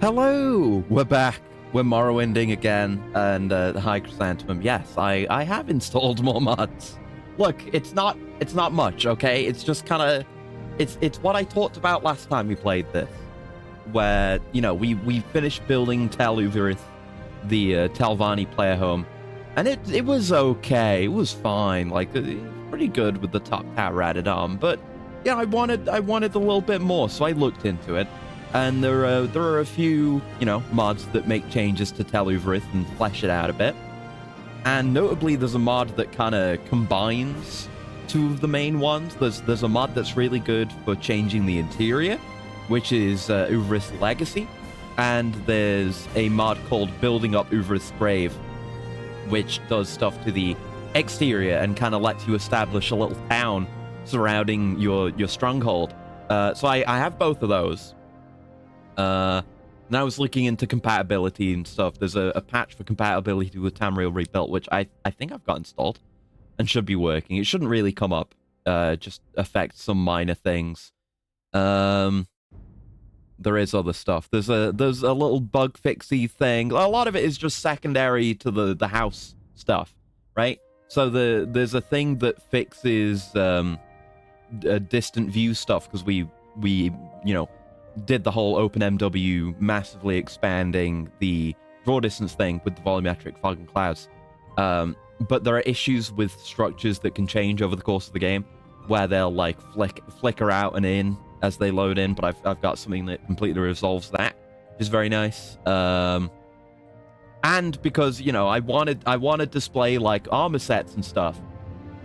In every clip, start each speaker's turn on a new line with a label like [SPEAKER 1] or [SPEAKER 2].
[SPEAKER 1] Hello! We're back. We're Morrowinding again, and the High Chrysanthemum. Yes, I have installed more mods. Look, it's not much, okay? It's just kind of, it's what I talked about last time we played this, where we finished building Telvanni, the Telvanni player home, and it was okay. It was fine, like pretty good with the top tower added on, but yeah, I wanted a little bit more, so I looked into it. And there are a few, mods that make changes to Telvanni and flesh it out a bit. And notably, there's a mod that kind of combines two of the main ones. There's a mod that's really good for changing the interior, which is Uvaris Legacy. And there's a mod called Building Up Uvaris Grave, which does stuff to the exterior and kind of lets you establish a little town surrounding your stronghold. So I have both of those. And I was looking into compatibility and stuff. There's a patch for compatibility with Tamriel Rebuilt, which I think I've got installed and should be working. It shouldn't really come up, just affect some minor things. There is other stuff. There's a little bug fixy thing. A lot of it is just secondary to the house stuff, right? So there's a thing that fixes distant view stuff, because we did the whole OpenMW massively expanding the draw distance thing with the volumetric fog and clouds. But there are issues with structures that can change over the course of the game, where they'll like flicker out and in as they load in. But I've got something that completely resolves that, which is very nice. And because I wanted to display like armor sets and stuff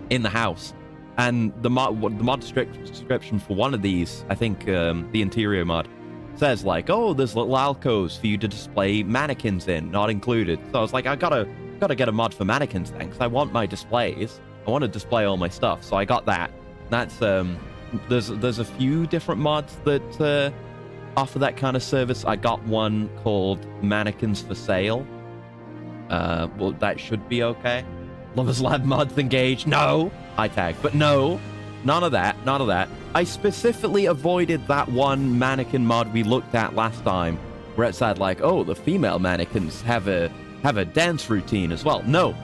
[SPEAKER 1] in the house. And the mod description for one of these, I think the interior mod, says like, oh, there's little alcoves for you to display mannequins in, not included. So I was like, I gotta get a mod for mannequins then, because I want my displays. I want to display all my stuff, so I got that. That's there's a few different mods that offer that kind of service. I got one called Mannequins for Sale. Well, that should be okay. Lovers Lab mods engaged. No. High tag. But no. None of that. None of that. I specifically avoided that one mannequin mod we looked at last time, where it said like, oh, the female mannequins have a dance routine as well. No.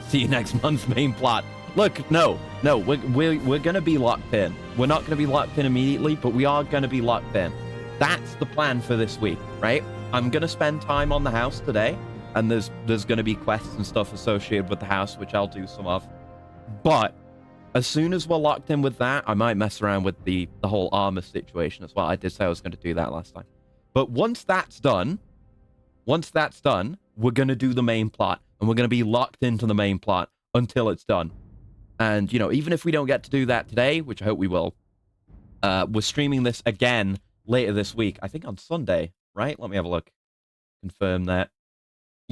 [SPEAKER 1] See you next month, main plot. Look, no. We're gonna be locked in. We're not gonna be locked in immediately, but we are gonna be locked in. That's the plan for this week, right? I'm gonna spend time on the house today. And there's going to be quests and stuff associated with the house, which I'll do some of. But as soon as we're locked in with that, I might mess around with the whole armor situation as well. I did say I was going to do that last time. But once that's done, we're going to do the main plot. And we're going to be locked into the main plot until it's done. And, even if we don't get to do that today, which I hope we will, we're streaming this again later this week. I think on Sunday, right? Let me have a look. Confirm that.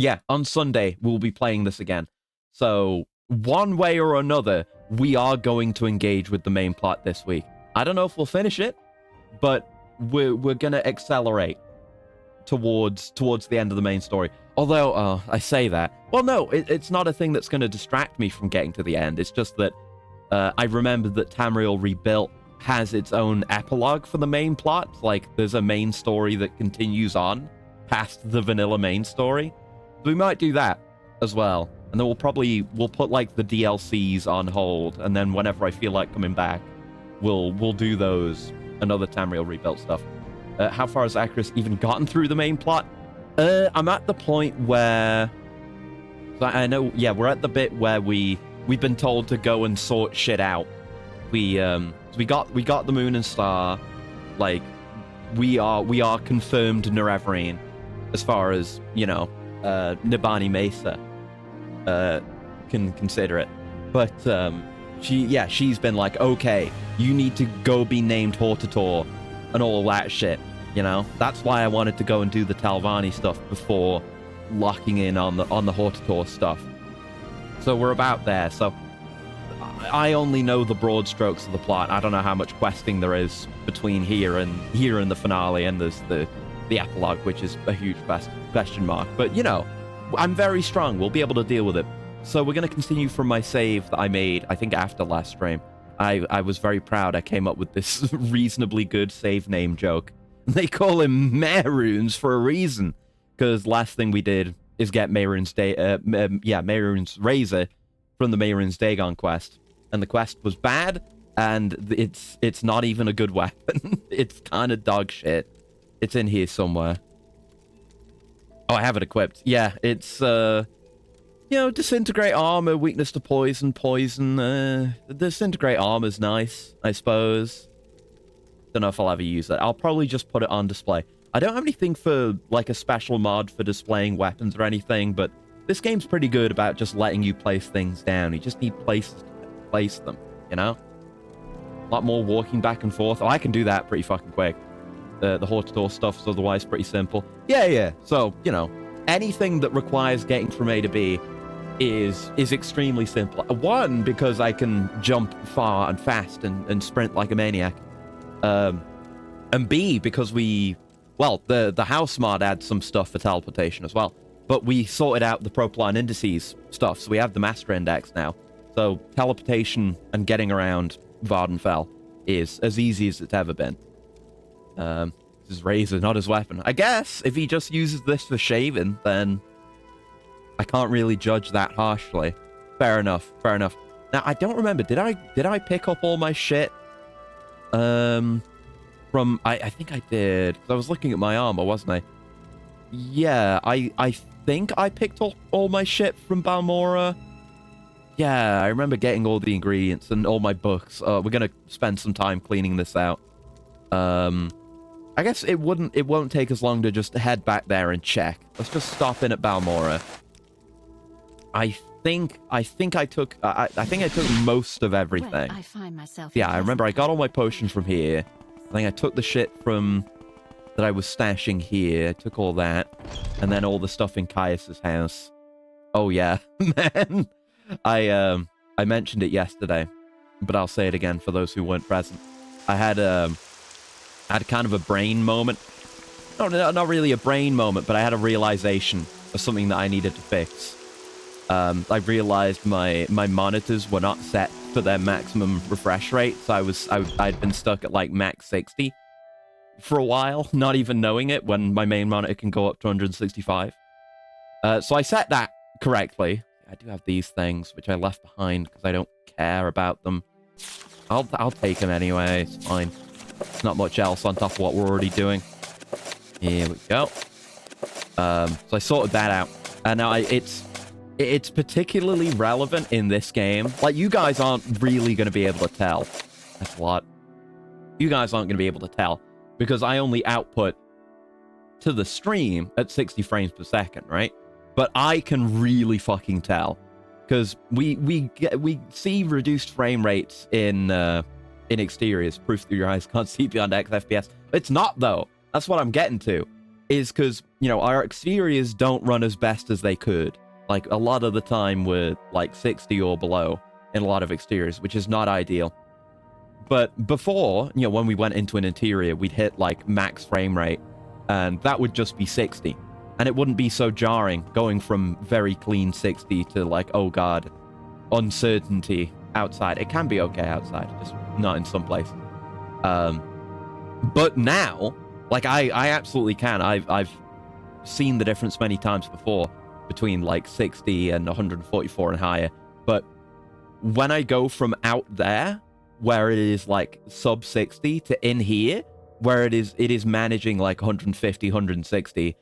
[SPEAKER 1] Yeah, on Sunday, we'll be playing this again. So, one way or another, we are going to engage with the main plot this week. I don't know if we'll finish it, but we're going to accelerate towards the end of the main story. Although, I say that. Well, no, it's not a thing that's going to distract me from getting to the end. It's just that I remembered that Tamriel Rebuilt has its own epilogue for the main plot. Like, there's a main story that continues on past the vanilla main story. We might do that as well, and then we'll put like the DLCs on hold, and then whenever I feel like coming back, we'll do those and other Tamriel Rebuilt stuff. How far has Acris even gotten through the main plot? I'm at the point where, I know, yeah, we're at the bit where we've been told to go and sort shit out. We got the moon and star, like we are confirmed Nerevarine, as far as Nibani Mesa can consider it, but she's been like, okay, you need to go be named Hortator and all that shit. That's why I wanted to go and do the Telvanni stuff before locking in on the Hortator stuff. So we're about there. So I only know the broad strokes of the plot. I don't know how much questing there is between here and the finale, and there's the epilogue, which is a huge question mark. But, I'm very strong. We'll be able to deal with it. So we're going to continue from my save that I made, I think, after last stream. I was very proud I came up with this reasonably good save name joke. They call him Mehrunes for a reason, because last thing we did is get Mehrunes Mehrunes Razor from the Mehrunes Dagon quest, and the quest was bad, and it's not even a good weapon. It's kind of dog shit. It's in here somewhere. Oh, I have it equipped. Yeah, it's disintegrate armor, weakness to poison. The disintegrate armor's nice, I suppose. Don't know if I'll ever use it. I'll probably just put it on display. I don't have anything for, like, a special mod for displaying weapons or anything, but this game's pretty good about just letting you place things down. You just need places to place them, you know? A lot more walking back and forth. Oh, I can do that pretty fucking quick. The door stuff is otherwise pretty simple. Yeah. So, anything that requires getting from A to B is extremely simple. One, because I can jump far and fast and sprint like a maniac. And B, because the house mod adds some stuff for teleportation as well. But we sorted out the propline indices stuff, so we have the master index now. So teleportation and getting around Vardenfell is as easy as it's ever been. This is Razor, not his weapon. I guess if he just uses this for shaving, then I can't really judge that harshly. Fair enough. Now, I don't remember. Did I pick up all my shit? From I think I did, because I was looking at my armor, wasn't I? Yeah, I think I picked up all my shit from Balmora. Yeah, I remember getting all the ingredients and all my books. We're gonna spend some time cleaning this out. I guess it won't take us long to just head back there and check. Let's just stop in at Balmora. I think I took most of everything.
[SPEAKER 2] Well, I find myself
[SPEAKER 1] yeah, I remember I got all my potions from here. I think I took the shit that I was stashing here. I took all that. And then all the stuff in Caius's house. Oh yeah, man. I mentioned it yesterday, but I'll say it again for those who weren't present. I had kind of a brain moment. No, not really a brain moment, but I had a realization of something that I needed to fix. I realized my monitors were not set for their maximum refresh rate, so I'd been stuck at like max 60 for a while, not even knowing it, when my main monitor can go up to 165. So I set that correctly. I do have these things, which I left behind because I don't care about them. I'll take them anyway, it's fine. There's not much else on top of what we're already doing. Here we go. So I sorted that out. And now it's particularly relevant in this game. Like, you guys aren't really going to be able to tell. That's a lot. You guys aren't going to be able to tell, because I only output to the stream at 60 frames per second, right? But I can really fucking tell, because we see reduced frame rates in exteriors. Proof that your eyes can't see beyond X FPS. It's not, though. That's what I'm getting to. Is because, our exteriors don't run as best as they could. Like, a lot of the time we're like 60 or below in a lot of exteriors, which is not ideal. But before, when we went into an interior, we'd hit like max frame rate, and that would just be 60. And it wouldn't be so jarring going from very clean 60 to like, oh god, uncertainty outside. It can be okay outside, just not in some places. But now, like, I absolutely can. I've seen the difference many times before between like 60 and 144 and higher. But when I go from out there, where it is like sub 60, to in here, where it is managing like 150, 160,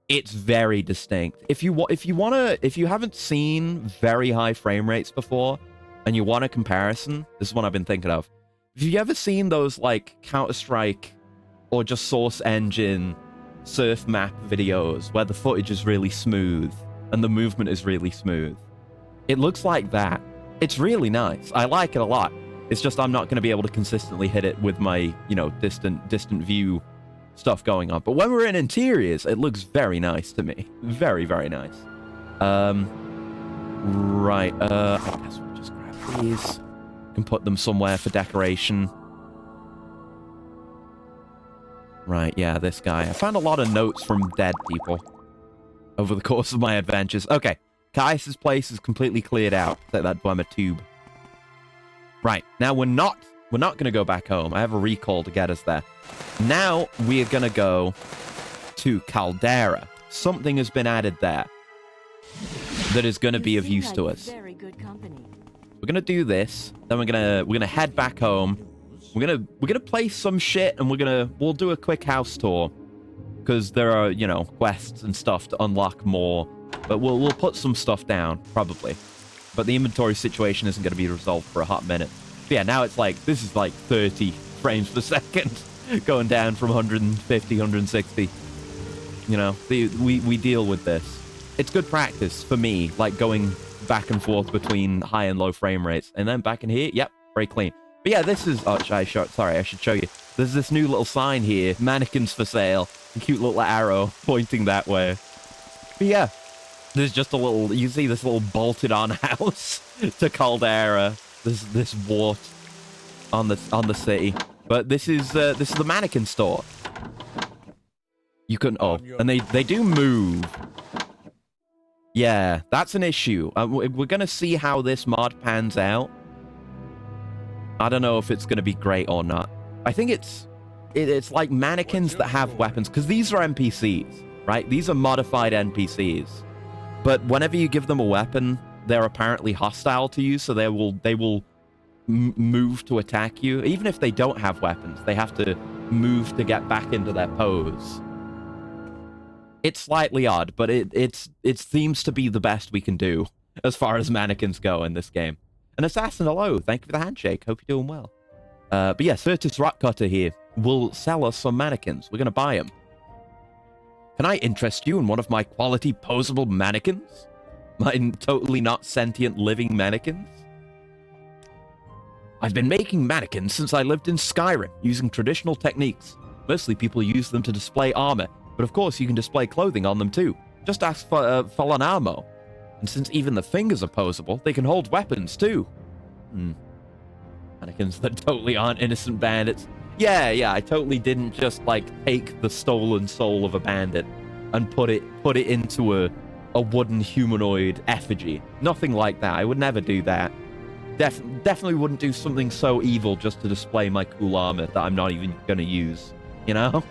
[SPEAKER 1] it's very distinct. If you haven't seen very high frame rates before and you want a comparison, this is what I've been thinking of. Have you ever seen those like Counter-Strike or just Source Engine surf map videos where the footage is really smooth and the movement is really smooth? It looks like that. It's really nice. I like it a lot. It's just I'm not going to be able to consistently hit it with my, distant view stuff going on. But when we're in interiors, it looks very nice to me. Very, very nice. Right. I guess we'll just grab these. Can put them somewhere for decoration. Right, yeah, this guy. I found a lot of notes from dead people over the course of my adventures. Okay, Caius's place is completely cleared out. Take that Dwemer tube. Right, now we're not We're not going to go back home. I have a recall to get us there. Now we are going to go to Caldera. Something has been added there that is going to be of use to us.
[SPEAKER 2] Very good company.
[SPEAKER 1] We're going to do this. Then we're going to head back home. We're going to play some shit, and we'll do a quick house tour, because there are, you know, quests and stuff to unlock more. But we'll put some stuff down, probably. But the inventory situation isn't going to be resolved for a hot minute. But yeah, now it's like, this is like 30 frames per second, going down from 150, 160. You know, we deal with this. It's good practice for me, like going back and forth between high and low frame rates. And then back in here, yep, very clean. But yeah, this is... Oh, sorry, I should show you. There's this new little sign here, mannequins for sale. A cute little arrow pointing that way. But yeah, there's just a little... You see this little bolted-on house to Caldera. This wart on the city. But this is the mannequin store. You can... Oh, and they do move. Yeah, that's an issue. We're going to see how this mod pans out. I don't know if it's going to be great or not. I think it's like mannequins that have weapons, because these are NPCs, right? These are modified NPCs. But whenever you give them a weapon, they're apparently hostile to you, so they will move to attack you. Even if they don't have weapons, they have to move to get back into their pose. It's slightly odd, but it seems to be the best we can do as far as mannequins go in this game. An assassin, hello. Thank you for the handshake. Hope you're doing well. But yeah, Certus Rockcutter here will sell us some mannequins. We're going to buy them. Can I interest you in one of my quality posable mannequins? My totally not sentient living mannequins? I've been making mannequins since I lived in Skyrim, using traditional techniques. Mostly people use them to display armor, but of course you can display clothing on them too. Just ask for Falanamo. And since even the fingers are posable, they can hold weapons too. Mannequins that totally aren't innocent bandits. Yeah, I totally didn't just, like, take the stolen soul of a bandit and put it into a wooden humanoid effigy. Nothing like that. I would never do that. Definitely wouldn't do something so evil just to display my cool armor that I'm not even going to use, you know?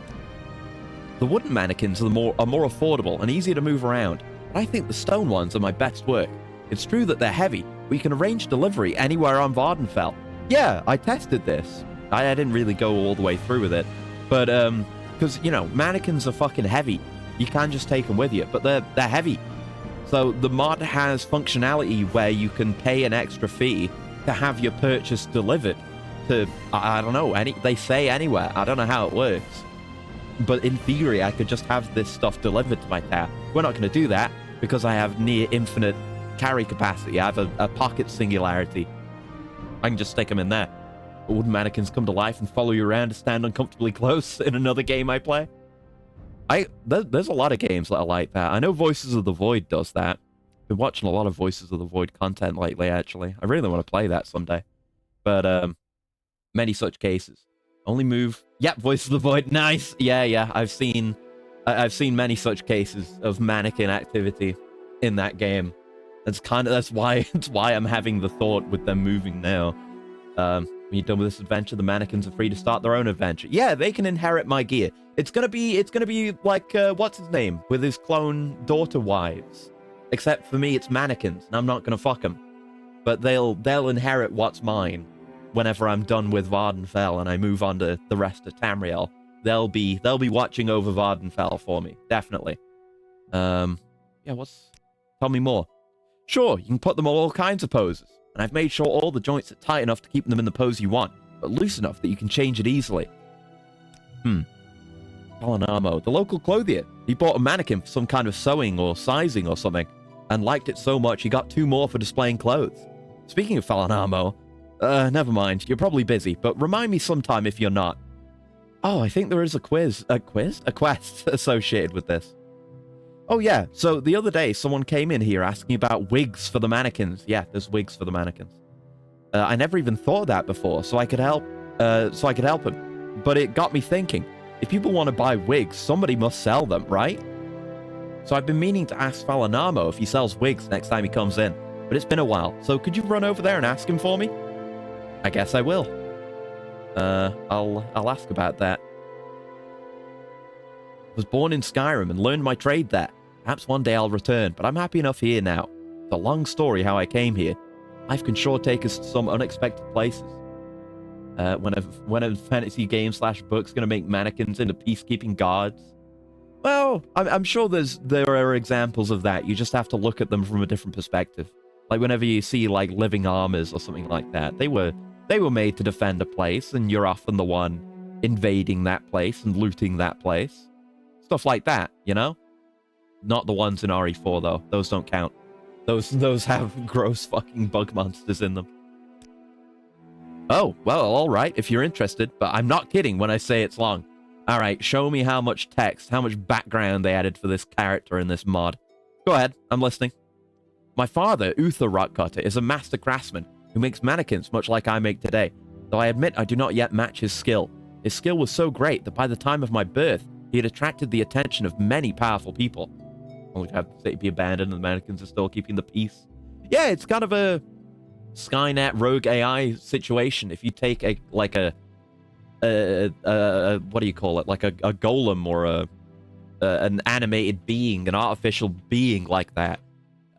[SPEAKER 1] The wooden mannequins are more affordable and easier to move around, but I think the stone ones are my best work. It's true that they're heavy, but you can arrange delivery anywhere on Vardenfell. Yeah, I tested this. I didn't really go all the way through with it, but because, you know, mannequins are fucking heavy. You can't just take them with you, but they're heavy. So the mod has functionality where you can pay an extra fee to have your purchase delivered to, I don't know, they say anywhere. I don't know how it works. But in theory, I could just have this stuff delivered to my town. We're not going to do that because I have near infinite carry capacity. I have a pocket singularity. I can just stick them in there. But wooden mannequins come to life and follow you around to stand uncomfortably close in another game I play. There's a lot of games that are like that. I know Voices of the Void does that. Been watching a lot of Voices of the Void content lately, actually. I really want to play that someday. But many such cases. Only move. Yep, Voices of the Void. Nice. Yeah. I've seen many such cases of mannequin activity in that game. That's why I'm having the thought with them moving now. When you're done with this adventure, the mannequins are free to start their own adventure. Yeah, they can inherit my gear. It's gonna be like what's his name with his clone daughter wives. Except for me, it's mannequins, and I'm not gonna fuck them. But they'll inherit what's mine whenever I'm done with Vardenfell and I move on to the rest of Tamriel. They'll be watching over Vardenfell for me, definitely. Yeah, tell me more. Sure, you can put them on all kinds of poses, and I've made sure all the joints are tight enough to keep them in the pose you want, but loose enough that you can change it easily. Palanamo, the local clothier. He bought a mannequin for some kind of sewing or sizing or something, and liked it so much he got 2 more for displaying clothes. Speaking of Falanamo, never mind, you're probably busy, but remind me sometime if you're not. Oh, I think there is a quest associated with this. Oh yeah, so the other day someone came in here asking about wigs for the mannequins. Yeah, there's wigs for the mannequins. I never even thought of that before, so I could help him. But it got me thinking, if people want to buy wigs, somebody must sell them, right? So I've been meaning to ask Falanamo if he sells wigs next time he comes in, but it's been a while, so could you run over there and ask him for me? I guess I will. I'll ask about that. I was born in Skyrim and learned my trade there. Perhaps one day I'll return, but I'm happy enough here now. It's a long story how I came here. Life can sure take us to some unexpected places. When a fantasy game / book's gonna make mannequins into peacekeeping guards. Well, I'm sure there are examples of that. You just have to look at them from a different perspective. Like whenever you see like living armors or something like that, they were made to defend a place, and you're often the one invading that place and looting that place. Stuff like that, you know? Not the ones in RE4 though. Those don't count. Those have gross fucking bug monsters in them. Oh, well, all right, if you're interested, but I'm not kidding when I say it's long. All right, show me how much text, how much background they added for this character in this mod. Go ahead, I'm listening. My father, Uther Rockcutter, is a master craftsman who makes mannequins much like I make today, though I admit I do not yet match his skill. His skill was so great that by the time of my birth, he had attracted the attention of many powerful people. Only to have the city be abandoned and the mannequins are still keeping the peace. Yeah, it's kind of a Skynet rogue AI situation. If you take what do you call it? Like a golem or an animated being, an artificial being like that,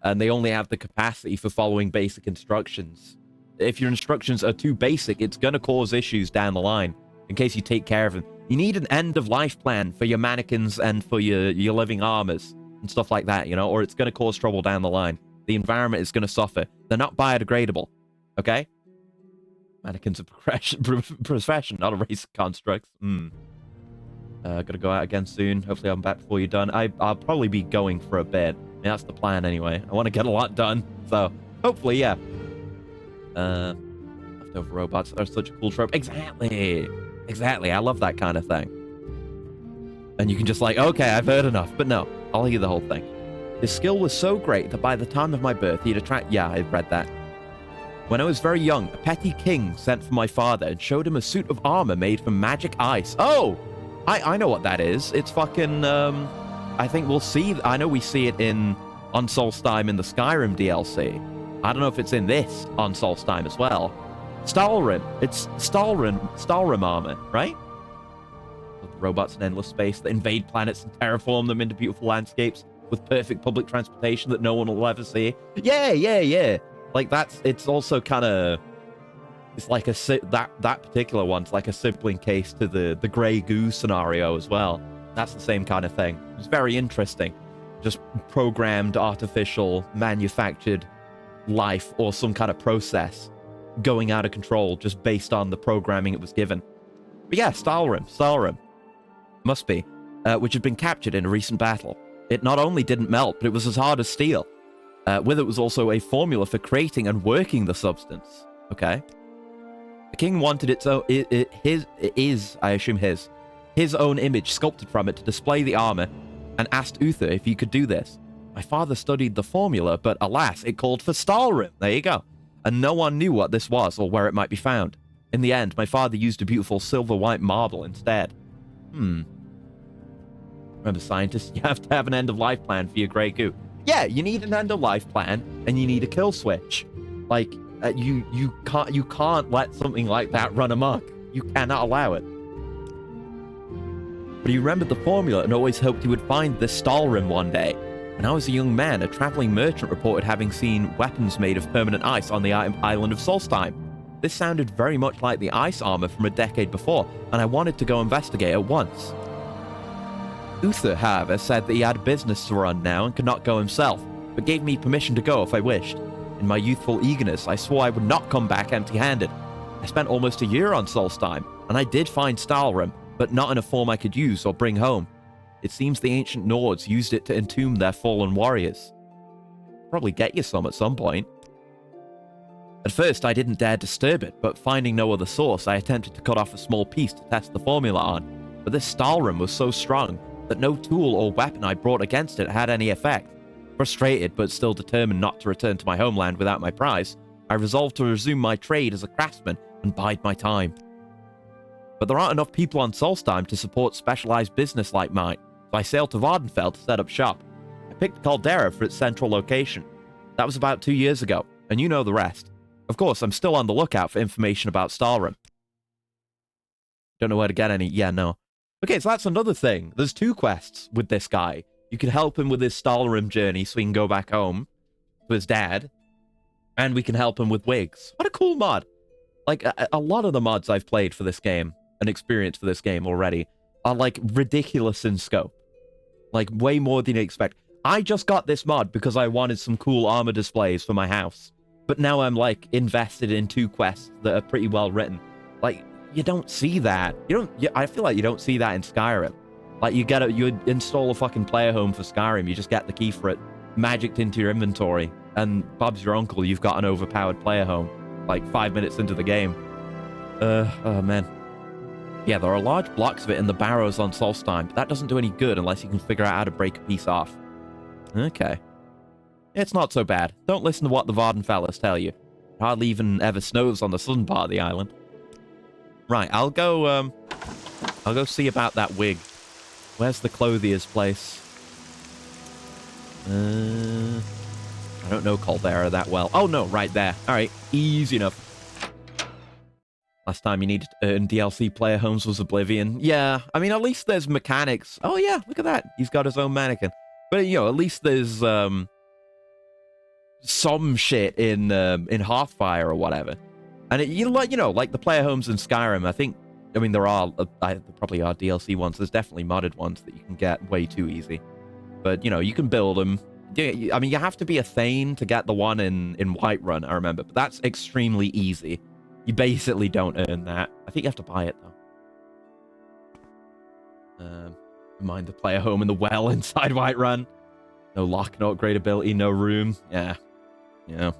[SPEAKER 1] and they only have the capacity for following basic instructions. If your instructions are too basic, it's going to cause issues down the line in case you take care of them. You need an end-of-life plan for your mannequins and for your living armors and stuff like that, you know, or it's going to cause trouble down the line. The environment is going to suffer. They're not biodegradable, okay? Mannequins are profession, not a race of constructs. Gotta go out again soon. Hopefully I'm back before you're done. I'll probably be going for a bit. I mean, that's the plan anyway. I want to get a lot done, so hopefully, yeah. Leftover robots are such a cool trope. Exactly. I love that kind of thing. And you can just like, okay, I've heard enough. But no, I'll hear the whole thing. His skill was so great that by the time of my birth, he'd attract... Yeah, I've read that. When I was very young, a petty king sent for my father and showed him a suit of armor made from magic ice. Oh! I know what that is. It's fucking, I think we'll see... I know we see it on Solstheim in the Skyrim DLC. I don't know if it's in this on Solstheim as well. Stalrim. It's Stalrim armor, right? Robots in endless space that invade planets and terraform them into beautiful landscapes with perfect public transportation that no one will ever see. Yeah. Like it's also kind of, it's like that particular one's like a sibling case to the Grey Goo scenario as well. That's the same kind of thing. It's very interesting. Just programmed, artificial, manufactured life or some kind of process going out of control just based on the programming it was given. But yeah, Stalrim. Must be. Which had been captured in a recent battle. It not only didn't melt, but it was as hard as steel. With it was also a formula for creating and working the substance. Okay. The king wanted its own, his own image sculpted from it to display the armor, and asked Uther if he could do this. My father studied the formula, but alas, it called for Stalrim. There you go. And no one knew what this was or where it might be found. In the end, my father used a beautiful silver-white marble instead. Remember, scientists, you have to have an end-of-life plan for your Grey Goo. Yeah, you need an end-of-life plan, and you need a kill switch. Like, you can't let something like that run amok. You cannot allow it. But he remembered the formula and always hoped he would find this Stalrim one day. When I was a young man, a traveling merchant reported having seen weapons made of permanent ice on the island of Solstheim. This sounded very much like the ice armor from a decade before, and I wanted to go investigate at once. Uther, however, said that he had business to run now and could not go himself, but gave me permission to go if I wished. In my youthful eagerness, I swore I would not come back empty-handed. I spent almost a year on Solstheim, and I did find Stalrim, but not in a form I could use or bring home. It seems the ancient Nords used it to entomb their fallen warriors. Probably get you some at some point. At first, I didn't dare disturb it, but finding no other source, I attempted to cut off a small piece to test the formula on. But this Stalrim was so strong that no tool or weapon I brought against it had any effect. Frustrated, but still determined not to return to my homeland without my prize, I resolved to resume my trade as a craftsman and bide my time. But there aren't enough people on Solstheim to support specialized business like mine, so I sailed to Vardenfell to set up shop. I picked Caldera for its central location. That was about 2 years ago, and you know the rest. Of course, I'm still on the lookout for information about Stalrim. Don't know where to get any. Yeah, no. Okay, so that's another thing. There's 2 quests with this guy. You can help him with his Stalrim journey so he can go back home to his dad. And we can help him with wigs. What a cool mod. Like, a lot of the mods I've played for this game and experienced for this game already are, like, ridiculous in scope. Like, way more than you expect. I just got this mod because I wanted some cool armor displays for my house. But now I'm, like, invested in 2 quests that are pretty well written. Like, you don't see that. I feel like you don't see that in Skyrim. Like, you install a fucking player home for Skyrim, you just get the key for it, magicked into your inventory, and Bob's your uncle, you've got an overpowered player home, like 5 minutes into the game. Oh man. Yeah, there are large blocks of it in the barrows on Solstheim, but that doesn't do any good unless you can figure out how to break a piece off. Okay. It's not so bad. Don't listen to what the Varden fellas tell you. It hardly even ever snows on the southern part of the island. Right, I'll go see about that wig. Where's the clothier's place? I don't know Caldera that well. Oh, no, right there. All right, easy enough. Last time you needed to earn DLC player homes was Oblivion. Yeah, I mean, at least there's mechanics. Oh, yeah, look at that. He's got his own mannequin. But, you know, at least there's some shit in Hearthfire or whatever. And, you know, like the player homes in Skyrim, I mean, there probably are DLC ones. There's definitely modded ones that you can get way too easy. But, you know, you can build them. I mean, you have to be a Thane to get the one in Whiterun, I remember. But that's extremely easy. You basically don't earn that. I think you have to buy it, though. Mind the player home in the well inside Whiterun. No lock, no upgrade ability, no room. Yeah. Yeah.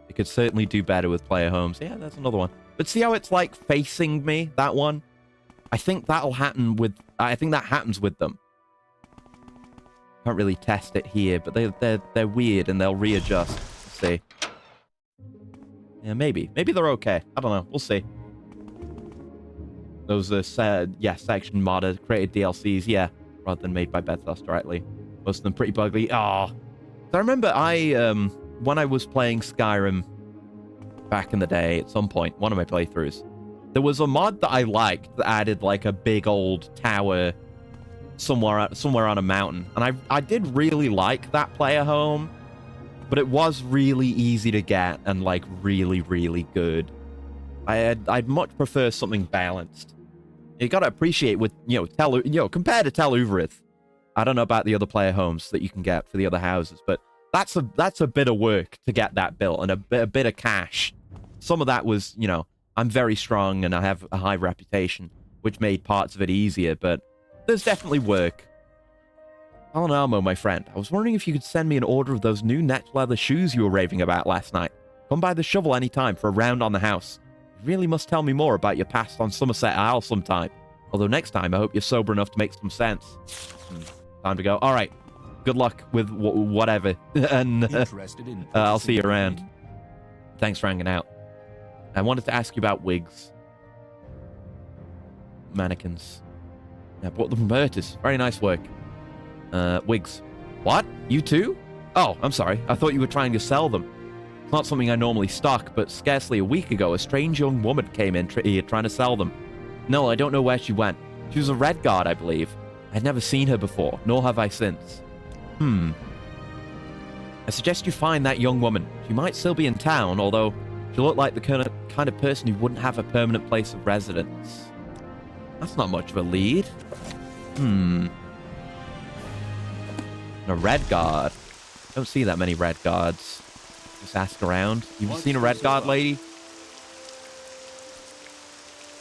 [SPEAKER 1] You could certainly do better with player homes. Yeah, that's another one. But see how it's like facing me, that one? I think that'll happen with... I think that happens with them. Can't really test it here, but they're weird and they'll readjust. Let's see. Yeah, maybe. Maybe they're okay. I don't know. We'll see. Those are, section modded, created DLCs, yeah. Rather than made by Bethesda directly. Most of them pretty buggy. Oh. So I remember when I was playing Skyrim back in the day, at some point, one of my playthroughs, there was a mod that I liked that added like a big old tower somewhere on a mountain. And I did really like that player home. But it was really easy to get and, like, really, really good. I'd much prefer something balanced. You gotta appreciate with, compared to Tel Uvarith. I don't know about the other player homes that you can get for the other houses, but that's a bit of work to get that built and a bit of cash. Some of that was, I'm very strong and I have a high reputation, which made parts of it easier, but there's definitely work. Alan Almo, my friend, I was wondering if you could send me an order of those new net leather shoes you were raving about last night. Come by the shovel anytime for a round on the house. You really must tell me more about your past on Somerset Isle sometime. Although next time, I hope you're sober enough to make some sense. Time to go. All right. Good luck with whatever. And I'll see you around. Thanks for hanging out. I wanted to ask you about wigs. Mannequins. Yeah, bought them from Bertus. Very nice work. Wigs. What? You too? Oh, I'm sorry. I thought you were trying to sell them. It's not something I normally stock, but scarcely a week ago, a strange young woman came in here trying to sell them. No, I don't know where she went. She was a red guard, I believe. I'd never seen her before, nor have I since. I suggest you find that young woman. She might still be in town, although she looked like the kind of person who wouldn't have a permanent place of residence. That's not much of a lead. A red guard. Don't see that many red guards. Just ask around. You seen a red guard, lady?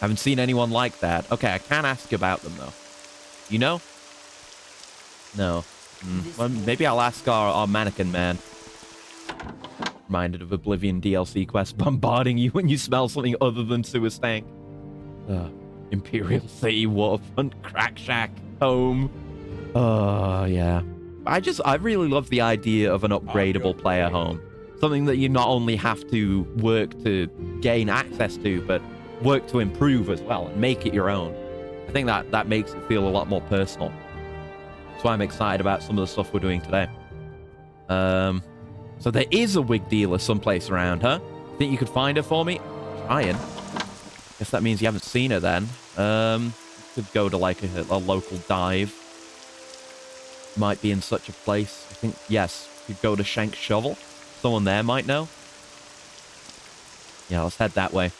[SPEAKER 1] Haven't seen anyone like that. Okay, I can't ask you about them, though. You know? No. Well, maybe I'll ask our mannequin man. Reminded of Oblivion DLC quest bombarding you when you smell something other than sewer stank. Imperial City, waterfront, crack shack, home. Oh, yeah. I really love the idea of an upgradable player home. Something that you not only have to work to gain access to, but work to improve as well and make it your own. I think that makes it feel a lot more personal. That's why I'm excited about some of the stuff we're doing today. So there is a wig dealer someplace around, huh? Think you could find her for me? Trying. Guess that means you haven't seen her then. Could go to like a local dive. Might be in such a place. I think, yes, could go to Shank Shovel. Someone there might know. Yeah, let's head that way.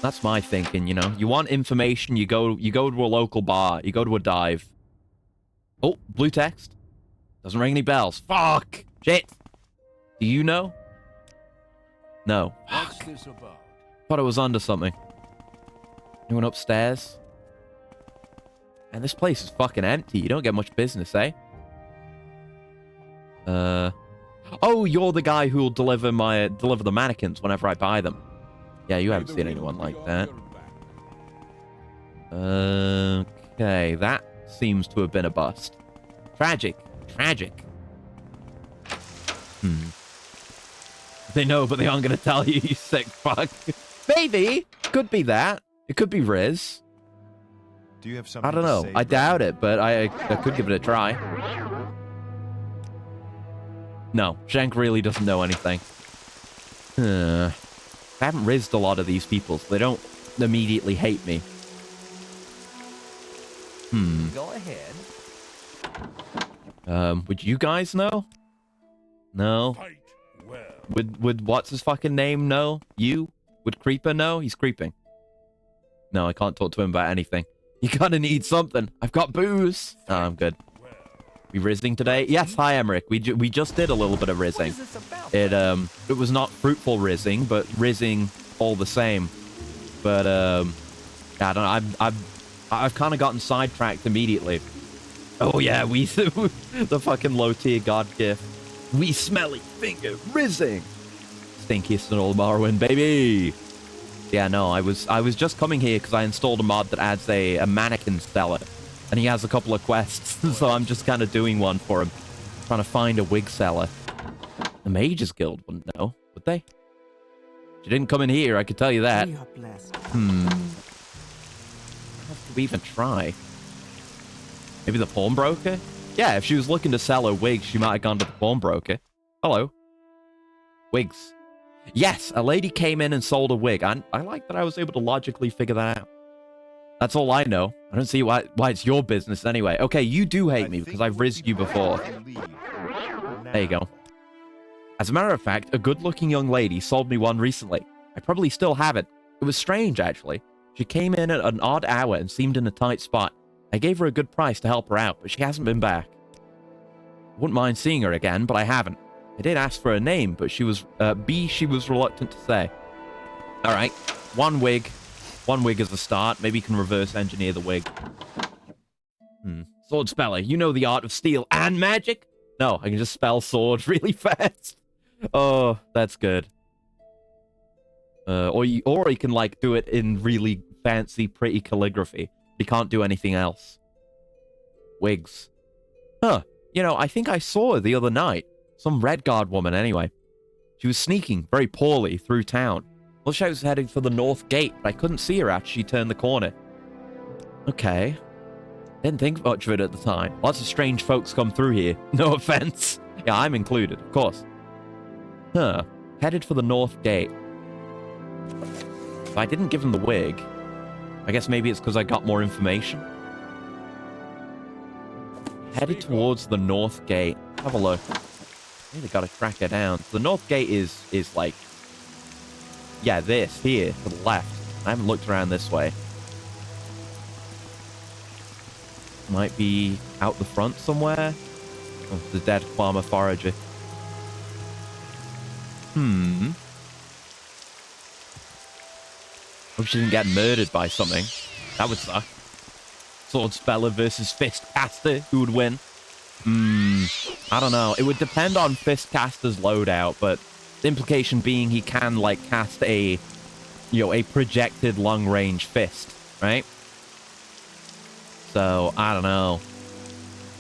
[SPEAKER 1] That's my thinking, you know. You want information, you go to a local bar, you go to a dive. Oh, blue text. Doesn't ring any bells. Fuck! Shit! Do you know? No.
[SPEAKER 2] What's this about?
[SPEAKER 1] Thought I was onto something. Anyone upstairs? And this place is fucking empty. You don't get much business, eh? Oh, you're the guy who'll deliver the mannequins whenever I buy them. Yeah, you haven't seen anyone like that. Okay, that seems to have been a bust. Tragic. Tragic. They know, but they aren't going to tell you, you sick fuck. Maybe. Could be that. It could be Riz.
[SPEAKER 3] Do you have something
[SPEAKER 1] I don't know. I doubt it, but I could give it a try. No, Shank really doesn't know anything. I haven't rizzed a lot of these people, so they don't immediately hate me.
[SPEAKER 2] Go ahead.
[SPEAKER 1] Would you guys know? No.
[SPEAKER 2] Fight well.
[SPEAKER 1] Would what's his fucking name know? You? Would Creeper know? He's creeping. No, I can't talk to him about anything. You gotta need something. I've got booze. Oh, I'm good. We rizzing today? Yes, hi Emmerich. We just did a little bit of rizzing. It was not fruitful rizzing, but rizzing all the same. But I don't know. I've kind of gotten sidetracked immediately. Oh yeah, we the fucking low tier god gift. We smelly finger rizzing. Stinkiest in all Morrowind, baby. Yeah, no, I was just coming here because I installed a mod that adds a mannequin seller. And he has a couple of quests, so I'm just kind of doing one for him. Trying to find a wig seller. The Mages Guild wouldn't know, would they? She didn't come in here, I could tell you that. How could we even try? Maybe the pawnbroker? Yeah, if she was looking to sell her wigs, she might have gone to the pawnbroker. Hello. Wigs. Yes, a lady came in and sold a wig. I like that I was able to logically figure that out. That's all I know. I don't see why it's your business anyway. Okay, you do hate me because I've rizzed you before. There you go. As a matter of fact, a good-looking young lady sold me one recently. I probably still have it. It was strange, actually. She came in at an odd hour and seemed in a tight spot. I gave her a good price to help her out, but she hasn't been back. I wouldn't mind seeing her again, but I haven't. I did ask for her name, but she was reluctant to say. All right, one wig. One wig is a start. Maybe you can reverse engineer the wig. Sword speller. You know the art of steel and magic? No, I can just spell sword really fast. Oh, that's good. Or you can like do it in really fancy, pretty calligraphy. You can't do anything else. Wigs. Huh. You know, I think I saw her the other night. Some Redguard woman, anyway. She was sneaking very poorly through town. Well, she was heading for the north gate, but I couldn't see her after she turned the corner. Okay. Didn't think much of it at the time. Lots of strange folks come through here. No offense. Yeah, I'm included, of course. Huh. Headed for the north gate. If I didn't give him the wig, I guess maybe it's because I got more information. Headed towards the north gate. Have a look. Really gotta track her down. The north gate is like... Yeah, this, here, to the left. I haven't looked around this way. Might be out the front somewhere. Oh, the dead farmer forager. Hope she didn't get murdered by something. That would suck. Sword speller versus fist caster. Who would win? I don't know. It would depend on fist caster's loadout, but the implication being he can, like, cast a, you know, a projected long-range fist, right? So, I don't know.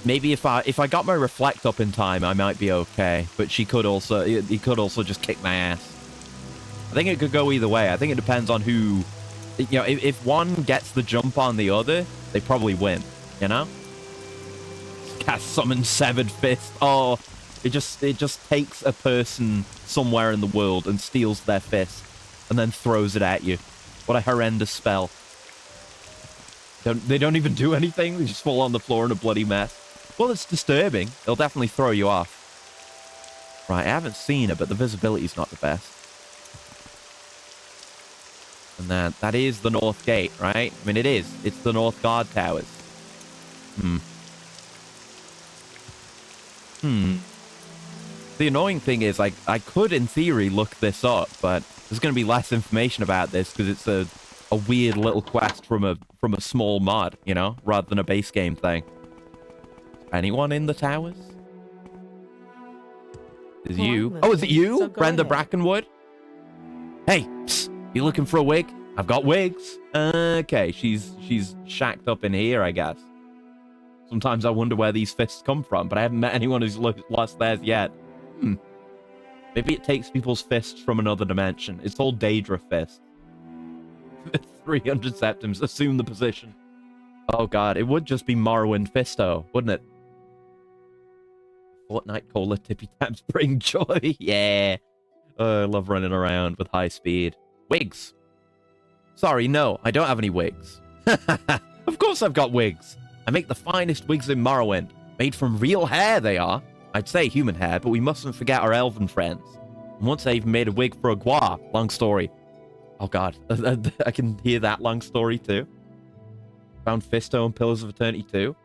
[SPEAKER 1] Maybe if I got my reflect up in time, I might be okay. But he could also just kick my ass. I think it could go either way. I think it depends on who, you know, if one gets the jump on the other, they probably win, you know? Cast summon severed fist. Oh, it just takes a person somewhere in the world and steals their fist. and then throws it at you. What a horrendous spell. They don't even do anything. They just fall on the floor in a bloody mess. Well, it's disturbing. It'll definitely throw you off. Right, I haven't seen it, but the visibility's not the best. And that is the North Gate, right? I mean, it is. It's the North Guard Towers. The annoying thing is, I could, in theory, look this up, but there's going to be less information about this because it's a weird little quest from a small mod, you know, rather than a base game thing. Anyone in the towers? Is you? Oh, is it you,
[SPEAKER 4] So
[SPEAKER 1] Brenda
[SPEAKER 4] ahead.
[SPEAKER 1] Brackenwood? Hey, psst, you looking for a wig? I've got wigs. Okay, she's shacked up in here, I guess. Sometimes I wonder where these fists come from, but I haven't met anyone who's lost theirs yet. Maybe it takes people's fists from another dimension. It's called Daedra Fist. 300 septims. Assume the position. Oh god, it would just be Morrowind Fisto, wouldn't it? Fortnite Cola Tippy Taps bring joy. Yeah. I love running around with high speed. Wigs. Sorry, no, I don't have any wigs. Of course I've got wigs. I make the finest wigs in Morrowind. Made from real hair, they are. I'd say human hair, but we mustn't forget our elven friends. And once I even made a wig for a Gua. Long story. Oh god, I can hear that long story too. Found Fisto in Pillars of Eternity 2.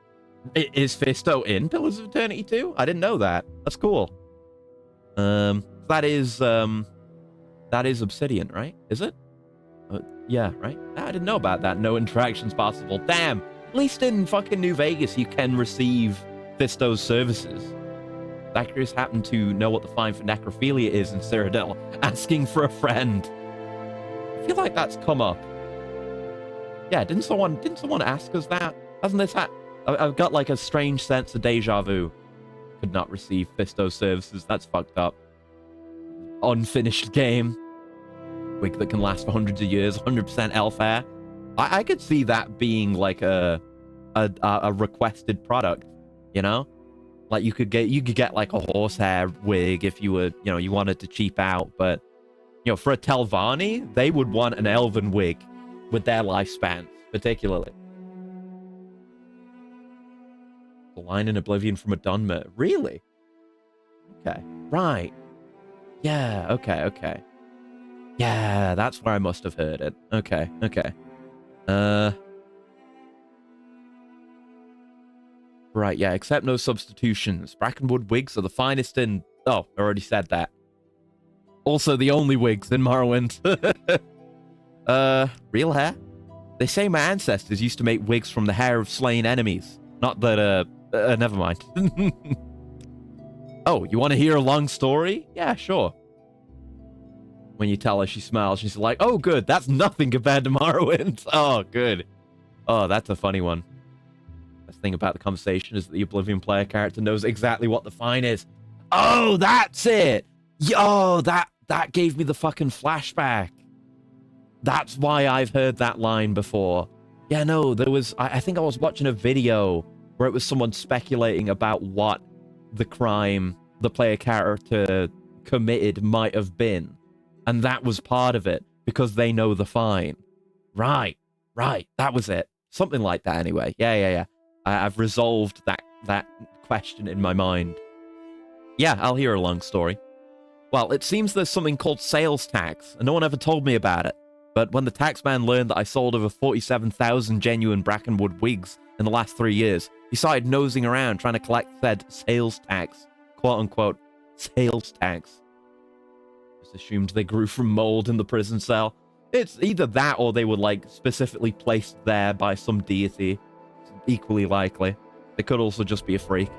[SPEAKER 1] Is Fisto in Pillars of Eternity 2? I didn't know that. That's cool. That is Obsidian, right? Is it? Yeah, right? I didn't know about that. No interactions possible. Damn. At least in fucking New Vegas, you can receive Fisto's services. Zacharias happened to know what the fine for necrophilia is in Cyrodiil, asking for a friend. I feel like that's come up. Yeah, didn't someone ask us that? Hasn't this I've got like a strange sense of deja vu. Could not receive Fisto's services. That's fucked up. Unfinished game. Wig that can last for hundreds of years. 100% elf hair. I could see that being like a requested product. You know, like you could get like a horsehair wig if you were, you know, you wanted to cheap out. But you know, for a Telvanni, they would want an elven wig with their lifespans, particularly. The line in Oblivion from a Dunmer. Really? Okay. Right. Yeah, okay. Yeah, that's where I must have heard it. Okay. Right, yeah, accept no substitutions. Brackenwood wigs are the finest in... Oh, I already said that. Also the only wigs in Morrowind. Real hair? They say my ancestors used to make wigs from the hair of slain enemies. Not that, never mind. Oh, you want to hear a long story? Yeah, sure. When you tell her, she smiles. She's like, oh, good. That's nothing compared to Morrowind. Oh, good. Oh, that's a funny one. Best thing about the conversation is that the Oblivion player character knows exactly what the fine is. Oh, that's it. Yo, that gave me the fucking flashback. That's why I've heard that line before. Yeah, no, there was... I think I was watching a video where it was someone speculating about what the crime the player character committed might have been. And that was part of it, because they know the fine. Right. That was it. Something like that, anyway. Yeah. I've resolved that question in my mind. Yeah, I'll hear a long story. Well, it seems there's something called sales tax, and no one ever told me about it. But when the taxman learned that I sold over 47,000 genuine Brackenwood wigs in the last 3 years, he started nosing around trying to collect said sales tax. Quote-unquote, sales tax. Just assumed they grew from mold in the prison cell. It's either that or they were, like, specifically placed there by some deity. It's equally likely. They could also just be a freak.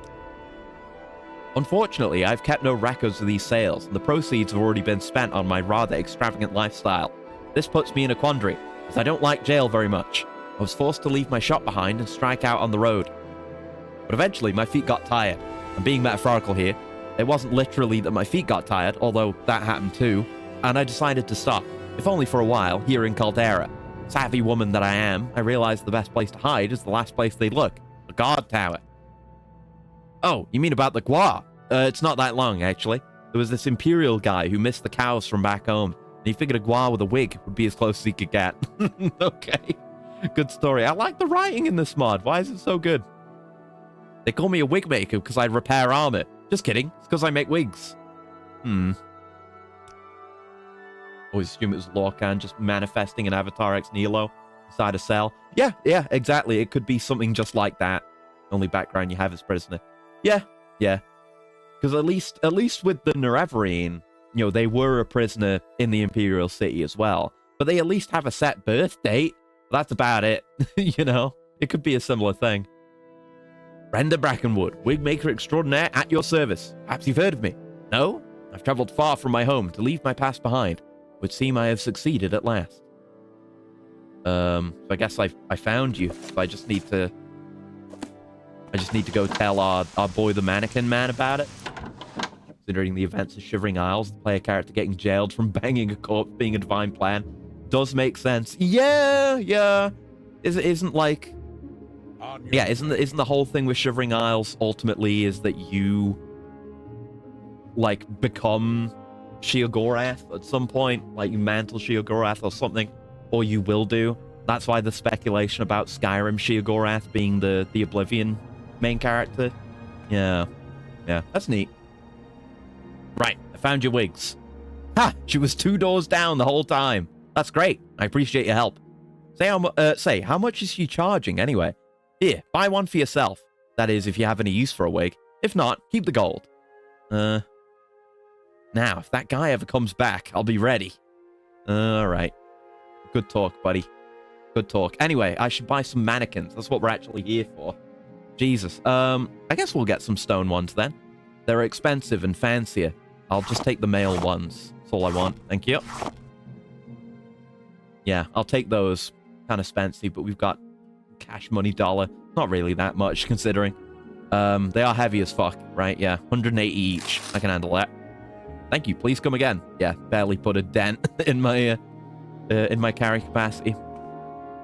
[SPEAKER 1] Unfortunately, I've kept no records of these sales, and the proceeds have already been spent on my rather extravagant lifestyle. This puts me in a quandary, as I don't like jail very much. I was forced to leave my shop behind and strike out on the road. But eventually, my feet got tired. I'm being metaphorical here. It wasn't literally that my feet got tired, although that happened too, and I decided to stop, if only for a while, here in Caldera. Savvy woman that I am, I realized the best place to hide is the last place they look, the guard tower. Oh, you mean about the Gua? It's not that long, actually. There was this Imperial guy who missed the cows from back home. And he figured a guar with a wig would be as close as he could get. Okay. Good story. I like the writing in this mod. Why is it so good? They call me a wig maker because I repair armor. Just kidding. It's because I make wigs. Always assume it was Lorcan just manifesting an Avatar ex Nihilo inside a cell. Yeah, exactly. It could be something just like that. Only background you have is prisoner. Yeah. Because at least with the Nerevarine, you know, they were a prisoner in the Imperial City as well. But they at least have a set birth date. That's about it. You know, it could be a similar thing. Brenda Brackenwood, wig maker extraordinaire at your service. Perhaps you've heard of me. No? I've traveled far from my home to leave my past behind. Would seem I have succeeded at last. So I guess I found you. So I just need to go tell our boy the mannequin man about it. Considering the events of Shivering Isles, the player character getting jailed from banging a corpse being a divine plan does make sense. Yeah. Isn't the whole thing with Shivering Isles ultimately is that you like become Sheogorath at some point, like you mantle Sheogorath or something, or you will do. That's why the speculation about Skyrim Sheogorath being the Oblivion main character. Yeah, that's neat. Right, I found your wigs. Ha! She was 2 doors down the whole time. That's great. I appreciate your help. Say, how much is she charging anyway? Here, buy one for yourself. That is, if you have any use for a wig. If not, keep the gold. Now, if that guy ever comes back, I'll be ready. Alright. Good talk, buddy. Good talk. Anyway, I should buy some mannequins. That's what we're actually here for. Jesus. I guess we'll get some stone ones then. They're expensive and fancier. I'll just take the male ones. That's all I want. Thank you. Yeah, I'll take those. Kind of spency, but we've got cash money dollar. Not really that much, considering. They are heavy as fuck, right? Yeah, 180 each. I can handle that. Thank you. Please come again. Yeah, barely put a dent in my carry capacity.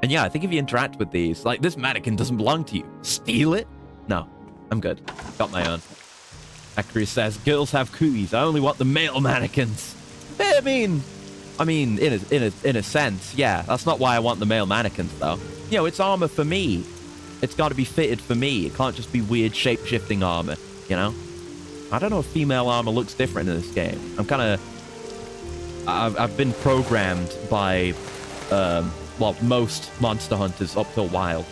[SPEAKER 1] And yeah, I think if you interact with these, like, this mannequin doesn't belong to you. Steal it? No, I'm good. Got my own. Acri says, girls have cooties. I only want the male mannequins. I mean, in a sense, yeah. That's not why I want the male mannequins, though. You know, it's armor for me. It's got to be fitted for me. It can't just be weird shape-shifting armor, you know? I don't know if female armor looks different in this game. I've been programmed by, most monster hunters up till Wilds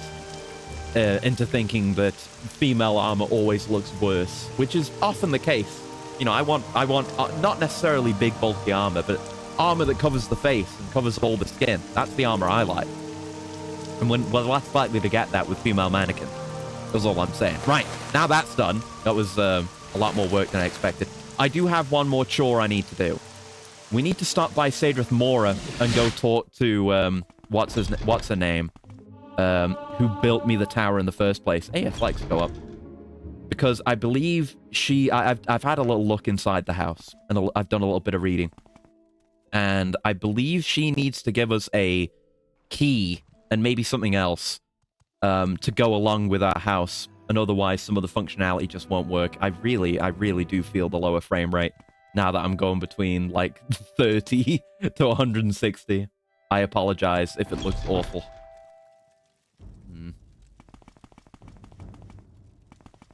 [SPEAKER 1] into thinking that female armor always looks worse, which is often the case. You know, I want not necessarily big bulky armor, but armor that covers the face and covers all the skin. That's the armor I like. And we're less likely to get that with female mannequins. That's all I'm saying. Right, now that's done. That was a lot more work than I expected. I do have one more chore I need to do. We need to stop by Sadrith Mora and go talk to, what's her name? Who built me the tower in the first place. Hey, flex go up. Because I believe I've had a little look inside the house, and I've done a little bit of reading. And I believe she needs to give us a key and maybe something else to go along with our house. And otherwise, some of the functionality just won't work. I really do feel the lower frame rate now that I'm going between, like, 30 to 160. I apologize if it looks awful.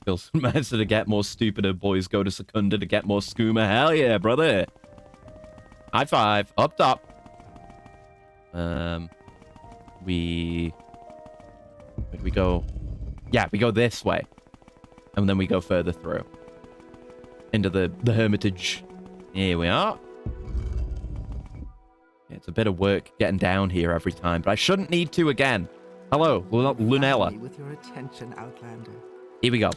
[SPEAKER 1] Feels master to get more stupider. Boys go to Secunda to get more skooma. Hell yeah, brother. High five. Up top. Where do we go? Yeah, we go this way. And then we go further through. Into the hermitage. Here we are. Yeah, it's a bit of work getting down here every time, but I shouldn't need to again. Hello, Lunella.
[SPEAKER 4] With your attention, Outlander.
[SPEAKER 1] Here we go.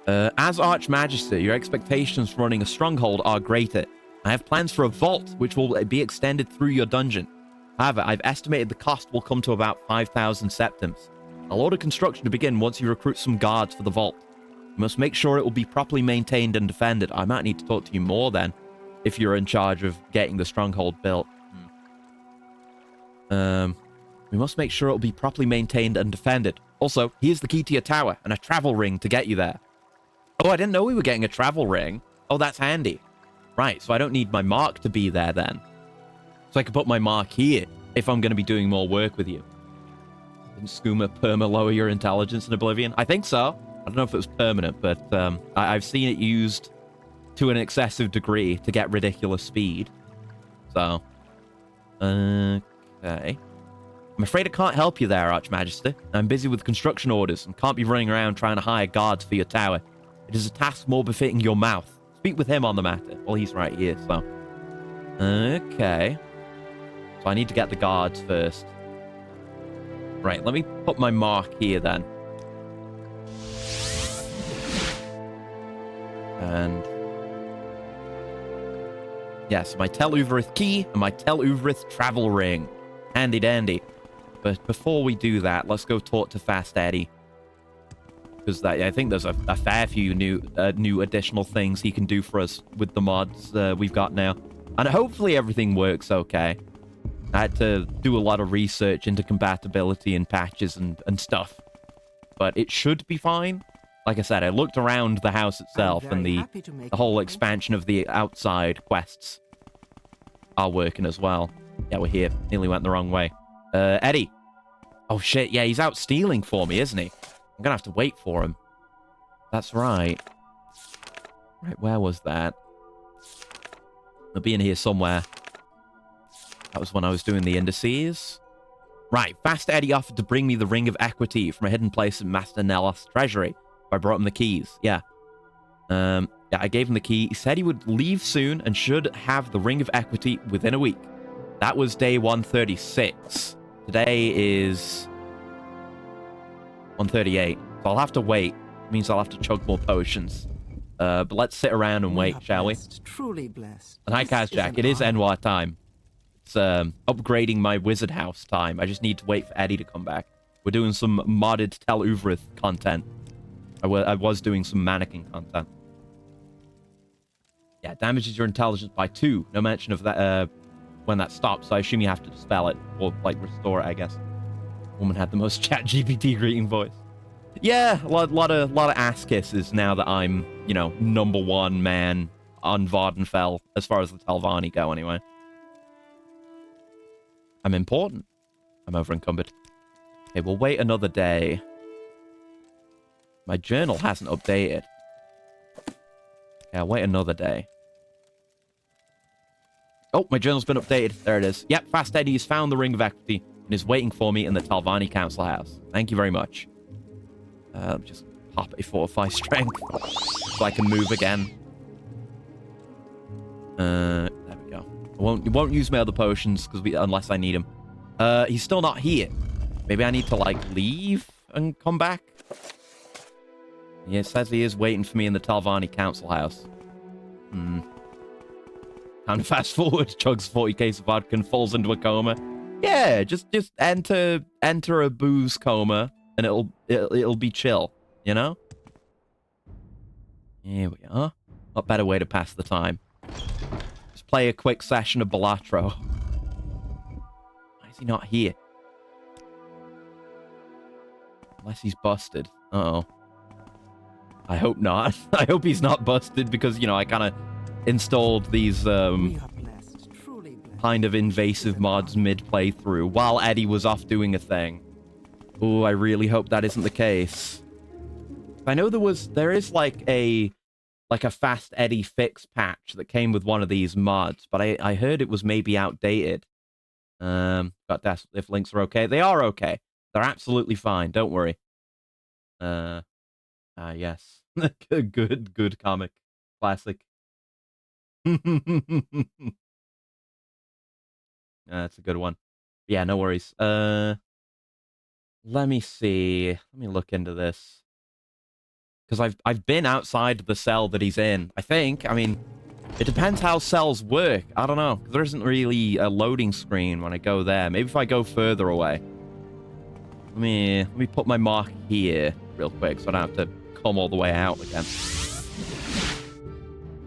[SPEAKER 1] As Archmagister, your expectations for running a stronghold are greater. I have plans for a vault, which will be extended through your dungeon. However, I've estimated the cost will come to about 5,000 septims. I'll order construction to begin once you recruit some guards for the vault. You must make sure it will be properly maintained and defended. I might need to talk to you more then, if you're in charge of getting the stronghold built. We must make sure it will be properly maintained and defended. Also, here's the key to your tower and a travel ring to get you there. Oh, I didn't know we were getting a travel ring. Oh, that's handy. Right, so I don't need my mark to be there then. So I can put my mark here if I'm going to be doing more work with you. Didn't Skooma perma lower your intelligence in Oblivion? I think so. I don't know if it was permanent, but I've seen it used to an excessive degree to get ridiculous speed. So, okay. I'm afraid I can't help you there, Archmagister. I'm busy with construction orders and can't be running around trying to hire guards for your tower. It is a task more befitting your mouth. Speak with him on the matter. Well, he's right here, so... Okay. So I need to get the guards first. Right, let me put my mark here then. And... yes, my Tel Uvrith key and my Tel Uvrith travel ring. Handy dandy. But before we do that, let's go talk to Fast Eddie. Because I think there's a fair few new additional things he can do for us with the mods we've got now. And hopefully everything works okay. I had to do a lot of research into compatibility and patches and stuff. But it should be fine. Like I said, I looked around the house itself and the whole expansion of the outside quests are working as well. Yeah, we're here. Nearly went the wrong way. Eddie. Oh, shit. Yeah, he's out stealing for me, isn't he? I'm gonna have to wait for him. That's right. Right, where was that? He'll be in here somewhere. That was when I was doing the indices. Right, Fast Eddie offered to bring me the Ring of Equity from a hidden place in Master Nellos' treasury. I brought him the keys. Yeah. Yeah, I gave him the key. He said he would leave soon and should have the Ring of Equity within a week. That was day 136. Today is 138. So I'll have to wait. It means I'll have to chug more potions. But let's sit around and wait, shall we?
[SPEAKER 4] Truly blessed.
[SPEAKER 1] And hi, Kazjak. It is Enwar time. It's upgrading my wizard house time. I just need to wait for Eddie to come back. We're doing some modded Tel Uvrith content. I was doing some mannequin content. Yeah, damages your intelligence by 2. No mention of that when that stops, so I assume you have to dispel it. Or, like, restore it, I guess. Woman had the most ChatGPT greeting voice. Yeah, a lot of ass kisses now that I'm, you know, #1 man on Vardenfell, as far as the Telvanni go, anyway. I'm important. I'm over encumbered. Okay, we'll wait another day. My journal hasn't updated. Yeah, I'll wait another day. Oh, my journal's been updated. There it is. Yep, Fast Eddie has found the Ring of Equity and is waiting for me in the Telvanni Council House. Thank you very much. Just pop a fortify strength so I can move again. There we go. I won't use my other potions unless I need them. He's still not here. Maybe I need to, like, leave and come back? Yeah, it says he is waiting for me in the Telvanni Council House. Time to fast forward. Chugs 40 cases of vodka and falls into a coma. Yeah, just enter a booze coma and it'll be chill, you know? Here we are. What better way to pass the time? Just play a quick session of Balatro. Why is he not here? Unless he's busted. Uh-oh. I hope not. I hope he's not busted because, you know, I kind of installed these kind of invasive mods mid-playthrough while Eddie was off doing a thing. Ooh, I really hope that isn't the case. I know there is like a Fast Eddie fix patch that came with one of these mods, but I heard it was maybe outdated. Got to ask if links are okay. They are okay. They're absolutely fine. Don't worry. Yes. Good comic. Classic. That's a good one. Yeah, no worries. Let me see. Let me look into this. Because I've been outside the cell that he's in. I think. I mean, it depends how cells work. I don't know. There isn't really a loading screen when I go there. Maybe if I go further away. Let me put my mark here real quick so I don't have to come all the way out again.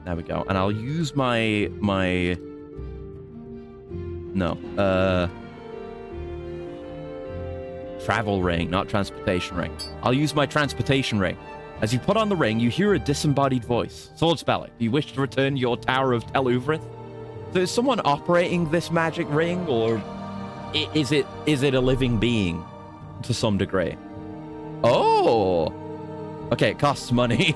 [SPEAKER 1] There we go. And I'll use my travel ring, not transportation ring. I'll use my transportation ring As you put on the ring, you hear a disembodied voice. Sword Speller, do you wish to return your Tower of Tel Uvrith? So is someone operating this magic ring, or is it a living being to some degree? Oh, okay, it costs money,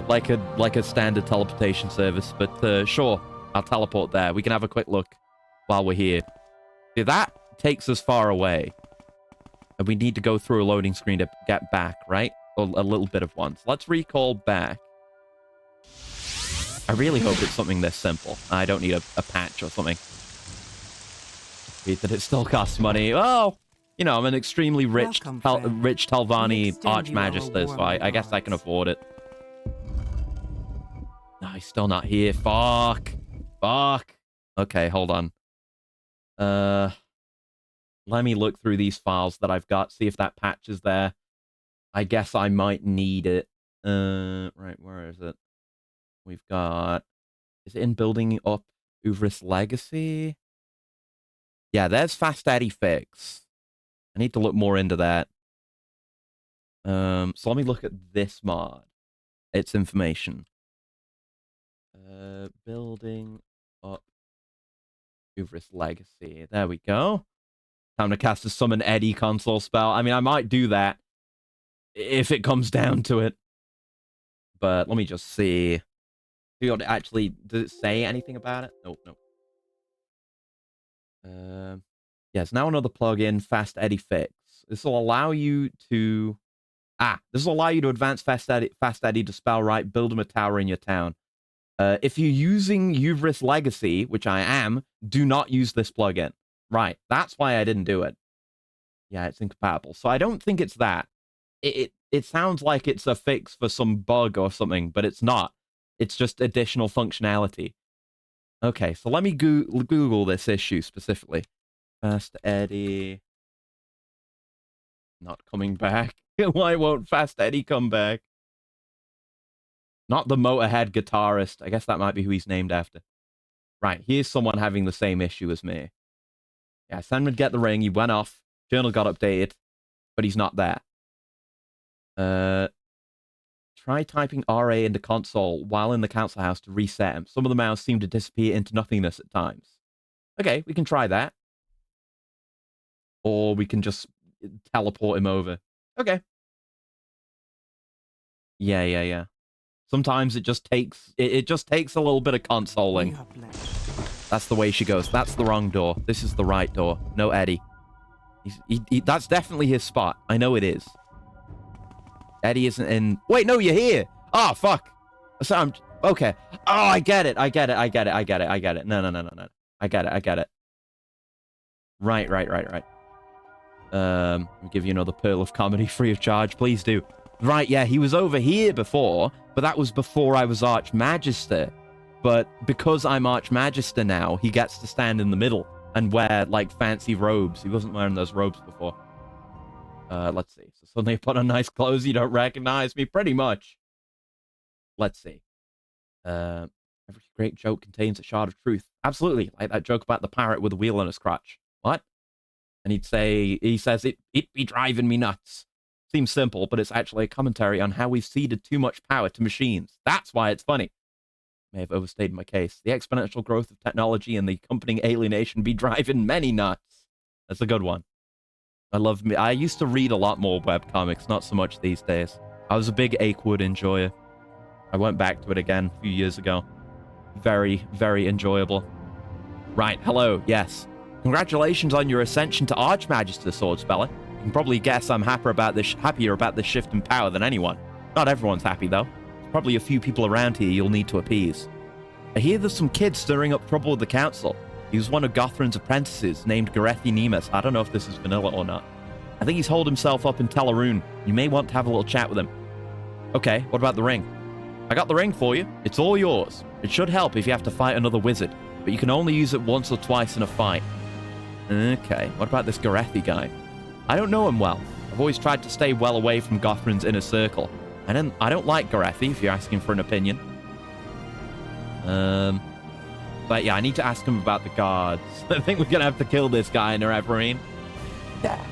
[SPEAKER 1] like a standard teleportation service, but sure, I'll teleport there. We can have a quick look while we're here. See, that takes us far away, and we need to go through a loading screen to get back, right? Or a little bit of one. So let's recall back. I really hope it's something this simple. I don't need a patch or something. Read that it still costs money. Oh, you know, I'm an extremely rich Telvanni Archmagister, so I guess I can afford it. No, he's still not here. Fuck. Okay, hold on. Let me look through these files that I've got, see if that patch is there. I guess I might need it. Right, where is it? We've got... Is it in building up Uvrith's Legacy? Yeah, there's Fast Eddie Fix. I need to look more into that. So let me look at this mod. Its information. Building up Uvrith's Legacy. There we go. Time to cast a Summon Eddie console spell. I mean, I might do that if it comes down to it. But let me just see. Actually, does it say anything about it? Nope. Yes, now another plugin, Fast Eddie Fix. This will allow you to... this will allow you to advance Fast Eddie to spell right, build him a tower in your town. If you're using Uvrith's Legacy, which I am, do not use this plugin. Right, that's why I didn't do it. Yeah, it's incompatible. So I don't think it's that. It sounds like it's a fix for some bug or something, but it's not. It's just additional functionality. Okay, so let me Google this issue specifically. Fast Eddie... Not coming back. Why won't Fast Eddie come back? Not the Motorhead guitarist. I guess that might be who he's named after. Right, here's someone having the same issue as me. Yeah, Sam would get the ring, he went off, journal got updated, but he's not there. Try typing RA into console while in the council house to reset him. Some of the mouse seem to disappear into nothingness at times. Okay, we can try that. Or we can just teleport him over. Okay. Yeah. Sometimes it just takes a little bit of consoling. That's the way she goes. That's the wrong door. This is the right door. No Eddie. That's definitely his spot. I know it is. Eddie isn't in... Wait, no, you're here. Oh, fuck. So I'm... Okay. Oh, I get it. No. I get it. Right. I'll give you another pearl of comedy free of charge. Please do. Right, yeah, he was over here before, but that was before I was Archmagister. But because I'm Archmagister now, he gets to stand in the middle and wear, like, fancy robes. He wasn't wearing those robes before. Let's see. So suddenly I put on nice clothes, you don't recognize me? Pretty much. Let's see. Every great joke contains a shard of truth. Absolutely. Like that joke about the parrot with a wheel on his crotch. What? And he says, it be driving me nuts. Seems simple, but it's actually a commentary on how we've ceded too much power to machines. That's why it's funny. May have overstated my case. The exponential growth of technology and the accompanying alienation be driving many nuts. That's a good one. I used to read a lot more webcomics, not so much these days. I was a big Achewood enjoyer. I went back to it again a few years ago. Very, very enjoyable. Right, hello, yes. Congratulations on your ascension to Archmagister, Swordspeller. You can probably guess I'm happier about this shift in power than anyone. Not everyone's happy, though. There's probably a few people around here you'll need to appease. I hear there's some kid stirring up trouble with the council. He was one of Gothrin's apprentices, named Garethi Nemus. I don't know if this is vanilla or not. I think he's holed himself up in Telarune. You may want to have a little chat with him. Okay, what about the ring? I got the ring for you. It's all yours. It should help if you have to fight another wizard, but you can only use it once or twice in a fight. Okay, what about this Garethi guy? I don't know him well. I've always tried to stay well away from Gothrin's inner circle. I don't like Garethi, if you're asking for an opinion. But yeah, I need to ask him about the guards. I think we're gonna have to kill this guy in Erevarine. Yeah.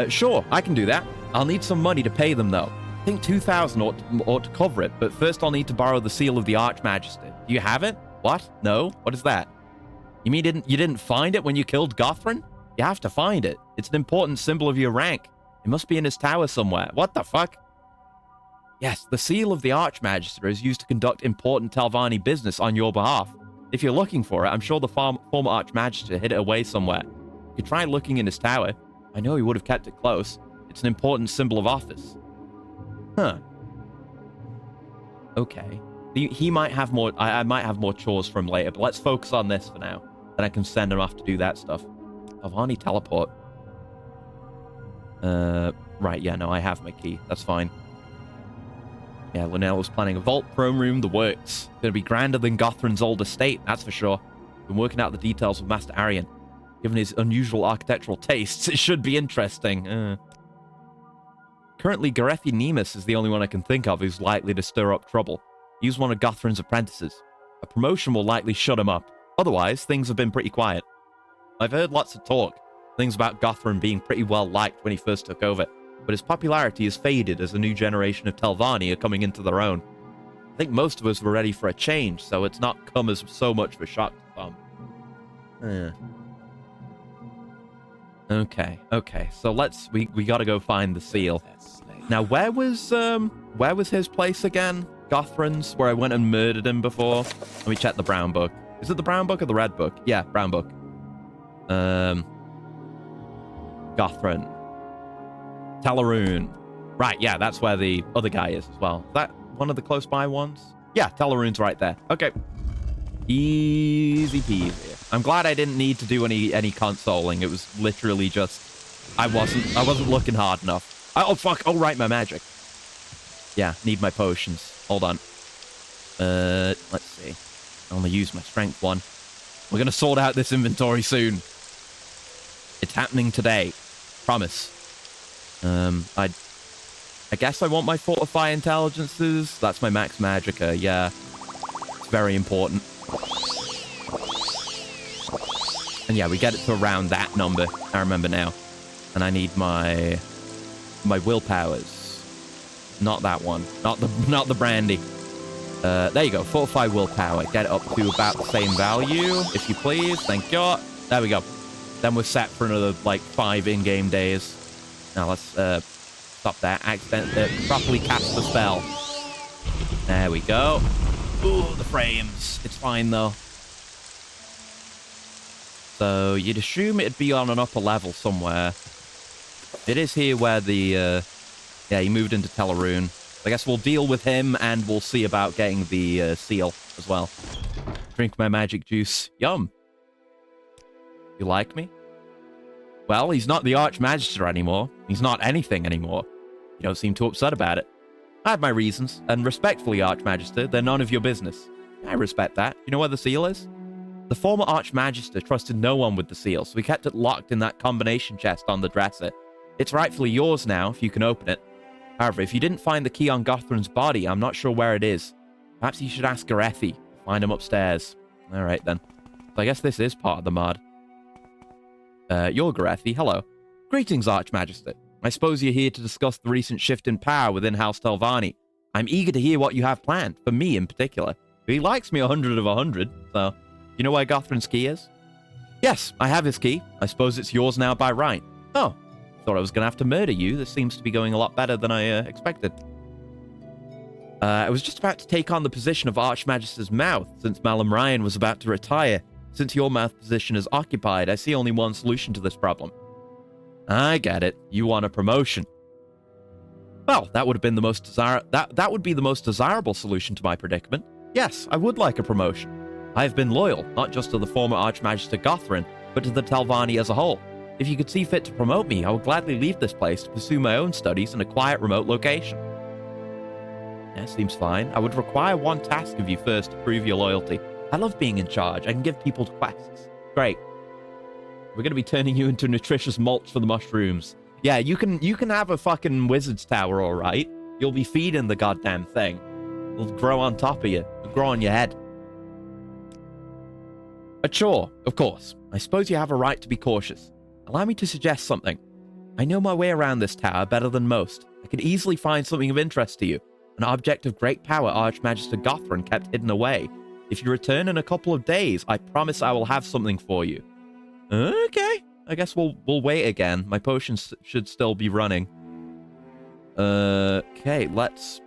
[SPEAKER 1] Sure, I can do that. I'll need some money to pay them, though. I think 2,000 ought to cover it, but first I'll need to borrow the seal of the Archmagister. Do you have it? What? No? What is that? You mean you didn't find it when you killed Gothrin? You have to find it. It's an important symbol of your rank. It must be in his tower somewhere. What the fuck? Yes, the seal of the Archmagister is used to conduct important Telvanni business on your behalf. If you're looking for it, I'm sure the former Archmagister hid it away somewhere. You could try looking in his tower. I know he would have kept it close. It's an important symbol of office. Huh. Okay. He might have more... I might have more chores for him later, but let's focus on this for now. Then I can send him off to do that stuff. Telvanni teleport. Right, yeah, no, I have my key. That's fine. Yeah, Linnell was planning a vault, throne room, the works. Gonna be grander than Gothrin's old estate, that's for sure. Been working out the details with Master Arian. Given his unusual architectural tastes, it should be interesting. Currently, Garethi Nemus is the only one I can think of who's likely to stir up trouble. He's one of Gothrin's apprentices. A promotion will likely shut him up. Otherwise, things have been pretty quiet. I've heard lots of talk. Things about Gothrin being pretty well liked when he first took over. But his popularity has faded as a new generation of Telvanni are coming into their own. I think most of us were ready for a change, so it's not come as so much of a shock to some. Okay, so we gotta go find the seal. Now, where was his place again? Gothrin's, where I went and murdered him before? Let me check the brown book. Is it the brown book or the red book? Yeah, brown book. Gothrin. Teleroon. Right, yeah, that's where the other guy is as well. Is that one of the close by ones? Yeah, Teleroon's right there. Okay. Easy peasy. I'm glad I didn't need to do any consoling. It was literally just I wasn't looking hard enough. Oh fuck. Oh right, my magic. Yeah, need my potions. Hold on. Let's see. I only use my strength one. We're gonna sort out this inventory soon. It's happening today. Promise. I guess I want my Fortify Intelligences. That's my Max Magicka, yeah. It's very important. And yeah, we get it to around that number. I remember now. And I need my willpowers. Not that one. Not the brandy. There you go. Fortify willpower. Get it up to about the same value, if you please. Thank you. There we go. Then we're set for another, like, 5 in-game days. Now let's stop that. Properly cast the spell. There we go. Ooh, the frames. It's fine, though. So you'd assume it'd be on an upper level somewhere. It is here where the... yeah, he moved into Teleroon. I guess we'll deal with him, and we'll see about getting the seal as well. Drink my magic juice. Yum. You like me? Well, he's not the Archmagister anymore. He's not anything anymore. You don't seem too upset about it. I have my reasons, and respectfully, Archmagister, they're none of your business. I respect that. You know where the seal is? The former Archmagister trusted no one with the seal, so he kept it locked in that combination chest on the dresser. It's rightfully yours now, if you can open it. However, if you didn't find the key on Gothrin's body, I'm not sure where it is. Perhaps you should ask Garethi. Find him upstairs. Alright then. So I guess this is part of the mod. You're Garethi. Hello. Greetings, Archmagister. I suppose you're here to discuss the recent shift in power within House Telvanni. I'm eager to hear what you have planned, for me in particular. He likes me 100 of 100, so... You know where Gothrin's key is? Yes, I have his key. I suppose it's yours now by right. Oh, thought I was going to have to murder you. This seems to be going a lot better than I expected. I was just about to take on the position of Archmagister's mouth, since Malum Ryan was about to retire. Since your mouth position is occupied, I see only one solution to this problem. I get it. You want a promotion. Well, that would have been the most that would be the most desirable solution to my predicament. Yes, I would like a promotion. I have been loyal, not just to the former Archmagister Gothrin, but to the Telvanni as a whole. If you could see fit to promote me, I would gladly leave this place to pursue my own studies in a quiet, remote location. Yeah, seems fine. I would require one task of you first to prove your loyalty. I love being in charge. I can give people quests. Great. We're going to be turning you into nutritious mulch for the mushrooms. Yeah, you can have a fucking wizard's tower, all right? You'll be feeding the goddamn thing. It'll grow on top of you. It'll grow on your head. A chore, of course. I suppose you have a right to be cautious. Allow me to suggest something. I know my way around this tower better than most. I could easily find something of interest to you. An object of great power Archmagister Gothran kept hidden away. If you return in a couple of days, I promise I will have something for you. Okay. I guess we'll wait again. My potions should still be running. Okay, let's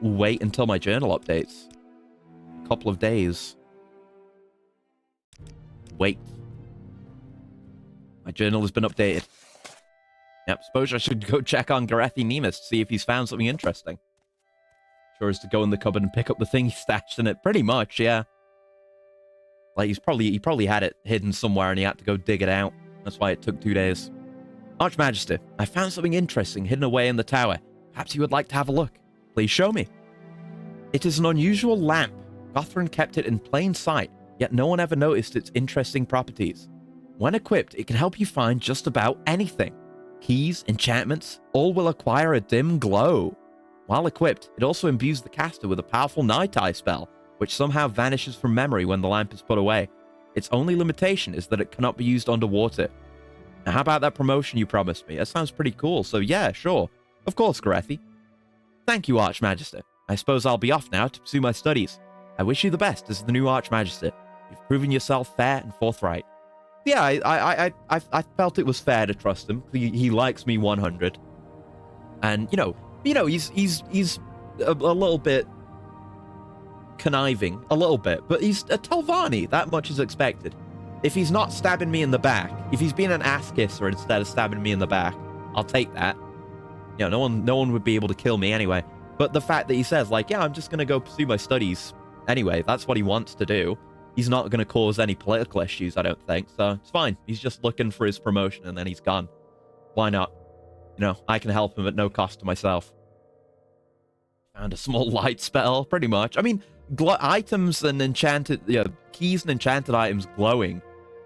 [SPEAKER 1] wait until my journal updates. A couple of days. Wait. My journal has been updated. Yep, suppose I should go check on Garethi Nemus to see if he's found something interesting. Sure as to go in the cupboard and pick up the thing he stashed in it. Pretty much, yeah. Like, he probably had it hidden somewhere and he had to go dig it out. That's why it took 2 days. Archmagister, I found something interesting hidden away in the tower. Perhaps you would like to have a look. Please show me. It is an unusual lamp. Gothran kept it in plain sight, yet no one ever noticed its interesting properties. When equipped, it can help you find just about anything. Keys, enchantments, all will acquire a dim glow. While equipped, it also imbues the caster with a powerful night eye spell, which somehow vanishes from memory when the lamp is put away. Its only limitation is that it cannot be used underwater. Now, how about that promotion you promised me? That sounds pretty cool, so yeah, sure. Of course, Garethi. Thank you, Archmagister. I suppose I'll be off now to pursue my studies. I wish you the best as the new Archmagister. You've proven yourself fair and forthright. Yeah, I felt it was fair to trust him. He likes me 100. And, you know, he's a little bit conniving, a little bit, but he's a Telvanni. That much is expected. If he's not stabbing me in the back, if he's being an ass kisser instead of stabbing me in the back, I'll take that. You know, no one would be able to kill me anyway. But the fact that he says, like, yeah, I'm just going to go pursue my studies anyway, that's what he wants to do. He's not going to cause any political issues, I don't think, so it's fine. He's just looking for his promotion and then he's gone. Why not? You know, I can help him at no cost to myself. Found a small light spell, pretty much. I mean, items and enchanted, keys and enchanted items glowing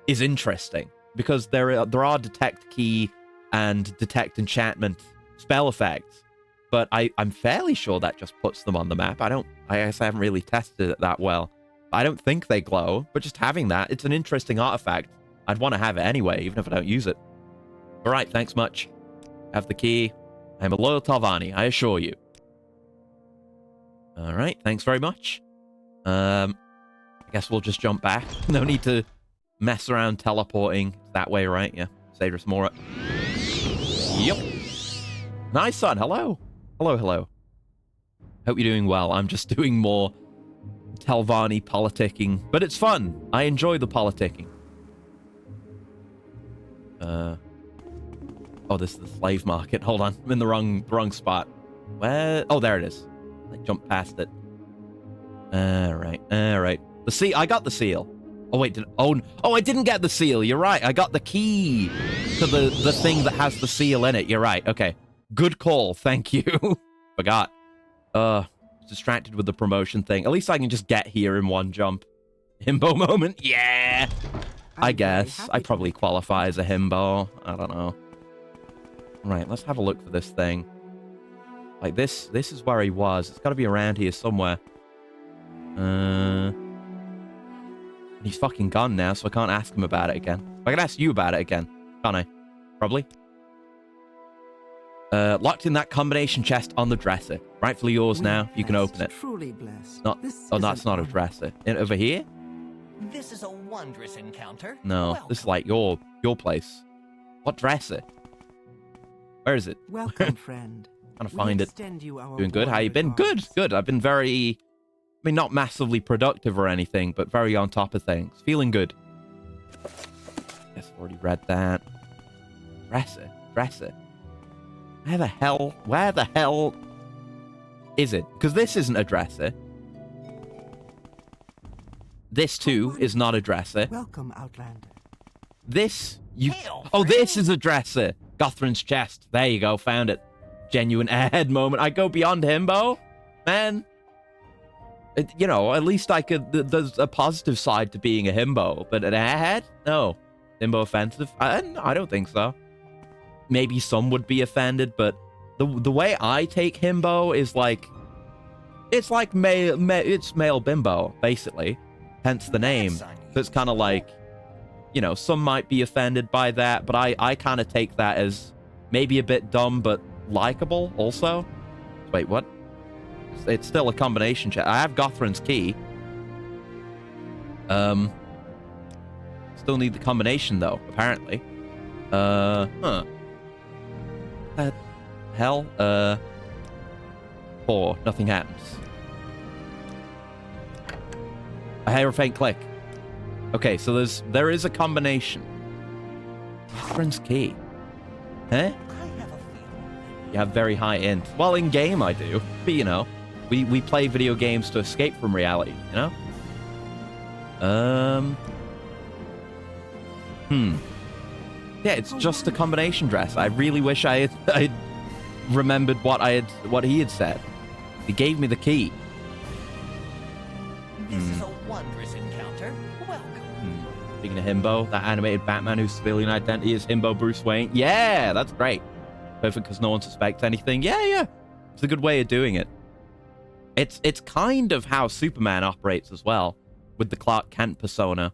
[SPEAKER 1] is interesting because there are detect key and detect enchantment spell effects, but I'm fairly sure that just puts them on the map. I guess I haven't really tested it that well. I don't think they glow, but just having that, it's an interesting artifact. I'd want to have it anyway, even if I don't use it. All right, thanks much. Have the key. I'm a loyal Telvanni, I assure you. All right, thanks very much. I guess we'll just jump back. No need to mess around teleporting that way, right? Yeah, Sadris Mora. Yep. Nice, son. Hello. Hello. Hope you're doing well. I'm just doing more Telvanni politicking, but it's fun. I enjoy the politicking. Oh, this is the slave market. Hold on. I'm in the wrong spot. Where? Oh, there it is. I jumped past it. All right. The seal. I got the seal. Oh, wait. I didn't get the seal. You're right. I got the key to the thing that has the seal in it. You're right. Okay. Good call. Thank you. Forgot. Distracted with the promotion thing. At least I can just get here in one jump. Himbo moment. Yeah. I guess. I probably qualify as a himbo. I don't know. Right. Let's have a look for this thing. Like, this is where he was. It's got to be around here somewhere. He's fucking gone now, so I can't ask him about it again. I can ask you about it again, can't I? Probably. Locked in that combination chest on the dresser. Rightfully yours now. You can open it.
[SPEAKER 4] Truly blessed.
[SPEAKER 1] That's not a dresser. Over here?
[SPEAKER 2] This is a wondrous encounter.
[SPEAKER 1] No,
[SPEAKER 2] Welcome.
[SPEAKER 1] this is like your place. What dresser? Where is it?
[SPEAKER 4] Welcome, friend.
[SPEAKER 1] Trying to find it.
[SPEAKER 4] Doing
[SPEAKER 1] Doing good. How you been? Good. I've been very, not massively productive or anything, but very on top of things. Feeling good. Guess I've already read that. Dresser. Where the hell is it? Because this isn't a dresser. This too is not a dresser.
[SPEAKER 4] Welcome, Outlander.
[SPEAKER 1] This
[SPEAKER 2] Hail,
[SPEAKER 1] this is a dresser. Gothran's chest. There you go. Found it. Genuine airhead moment. I go beyond himbo, man. At least I could. There's a positive side to being a himbo, but an airhead? No. Himbo offensive? I don't think so. Maybe some would be offended, but the way I take himbo is like, it's like it's male bimbo, basically. Hence the name. So it's kind of like, some might be offended by that, but I kind of take that as maybe a bit dumb, but likable also. Wait, what? It's still a combination check. I have Gothrin's key. Still need the combination, though, apparently. Hell? 4. Nothing happens. I hear a faint click. Okay, so there is a combination. Gothrin's key. Huh?
[SPEAKER 2] I have a feeling.
[SPEAKER 1] You have very high int. Well, in game I do, but you know, we play video games to escape from reality. You know. Yeah, it's just a combination dress. I really wish I'd remembered what he had said. He gave me the key.
[SPEAKER 2] This is a wondrous encounter. Welcome.
[SPEAKER 1] Speaking of Himbo, that animated Batman whose civilian identity is Himbo Bruce Wayne. Yeah, that's great. Perfect because no one suspects anything. Yeah. It's a good way of doing it. It's kind of how Superman operates as well, with the Clark Kent persona.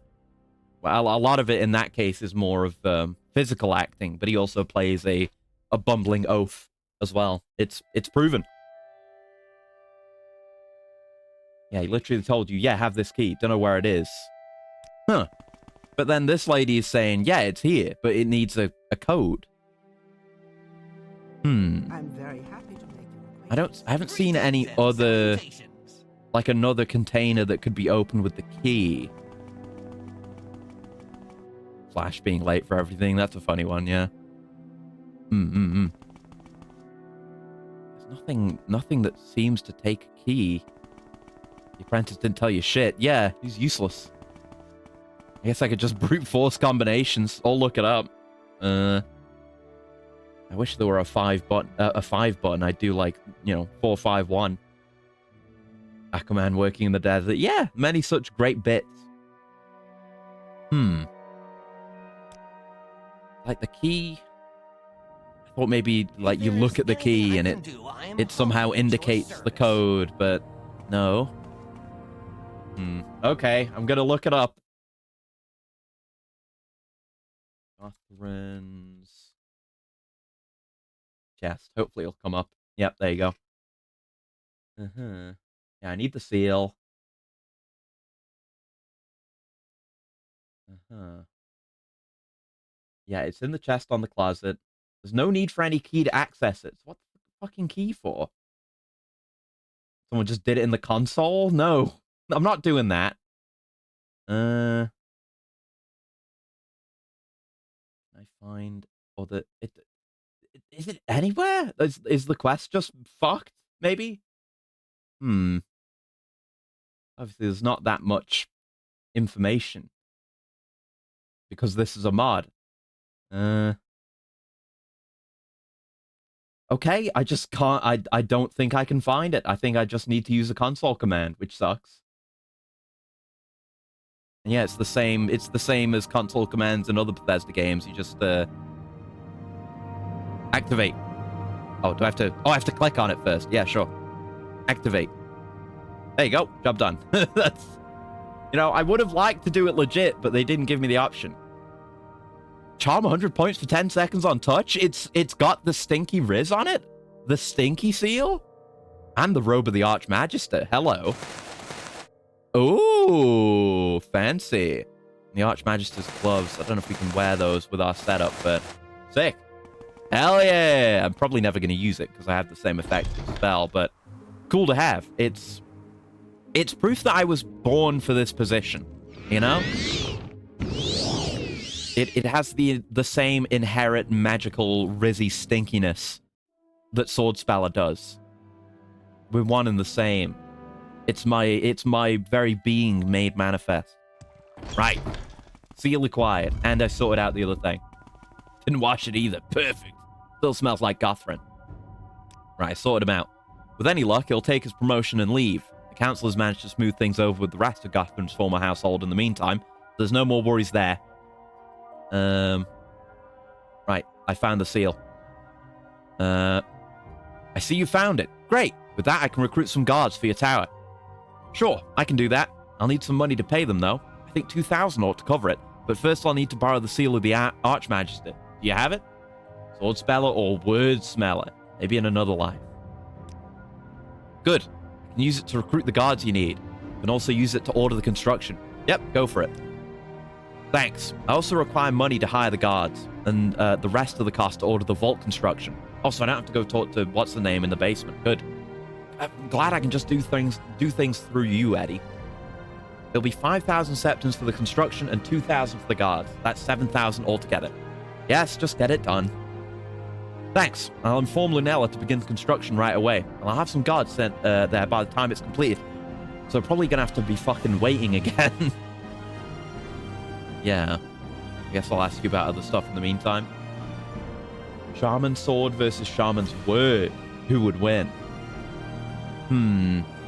[SPEAKER 1] Well, a lot of it in that case is more of physical acting, but he also plays a bumbling oaf as well. It's proven. Yeah, he literally told you, yeah, have this key. Don't know where it is. Huh. But then this lady is saying, yeah, it's here, but it needs a code.
[SPEAKER 4] I'm very happy to make you acquainted.
[SPEAKER 1] I haven't seen any other, like another container that could be opened with the key. Flash being late for everything. That's a funny one, yeah. There's nothing that seems to take a key. The apprentice didn't tell you shit. Yeah, he's useless. I guess I could just brute force combinations. I'll look it up. I wish there were a 5 button. I'd do like, 4-5-1. Aquaman working in the desert. Yeah, many such great bits. Like the key. I thought maybe like you look at the key and it somehow indicates the code, but no. Okay, I'm gonna look it up. Gothrin's chest. Hopefully it'll come up. Yep, there you go. Yeah, I need the seal. Yeah, it's in the chest on the closet. There's no need for any key to access it. So what's the fucking key for? Someone just did it in the console? No. I'm not doing that. I find other... Is it anywhere? Is the quest just fucked, maybe? Obviously, there's not that much information. Because this is a mod. Okay, I just can't... I don't think I can find it. I think I just need to use a console command, which sucks. And yeah, it's the same as console commands in other Bethesda games. You just activate. Oh, do I have to... Oh, I have to click on it first. Yeah, sure. Activate. There you go. Job done. That's... I would have liked to do it legit, but they didn't give me the option. Charm 100 points for 10 seconds on touch. It's got the stinky Riz on it. The stinky seal. And the robe of the Archmagister. Hello. Ooh, fancy. The Archmagister's gloves. I don't know if we can wear those with our setup, but sick. Hell yeah. I'm probably never going to use it because I have the same effect as spell, but cool to have. It's proof that I was born for this position, you know? It has the same inherent magical rizzy stinkiness that Sword Speller does. We're one and the same. It's my very being made manifest. Right. Seal acquired. And I sorted out the other thing. Didn't wash it either. Perfect. Still smells like Gothrin. Right, I sorted him out. With any luck, he'll take his promotion and leave. The council has managed to smooth things over with the rest of Gothrin's former household in the meantime. There's no more worries there. Right, I found the seal. I see you found it. Great. With that, I can recruit some guards for your tower. Sure, I can do that. I'll need some money to pay them, though. I think 2,000 ought to cover it. But first I'll need to borrow the seal of the Archmagister. Do you have it? Sword speller or word smeller. Maybe in another life. Good. You can use it to recruit the guards you need. You can also use it to order the construction. Yep, go for it. Thanks. I also require money to hire the guards, and the rest of the cost to order the vault construction. Also, I don't have to go talk to what's-the-name in the basement. Good. I'm glad I can just do things through you, Eddie. There'll be 5,000 septums for the construction and 2,000 for the guards. That's 7,000 altogether. Yes, just get it done. Thanks. I'll inform Lunella to begin construction right away. And I'll have some guards sent there by the time it's completed. So probably gonna have to be fucking waiting again. Yeah. I guess I'll ask you about other stuff in the meantime. Shaman sword versus shaman's word. Who would win?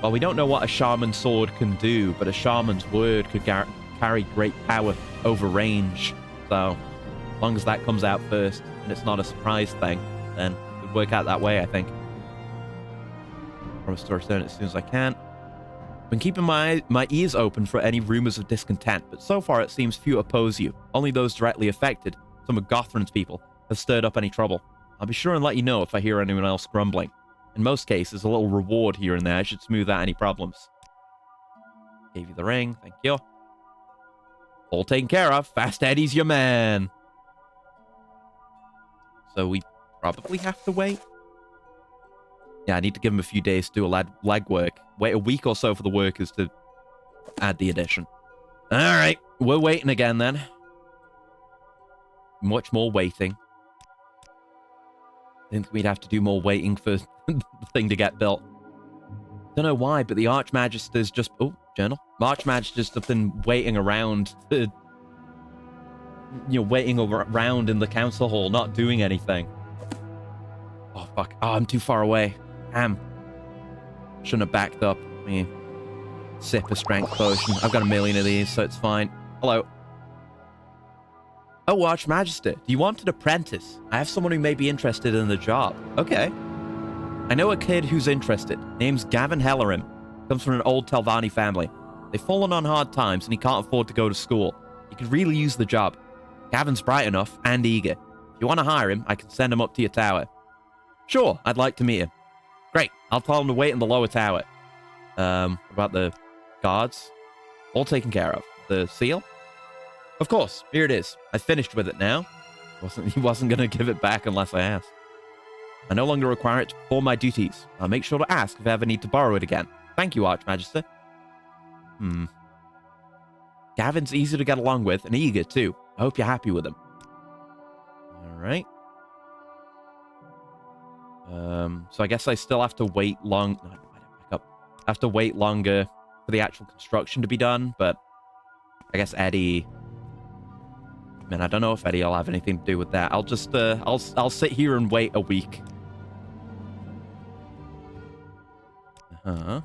[SPEAKER 1] Well, we don't know what a shaman sword can do, but a shaman's word could carry great power over range. So, as long as that comes out first, and it's not a surprise thing, then it would work out that way, I think. Promise to return as soon as I can. Been keeping my ears open for any rumors of discontent, but so far it seems few oppose you. Only those directly affected, some of Gothrin's people, have stirred up any trouble. I'll be sure and let you know if I hear anyone else grumbling. In most cases, a little reward here and there should smooth out any problems. Gave you the ring, thank you. All taken care of. Fast Eddie's your man. So we probably have to wait. Yeah, I need to give him a few days to do a legwork. Wait a week or so for the workers to add the addition. All right, we're waiting again then. Much more waiting. I think we'd have to do more waiting for the thing to get built. Don't know why, but the Archmagister's just... Oh, journal. Archmagister's just been waiting around to... waiting around in the council hall, not doing anything. Oh, fuck. Oh, I'm too far away. Damn. Shouldn't have backed up. Let me sip a strength potion. I've got a million of these, so it's fine. Hello. Oh, Archmagister, do you want an apprentice? I have someone who may be interested in the job. Okay. I know a kid who's interested. Name's Gavin Hellerim. Comes from an old Telvanni family. They've fallen on hard times and he can't afford to go to school. He could really use the job. Gavin's bright enough and eager. If you want to hire him, I can send him up to your tower. Sure, I'd like to meet him. Great, I'll tell him to wait in the lower tower. About the guards? All taken care of. The seal? Of course, here it is. I finished with it now. He wasn't going to give it back unless I asked. I no longer require it to perform my duties. I'll make sure to ask if I ever need to borrow it again. Thank you, Archmagister. Gavin's easy to get along with and eager, too. I hope you're happy with him. Alright. So I guess I still have to wait long... No, I have to wait longer for the actual construction to be done, but I guess Eddie... Man, I don't know if Eddie will have anything to do with that. I'll just, I'll sit here and wait a week. A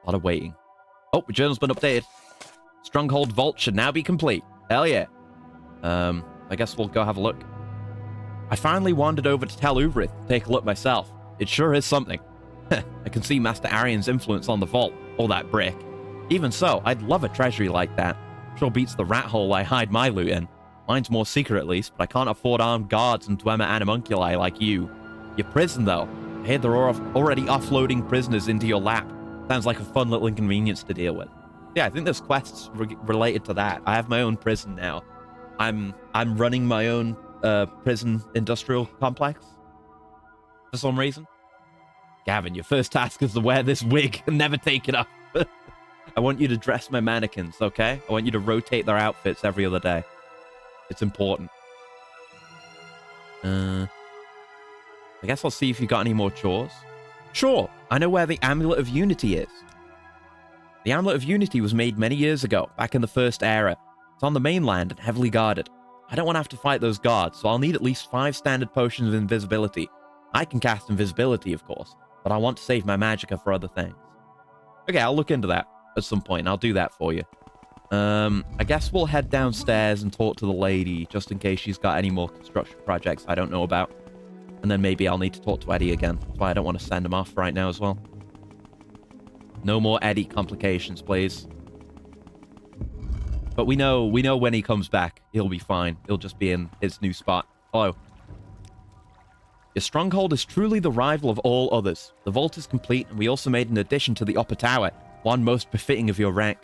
[SPEAKER 1] lot of waiting. Oh, the journal's been updated. Stronghold Vault should now be complete. Hell yeah. I guess we'll go have a look. I finally wandered over to Tel Uvrith to take a look myself. It sure is something. I can see Master Arian's influence on the vault, all that brick. Even so, I'd love a treasury like that. Sure beats the rat hole I hide my loot in. Mine's more secret at least, but I can't afford armed guards and Dwemer animunculi like you. Your prison, though. I hear they're already offloading prisoners into your lap. Sounds like a fun little inconvenience to deal with. Yeah, I think there's quests related to that. I have my own prison now. I'm running my own prison industrial complex. For some reason. Gavin, your first task is to wear this wig and never take it off. I want you to dress my mannequins, okay? I want you to rotate their outfits every other day. It's important. I guess I'll see if you got any more chores. Sure, I know where the Amulet of Unity is. The Amulet of Unity was made many years ago, back in the First Era. It's on the mainland and heavily guarded. I don't want to have to fight those guards, so I'll need at least 5 standard potions of invisibility. I can cast invisibility, of course, but I want to save my magicka for other things. Okay, I'll look into that at some point, and I'll do that for you. I guess we'll head downstairs and talk to the lady, just in case she's got any more construction projects I don't know about. And then maybe I'll need to talk to Eddie again. That's why I don't want to send him off right now as well. No more Eddie complications, please. But we know when he comes back, he'll be fine. He'll just be in his new spot. Hello. Your stronghold is truly the rival of all others. The vault is complete, and we also made an addition to the upper tower, one most befitting of your rank.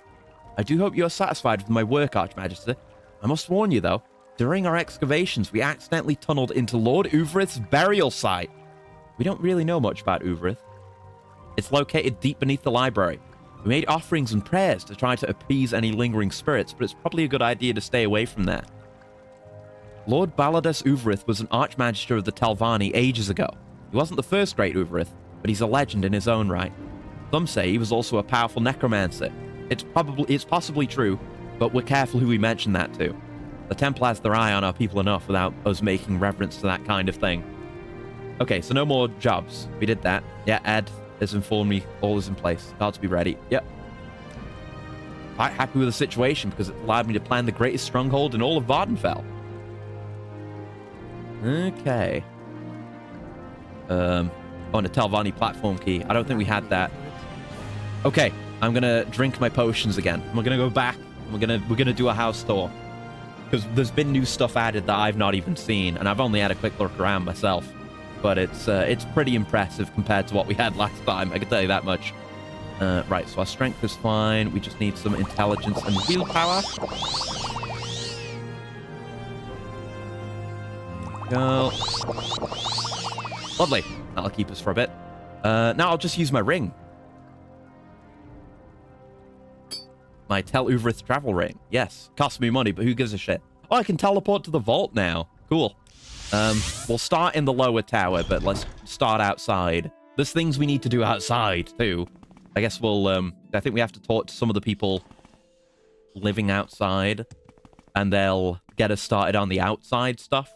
[SPEAKER 1] I do hope you are satisfied with my work, Archmagister. I must warn you, though, during our excavations, we accidentally tunneled into Lord Uverith's burial site. We don't really know much about Uverith. It's located deep beneath the library. We made offerings and prayers to try to appease any lingering spirits, but it's probably a good idea to stay away from there. Lord Baladas Uverith was an Archmagister of the Telvanni ages ago. He wasn't the first great Uverith, but he's a legend in his own right. Some say he was also a powerful necromancer. It's possibly true, but we're careful who we mention that to. The Temple has their eye on our people enough without us making reference to that kind of thing. Okay, so no more jobs. We did that. Yeah, Ed has informed me all is in place. About to be ready. Yep. Quite happy with the situation because it allowed me to plan the greatest stronghold in all of Vardenfell. Okay. Oh, and a Telvanni platform key. I don't think we had that. Okay, I'm gonna drink my potions again. We're gonna go back. We're gonna do a house tour because there's been new stuff added that I've not even seen, and I've only had a quick look around myself. But it's pretty impressive compared to what we had last time. I can tell you that much. Right, so our strength is fine. We just need some intelligence and willpower. Go. Lovely. That'll keep us for a bit. Now I'll just use my ring. My Tel Uverith travel ring. Yes. Costs me money, but who gives a shit? Oh, I can teleport to the vault now. Cool. We'll start in the lower tower, but let's start outside. There's things we need to do outside, too. I guess we'll, I think we have to talk to some of the people living outside, and they'll get us started on the outside stuff.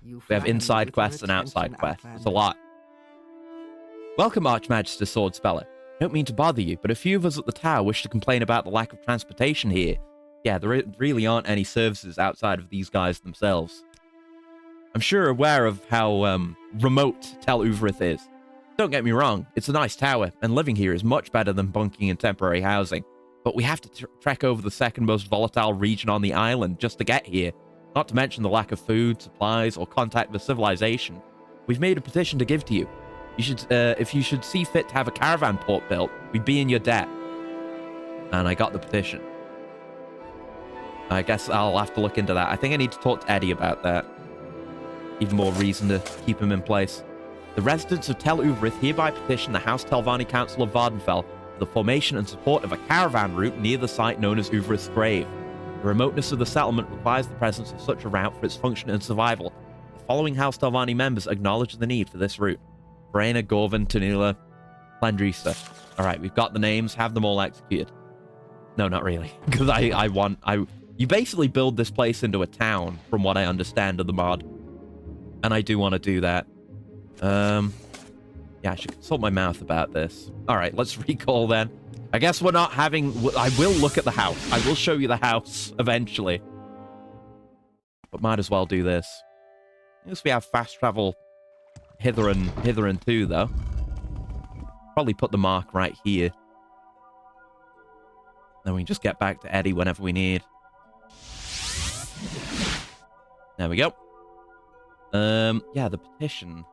[SPEAKER 1] We have inside quests and outside quests. It's a lot. Welcome, Archmagister Swordspeller. I don't mean to bother you, but a few of us at the tower wish to complain about the lack of transportation here. Yeah, there really aren't any services outside of these guys themselves. I'm sure aware of how remote Tel Uverith is. Don't get me wrong, it's a nice tower, and living here is much better than bunking in temporary housing. But we have to trek over the second most volatile region on the island just to get here. Not to mention the lack of food, supplies, or contact with civilization. We've made a petition to give to you. You should, if you should see fit to have a caravan port built, we'd be in your debt. And I got the petition. I guess I'll have to look into that. I think I need to talk to Eddie about that. Even more reason to keep him in place. The residents of Tel Uverith hereby petition the House Telvanni Council of Vardenfell for the formation and support of a caravan route near the site known as Uverith's Grave. The remoteness of the settlement requires the presence of such a route for its function and survival. The following House Telvanni members acknowledge the need for this route. Braina, Gorvin, Tanula, Plandrisa. Alright, we've got the names. Have them all executed. No, not really. Because you basically build this place into a town, from what I understand of the mod. And I do want to do that. Yeah, I should consult my mouth about this. Alright, let's recall then. I guess we're not having... I will look at the house. I will show you the house eventually. But might as well do this. I guess we have fast travel hither and to, though. Probably put the mark right here. Then we can just get back to Eddie whenever we need. There we go. Yeah, the petition.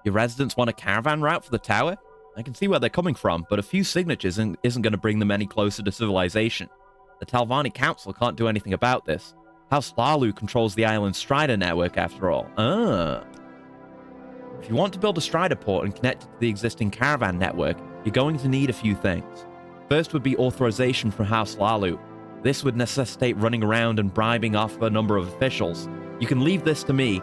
[SPEAKER 1] Your residents want a caravan route for the tower? I can see where they're coming from, but a few signatures isn't going to bring them any closer to civilization. The Telvanni Council can't do anything about this. House Lalu controls the island's Strider network, after all. If you want to build a Strider port and connect it to the existing caravan network, you're going to need a few things. First would be authorization from House Lalu. This would necessitate running around and bribing off a number of officials. You can leave this to me.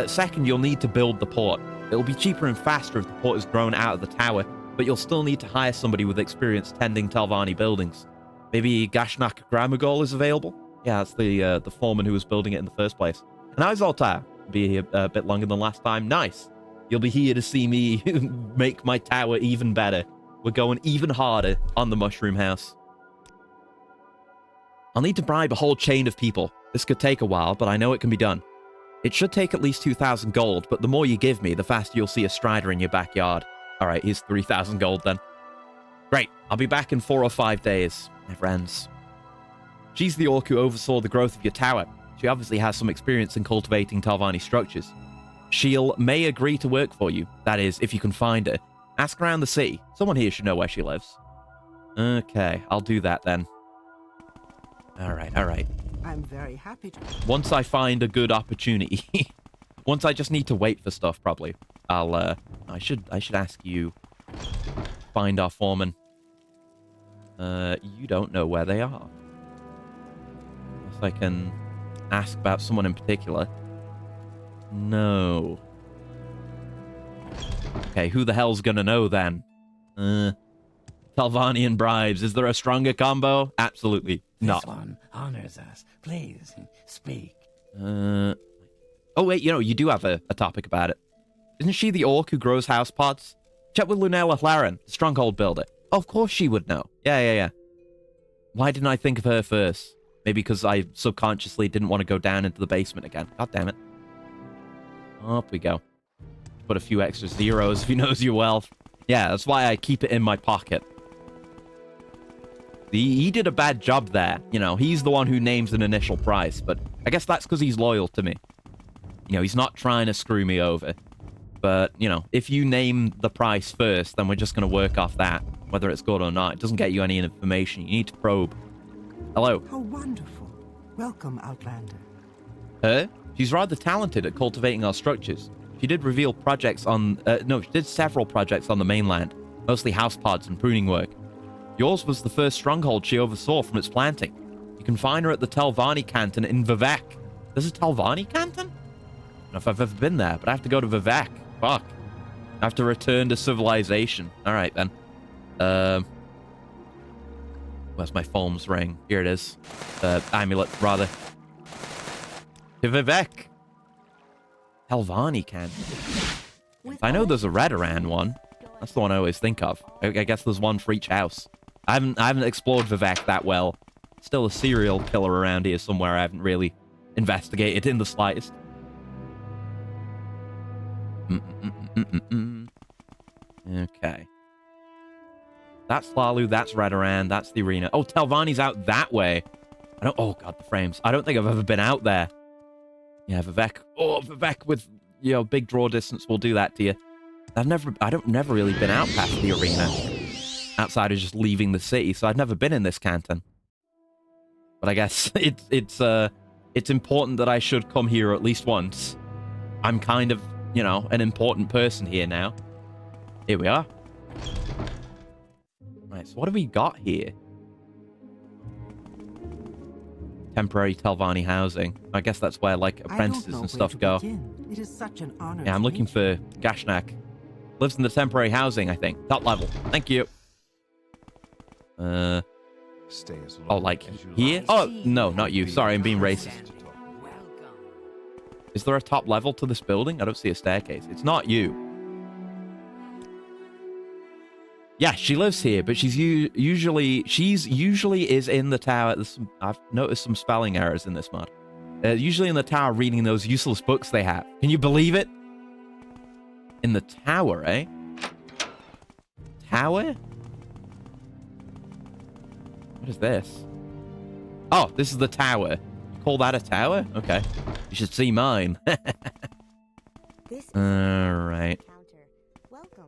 [SPEAKER 1] Second, you'll need to build the port. It'll be cheaper and faster if the port is grown out of the tower, but you'll still need to hire somebody with experience tending Telvanni buildings. Maybe Gashnak Gramagol is available? Yeah, that's the foreman who was building it in the first place. And how's Altair? Be here a bit longer than last time. Nice. You'll be here to see me make my tower even better. We're going even harder on the Mushroom House. I'll need to bribe a whole chain of people. This could take a while, but I know it can be done. It should take at least 2,000 gold, but the more you give me, the faster you'll see a Strider in your backyard. Alright, here's 3,000 gold then. Great, I'll be back in 4 or 5 days, my friends. She's the orc who oversaw the growth of your tower. She obviously has some experience in cultivating Telvanni structures. May agree to work for you. That is, if you can find her. Ask around the city. Someone here should know where she lives. Okay, I'll do that then. Alright, alright.
[SPEAKER 4] I'm very happy to.
[SPEAKER 1] Once I find a good opportunity. Once I just need to wait for stuff, probably. I should ask you. Find our foreman. You don't know where they are. Unless I can ask about someone in particular. No. Okay, who the hell's gonna know then? Telvanni and bribes. Is there a stronger combo? Absolutely not.
[SPEAKER 5] This one honors us. Please, speak.
[SPEAKER 1] Oh, wait, you do have a topic about it. Isn't she the orc who grows house pods? Check with Lunella Hlaren, the stronghold builder. Oh, of course she would know. Yeah. Why didn't I think of her first? Maybe because I subconsciously didn't want to go down into the basement again. God damn it. Up we go. Put a few extra zeros if he knows your wealth. Yeah, that's why I keep it in my pocket. He did a bad job there. He's the one who names an initial price, but I guess that's because he's loyal to me. He's not trying to screw me over. But, if you name the price first, then we're just going to work off that, whether it's good or not. It doesn't get you any information. You need to probe. Hello.
[SPEAKER 4] How wonderful. Welcome, Outlander.
[SPEAKER 1] Her? She's rather talented at cultivating our structures. She did reveal projects on... she did several projects on the mainland, mostly house pods and pruning work. Yours was the first stronghold she oversaw from its planting. You can find her at the Telvanni canton in Vivek. There's a Telvanni canton? I don't know if I've ever been there, but I have to go to Vivek. Fuck. I have to return to civilization. Alright, then. Where's my Fulm's ring? Here it is. Amulet, rather. To Vivek. Telvanni canton. I know there's a Redoran one. That's the one I always think of. I guess there's one for each house. I haven't explored Vivek that well. Still a serial killer around here somewhere I haven't really investigated in the slightest. Okay. That's Lalu, that's Redoran, that's the arena. Oh, Telvanni's out that way. Oh god, the frames. I don't think I've ever been out there. Yeah, Vivek. Oh, Vivek with, big draw distance will do that to you. I've never really been out past the arena. Outside of just leaving the city, so I've never been in this canton. But I guess it's important that I should come here at least once. I'm kind of, an important person here now. Here we are. Right, so what have we got here? Temporary Telvanni housing. I guess that's where, apprentices and stuff go.
[SPEAKER 4] It is such an honor.
[SPEAKER 1] Yeah, I'm looking for Gashnak. Lives in the temporary housing, I think. Top level. Thank you.
[SPEAKER 3] Stay as long as you
[SPEAKER 1] here?
[SPEAKER 3] like.
[SPEAKER 1] Oh, no, not you. Sorry, I'm being racist. Is there a top level to this building? I don't see a staircase. It's not you. Yeah, she lives here, but she's usually is in the tower. I've noticed some spelling errors in this mod. Usually in the tower reading those useless books they have. Can you believe it? In the tower, eh? Tower? What is this? Oh, this is the tower. You call that a tower? Okay. You should see mine. Alright.
[SPEAKER 6] Welcome.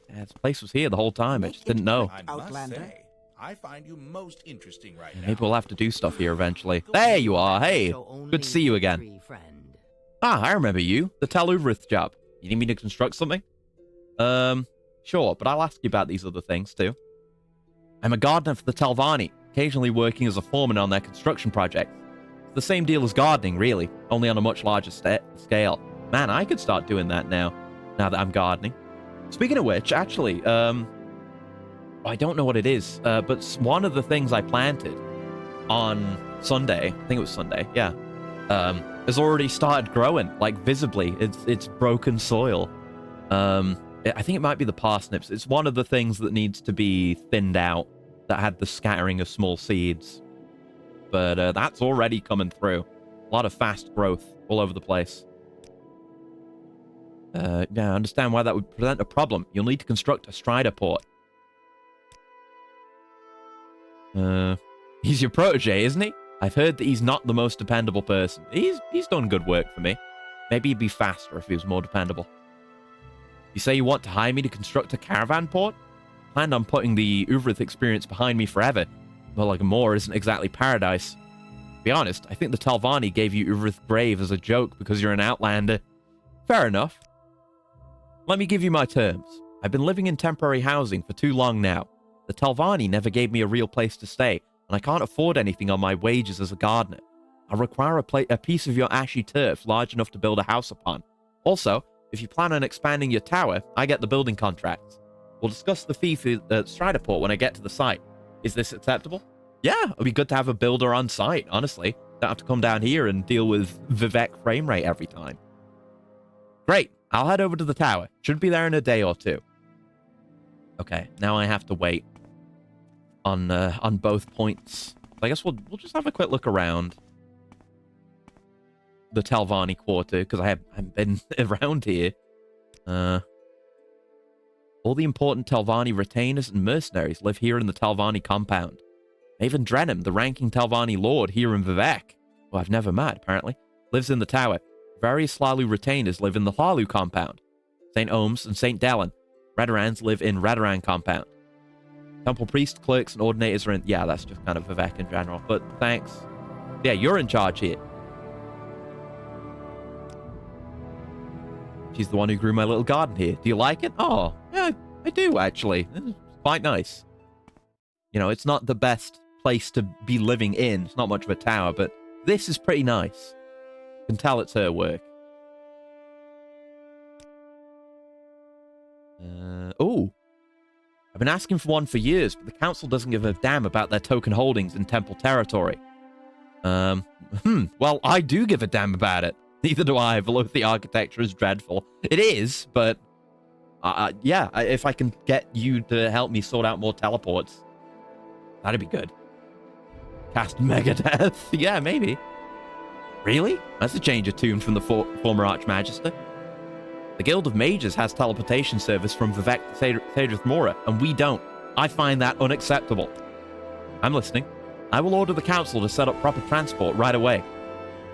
[SPEAKER 1] Yeah, this place was here the whole time. I just didn't know.
[SPEAKER 7] I must
[SPEAKER 4] Outlander.
[SPEAKER 7] say, I find you most interesting right now.
[SPEAKER 1] Maybe we'll have to do stuff here eventually. There you are. Hey, good to see you again. Ah, I remember you. The Tel Uvrith job. You need me to construct something? Sure, but I'll ask you about these other things too. I'm a gardener for the Telvanni, occasionally working as a foreman on their construction projects. It's the same deal as gardening, really, only on a much larger scale. Man, I could start doing that now that I'm gardening. Speaking of which, actually, I don't know what it is, but one of the things I planted on Sunday, I think it was Sunday, yeah, has already started growing, visibly. It's broken soil. I think it might be the parsnips. It's one of the things that needs to be thinned out that had the scattering of small seeds. But that's already coming through. A lot of fast growth all over the place. Yeah, I understand why that would present a problem. You'll need to construct a strider port. He's your protege, isn't he? I've heard that he's not the most dependable person. He's done good work for me. Maybe he'd be faster if he was more dependable. You say you want to hire me to construct a caravan port? Planned on putting the Uvrith experience behind me forever. But like a moor isn't exactly paradise. To be honest, I think the Telvanni gave you Uvrith Grave as a joke because you're an outlander. Fair enough. Let me give you my terms. I've been living in temporary housing for too long now. The Telvanni never gave me a real place to stay, and I can't afford anything on my wages as a gardener. I require a piece of your ashy turf large enough to build a house upon. Also, if you plan on expanding your tower, I get the building contracts. We'll discuss the fee for Stridaport when I get to the site. Is this acceptable? Yeah, it'll be good to have a builder on site, honestly. Don't have to come down here and deal with Vivek frame rate every time. Great, I'll head over to the tower. Should be there in a day or two. Okay, now I have to wait on both points. I guess we'll just have a quick look around the Telvanni quarter, because I haven't been around here. All the important Telvanni retainers and mercenaries live here in the Telvanni compound. Maven Drenham, the ranking Telvanni lord here in Vivek, who I've never met, apparently, lives in the tower. Various Slalu retainers live in the Hlalu compound. St. Ohms and St. Dellen. Redorans live in Redoran compound. Temple priest, clerks, and ordinators are in... Yeah, that's just kind of Vivek in general, but thanks. Yeah, you're in charge here. She's the one who grew my little garden here. Do you like it? Oh, yeah, I do, actually. It's quite nice. You know, it's not the best place to be living in. It's not much of a tower, but this is pretty nice. You can tell it's her work. Oh. I've been asking for one for years, but the council doesn't give a damn about their token holdings in temple territory. Well, I do give a damn about it. Neither do I. Velothi architecture is dreadful. It is, but... yeah, if I can get you to help me sort out more teleports, that'd be good. Cast Megadeth? Yeah, maybe. Really? That's a change of tune from the former Archmagister. The Guild of Mages has teleportation service from Vivek to Sadrith Mora, and we don't. I find that unacceptable. I'm listening. I will order the council to set up proper transport right away.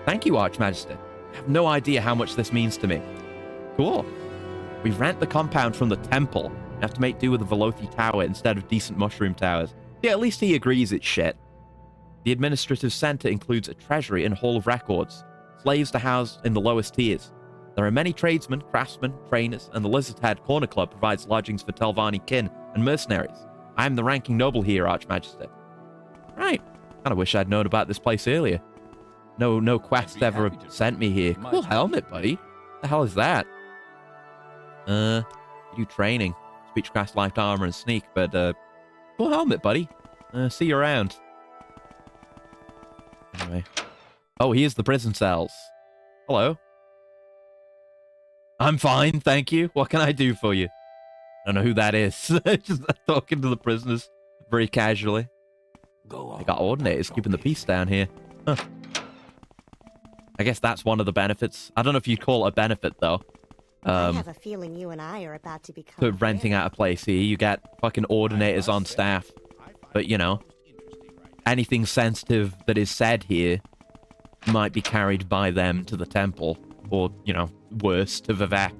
[SPEAKER 1] Thank you, Archmagister. I have no idea how much this means to me. Cool. We rent the compound from the temple. We have to make do with the Velothi Tower instead of decent mushroom towers. Yeah, at least he agrees it's shit. The administrative center includes a treasury and hall of records. Slaves to house in the lowest tiers. There are many tradesmen, craftsmen, trainers, and the Lizardhead Corner Club provides lodgings for Telvanni kin and mercenaries. I am the ranking noble here, Archmagister. Right. Kinda wish I'd known about this place earlier. No quest ever sent me here. Cool helmet, buddy. What the hell is that? You do training. Speechcraft, light armor, and sneak, but, cool helmet, buddy. See you around. Anyway. Oh, here's the prison cells. Hello. I'm fine, thank you. What can I do for you? I don't know who that is. Just talking to the prisoners very casually.
[SPEAKER 5] Go on.
[SPEAKER 1] They got ordinators keeping the peace down here. Huh. I guess that's one of the benefits. I don't know if you'd call it a benefit, though.
[SPEAKER 6] I have a feeling you and I are about to become...
[SPEAKER 1] To renting out a place here, you get fucking ordinators on staff. But, you know, anything sensitive that is said here might be carried by them to the temple. Or, you know, worse, to Vivek.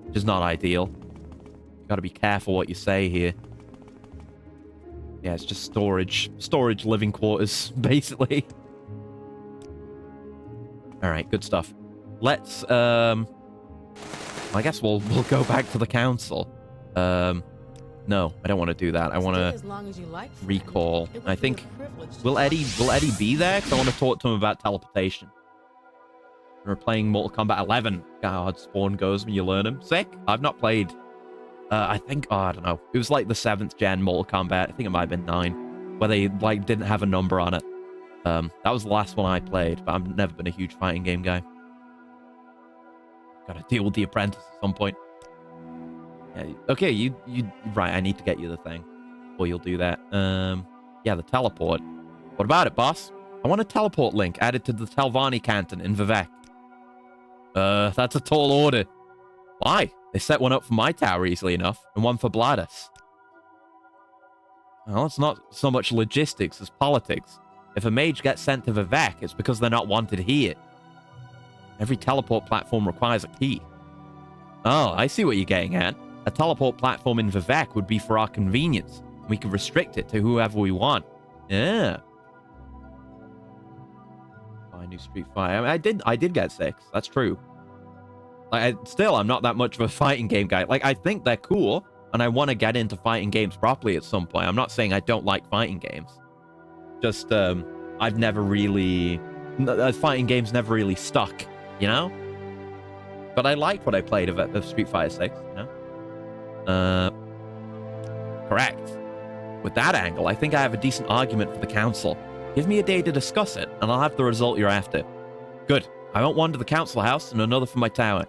[SPEAKER 1] Which is not ideal. You gotta be careful what you say here. Yeah, it's just storage. Storage living quarters, basically. Alright, good stuff. Let's, I guess we'll go back to the council. No, I don't want to do that. I want to recall. I think, will Eddie be there? Because I want to talk to him about teleportation. We're playing Mortal Kombat 11. God, spawn goes when you learn them. Sick. I've not played. I think, oh, I don't know. It was like the 7th gen Mortal Kombat. I think it might have been 9, where they like didn't have a number on it. That was the last one I played, but I've never been a huge fighting game guy. Gotta deal with the apprentice at some point. Yeah, okay, you right. I need to get you the thing, or you'll do that. Yeah, the teleport. What about it, boss? I want a teleport link added to the Telvanni canton in Vivek. That's a tall order. Why? They set one up for my tower easily enough, and one for Bladus. Well, it's not so much logistics as politics. If a mage gets sent to Vivek, it's because they're not wanted here. Every teleport platform requires a key. Oh, I see what you're getting at. A teleport platform in Vivek would be for our convenience. We could restrict it to whoever we want. Yeah. Buy a new Street Fighter. I mean, I did get 6. That's true. Like, I'm not that much of a fighting game guy. Like, I think they're cool, and I want to get into fighting games properly at some point. I'm not saying I don't like fighting games. Just, I've never really... Fighting games never really stuck, you know? But I liked what I played of Street Fighter 6, you know? Correct. With that angle, I think I have a decent argument for the council. Give me a day to discuss it, and I'll have the result you're after. Good. I want one to the council house and another for my tower.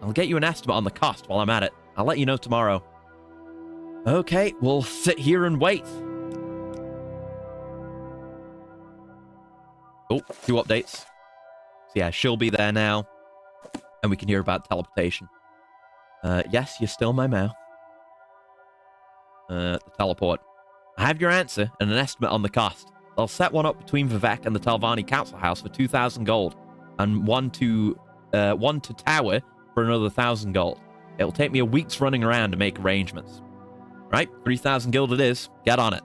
[SPEAKER 1] I'll get you an estimate on the cost while I'm at it. I'll let you know tomorrow. Okay, we'll sit here and wait. Oh, 2 updates. So yeah, she'll be there now. And we can hear about teleportation. Yes, you're still my mouth. The teleport. I have your answer and an estimate on the cost. I'll set one up between Vivek and the Telvanni council house for 2,000 gold. And one to tower for another 1,000 gold. It'll take me a week's running around to make arrangements. Right, 3,000 gold it is. Get on it.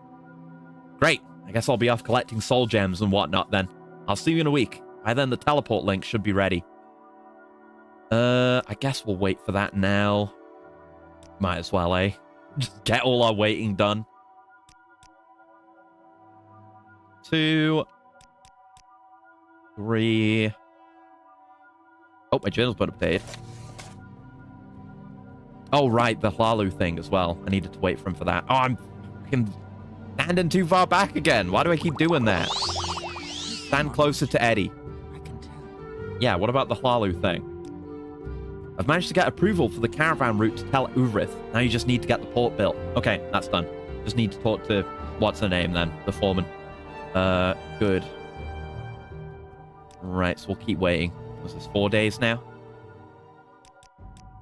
[SPEAKER 1] Great. I guess I'll be off collecting soul gems and whatnot then. I'll see you in a week. By then the teleport link should be ready. I guess we'll wait for that now. Might as well, eh? Just get all our waiting done. 2, 3. Oh, my journal's been updated. Oh, right, the Hlalu thing as well. I needed to wait for him for that. Oh, I'm fucking standing too far back again. Why do I keep doing that? Stand closer to Eddie.
[SPEAKER 4] I can tell.
[SPEAKER 1] Yeah, what about the Hlalu thing? I've managed to get approval for the caravan route to Tel Uvrith. Now you just need to get the port built. Okay, that's done. Just need to talk to... What's her name, then? The foreman. Good. Right, so we'll keep waiting. Was this 4 days now?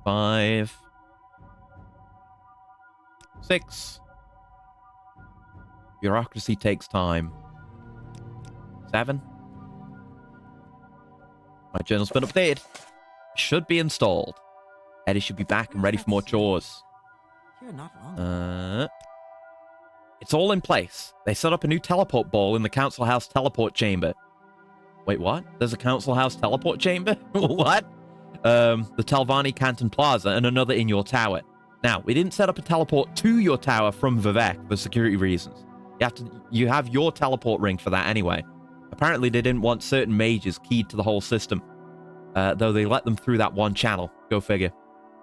[SPEAKER 1] 5. 6. Bureaucracy takes time. 7. My journal's been updated. Should be installed. Eddie should be back and ready for more chores.
[SPEAKER 4] You're not wrong.
[SPEAKER 1] It's all in place. They set up a new teleport ball in the council house teleport chamber. Wait, what? There's a council house teleport chamber? What? The Telvanni Canton Plaza and another in your tower. Now, we didn't set up a teleport to your tower from Vivek for security reasons. You have your teleport ring for that anyway. Apparently, they didn't want certain mages keyed to the whole system. Though they let them through that one channel. Go figure.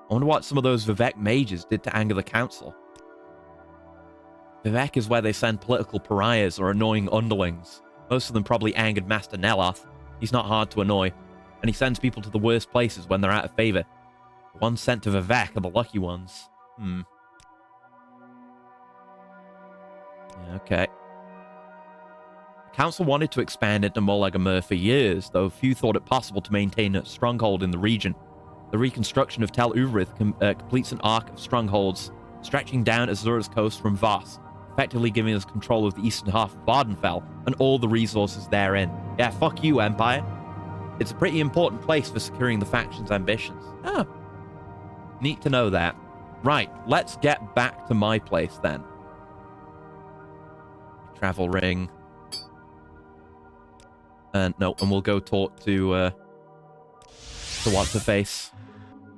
[SPEAKER 1] I wonder what some of those Vivek mages did to anger the council. Vivek is where they send political pariahs or annoying underlings. Most of them probably angered Master Neloth. He's not hard to annoy. And he sends people to the worst places when they're out of favor. The ones sent to Vivek are the lucky ones. Yeah, okay. The council wanted to expand into Morrowind for years, though few thought it possible to maintain a stronghold in the region. The reconstruction of Tel Uvrith completes an arc of strongholds stretching down Azura's coast from Voss, effectively giving us control of the eastern half of Vardenfell and all the resources therein. Yeah, fuck you, Empire. It's a pretty important place for securing the faction's ambitions. Ah, neat to know that. Right, let's get back to my place then. Travel ring. No, and we'll go talk to what's-her-face.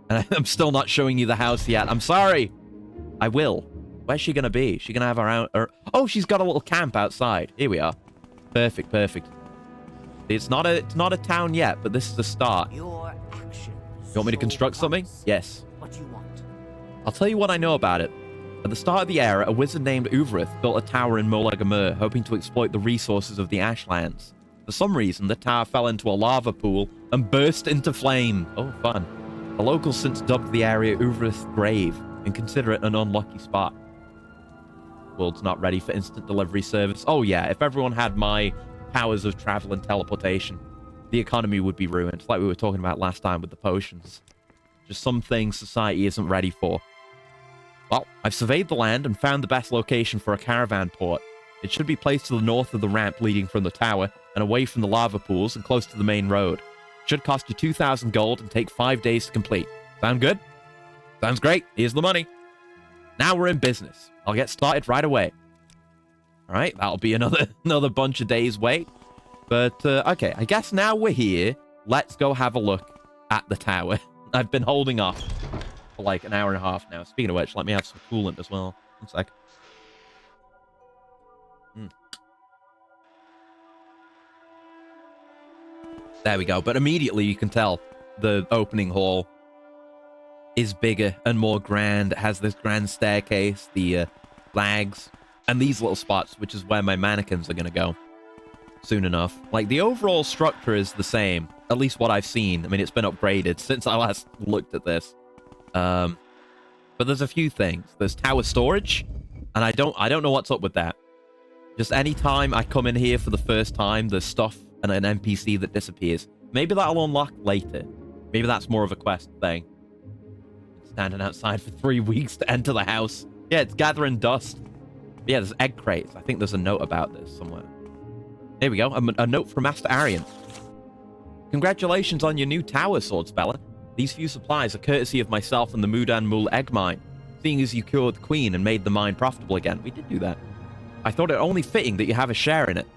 [SPEAKER 1] And I'm still not showing you the house yet. I'm sorry. I will. Where's she gonna be? She gonna have her own... Oh, she's got a little camp outside. Here we are. Perfect, perfect. It's not a town yet, but this is the start.
[SPEAKER 2] Your actions.
[SPEAKER 1] You want me to construct something? Yes.
[SPEAKER 2] What you want?
[SPEAKER 1] I'll tell you what I know about it. At the start of the era, a wizard named Uvrith built a tower in Morrowind, hoping to exploit the resources of the Ashlands. For some reason, the tower fell into a lava pool and burst into flame. Oh, fun. The locals since dubbed the area Uvrith's Grave and consider it an unlucky spot. World's not ready for instant delivery service. Oh yeah, if everyone had my powers of travel and teleportation, the economy would be ruined, like we were talking about last time with the potions. Just some things society isn't ready for. Well, I've surveyed the land and found the best location for a caravan port. It should be placed to the north of the ramp leading from the tower and away from the lava pools and close to the main road. Should cost you 2,000 gold and take 5 days to complete. Sound good? Sounds great. Here's the money. Now we're in business. I'll get started right away. All right, that'll be another bunch of days wait. But, okay, I guess now we're here. Let's go have a look at the tower. I've been holding off for like an hour and a half now. Speaking of which, let me have some coolant as well. One sec. There we go. But immediately you can tell the opening hall is bigger and more grand. It has this grand staircase, the flags, and these little spots, which is where my mannequins are going to go soon enough. Like, the overall structure is the same, at least what I've seen. I mean, it's been upgraded since I last looked at this. But there's a few things. There's tower storage, and I don't know what's up with that. Just any time I come in here for the first time, there's stuff and an NPC that disappears. Maybe that'll unlock later. Maybe that's more of a quest thing. Standing outside for 3 weeks to enter the house. Yeah, it's gathering dust. But yeah, there's egg crates. I think there's a note about this somewhere. There we go. A note from Master Arian. Congratulations on your new tower, Swordspeller. These few supplies are courtesy of myself and the Mudan Mul egg mine. Seeing as you cured the queen and made the mine profitable again. We did do that. I thought it only fitting that you have a share in it.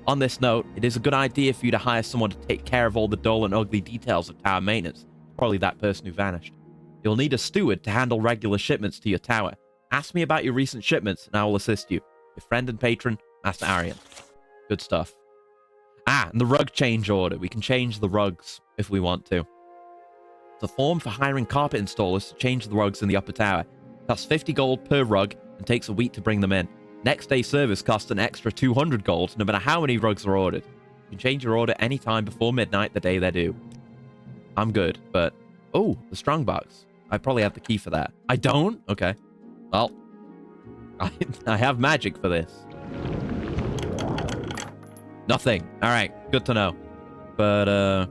[SPEAKER 1] On this note, it is a good idea for you to hire someone to take care of all the dull and ugly details of tower maintenance. Probably that person who vanished. You'll need a steward to handle regular shipments to your tower. Ask me about your recent shipments, and I will assist you. Your friend and patron, Master Arian. Good stuff. Ah, and the rug change order. We can change the rugs if we want to. It's a form for hiring carpet installers to change the rugs in the upper tower. Costs 50 gold per rug and takes a week to bring them in. Next day service costs an extra 200 gold, no matter how many rugs are ordered. You can change your order anytime before midnight the day they're due. I'm good, but... Oh, the strongbox. I probably have the key for that. I don't? Okay. Well, I have magic for this. Nothing. All right, good to know. But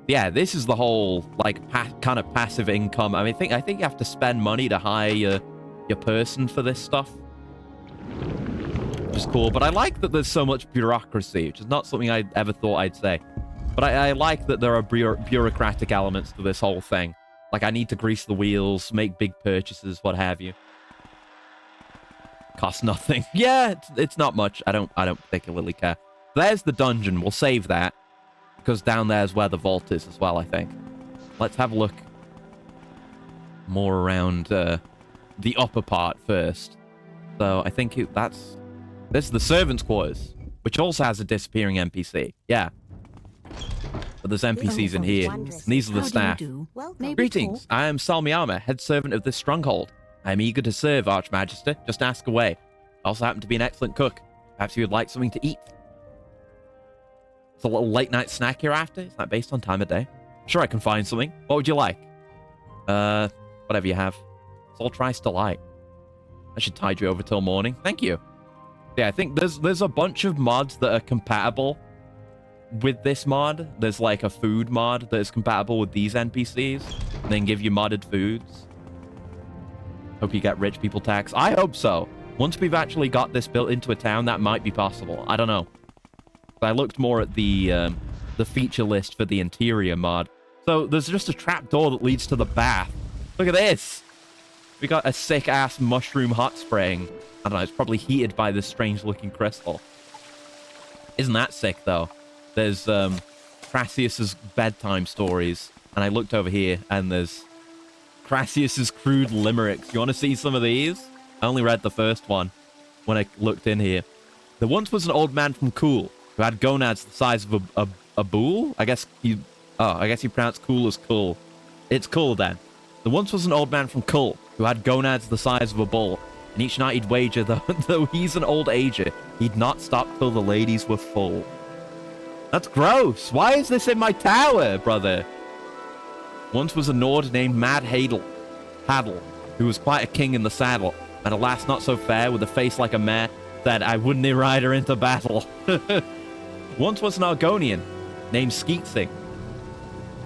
[SPEAKER 1] yeah, this is the whole like kind of passive income. I mean, I think you have to spend money to hire your person for this stuff, which is cool. But I like that there's so much bureaucracy, which is not something I ever thought I'd say. But I like that there are bureaucratic elements to this whole thing. Like, I need to grease the wheels, make big purchases, what have you. Costs nothing. Yeah, it's not much. I don't particularly care. There's the dungeon. We'll save that, because down there is where the vault is as well, I think. Let's have a look more around the upper part first. So I think this is the servants' quarters, which also has a disappearing NPC. Yeah. But there's NPCs in here, and these are the staff. Greetings, I am Salmiama, head servant of this stronghold. I am eager to serve, Archmagister. Just ask away. I also happen to be an excellent cook. Perhaps you would like something to eat. It's a little late-night snack you're after. Is that based on time of day? Sure, I can find something. What would you like? Whatever you have. It's all Trice Delight. I should tide you over till morning. Thank you. Yeah, I think there's a bunch of mods that are compatible with this mod. There's like a food mod that is compatible with these NPCs, and then give you modded foods. Hope you get rich people tax. I hope so. Once we've actually got this built into a town, that might be possible. I don't know. I looked more at the feature list for the interior mod. So there's just a trapdoor that leads to the bath. Look at this. We got a sick-ass mushroom hot spring. I don't know, it's probably heated by this strange-looking crystal. Isn't that sick, though? There's Crassius's bedtime stories, and I looked over here, and there's Crassius's crude limericks. You want to see some of these? I only read the first one when I looked in here. There once was an old man from Cool who had gonads the size of a bull. I guess you pronounce cool as cool. It's cool then. There once was an old man from Cool who had gonads the size of a bull, and each night he'd wager though he's an old ager, he'd not stop till the ladies were full. That's gross. Why is this in my tower, brother? Once was a Nord named Mad Hadel, who was quite a king in the saddle, and a lass not so fair, with a face like a mare, said, I wouldn't ride her into battle. Once was an Argonian named Skeetsing,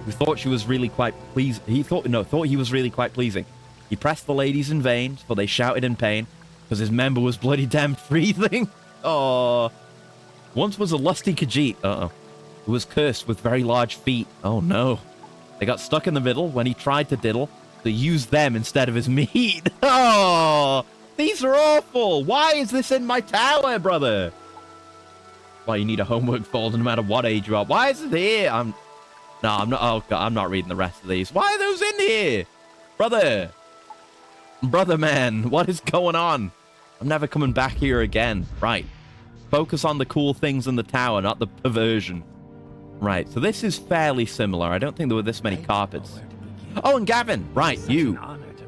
[SPEAKER 1] who thought she was really quite pleasing. Thought he was really quite pleasing. He pressed the ladies in vain, for they shouted in pain, because his member was bloody damn freezing. Oh. Once was a lusty Khajiit. Uh-oh. Who was cursed with very large feet. Oh, no. They got stuck in the middle when he tried to diddle. They used them instead of his meat. Oh, these are awful. Why is this in my tower, brother? Well, you need a homework folder no matter what age you are. Why is it here? I'm not. Oh, God, I'm not reading the rest of these. Why are those in here? Brother. Brother, man. What is going on? I'm never coming back here again. Right. Focus on the cool things in the tower, not the perversion. Right. So this is fairly similar. I don't think there were this many carpets. Oh, and Gavin. Right. You.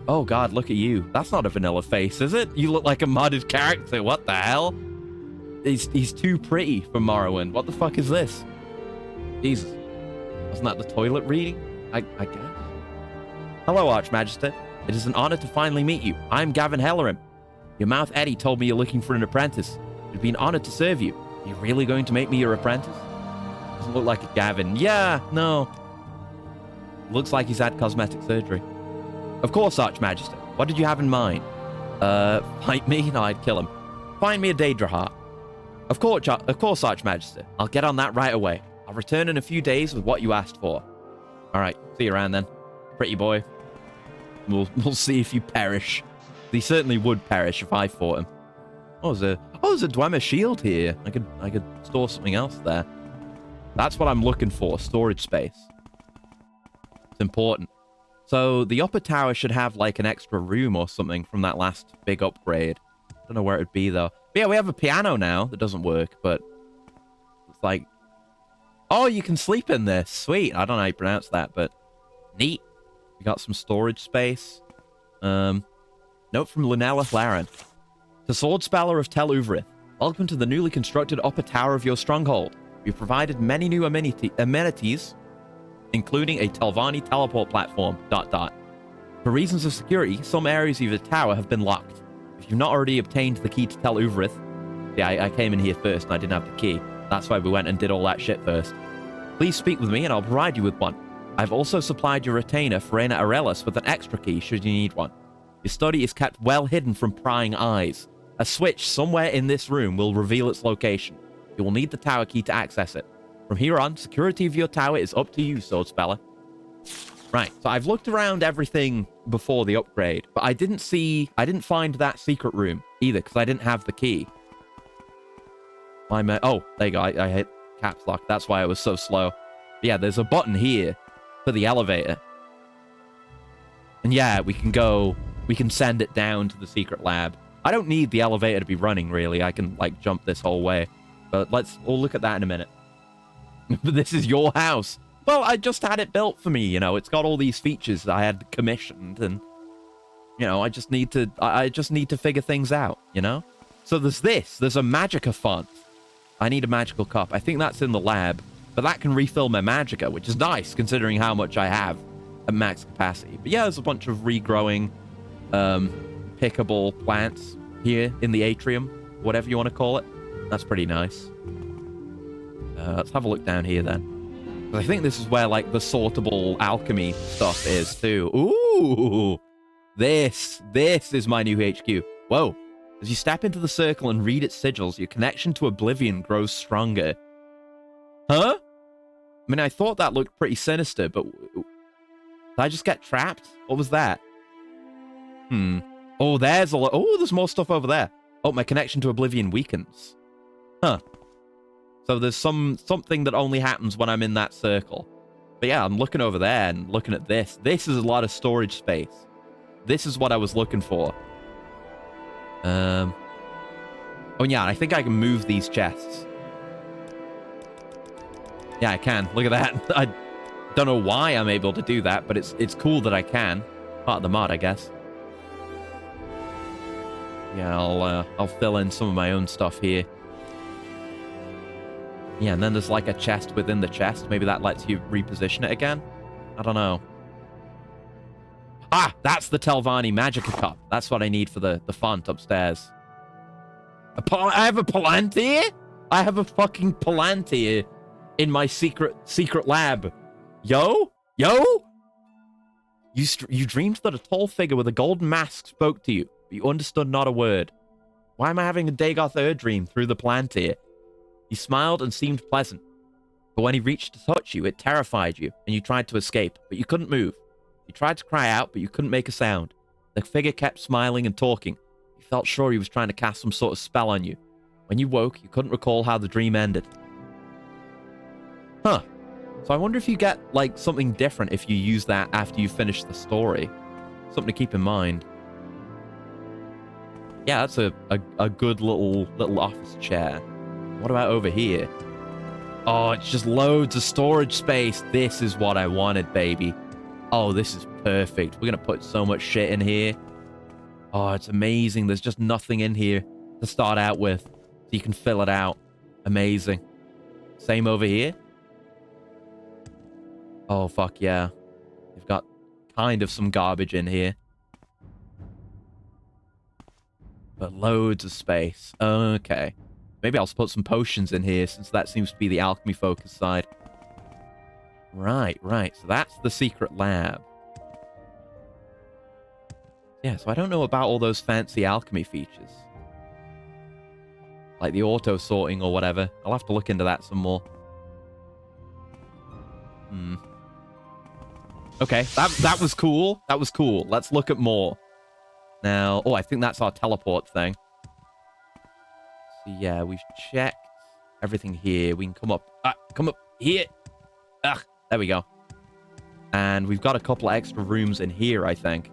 [SPEAKER 1] Oh, God. Look at you. That's not a vanilla face, is it? You look like a modded character. What the hell? He's too pretty for Morrowind. What the fuck is this? Jesus. Wasn't that the toilet reading? I guess. Hello, Archmagister. It is an honor to finally meet you. I'm Gavin Hellerim. Your mouth Eddie told me you're looking for an apprentice. It'd be an honor to serve you. Are you really going to make me your apprentice? Doesn't look like a Gavin. Yeah, no. Looks like he's had cosmetic surgery. Of course, Archmagister. What did you have in mind? Fight me? No, I'd kill him. Find me a Daedra heart. Of course, Archmagister. I'll get on that right away. I'll return in a few days with what you asked for. All right, see you around then. Pretty boy. We'll see if you perish. He certainly would perish if I fought him. Oh, there's a Dwemer shield here. I could store something else there. That's what I'm looking for, storage space. It's important. So the upper tower should have like an extra room or something from that last big upgrade. I don't know where it'd be though. But yeah, we have a piano now that doesn't work, but it's like, oh, you can sleep in this. Sweet. I don't know how you pronounce that, but neat. We got some storage space. Note from Lunella Laren. To Sword Speller of Tel Uvrith, welcome to the newly constructed upper tower of your stronghold. We've provided many new amenities, including a Telvanni teleport platform, ... For reasons of security, some areas of the tower have been locked. If you've not already obtained the key to Tel Uvrith... Yeah, I came in here first and I didn't have the key. That's why we went and did all that shit first. Please speak with me and I'll provide you with one. I've also supplied your retainer, Ferena Arelis, with an extra key should you need one. Your study is kept well hidden from prying eyes. A switch somewhere in this room will reveal its location. You will need the tower key to access it. From here on, security of your tower is up to you, Sword Speller. Right, so I've looked around everything before the upgrade, but I didn't find that secret room either, because I didn't have the key. Oh, there you go, I hit caps lock, that's why I was so slow. But yeah, there's a button here for the elevator. And yeah, we can send it down to the secret lab. I don't need the elevator to be running, really. I can, like, jump this whole way. But we'll look at that in a minute. But this is your house. Well, I just had it built for me, you know. It's got all these features that I had commissioned, and, you know, I just need to figure things out, you know? So there's a Magicka font. I need a magical cup. I think that's in the lab, but that can refill my Magicka, which is nice, considering how much I have at max capacity. But yeah, there's a bunch of regrowing, pickable plants here in the atrium, whatever you want to call it. That's pretty nice. Let's have a look down here then. I think this is where, like, the sortable alchemy stuff is, too. Ooh! This is my new HQ. Whoa. As you step into the circle and read its sigils, your connection to Oblivion grows stronger. Huh? I mean, I thought that looked pretty sinister, but... Did I just get trapped? What was that? Oh, there's a lot... Oh, there's more stuff over there. Oh, my connection to Oblivion weakens. Huh. So there's something that only happens when I'm in that circle. But yeah, I'm looking over there and looking at this. This is a lot of storage space. This is what I was looking for. Oh yeah, I think I can move these chests. Yeah, I can. Look at that. I don't know why I'm able to do that, but it's cool that I can. Part of the mod, I guess. Yeah, I'll fill in some of my own stuff here. Yeah, and then there's like a chest within the chest. Maybe that lets you reposition it again. I don't know. Ah, that's the Telvanni Magicka cup. That's what I need for the font upstairs. I have a Palantir? I have a fucking Palantir in my secret lab. Yo? You dreamed that a tall figure with a golden mask spoke to you, but you understood not a word. Why am I having a Dagoth dream through the plant here? He smiled and seemed pleasant. But when he reached to touch you, it terrified you, and you tried to escape, but you couldn't move. You tried to cry out, but you couldn't make a sound. The figure kept smiling and talking. You felt sure he was trying to cast some sort of spell on you. When you woke, you couldn't recall how the dream ended. Huh. So I wonder if you get, like, something different if you use that after you finish the story. Something to keep in mind. Yeah, that's a good little office chair. What about over here? Oh, it's just loads of storage space. This is what I wanted, baby. Oh, this is perfect. We're going to put so much shit in here. Oh, it's amazing. There's just nothing in here to start out with. So you can fill it out. Amazing. Same over here. Oh, fuck yeah. We've got kind of some garbage in here. But loads of space. Okay. Maybe I'll put some potions in here, since that seems to be the alchemy focus side. Right. So that's the secret lab. Yeah, so I don't know about all those fancy alchemy features. Like the auto-sorting or whatever. I'll have to look into that some more. Okay, that was cool. That was cool. Let's look at more. Now, oh, I think that's our teleport thing. So yeah, we've checked everything here. We can come up here. There we go. And we've got a couple of extra rooms in here, I think.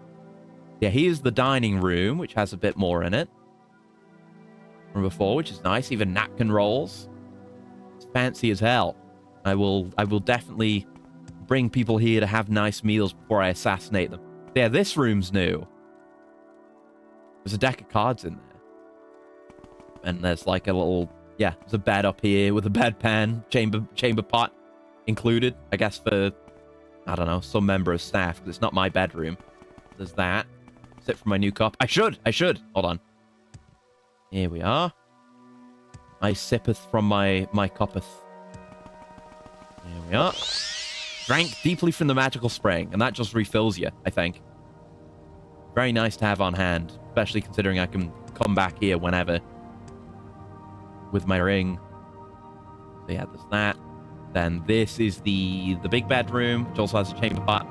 [SPEAKER 1] Yeah, here's the dining room, which has a bit more in it from before, which is nice. Even napkin rolls. It's fancy as hell. I will definitely bring people here to have nice meals before I assassinate them. Yeah, this room's new. There's a deck of cards in there. And there's like a little, yeah, there's a bed up here with a bedpan, chamber pot included, I guess for, I don't know, some member of staff, because it's not my bedroom. There's that. Sip from my new cup. I should. Hold on. Here we are. I sippeth from my cuppeth. Here we are. Drank deeply from the magical spring, and that just refills you, I think. Very nice to have on hand, especially considering I can come back here whenever with my ring. So yeah, there's that. Then this is the big bedroom, which also has a chamber pot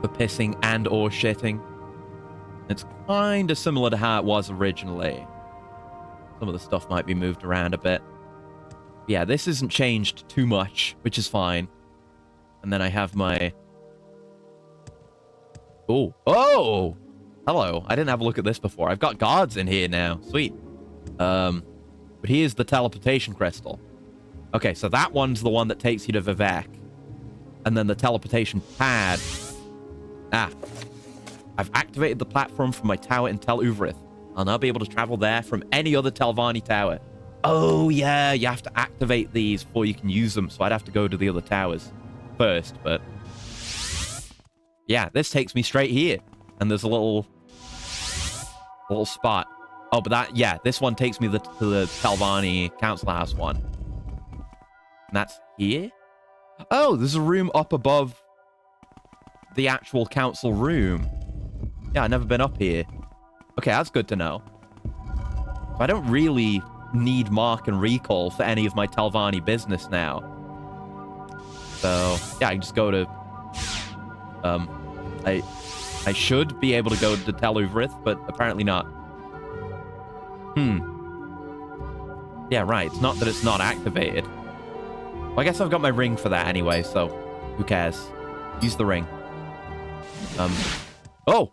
[SPEAKER 1] for pissing and or shitting. It's kind of similar to how it was originally. Some of the stuff might be moved around a bit. Yeah, this isn't changed too much, which is fine. And then I have my... Oh! Hello. I didn't have a look at this before. I've got guards in here now. Sweet. But here's the teleportation crystal. Okay, so that one's the one that takes you to Vivek. And then the teleportation pad... I've activated the platform from my tower in Tel Uvrith. I'll now be able to travel there from any other Telvanni tower. Oh, yeah, you have to activate these before you can use them, so I'd have to go to the other towers first, but... Yeah, this takes me straight here. And there's a little spot. Oh, but this one takes me to the Telvanni Council House one. And that's here? Oh, there's a room up above the actual council room. Yeah, I've never been up here. Okay, that's good to know. So I don't really need mark and recall for any of my Telvanni business now. So, yeah, I can just go to... I should be able to go to Tel Uvrith, but apparently not. Yeah, right. It's not that it's not activated. Well, I guess I've got my ring for that anyway, so who cares? Use the ring. Oh!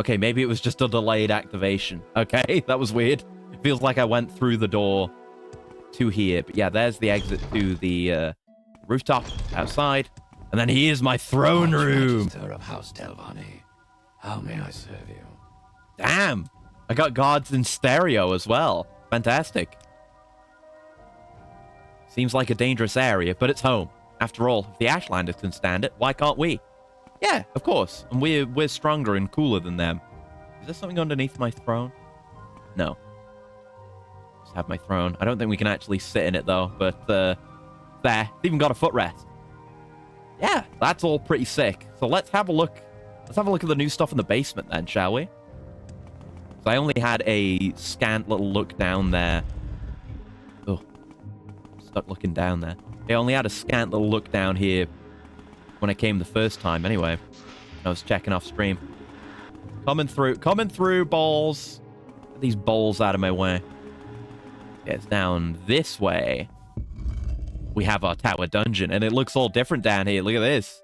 [SPEAKER 1] Okay, maybe it was just a delayed activation. Okay, that was weird. It feels like I went through the door to here. But yeah, there's the exit to the rooftop outside. And then here's my throne room.
[SPEAKER 5] Archmagister of House Telvanni. How may I serve you?
[SPEAKER 1] Damn! I got guards in stereo as well. Fantastic. Seems like a dangerous area, but it's home. After all, if the Ashlanders can stand it, why can't we? Yeah, of course. And we're stronger and cooler than them. Is there something underneath my throne? No. Just have my throne. I don't think we can actually sit in it though, but there. It's even got a footrest. Yeah, that's all pretty sick. So let's have a look. Let's have a look at the new stuff in the basement then, shall we? So I only had a scant little look down there. Oh, stuck looking down there. I only had a scant little look down here when I came the first time. Anyway, I was checking off stream. Coming through, balls. Get these balls out of my way. Yeah, it's down this way. We have our tower dungeon, and it looks all different down here. Look at this.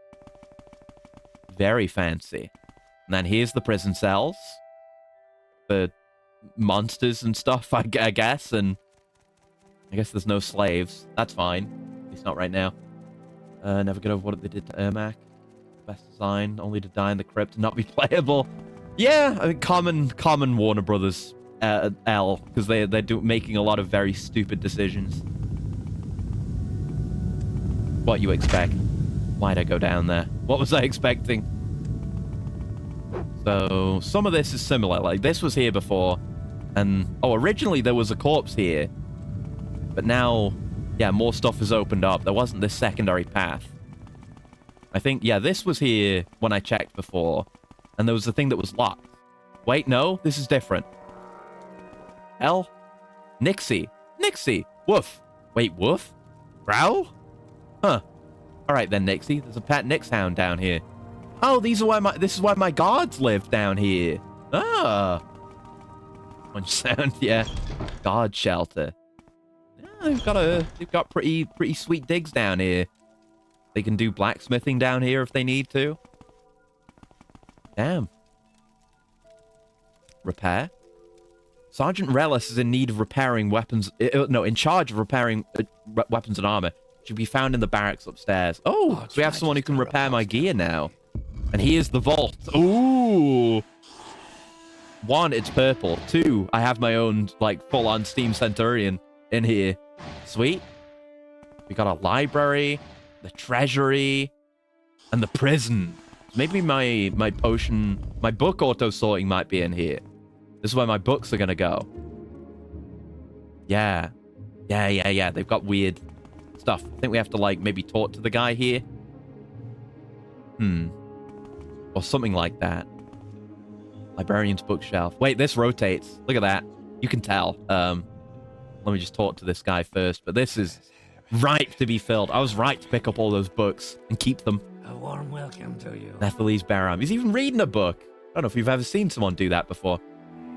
[SPEAKER 1] Very fancy. And then here's the prison cells. For monsters and stuff, I guess. And I guess there's no slaves. That's fine. At least not right now. Never get over what they did to Ermac. Best design, only to die in the crypt and not be playable. Yeah, I mean, common Warner Brothers L, because they're making a lot of very stupid decisions. What you expect? Why'd I go down there? What was I expecting? So some of this is similar. Like this was here before, and originally there was a corpse here, but now, yeah, more stuff has opened up. There wasn't this secondary path. I think, yeah, this was here when I checked before, and there was a thing that was locked. Wait, no, this is different. L? Nixie. Woof. Wait, woof? Growl? Huh. Alright then, Nixie. There's a pet Nix hound down here. Oh, this is where my guards live down here. Ah. One sound, yeah. Guard shelter. Yeah, they've got pretty sweet digs down here. They can do blacksmithing down here if they need to. Damn. Repair? Sergeant Relis is in need of repairing weapons. No, in charge of repairing weapons and armor. Should be found in the barracks upstairs. Oh, so we have someone who can repair my gear now. And here's the vault. Ooh. 1, it's purple. 2, I have my own, like, full-on Steam Centurion in here. Sweet. We got a library, the treasury, and the prison. Maybe my book auto-sorting might be in here. This is where my books are gonna go. Yeah. They've got weird stuff. I think we have to, like, maybe talk to the guy here. Or something like that. Librarian's bookshelf. Wait, this rotates. Look at that. You can tell. Let me just talk to this guy first. But this is ripe to be filled. I was right to pick up all those books and keep them.
[SPEAKER 5] A warm welcome to you.
[SPEAKER 1] Nethelese Baram. He's even reading a book. I don't know if you've ever seen someone do that before.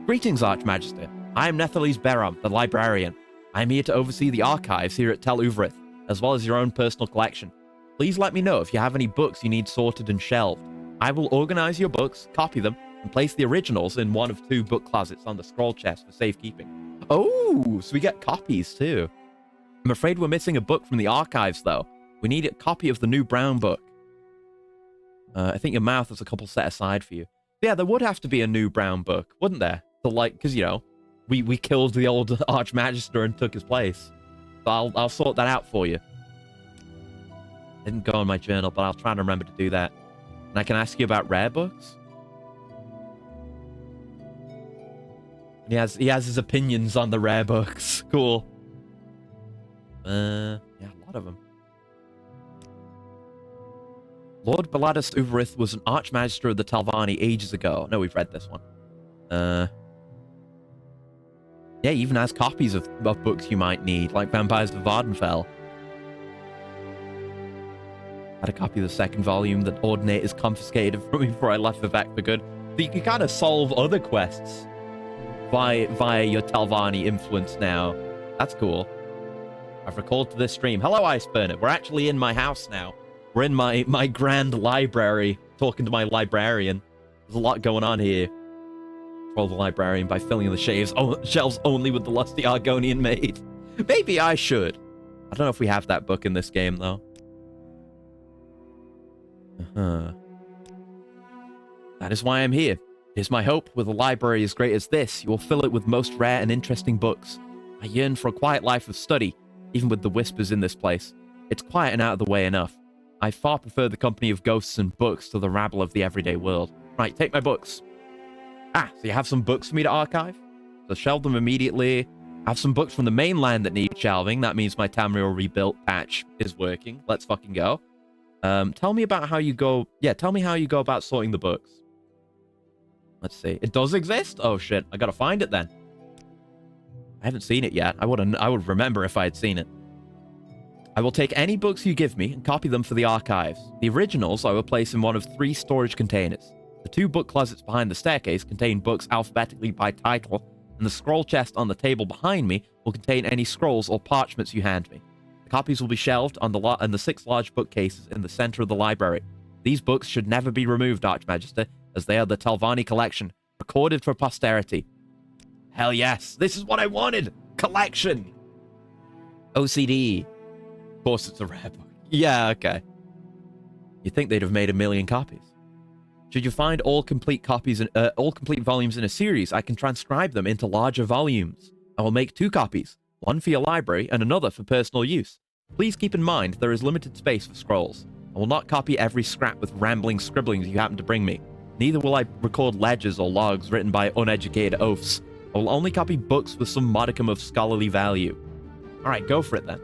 [SPEAKER 1] Greetings, Archmagister. I am Nethelese Baram, the librarian. I am here to oversee the archives here at Tel Uvrith, as well as your own personal collection. Please let me know if you have any books you need sorted and shelved. I will organize your books, copy them, and place the originals in one of 2 book closets on the scroll chest for safekeeping. Oh, so we get copies too. I'm afraid we're missing a book from the archives, though. We need a copy of the new brown book. I think your mouth has a couple set aside for you. Yeah, there would have to be a new brown book, wouldn't there? So, like, because, you know, we killed the old Archmagister and took his place. So I'll sort that out for you. Didn't go in my journal, but I'll try and remember to do that. And I can ask you about rare books. He has his opinions on the rare books. Cool. Yeah, a lot of them. Lord Baladus Uverith was an Archmagister of the Telvanni ages ago. No, we've read this one. Yeah, he even has copies of books you might need, like Vampires of Vardenfell. Had a copy of the 2nd volume that Ordinators confiscated from me before I left Vivek for good. So you can kind of solve other quests via your Telvanni influence now. That's cool. I've recalled to this stream. Hello, Iceburner. We're actually in my house now. We're in my grand library, talking to my librarian. There's a lot going on here. Control the librarian by filling the shelves only with the lusty Argonian maid. Maybe I should. I don't know if we have that book in this game, though. That is why I'm here. It is my hope, with a library as great as this, you will fill it with most rare and interesting books. I yearn for a quiet life of study, even with the whispers in this place. It's quiet and out of the way enough. I far prefer the company of ghosts and books to the rabble of the everyday world. Right, take my books. Ah, so you have some books for me to archive? So shelve them immediately. I have some books from the mainland that need shelving. That means my Tamriel rebuilt patch is working. Let's fucking go. Tell me about how you go... Yeah, tell me how you go about sorting the books. Let's see. It does exist? Oh, shit. I gotta find it then. I haven't seen it yet. I would remember if I had seen it. I will take any books you give me and copy them for the archives. The originals I will place in one of 3 storage containers. The 2 book closets behind the staircase contain books alphabetically by title, and the scroll chest on the table behind me will contain any scrolls or parchments you hand me. The copies will be shelved on the 6 large bookcases in the center of the library. These books should never be removed, Archmagister, as they are the Telvanni collection, recorded for posterity. Hell yes, this is what I wanted! Collection! OCD. Of course it's a rare book. Yeah, okay. You'd think they'd have made 1 million copies. Should you find all complete volumes in a series, I can transcribe them into larger volumes. I will make 2 copies, one for your library and another for personal use. Please keep in mind there is limited space for scrolls. I will not copy every scrap with rambling scribblings you happen to bring me. Neither will I record ledgers or logs written by uneducated oafs. I will only copy books with some modicum of scholarly value. Alright, go for it then.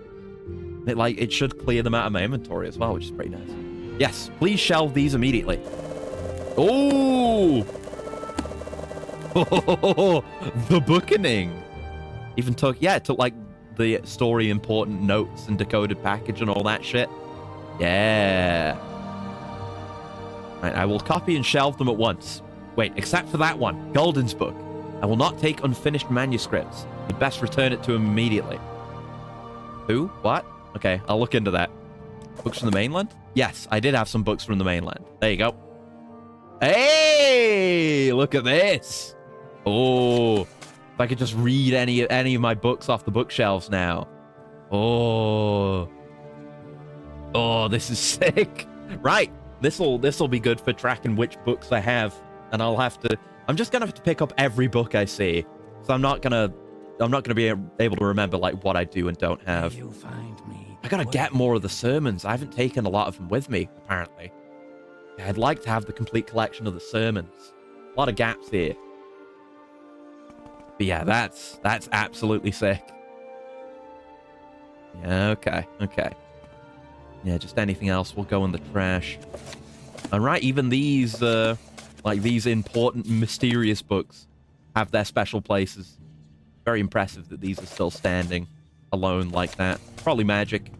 [SPEAKER 1] It should clear them out of my inventory as well, which is pretty nice. Yes, please shelve these immediately. Oh! The bookening. Even took, it took like the story important notes and decoded package and all that shit. Yeah. Right, I will copy and shelve them at once. Wait, except for that one, Golden's book. I will not take unfinished manuscripts. You'd best return it to him immediately. Who? What? Okay, I'll look into that. Books from the mainland? Yes, I did have some books from the mainland. There you go. Hey! Look at this! Oh, if I could just read any of my books off the bookshelves now. Oh, this is sick. Right, this'll be good for tracking which books I have, and I'm just gonna have to pick up every book I see. So I'm not gonna be able to remember like what I do and don't have.
[SPEAKER 5] You find me.
[SPEAKER 1] I gotta get more of the sermons. I haven't taken a lot of them with me, apparently. I'd like to have the complete collection of the sermons. A lot of gaps here. But yeah, that's absolutely sick. Yeah, okay. Yeah, just anything else will go in the trash. And right, even these, these important, mysterious books have their special places. Very impressive that these are still standing alone like that. Probably magic.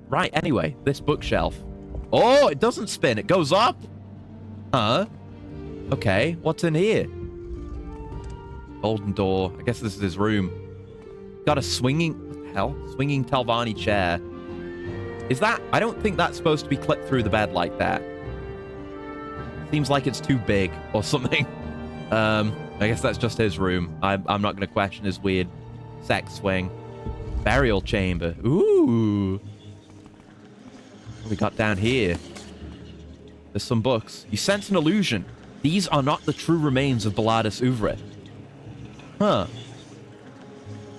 [SPEAKER 1] Right, anyway, this bookshelf. Oh, it doesn't spin. It goes up. Huh? Okay, what's in here? Golden door. I guess this is his room. Got a swinging... What the hell? Swinging Telvanni chair. Is that... I don't think that's supposed to be clipped through the bed like that. Seems like it's too big or something. I guess that's just his room. I'm not going to question his weird sex swing. Burial chamber. Ooh. What we got down here? There's some books. You sense an illusion. These are not the true remains of Balladus Uvret. Huh.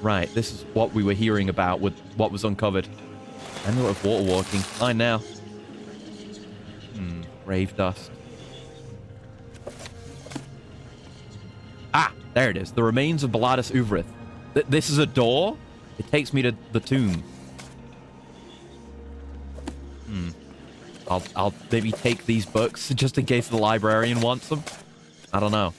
[SPEAKER 1] Right, this is what we were hearing about with what was uncovered. Amulet of water walking. Fine now. Grave dust. Ah, there it is. The remains of Balladus Uvret. This is a door? It takes me to the tomb. I'll maybe take these books just in case the librarian wants them. I don't know.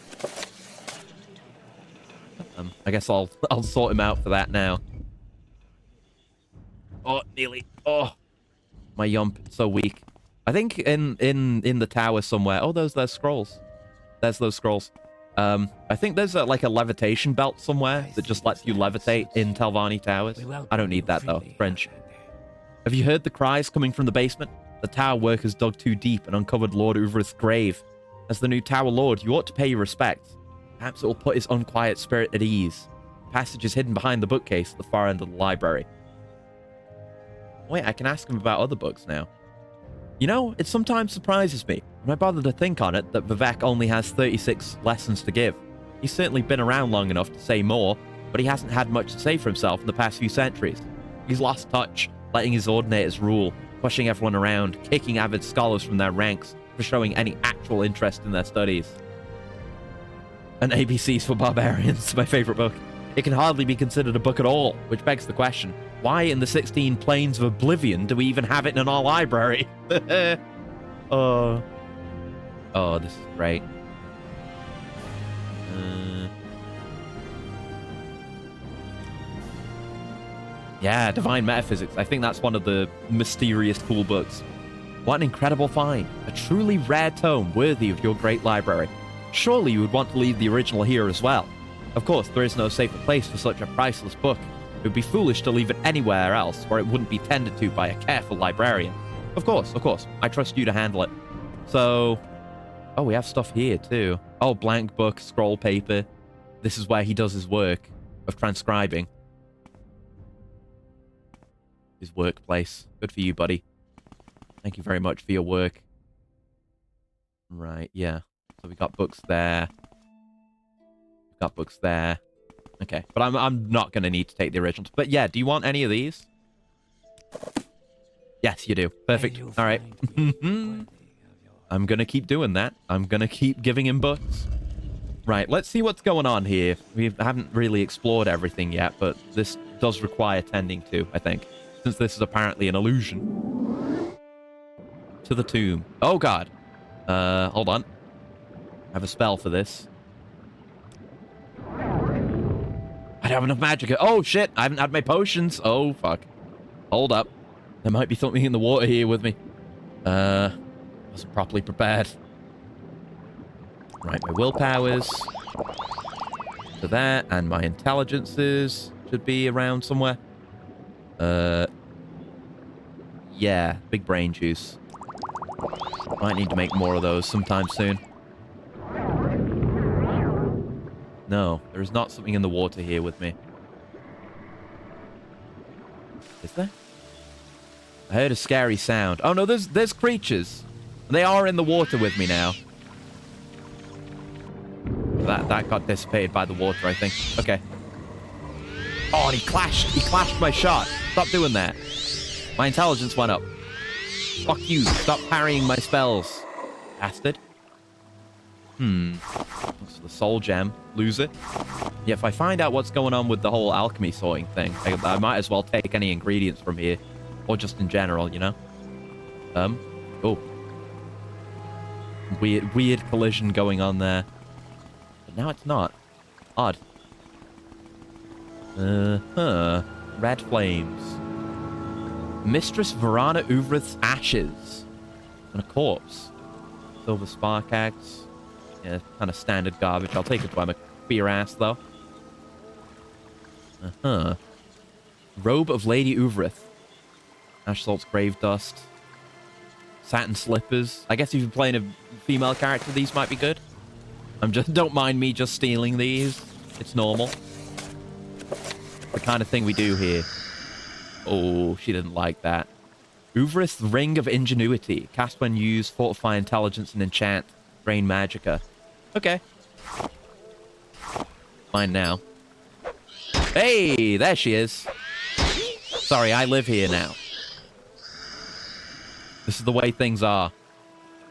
[SPEAKER 1] I guess I'll sort him out for that now. Oh, nearly. Oh, my yump, so weak. I think in the tower somewhere. Oh, there's scrolls. There's those scrolls. I think there's like a levitation belt somewhere that just lets you levitate in Telvanni towers. I don't need that though. French. Have you heard the cries coming from the basement? The tower workers dug too deep and uncovered Lord Uvret's grave. As the new tower lord, you ought to pay your respects. Perhaps it will put his unquiet spirit at ease. The passage is hidden behind the bookcase at the far end of the library. Wait, I can ask him about other books now. You know, it sometimes surprises me, when I bother to think on it, that Vivek only has 36 lessons to give. He's certainly been around long enough to say more, but he hasn't had much to say for himself in the past few centuries. He's lost touch, letting his ordinators rule, pushing everyone around, kicking avid scholars from their ranks for showing any actual interest in their studies. And ABCs for Barbarians, my favorite book. It can hardly be considered a book at all, which begs the question, why in the 16 Planes of Oblivion do we even have it in our library? Oh, this is great. Yeah, Divine Metaphysics. I think that's one of the mysterious cool books. What an incredible find. A truly rare tome worthy of your great library. Surely you would want to leave the original here as well. Of course, there is no safer place for such a priceless book. It would be foolish to leave it anywhere else where it wouldn't be tended to by a careful librarian. Of course. I trust you to handle it. So... Oh, we have stuff here too. Oh, blank book, scroll paper. This is where he does his work of transcribing. His workplace. Good for you, buddy. Thank you very much for your work. Right, yeah. So we got books there. We've got books there. Okay, but I'm not going to need to take the originals. But yeah, do you want any of these? Yes, you do. Perfect. All right. I'm going to keep doing that. I'm going to keep giving him books. Right, let's see what's going on here. We haven't really explored everything yet, but this does require tending to, I think. Since this is apparently an illusion. To the tomb. Oh, God. Hold on. I have a spell for this. I don't have enough magic. Oh, shit. I haven't had my potions. Oh, fuck. Hold up. There might be something in the water here with me. Wasn't properly prepared. Right, my willpowers. To that, and my intelligences should be around somewhere. Yeah, big brain juice. Might need to make more of those sometime soon. No, there is not something in the water here with me. Is there? I heard a scary sound. Oh no, there's creatures. They are in the water with me now. That got dissipated by the water, I think. Okay. Oh, and he clashed my shot. Stop doing that. My intelligence went up. Fuck you. Stop parrying my spells. Bastard. What's the soul gem? Lose it. Yeah, if I find out what's going on with the whole alchemy sorting thing, I might as well take any ingredients from here. Or just in general, you know? Oh. Weird collision going on there. But now it's not. Odd. Red flames. Mistress Verana Uvrith's ashes. And a corpse. Silver spark axe. Yeah, kind of standard garbage. I'll take it to my queer ass, though. Robe of Lady Uvrith. Ash salt's grave dust. Satin slippers. I guess if you're playing a female character, these might be good. Don't mind me just stealing these. It's normal. The kind of thing we do here. Oh, she didn't like that. Uvrith's Ring of Ingenuity. Cast when used, fortify intelligence and enchant. Drain magicka. Okay. Mine now. Hey, there she is. Sorry, I live here now. This is the way things are.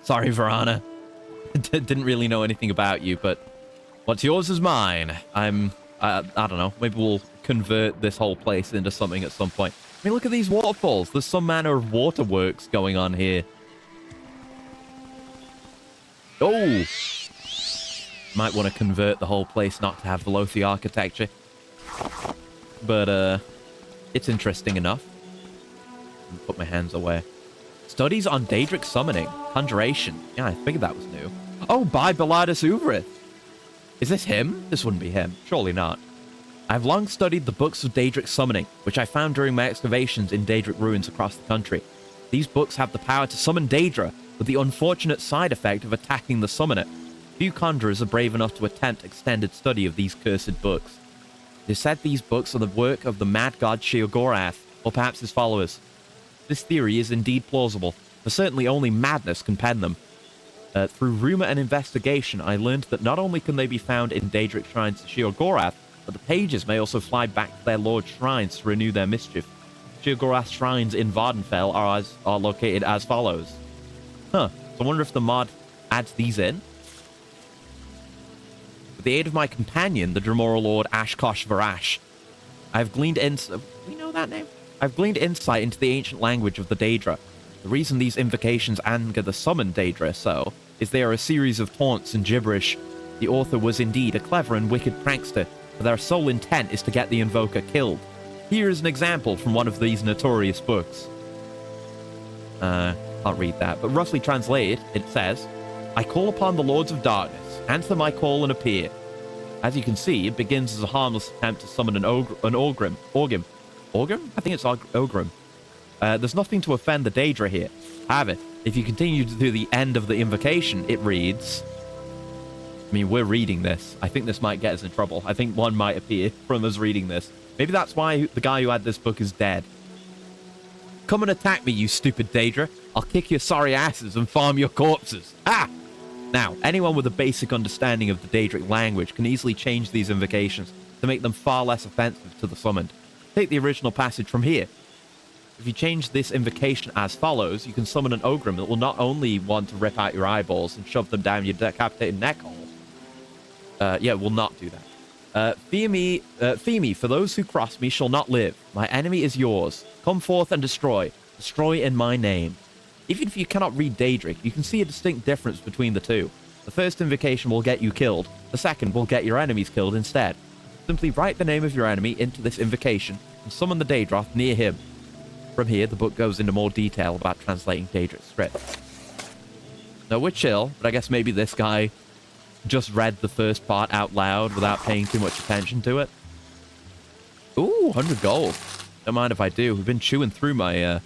[SPEAKER 1] Sorry, Verana. Didn't really know anything about you, but what's yours is mine. I don't know. Maybe we'll convert this whole place into something at some point. I mean, look at these waterfalls. There's some manner of waterworks going on here. Oh! Might want to convert the whole place not to have Velothi architecture. But, it's interesting enough. Put my hands away. Studies on Daedric summoning. Conjuration. Yeah, I figured that was new. Oh, by Belladus Uvrith. Is this him? This wouldn't be him. Surely not. I've long studied the books of Daedric summoning, which I found during my excavations in Daedric ruins across the country. These books have the power to summon Daedra, with the unfortunate side effect of attacking the summoner. Few conjurers are brave enough to attempt extended study of these cursed books. It is said these books are the work of the mad god Sheogorath, or perhaps his followers. This theory is indeed plausible, for certainly only madness can pen them. Through rumor and investigation, I learned that not only can they be found in Daedric shrines to Sheogorath, but the pages may also fly back to their lord's shrines to renew their mischief. Sheogorath's shrines in Vardenfell are located as follows. So I wonder if the mod adds these in. With the aid of my companion, the Dremora Lord Ashkosh Varash, I've gleaned we know that name? I've gleaned insight into the ancient language of the Daedra. The reason these invocations anger the summoned Daedra so is they are a series of taunts and gibberish The author was indeed a clever and wicked prankster, but their sole intent is to get the Invoker killed. Here is an example from one of these notorious books. Can't read that, but roughly translated, it says, I call upon the Lords of Darkness. Answer my call and appear. As you can see, it begins as a harmless attempt to summon an Orgrim. Orgrim? I think it's Orgrim. There's nothing to offend the Daedra here. However, if you continue to the end of the invocation, it reads... I mean, we're reading this. I think this might get us in trouble. I think one might appear from us reading this. Maybe that's why the guy who had this book is dead. Come and attack me, you stupid Daedra. I'll kick your sorry asses and farm your corpses. Ah! Now, anyone with a basic understanding of the Daedric language can easily change these invocations to make them far less offensive to the summoned. Take the original passage from here. If you change this invocation as follows, you can summon an Ogrim that will not only want to rip out your eyeballs and shove them down your decapitated neck hole. Yeah, will not do that. Fear me, for those who cross me shall not live. My enemy is yours. Come forth and destroy. Destroy in my name. Even if you cannot read Daedric, you can see a distinct difference between the two. The first invocation will get you killed. The second will get your enemies killed instead. Simply write the name of your enemy into this invocation and summon the Daedroth near him. From here, the book goes into more detail about translating Daedric's script. No, we're chill, but I guess maybe this guy just read the first part out loud without paying too much attention to it. Ooh, 100 gold. Don't mind if I do. We've been chewing through my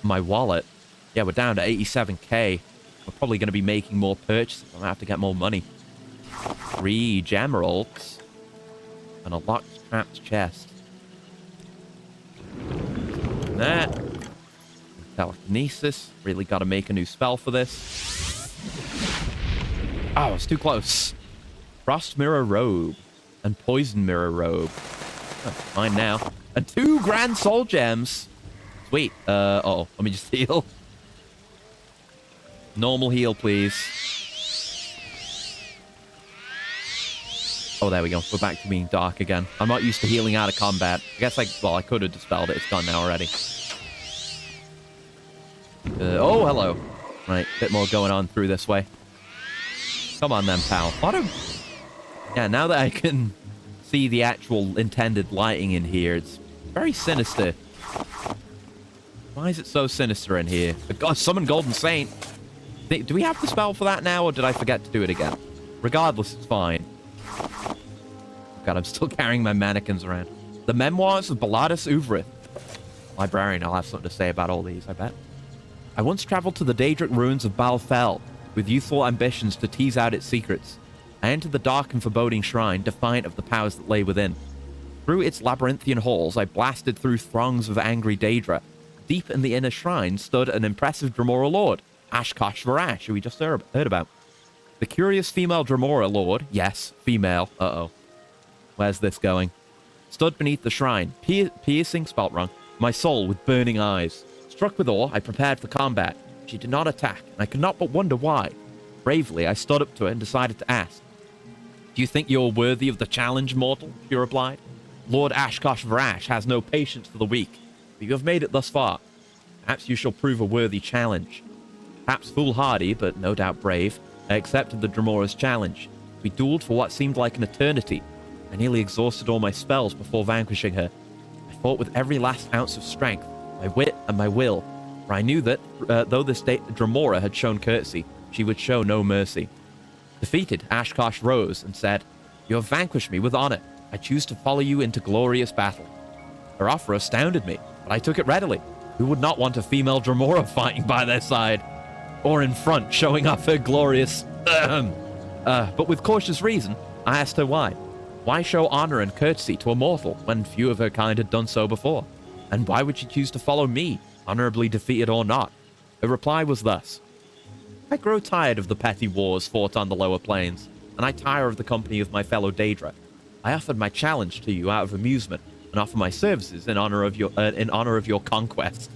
[SPEAKER 1] my wallet. Yeah, we're down to 87k. We're probably going to be making more purchases. I'm going to have to get more money. 3 gemeralds. And a locked trapped chest. That. Telekinesis. Really got to make a new spell for this. Oh, it's too close. Frost Mirror Robe. And Poison Mirror Robe. Oh, mine now. And 2 Grand Soul Gems. Sweet. Uh-oh. Let me just heal. Normal heal, please. Oh, there we go. We're back to being dark again. I'm not used to healing out of combat. I guess I could have dispelled it. It's gone now already. Oh, hello. Right, bit more going on through this way. Come on then, pal. Yeah, now that I can see the actual intended lighting in here, it's very sinister. Why is it so sinister in here? Summon Golden Saint. Do we have the spell for that now, or did I forget to do it again? Regardless, it's fine. God, I'm still carrying my mannequins around. The Memoirs of Balladus Uvrith. Librarian, I'll have something to say about all these, I bet. I once traveled to the Daedric ruins of Balfell, with youthful ambitions to tease out its secrets. I entered the dark and foreboding shrine, defiant of the powers that lay within. Through its labyrinthian halls, I blasted through throngs of angry Daedra. Deep in the inner shrine stood an impressive Dremora Lord, Ashkosh Varash, who we just heard about. The curious female Dremora Lord, yes, female, where's this going? Stood beneath the shrine, piercing, spelt wrong, my soul with burning eyes. Struck with awe, I prepared for combat. She did not attack, and I could not but wonder why. Bravely, I stood up to her and decided to ask. Do you think you're worthy of the challenge, mortal? She replied. Lord Ashkosh Varash has no patience for the weak, but you have made it thus far. Perhaps you shall prove a worthy challenge. Perhaps foolhardy, but no doubt brave, I accepted the Dremora's challenge. We dueled for what seemed like an eternity. I nearly exhausted all my spells before vanquishing her. I fought with every last ounce of strength, my wit and my will, for I knew that, though this Dremora had shown courtesy, she would show no mercy. Defeated, Ashkosh rose and said, You have vanquished me with honor. I choose to follow you into glorious battle. Her offer astounded me, but I took it readily. Who would not want a female Dremora fighting by their side? Or in front, showing off her glorious... But with cautious reason, I asked her why. Why show honor and courtesy to a mortal when few of her kind had done so before? And why would she choose to follow me, honorably defeated or not? Her reply was thus. I grow tired of the petty wars fought on the lower plains, and I tire of the company of my fellow Daedra. I offered my challenge to you out of amusement, and offer my services in honor of your conquest.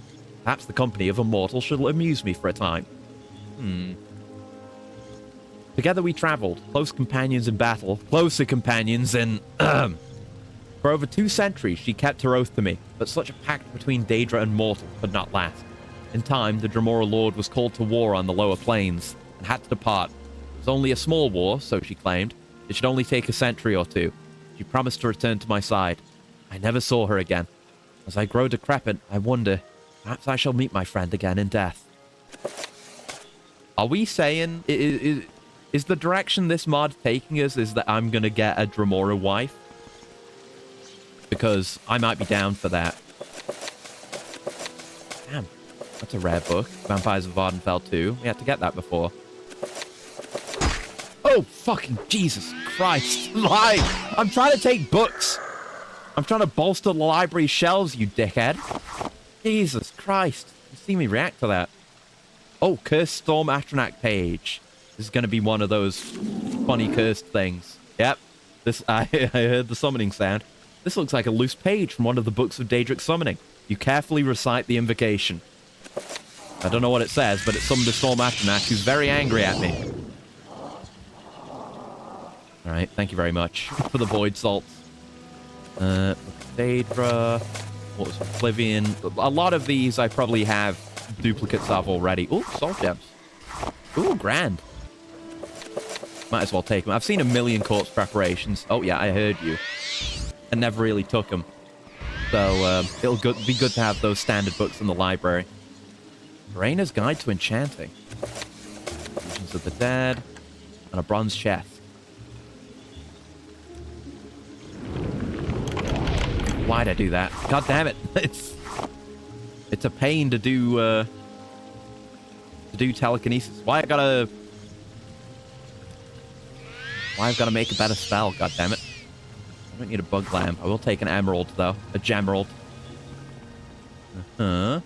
[SPEAKER 1] Perhaps the company of a mortal should amuse me for a time. Together we traveled, close companions in battle, closer companions in... For over 2 centuries she kept her oath to me, but such a pact between Daedra and mortal could not last. In time, the Dremora Lord was called to war on the lower plains, and had to depart. It was It's only a small war, so she claimed. It should only take a century or two. She promised to return to my side. I never saw her again. As I grow decrepit, I wonder, perhaps I shall meet my friend again in death. Are we saying... Is the direction this mod taking us is that I'm going to get a Dremora wife? Because I might be down for that. Damn. That's a rare book. Vampires of Vardenfell 2. We had to get that before. Oh, fucking Jesus Christ. Like, I'm trying to take books. I'm trying to bolster the library shelves, you dickhead. Jesus Christ. You see me react to that. Oh, Cursed Storm Atronach page. This is going to be one of those funny cursed things. Yep. This I heard the summoning sound. This looks like a loose page from one of the books of Daedric summoning. You carefully recite the invocation. I don't know what it says, but it summoned a Storm Atronach who's very angry at me. Alright, thank you very much for the Void Salts. Daedra. What was Oblivion? A lot of these I probably have duplicates of already. Ooh, Soul Gems. Ooh, grand. Might as well take them. I've seen a million corpse preparations. Oh, yeah, I heard you. I never really took them. So, it'll be good to have those standard books in the library. Raina's Guide to Enchanting. Visions of the Dead. And a bronze chest. Why'd I do that? God damn it. It's a pain to do telekinesis. Why I've got to make a better spell, god damn it. I don't need a bug lamp. I will take an emerald though. A gemerald. Bunch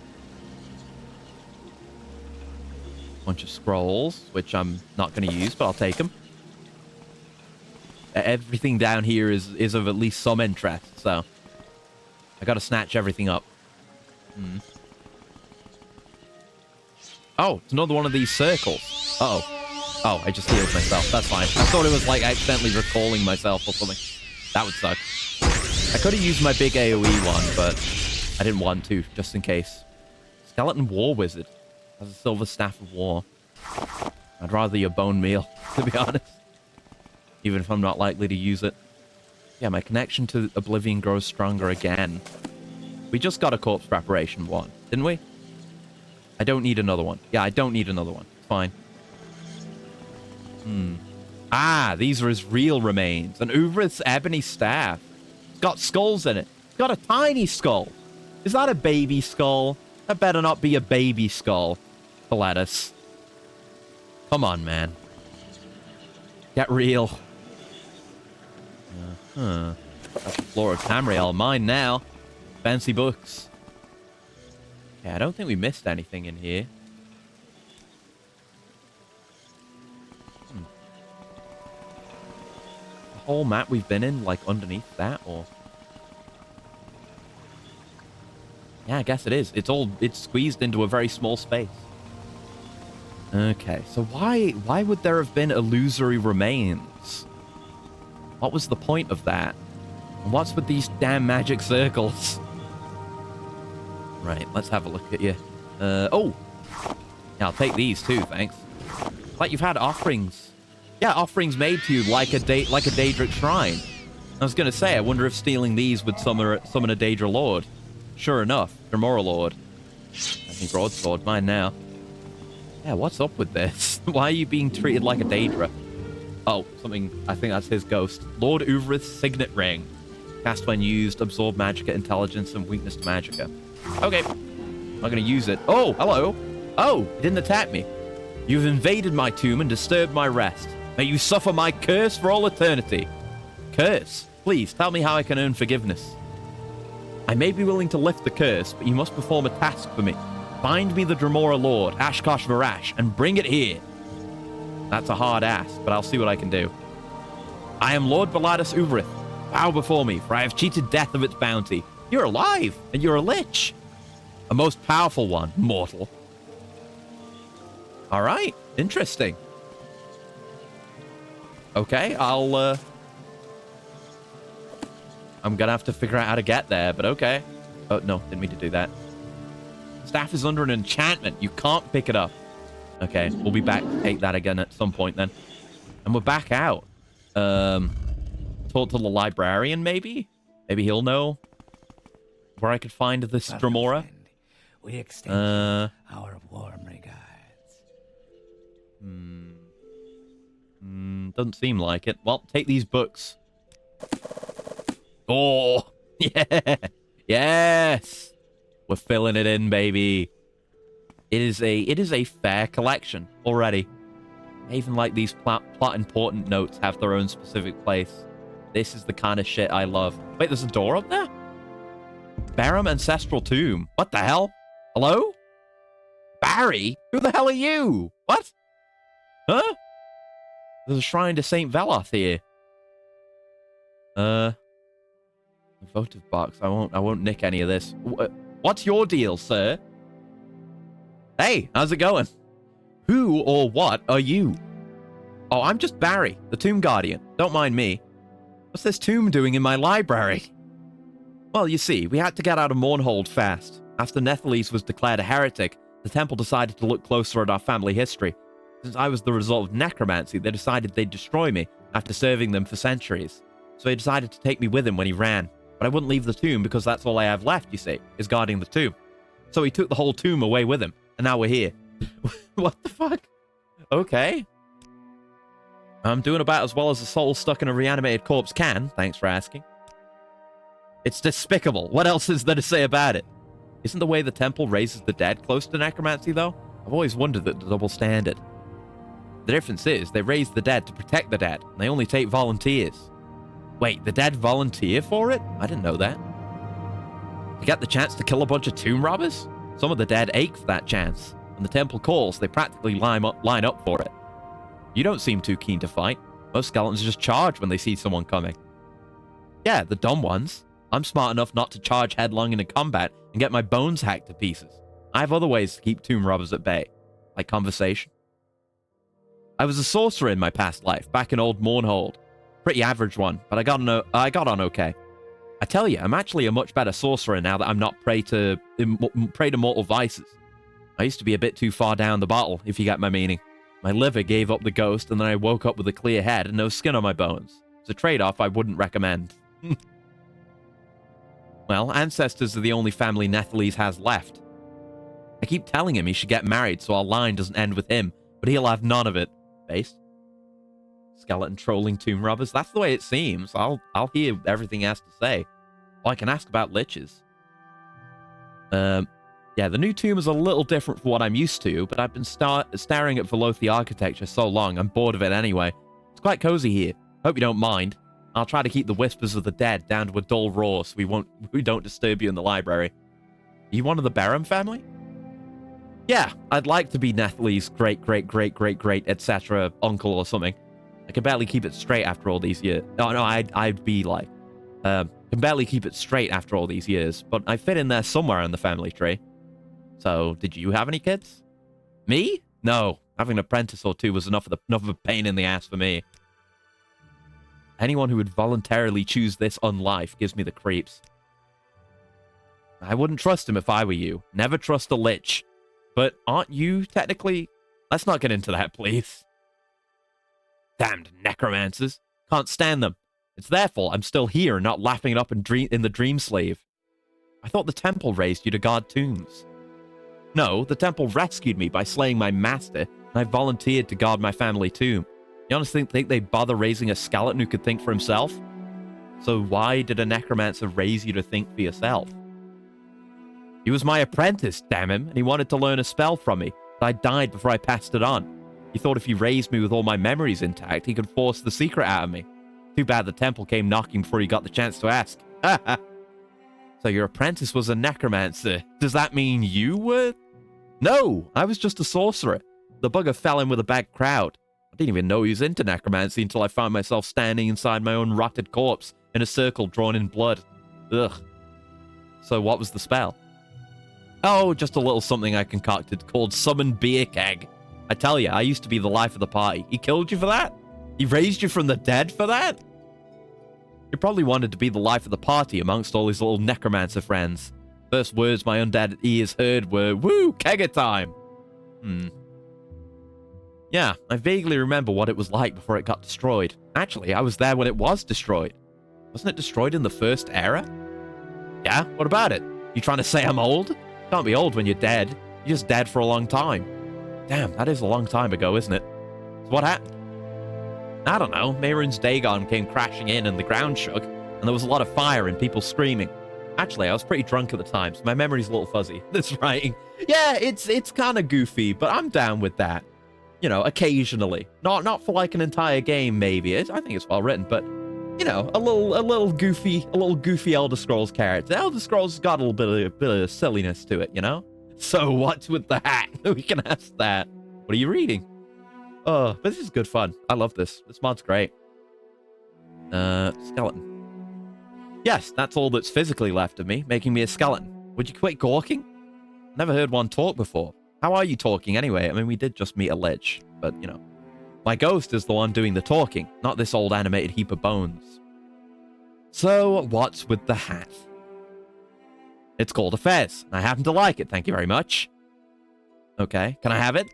[SPEAKER 1] of scrolls, which I'm not going to use, but I'll take them. Everything down here is of at least some interest, so I got to snatch everything up. Oh, it's another one of these circles. Uh-oh. Oh, I just healed myself. That's fine. I thought it was like accidentally recalling myself or something. That would suck. I could have used my big AoE one, but I didn't want to, just in case. Skeleton War Wizard has a Silver Staff of War. I'd rather your bone meal, to be honest. Even if I'm not likely to use it. Yeah, my connection to Oblivion grows stronger again. We just got a corpse preparation one, didn't we? I don't need another one. Yeah, I don't need another one. It's fine. Ah, these are his real remains. An Uvrith's ebony staff. It's got skulls in it. It's got a tiny skull. Is that a baby skull? That better not be a baby skull. Pilatus. Come on, man. Get real. That's the floor of Tamriel. Mine now. Fancy books. Yeah, I don't think we missed anything in here. The whole map we've been in, like, underneath that, or... Yeah, I guess it is. It's squeezed into a very small space. Okay, so why would there have been illusory remains? What was the point of that? And what's with these damn magic circles? Right, let's have a look at you. Oh! Yeah, I'll take these too, thanks. Like you've had offerings. Yeah, offerings made to you like a Daedric shrine. I was gonna say, I wonder if stealing these would summon a Daedra Lord. Sure enough, Dremora Lord. I think broadsword, mine now. Yeah, what's up with this? Why are you being treated like a Daedra? Oh, something, I think that's his ghost. Lord Uvrith's Signet Ring. Cast when used, absorb Magicka intelligence and weakness to Magicka. Okay. I'm not going to use it. Oh, hello. Oh, it didn't attack me. You've invaded my tomb and disturbed my rest. May you suffer my curse for all eternity. Curse? Please, tell me how I can earn forgiveness. I may be willing to lift the curse, but you must perform a task for me. Find me the Dremora Lord, Ashkosh Varash, and bring it here. That's a hard ask, but I'll see what I can do. I am Lord Pilatus Uvrith. Bow before me, for I have cheated death of its bounty. You're alive, and you're a lich. A most powerful one, mortal. All right, interesting. Okay, I'm gonna have to figure out how to get there, but okay. Oh, no, didn't mean to do that. Staff is under an enchantment. You can't pick it up. Okay, we'll be back to take that again at some point then. And we're back out. Talk to the librarian, maybe? Maybe he'll know where I could find this
[SPEAKER 5] Welcome,
[SPEAKER 1] Dremora.
[SPEAKER 5] friend. We extend you our warm regards.
[SPEAKER 1] Doesn't seem like it. Well, take these books. Oh, yeah. Yes. We're filling it in, baby. It is a fair collection already. I even like these plot important notes have their own specific place. This is the kind of shit I love. Wait, there's a door up there? Barham Ancestral Tomb. What the hell? Hello? Barry? Who the hell are you? What? Huh? There's a shrine to Saint Veloth here. A votive box. I won't nick any of this. What's your deal, sir? Hey, how's it going? Who or what are you? Oh, I'm just Barry, the Tomb Guardian. Don't mind me. What's this tomb doing in my library? Well, you see, we had to get out of Mournhold fast. After Netherese was declared a heretic, the temple decided to look closer at our family history. Since I was the result of necromancy, they decided they'd destroy me after serving them for centuries. So he decided to take me with him when he ran. But I wouldn't leave the tomb because that's all I have left, you see, is guarding the tomb. So he took the whole tomb away with him, and now we're here. What the fuck? Okay. I'm doing about as well as a soul stuck in a reanimated corpse can, thanks for asking. It's despicable. What else is there to say about it? Isn't the way the temple raises the dead close to necromancy, though? I've always wondered at the double standard. The difference is, they raise the dead to protect the dead, and they only take volunteers. Wait, the dead volunteer for it? I didn't know that. To get the chance to kill a bunch of tomb robbers? Some of the dead ache for that chance. When the temple calls, they practically line up for it. You don't seem too keen to fight. Most skeletons just charge when they see someone coming. Yeah, the dumb ones. I'm smart enough not to charge headlong into combat and get my bones hacked to pieces. I have other ways to keep tomb robbers at bay, like conversation. I was a sorcerer in my past life, back in old Mournhold. Pretty average one, but I got on okay. I tell you, I'm actually a much better sorcerer now that I'm not prey to mortal vices. I used to be a bit too far down the bottle, if you get my meaning. My liver gave up the ghost, and then I woke up with a clear head and no skin on my bones. It's a trade-off I wouldn't recommend. Well, ancestors are the only family Netherese has left. I keep telling him he should get married so our line doesn't end with him, but he'll have none of it. Based? Skeleton trolling tomb robbers? That's the way it seems. I'll hear everything he has to say. Oh, I can ask about liches. Yeah, the new tomb is a little different from what I'm used to, but I've been staring at Velothi architecture so long, I'm bored of it anyway. It's quite cozy here. Hope you don't mind. I'll try to keep the whispers of the dead down to a dull roar so we don't disturb you in the library. Are you one of the Barham family? Yeah, I'd like to be Nethere's great, etc. uncle or something. I can barely keep it straight after all these years. No, I'd be like... can barely keep it straight after all these years, but I fit in there somewhere in the family tree. So, did you have any kids? Me? No. Having an apprentice or two was enough of a pain in the ass for me. Anyone who would voluntarily choose this unlife gives me the creeps. I wouldn't trust him if I were you. Never trust a lich. But aren't you, technically? Let's not get into that, please. Damned necromancers. Can't stand them. It's their fault I'm still here and not lapping it up in the Dream Slave. I thought the temple raised you to guard tombs. No, the temple rescued me by slaying my master, and I volunteered to guard my family tomb. You honestly think they'd bother raising a skeleton who could think for himself? So why did a necromancer raise you to think for yourself? He was my apprentice, damn him, and he wanted to learn a spell from me, but I died before I passed it on. He thought if he raised me with all my memories intact, he could force the secret out of me. Too bad the temple came knocking before he got the chance to ask. So your apprentice was a necromancer. Does that mean you were? No, I was just a sorcerer. The bugger fell in with a bad crowd. I didn't even know he was into necromancy until I found myself standing inside my own rotted corpse in a circle drawn in blood. Ugh. So what was the spell? Oh, just a little something I concocted called Summon Beer Keg. I tell you, I used to be the life of the party. He killed you for that? He raised you from the dead for that? You probably wanted to be the life of the party amongst all his little necromancer friends. First words my undead ears heard were, "Woo, kegger time!" Yeah, I vaguely remember what it was like before it got destroyed. Actually, I was there when it was destroyed. Wasn't it destroyed in the first era? Yeah, what about it? You trying to say I'm old? Can't be old when you're dead. You're just dead for a long time. Damn, that is a long time ago, isn't it? So what happened? I don't know. Mehrunes Dagon came crashing in and the ground shook, and there was a lot of fire and people screaming. Actually, I was pretty drunk at the time, so my memory's a little fuzzy. This writing. Yeah, it's kind of goofy, but I'm down with that. You know, occasionally. Not for like an entire game, maybe. I think it's well written, but you know, a little goofy Elder Scrolls character. Elder Scrolls has got a little bit of silliness to it, you know? So what's with the hat? We can ask that. What are you reading? Oh, but this is good fun. I love this. This mod's great. Skeleton. Yes, that's all that's physically left of me, making me a skeleton. Would you quit gawking? Never heard one talk before. How are you talking anyway? I mean, we did just meet a lich, but, you know. My ghost is the one doing the talking, not this old animated heap of bones. So, what's with the hat? It's called a fez, and I happen to like it, thank you very much. Okay, can I have it?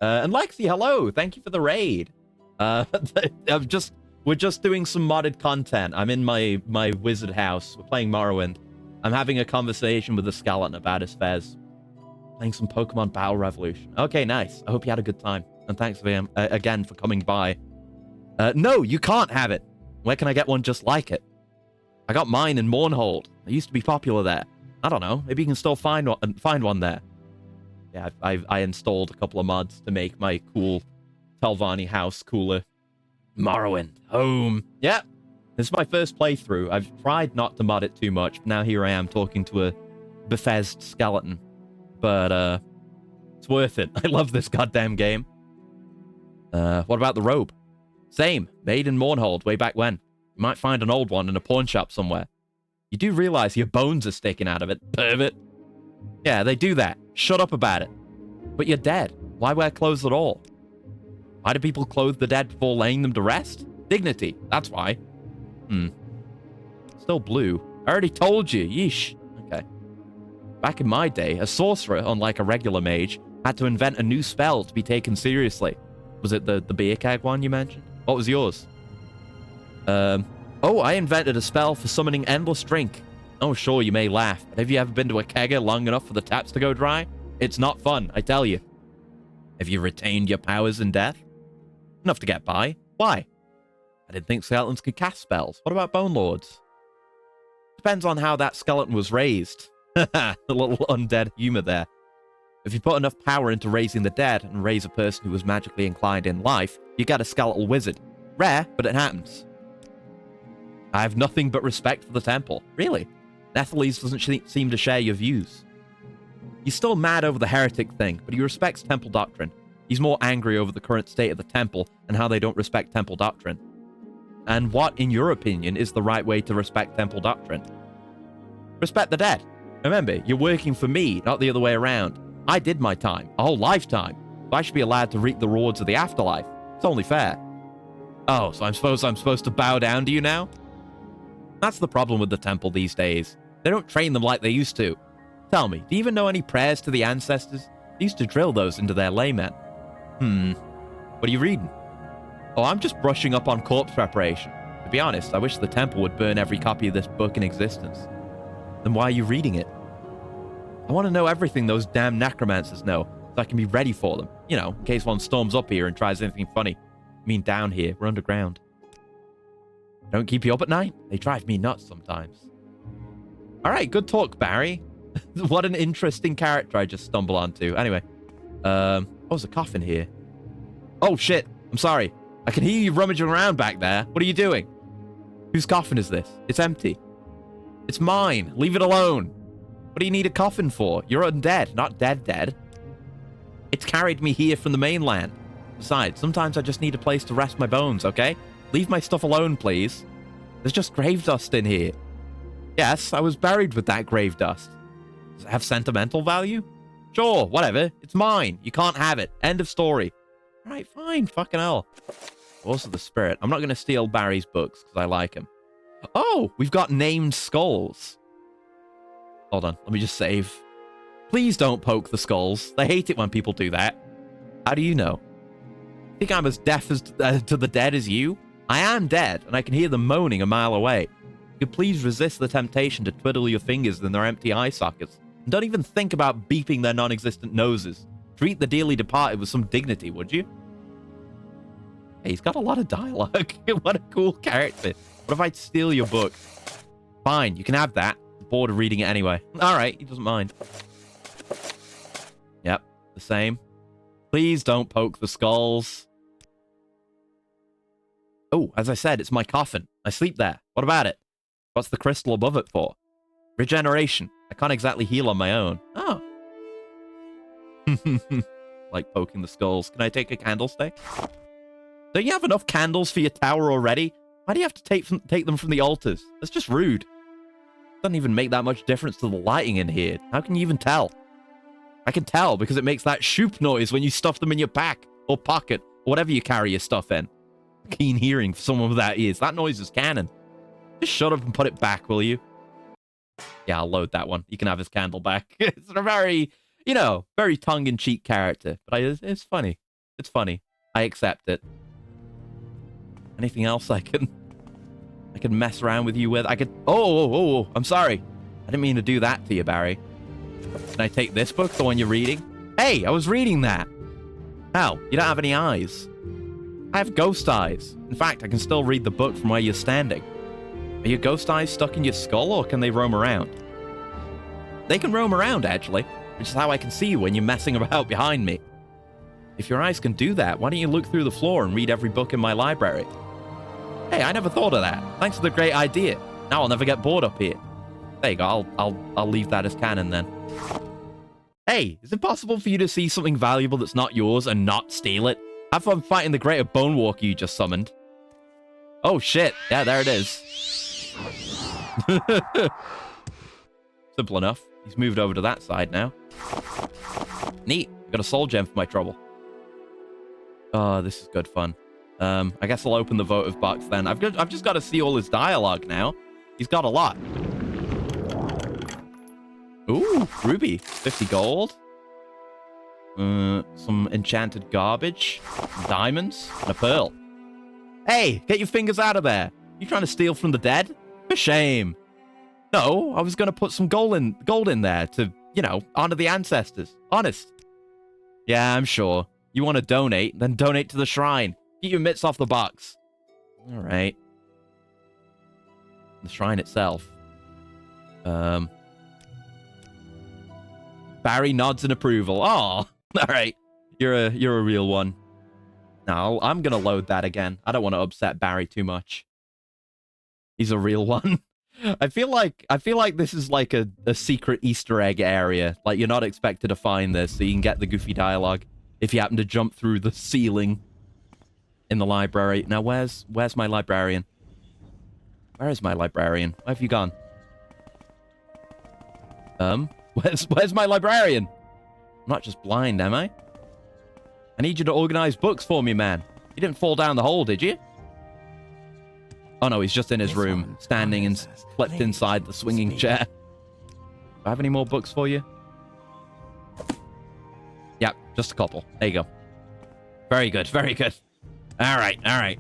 [SPEAKER 1] And Lexi, hello, thank you for the raid. We're just doing some modded content. I'm in my wizard house. We're playing Morrowind. I'm having a conversation with the skeleton about his fez. Playing some Pokemon Battle Revolution. Okay, nice. I hope you had a good time. And thanks again for coming by. No, you can't have it. Where can I get one just like it? I got mine in Mournhold. It used to be popular there. I don't know. Maybe you can still find one there. Yeah, I installed a couple of mods to make my cool Telvanni house cooler. Morrowind. Home. Yeah. This is my first playthrough. I've tried not to mod it too much. But now here I am talking to a befezzed skeleton. But, it's worth it. I love this goddamn game. What about the robe? Same. Made in Mournhold way back when. You might find an old one in a pawn shop somewhere. You do realize your bones are sticking out of it, pervert. Yeah, they do that. Shut up about it. But you're dead. Why wear clothes at all? Why do people clothe the dead before laying them to rest? Dignity. That's why. Still blue. I already told you. Yeesh. Okay. Back in my day, a sorcerer, unlike a regular mage, had to invent a new spell to be taken seriously. Was it the beer keg one you mentioned? What was yours? Oh, I invented a spell for summoning endless drink. Oh, sure, you may laugh, but have you ever been to a kegger long enough for the taps to go dry? It's not fun, I tell you. Have you retained your powers in death? Enough to get by. Why? I didn't think skeletons could cast spells. What about bone lords? Depends on how that skeleton was raised. A little undead humor there. If you put enough power into raising the dead and raise a person who was magically inclined in life, you get a skeletal wizard. Rare, but it happens. I have nothing but respect for the temple. Really? Netherese doesn't seem to share your views. He's still mad over the heretic thing, but he respects temple doctrine. He's more angry over the current state of the temple and how they don't respect temple doctrine. And what, in your opinion, is the right way to respect temple doctrine? Respect the dead. Remember, you're working for me, not the other way around. I did my time, a whole lifetime. So I should be allowed to reap the rewards of the afterlife. It's only fair. Oh, so I'm supposed to bow down to you now? That's the problem with the temple these days. They don't train them like they used to. Tell me, do you even know any prayers to the ancestors? They used to drill those into their laymen. What are you reading? Oh, I'm just brushing up on corpse preparation. To be honest, I wish the temple would burn every copy of this book in existence. Then why are you reading it? I want to know everything those damn necromancers know, so I can be ready for them. You know, in case one storms up here and tries anything funny. I mean, down here, we're underground. Don't keep you up at night? They drive me nuts sometimes. Alright, good talk, Barry. What an interesting character I just stumbled onto. Anyway, oh, there's a coffin here. Oh, shit. I'm sorry. I can hear you rummaging around back there. What are you doing? Whose coffin is this? It's empty. It's mine. Leave it alone. What do you need a coffin for? You're undead, not dead. It's carried me here from the mainland. Besides, sometimes I just need a place to rest my bones, okay? Leave my stuff alone, please. There's just grave dust in here. Yes, I was buried with that grave dust. Does it have sentimental value? Sure, whatever. It's mine. You can't have it. End of story. All right, fine. Fucking hell. Also the spirit. I'm not going to steal Barry's books because I like him. Oh, we've got named skulls. Hold on. Let me just save. Please don't poke the skulls. They hate it when people do that. How do you know? Think I'm as deaf as to the dead as you? I am dead, and I can hear them moaning a mile away. You could please resist the temptation to twiddle your fingers in their empty eye sockets. And don't even think about beeping their non-existent noses. Treat the dearly departed with some dignity, would you? Hey, he's got a lot of dialogue. What a cool character. What if I steal your book? Fine, you can have that. I'm bored of reading it anyway. Alright, he doesn't mind. Yep, the same. Please don't poke the skulls. Oh, as I said, it's my coffin. I sleep there. What about it? What's the crystal above it for? Regeneration. I can't exactly heal on my own. Oh. Like poking the skulls. Can I take a candlestick? Don't you have enough candles for your tower already? Why do you have to take them from the altars? That's just rude. Doesn't even make that much difference to the lighting in here. How can you even tell? I can tell because it makes that shoop noise when you stuff them in your pack or pocket or whatever you carry your stuff in. Keen hearing for someone with that ears. That noise is canon. Just shut up and put it back, will you? Yeah, I'll load that one. You can have his candle back. It's a very, you know, very tongue-in-cheek character. But it's funny. It's funny. I accept it. Anything else I can mess around with you with? I could... Oh, I'm sorry. I didn't mean to do that to you, Barry. Can I take this book, the one you're reading? Hey, I was reading that. How? You don't have any eyes. I have ghost eyes. In fact, I can still read the book from where you're standing. Are your ghost eyes stuck in your skull, or can they roam around? They can roam around, actually, which is how I can see you when you're messing about behind me. If your eyes can do that, why don't you look through the floor and read every book in my library? Hey, I never thought of that. Thanks for the great idea. Now I'll never get bored up here. There you go. I'll leave that as canon then. Hey, is it possible for you to see something valuable that's not yours and not steal it? Have fun fighting the greater bone walker you just summoned. Oh shit. Yeah, there it is. Simple enough. He's moved over to that side now. Neat. Got a soul gem for my trouble. Oh, this is good fun. I guess I'll open the votive box then. I've just got to see all his dialogue now. He's got a lot. Ooh, ruby. 50 gold. Some enchanted garbage. Diamonds. And a pearl. Hey, get your fingers out of there. You trying to steal from the dead? For shame. No, I was going to put some gold in there to, you know, honor the ancestors. Honest. Yeah, I'm sure. You want to donate, then donate to the shrine. Get your mitts off the box. All right. The shrine itself. Barry nods in approval. Oh, all right. You're a real one. No, I'm gonna load that again. I don't want to upset Barry too much. He's a real one. I feel like this is like a secret Easter egg area. Like you're not expected to find this, so you can get the goofy dialogue if you happen to jump through the ceiling in the library. Now, where's my librarian? Where is my librarian? Where have you gone? Where's my librarian? I'm not just blind, am I? I need you to organize books for me, man. You didn't fall down the hole, did you? Oh no, he's just in his room, standing and flipped inside the swinging chair. Do I have any more books for you? Yep, just a couple. There you go. Very good, very good. All right.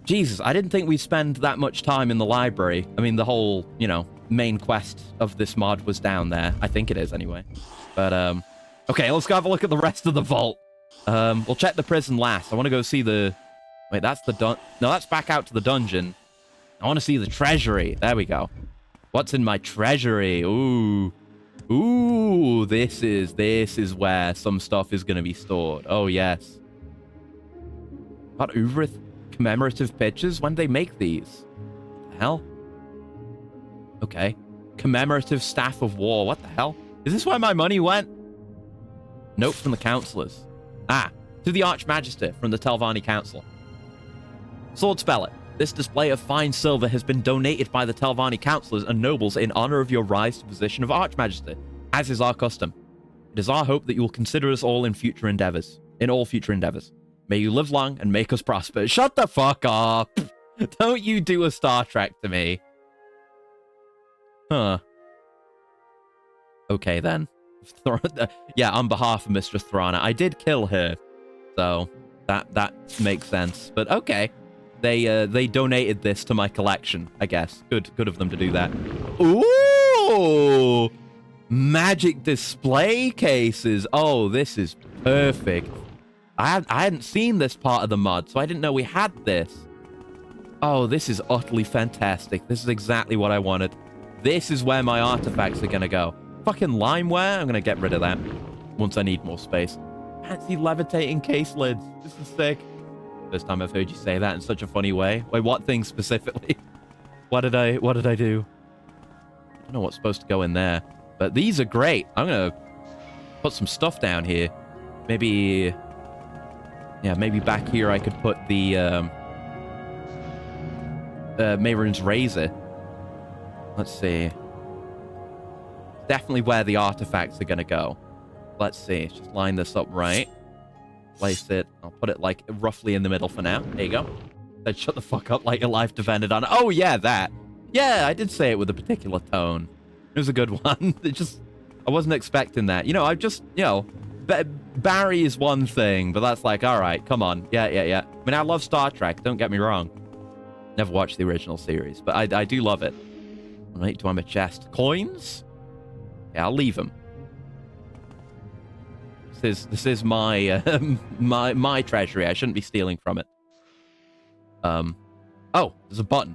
[SPEAKER 1] Jesus, I didn't think we'd spend that much time in the library. I mean, the whole, you know, main quest of this mod was down there. I think it is anyway. But, okay, let's go have a look at the rest of the vault. We'll check the prison last. I want to go see the... Wait, that's the no, that's back out to the dungeon. I want to see the treasury. There we go. What's in my treasury? Ooh. Ooh, this is where some stuff is going to be stored. Oh, yes. What, Uvrith commemorative pictures? When did they make these? What the hell? Okay. Commemorative staff of war. What the hell? Is this where my money went? Note from the counselors. Ah, to the Archmagister from the Telvanni Council. Sword Speller, this display of fine silver has been donated by the Telvanni councillors and nobles in honor of your rise to the position of Archmagister, as is our custom. It is our hope that you will consider us all in all future endeavors. May you live long and make us prosper. Shut the fuck up! Don't you do a Star Trek to me. Huh. Okay, then. Yeah, on behalf of Mistress Thrana, I did kill her. So, That makes sense. But okay. They donated this to my collection, I guess. Good of them to do that. Ooh! Magic display cases. Oh, this is perfect. I hadn't seen this part of the mod, so I didn't know we had this. Oh, this is utterly fantastic. This is exactly what I wanted. This is where my artifacts are gonna go. Fucking limeware. I'm gonna get rid of that once I need more space. Fancy levitating case lids. This is sick. First time I've heard you say that in such a funny way. Wait, what thing specifically? What did I do? I don't know what's supposed to go in there, but these are great. I'm gonna put some stuff down here. Maybe, yeah, maybe back here I could put the Mayron's razor. Let's see. Definitely where the artifacts are gonna go. Let's see. Just line this up right. Place it. I'll put it like roughly in the middle for now. There you go. Then shut the fuck up like your life depended on it. Oh yeah, that. Yeah, I did say it with a particular tone. It was a good one. I wasn't expecting that. You know, I just, you know, Barry is one thing, but that's like, all right, come on. Yeah. I mean, I love Star Trek. Don't get me wrong. Never watched the original series, but I do love it. All right, do I have a chest? Coins? Yeah, I'll leave them. This is my my treasury. I shouldn't be stealing from it. Oh, there's a button.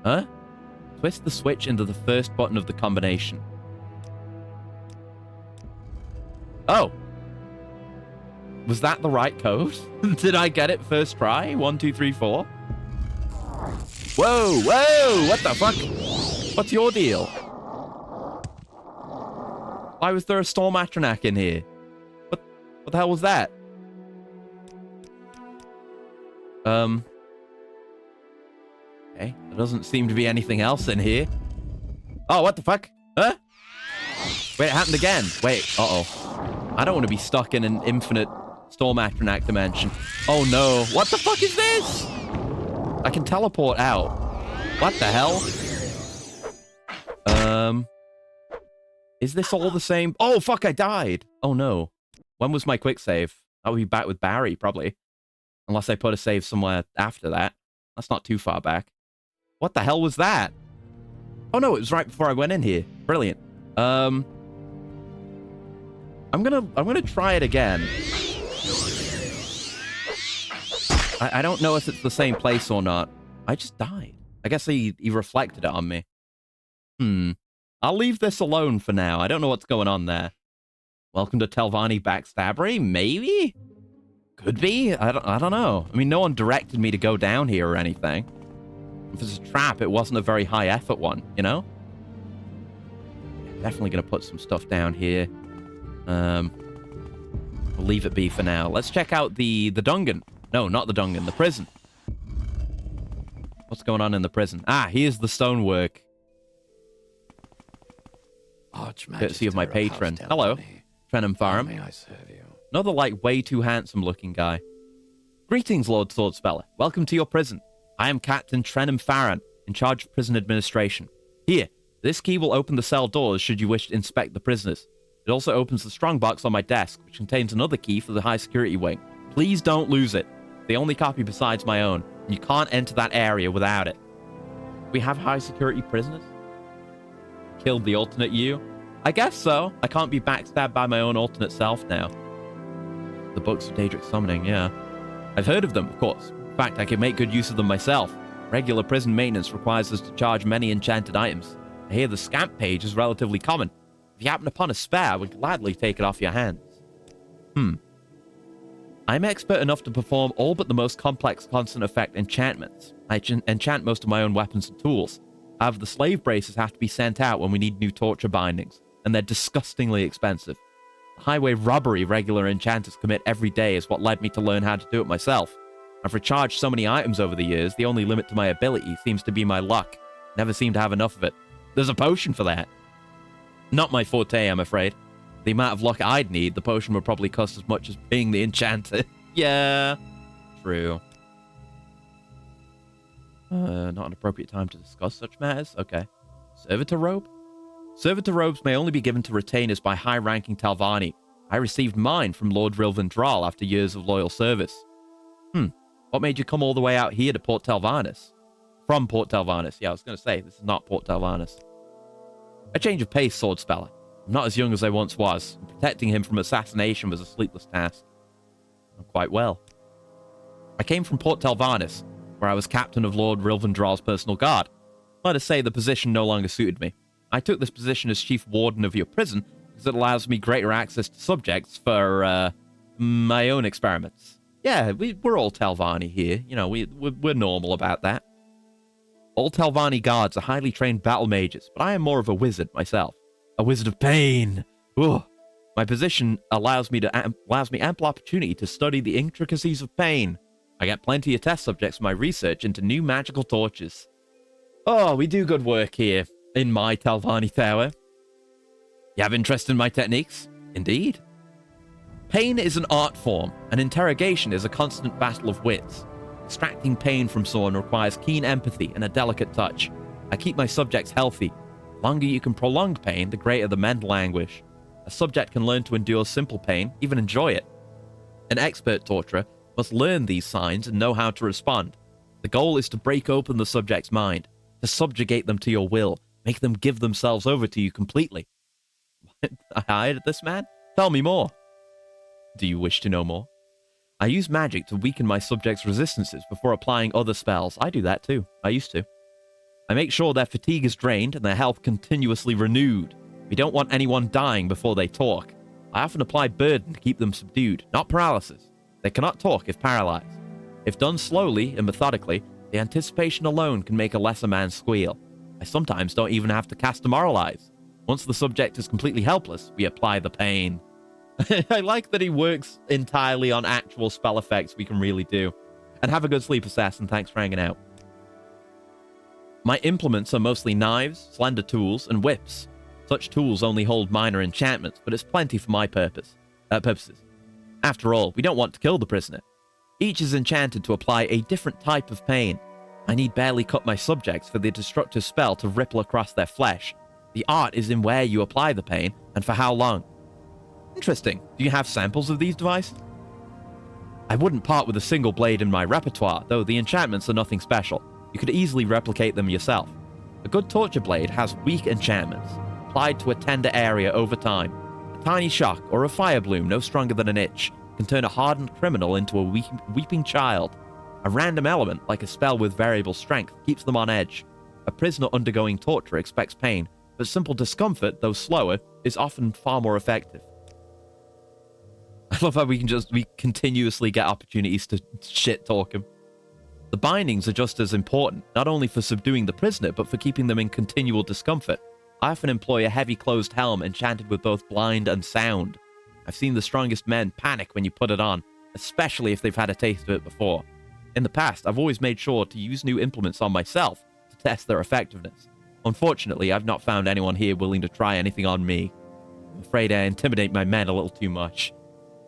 [SPEAKER 1] Huh? Twist the switch into the first button of the combination. Oh. Was that the right code? Did I get it first try? 1, 2, 3, 4. Whoa! What the fuck? What's your deal? Why was there a Storm Atronak in here? What the hell was that? Okay. There doesn't seem to be anything else in here. Oh, what the fuck? Huh? Wait, it happened again. Wait, uh-oh. I don't want to be stuck in an infinite Storm Atronak dimension. Oh, no. What the fuck is this? I can teleport out. What the hell? Is this all the same? Oh, fuck, I died. Oh, no. When was my quick save? I would be back with Barry, probably. Unless I put a save somewhere after that. That's not too far back. What the hell was that? Oh, no, it was right before I went in here. Brilliant. I'm gonna try it again. I don't know if it's the same place or not. I just died. I guess he reflected it on me. I'll leave this alone for now. I don't know what's going on there. Welcome to Telvanni Backstabbery? Maybe? Could be? I don't know. I mean, no one directed me to go down here or anything. If it's a trap, it wasn't a very high effort one, you know? Definitely gonna put some stuff down here. We'll leave it be for now. Let's check out the dungeon. No, not the dungeon, the prison. What's going on in the prison? Ah, here's the stonework.
[SPEAKER 5] Archmagister
[SPEAKER 1] Courtesy of my patron.
[SPEAKER 5] House
[SPEAKER 1] Hello,
[SPEAKER 5] Telvanni.
[SPEAKER 1] Trenham
[SPEAKER 5] How
[SPEAKER 1] Farm.
[SPEAKER 5] may I serve you?
[SPEAKER 1] Another, like, way too handsome-looking guy. Greetings, Lord Swordspeller. Welcome to your prison. I am Captain Trenham Farron, in charge of prison administration. Here, this key will open the cell doors should you wish to inspect the prisoners. It also opens the strongbox on my desk, which contains another key for the high security wing. Please don't lose it. The only copy besides my own, and you can't enter that area without it. We have high security prisoners? Killed the alternate you? I guess so. I can't be backstabbed by my own alternate self now. The books of Daedric Summoning, yeah. I've heard of them, of course. In fact, I can make good use of them myself. Regular prison maintenance requires us to charge many enchanted items. I hear the scamp page is relatively common. If you happen upon a spare, I would gladly take it off your hands. I'm expert enough to perform all but the most complex constant effect enchantments. I enchant most of my own weapons and tools. However, the slave braces have to be sent out when we need new torture bindings, and they're disgustingly expensive. The highway robbery regular enchanters commit every day is what led me to learn how to do it myself. I've recharged so many items over the years, the only limit to my ability seems to be my luck. Never seem to have enough of it. There's a potion for that. Not my forte, I'm afraid. The amount of luck I'd need, the potion would probably cost as much as being the enchanter. Yeah, true. Not an appropriate time to discuss such matters? Okay. Servitor robe? Servitor robes may only be given to retainers by high-ranking Telvanni. I received mine from Lord Rilvan Dral after years of loyal service. What made you come all the way out here to Port Telvannis? From Port Telvannis. Yeah, I was going to say, this is not Port Telvannis. A change of pace, Sword Speller. I'm not as young as I once was, and protecting him from assassination was a sleepless task. I'm quite well. I came from Port Telvannis, where I was captain of Lord Rilvendral's personal guard. Let us say the position no longer suited me. I took this position as chief warden of your prison because it allows me greater access to subjects for my own experiments. Yeah, we're all Telvanni here. You know, we're normal about that. All Telvanni guards are highly trained battle mages, but I am more of a wizard myself. A wizard of pain. Ugh. My position allows me ample opportunity to study the intricacies of pain. I get plenty of test subjects for my research into new magical tortures. Oh, we do good work here in my Telvanni tower. You have interest in my techniques? Indeed. Pain is an art form, and interrogation is a constant battle of wits. Extracting pain from someone requires keen empathy and a delicate touch. I keep my subjects healthy. The longer you can prolong pain, the greater the mental anguish. A subject can learn to endure simple pain, even enjoy it. An expert torturer must learn these signs and know how to respond. The goal is to break open the subject's mind, to subjugate them to your will, make them give themselves over to you completely. I hired this man? Tell me more. Do you wish to know more? I use magic to weaken my subjects' resistances before applying other spells. I do that too. I used to. I make sure their fatigue is drained and their health continuously renewed. We don't want anyone dying before they talk. I often apply burden to keep them subdued, not paralysis. They cannot talk if paralyzed. If done slowly and methodically, the anticipation alone can make a lesser man squeal. I sometimes don't even have to cast Demoralize. Once the subject is completely helpless, we apply the pain. I like that he works entirely on actual spell effects we can really do. And have a good sleep, Assassin. Thanks for hanging out. My implements are mostly knives, slender tools, and whips. Such tools only hold minor enchantments, but it's plenty for my purposes. After all, we don't want to kill the prisoner. Each is enchanted to apply a different type of pain. I need barely cut my subjects for the destructive spell to ripple across their flesh. The art is in where you apply the pain, and for how long. Interesting. Do you have samples of these devices? I wouldn't part with a single blade in my repertoire, though the enchantments are nothing special. You could easily replicate them yourself. A good torture blade has weak enchantments, applied to a tender area over time. A tiny shock or a fire bloom no stronger than an itch can turn a hardened criminal into a weeping child. A random element, like a spell with variable strength, keeps them on edge. A prisoner undergoing torture expects pain, but simple discomfort, though slower, is often far more effective. I love how we continuously get opportunities to shit talk him. The bindings are just as important, not only for subduing the prisoner, but for keeping them in continual discomfort. I often employ a heavy closed helm enchanted with both blind and sound. I've seen the strongest men panic when you put it on, especially if they've had a taste of it before. In the past, I've always made sure to use new implements on myself to test their effectiveness. Unfortunately, I've not found anyone here willing to try anything on me. I'm afraid I intimidate my men a little too much.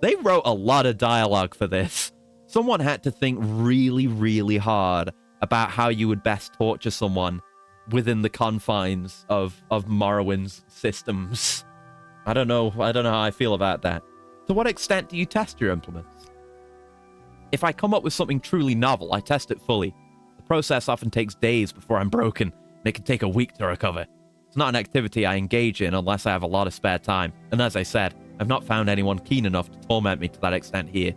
[SPEAKER 1] They wrote a lot of dialogue for this. Someone had to think really, really hard about how you would best torture someone within the confines of Morrowind's systems. I don't know how I feel about that. To what extent do you test your implements? If I come up with something truly novel, I test it fully. The process often takes days before I'm broken, and it can take a week to recover. It's not an activity I engage in unless I have a lot of spare time, and as I said, I've not found anyone keen enough to torment me to that extent here.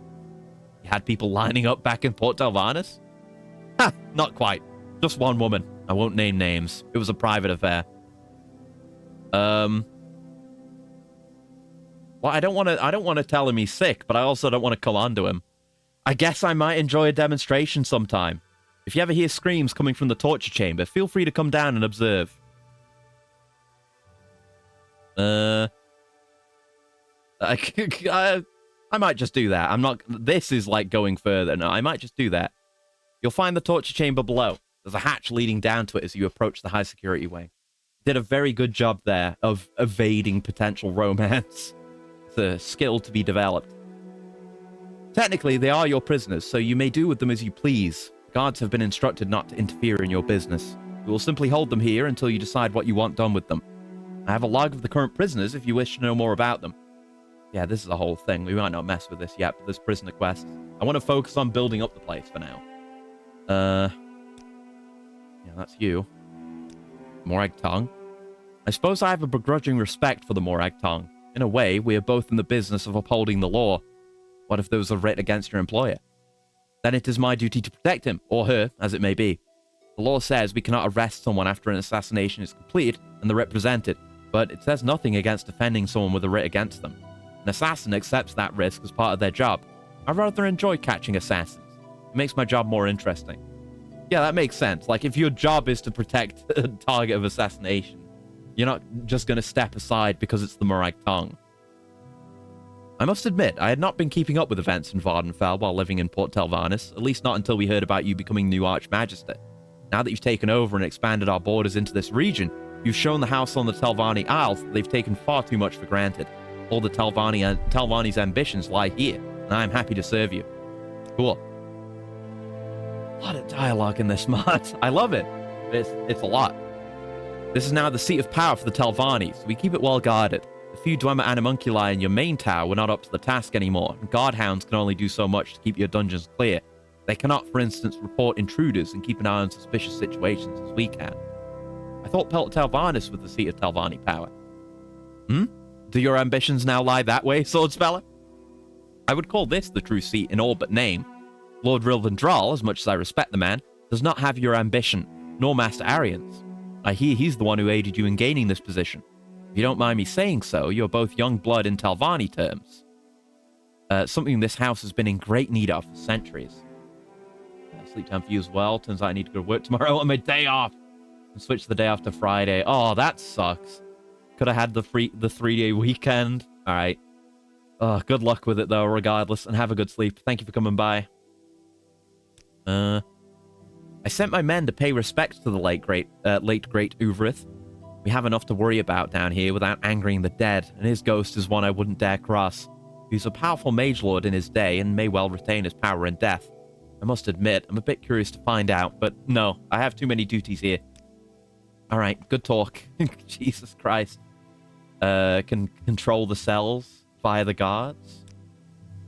[SPEAKER 1] You had people lining up back in Port Telvannis? Ha! Not quite. Just one woman. I won't name names. It was a private affair. Well, I don't want to tell him he's sick, but I also don't want to come on to him. I guess I might enjoy a demonstration sometime. If you ever hear screams coming from the torture chamber, feel free to come down and observe. I might just do that. I'm not... This is like going further. No, I might just do that. You'll find the torture chamber below. There's a hatch leading down to it as you approach the high security wing. Did a very good job there of evading potential romance. It's a skill to be developed. Technically, they are your prisoners, so you may do with them as you please. Guards have been instructed not to interfere in your business. We will simply hold them here until you decide what you want done with them. I have a log of the current prisoners if you wish to know more about them. Yeah, this is a whole thing. We might not mess with this yet, but there's prisoner quests. I want to focus on building up the place for now. Yeah, that's you. Morag Tongue. I suppose I have a begrudging respect for the Morag Tongue. In a way, we are both in the business of upholding the law. What if there was a writ against your employer? Then it is my duty to protect him, or her, as it may be. The law says we cannot arrest someone after an assassination is complete and the writ presented, but it says nothing against defending someone with a writ against them. An assassin accepts that risk as part of their job. I rather enjoy catching assassins. It makes my job more interesting. Yeah, that makes sense. Like, if your job is to protect a target of assassination, you're not just going to step aside because it's the Morag Tongue. I must admit, I had not been keeping up with events in Vardenfell while living in Port Telvanni, at least not until we heard about you becoming new Archmagister. Now that you've taken over and expanded our borders into this region, you've shown the house on the Telvanni Isles that they've taken far too much for granted. All the Telvanni's ambitions lie here, and I'm happy to serve you. Cool. A lot of dialogue in this mod. I love it. It's a lot. This is now the seat of power for the Telvanni, so we keep it well guarded. The few Dwemer Animunculi in your main tower were not up to the task anymore, and guardhounds can only do so much to keep your dungeons clear. They cannot, for instance, report intruders and keep an eye on suspicious situations as we can. I thought Telvanni was the seat of Telvanni power. Do your ambitions now lie that way, Swordspeller? I would call this the true seat in all but name. Lord Rilvendral, as much as I respect the man, does not have your ambition, nor Master Arian's. I hear he's the one who aided you in gaining this position. If you don't mind me saying so, you're both young blood in Telvanni terms. Something this house has been in great need of for centuries. Sleep time for you as well. Turns out I need to go to work tomorrow on my day off. And switch the day off to Friday. Oh, that sucks. Could have had the 3-day weekend. All right. Good luck with it, though, regardless. And have a good sleep. Thank you for coming by. I sent my men to pay respects to the late great Uvrith. We have enough to worry about down here without angering the dead, and his ghost is one I wouldn't dare cross. He's a powerful mage lord in his day and may well retain his power in death. I must admit, I'm a bit curious to find out, but no, I have too many duties here. Alright, good talk. Jesus Christ. Can control the cells via the guards.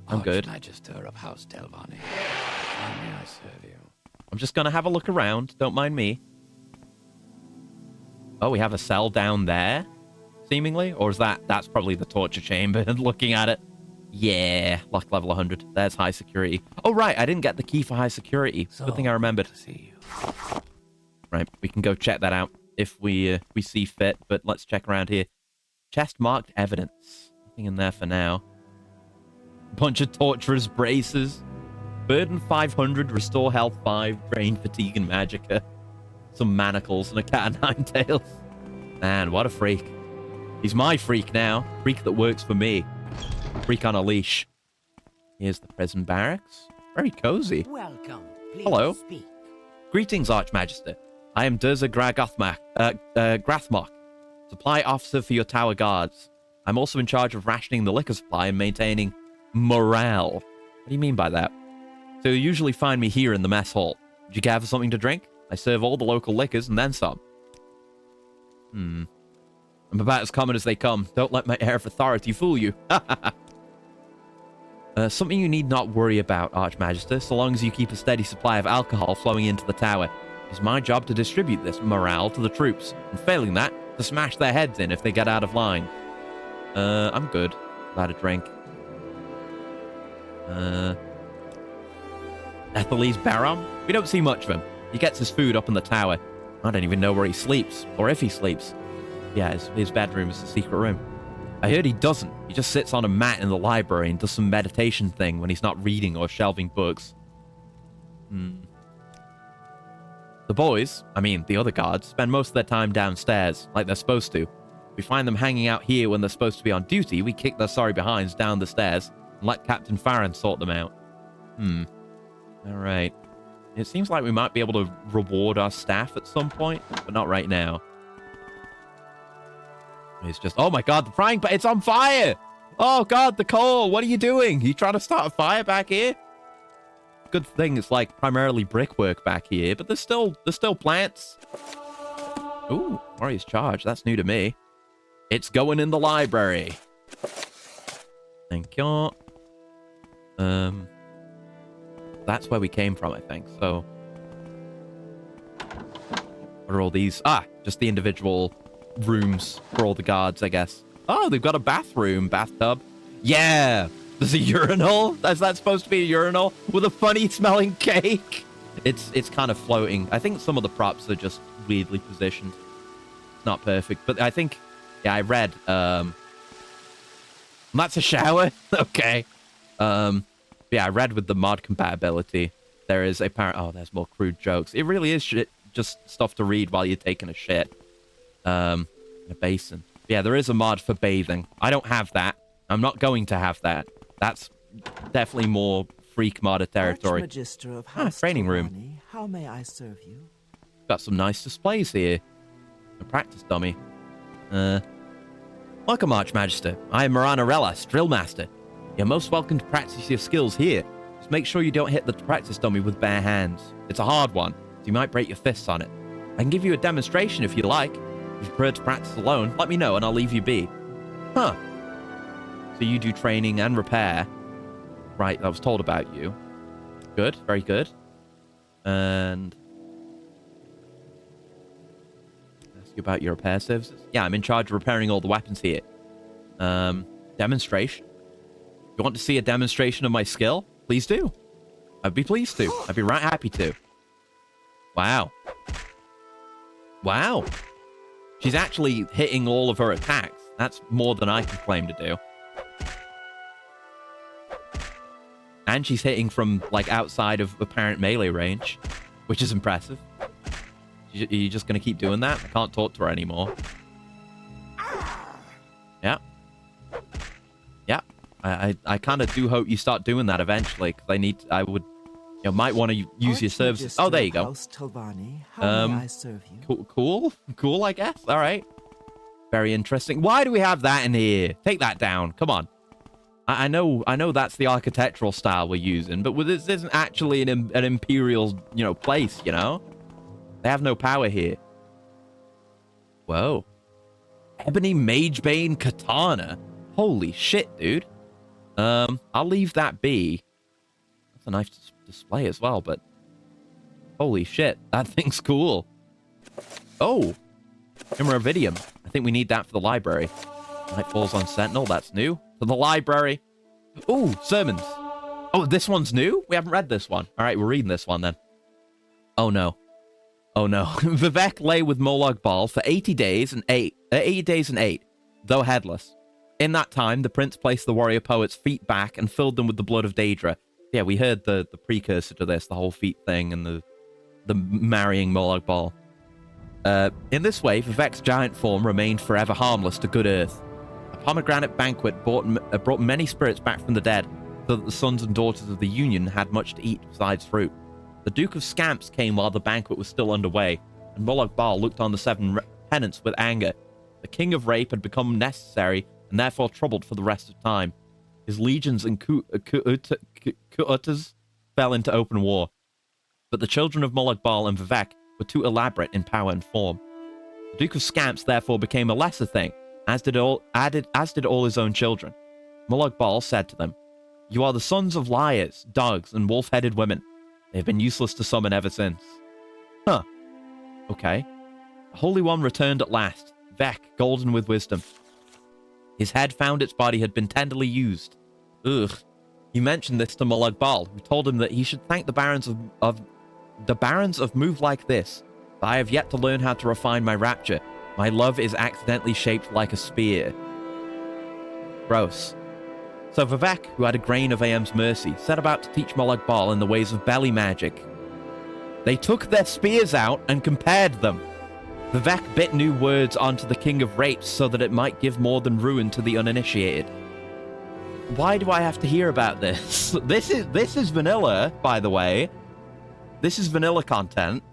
[SPEAKER 1] I'm good.
[SPEAKER 5] Archmagister of House Telvanni. How may I serve you?
[SPEAKER 1] I'm just gonna have a look around, don't mind me. Oh, we have a cell down there, seemingly? Or is that's probably the torture chamber, looking at it. Yeah, lock level 100. There's high security. Oh, right, I didn't get the key for high security. Good thing I remembered.
[SPEAKER 5] See you.
[SPEAKER 1] Right, we can go check that out if we see fit, but let's check around here. Chest marked evidence. Nothing in there for now. Bunch of torturers' braces. Burden 500, restore health 5, drain fatigue and magicka. Some manacles and a cat of nine tails. Man, what a freak. He's my freak now. Freak that works for me. Freak on a leash. Here's the prison barracks. Very cozy.
[SPEAKER 4] Welcome. Please
[SPEAKER 1] Hello.
[SPEAKER 4] speak.
[SPEAKER 1] Greetings, Archmagister. I am Durza Grathmok, supply officer for your tower guards. I'm also in charge of rationing the liquor supply and maintaining morale. What do you mean by that? So you usually find me here in the mess hall. Would you care for something to drink? I serve all the local liquors and then some. I'm about as common as they come. Don't let my air of authority fool you. Something you need not worry about, Archmagister, so long as you keep a steady supply of alcohol flowing into the tower. It's my job to distribute this morale to the troops, and failing that, to smash their heads in if they get out of line. I'm good. Without a drink. Ethelese Baron? We don't see much of him. He gets his food up in the tower. I don't even know where he sleeps, or if he sleeps. Yeah, his bedroom is the secret room. I heard he doesn't. He just sits on a mat in the library and does some meditation thing when he's not reading or shelving books. The boys, I mean the other guards, spend most of their time downstairs, like they're supposed to. We find them hanging out here when they're supposed to be on duty. We kick their sorry behinds down the stairs and let Captain Farron sort them out. Alright. It seems like we might be able to reward our staff at some point, but not right now. It's just, oh my god, the frying pan, it's on fire! Oh god, the coal, what are you doing? You trying to start a fire back here? Good thing it's like primarily brickwork back here, but there's still plants. Ooh, Warrior's Charge, that's new to me. It's going in the library. Thank you. That's where we came from, I think. So, what are all these? Ah, just the individual rooms for all the guards, I guess. Oh, they've got a bathroom, bathtub. Yeah, there's a urinal. Is that supposed to be a urinal with a funny smelling cake? It's kind of floating. I think some of the props are just weirdly positioned. It's not perfect, but I think, yeah, I read. That's a shower. Okay. Yeah, I read with the mod compatibility, there is a oh, there's more crude jokes. It really is shit, just stuff to read while you're taking a shit. In a basin. Yeah, there is a mod for bathing. I don't have that. I'm not going to have that. That's definitely more freak modder territory.
[SPEAKER 4] Archmagister of House
[SPEAKER 1] training room.
[SPEAKER 4] Telvanni, how may I serve you?
[SPEAKER 1] Got some nice displays here. A practice dummy. Welcome, Archmagister. I am Moranarellas, drill master. You're most welcome to practice your skills here. Just make sure you don't hit the practice dummy with bare hands. It's a hard one, so you might break your fists on it. I can give you a demonstration if you like. If you prefer to practice alone, let me know and I'll leave you be. Huh. So you do training and repair. Right, I was told about you. Good, very good. And ask you about your repair services. Yeah, I'm in charge of repairing all the weapons here. Demonstration. You want to see a demonstration of my skill? Please do. I'd be pleased to. I'd be right happy to. Wow. Wow. She's actually hitting all of her attacks. That's more than I can claim to do. And she's hitting from, like, outside of apparent melee range, which is impressive. Are you just going to keep doing that? I can't talk to her anymore. Yeah. Yeah. I kind of do hope you start doing that eventually, because I would, you know, might want to use your services. Oh, there you go.
[SPEAKER 4] House Telvanni, how may I serve you?
[SPEAKER 1] Cool, I guess. All right. Very interesting. Why do we have that in here? Take that down. Come on. I know that's the architectural style we're using, but this isn't actually an imperial, you know, place, you know? They have no power here. Whoa. Ebony Magebane Katana. Holy shit, dude. I'll leave that be. That's a nice display as well, but holy shit, that thing's cool. Oh, Iridium. I think we need that for the library. Night falls on Sentinel. That's new. For the library. Ooh, sermons. Oh, this one's new? We haven't read this one. All right, we're reading this one then. Oh no. Oh no. Vivek lay with Molag Bal for 80 days and 8, though headless. In that time, the prince placed the warrior poet's feet back and filled them with the blood of Daedra. Yeah, we heard the precursor to this, the whole feet thing and the marrying Molag Bal. In this way, Vivek's giant form remained forever harmless to good earth. A pomegranate banquet brought many spirits back from the dead, so that the sons and daughters of the Union had much to eat besides fruit. The Duke of Scamps came while the banquet was still underway, and Molag Bal looked on the 7 tenants with anger. The King of Rape had become necessary, and therefore troubled for the rest of time. His legions and Ku'utas fell into open war. But the children of Molag Bal and Vivek were too elaborate in power and form. The Duke of Scamps therefore became a lesser thing, as did all his own children. Molag Bal said to them, "You are the sons of liars, dogs, and wolf-headed women. They have been useless to summon ever since." Huh. Okay. The Holy One returned at last, Vivek, golden with wisdom. His head found its body had been tenderly used. Ugh. He mentioned this to Molag Bal, who told him that he should thank the barons of move like this. But I have yet to learn how to refine my rapture. My love is accidentally shaped like a spear. Gross. So Vivek, who had a grain of AM's mercy, set about to teach Molag Bal in the ways of belly magic. They took their spears out and compared them. Vivek bit new words onto the King of Rapes so that it might give more than ruin to the uninitiated. Why do I have to hear about this? This is vanilla, by the way. This is vanilla content.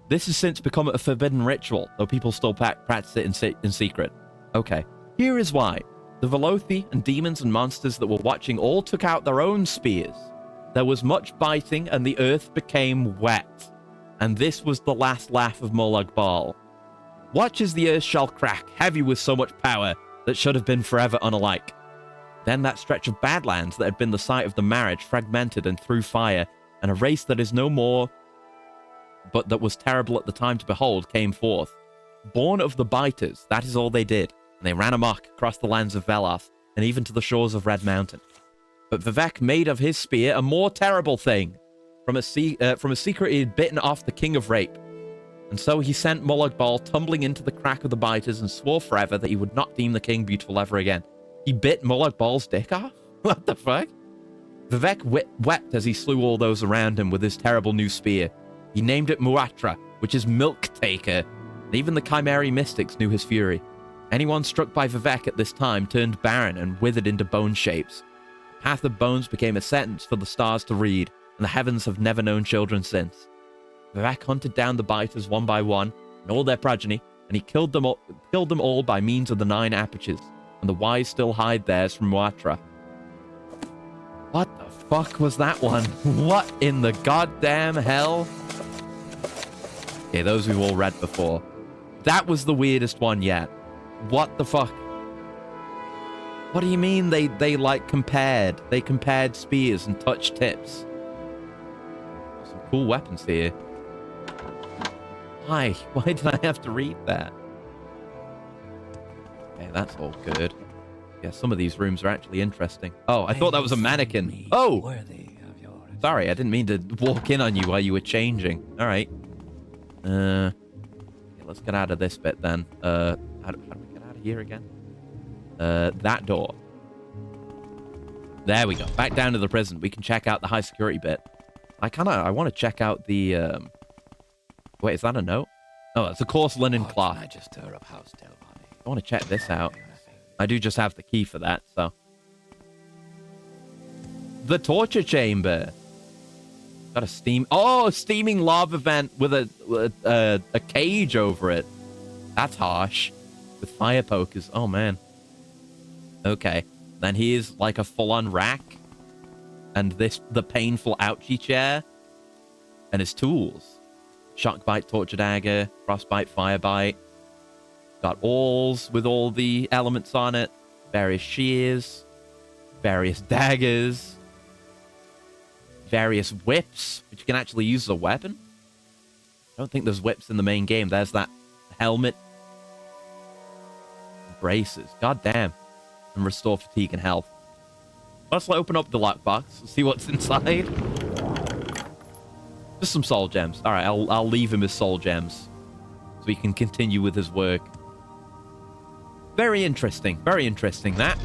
[SPEAKER 1] This has since become a forbidden ritual, though people still practice it in secret. Okay, here is why. The Velothi and demons and monsters that were watching all took out their own spears. There was much biting and the earth became wet. And this was the last laugh of Molag Bal. Watch as the earth shall crack, heavy with so much power that should have been forever unalike. Then that stretch of badlands that had been the site of the marriage fragmented and threw fire, and a race that is no more, but that was terrible at the time to behold, came forth. Born of the biters, that is all they did, and they ran amok across the lands of Veloth, and even to the shores of Red Mountain. But Vivek made of his spear a more terrible thing. From a secret he had bitten off the king of rape. And so he sent Mologbal tumbling into the crack of the biters and swore forever that he would not deem the king beautiful ever again. He bit Mologbal's dick off? What the fuck? Vivek wept as he slew all those around him with his terrible new spear. He named it Muatra, which is milk taker. And even the Chimeri mystics knew his fury. Anyone struck by Vivek at this time turned barren and withered into bone shapes. The path of bones became a sentence for the stars to read, and the heavens have never known children since. Vivek hunted down the biters one by one, and all their progeny, and he killed them all by means of the 9 apertures, and the wise still hide theirs from Muatra. What the fuck was that one? What in the goddamn hell? Okay, those we've all read before. That was the weirdest one yet. What the fuck? What do you mean they like compared? They compared spears and touched tips. Some cool weapons here. Why? Why did I have to read that? Okay, that's all good. Yeah, some of these rooms are actually interesting. Oh, I thought that was a mannequin. Oh! Sorry, I didn't mean to walk in on you while you were changing. All right. Yeah, let's get out of this bit then. How do we get out of here again? That door. There we go. Back down to the prison. We can check out the high security bit. I want to check out the, Wait, is that a note? Oh, it's a coarse linen cloth.
[SPEAKER 5] Archmagister of House Telvanni.
[SPEAKER 1] I want to check this out. I do just have the key for that, so. The torture chamber. Got a steaming lava vent with a cage over it. That's harsh. With fire pokers. Oh, man. Okay. Then here's like a full-on rack. And the painful ouchie chair. And his tools. Shockbite, torture dagger, frostbite, firebite. Got awls with all the elements on it. Various shears. Various daggers. Various whips, which you can actually use as a weapon. I don't think there's whips in the main game. There's that helmet. Braces. God damn. And restore fatigue and health. Let's open up the lockbox. See what's inside. Just some soul gems. All right, I'll leave him his soul gems. So he can continue with his work. Very interesting. Very interesting, that.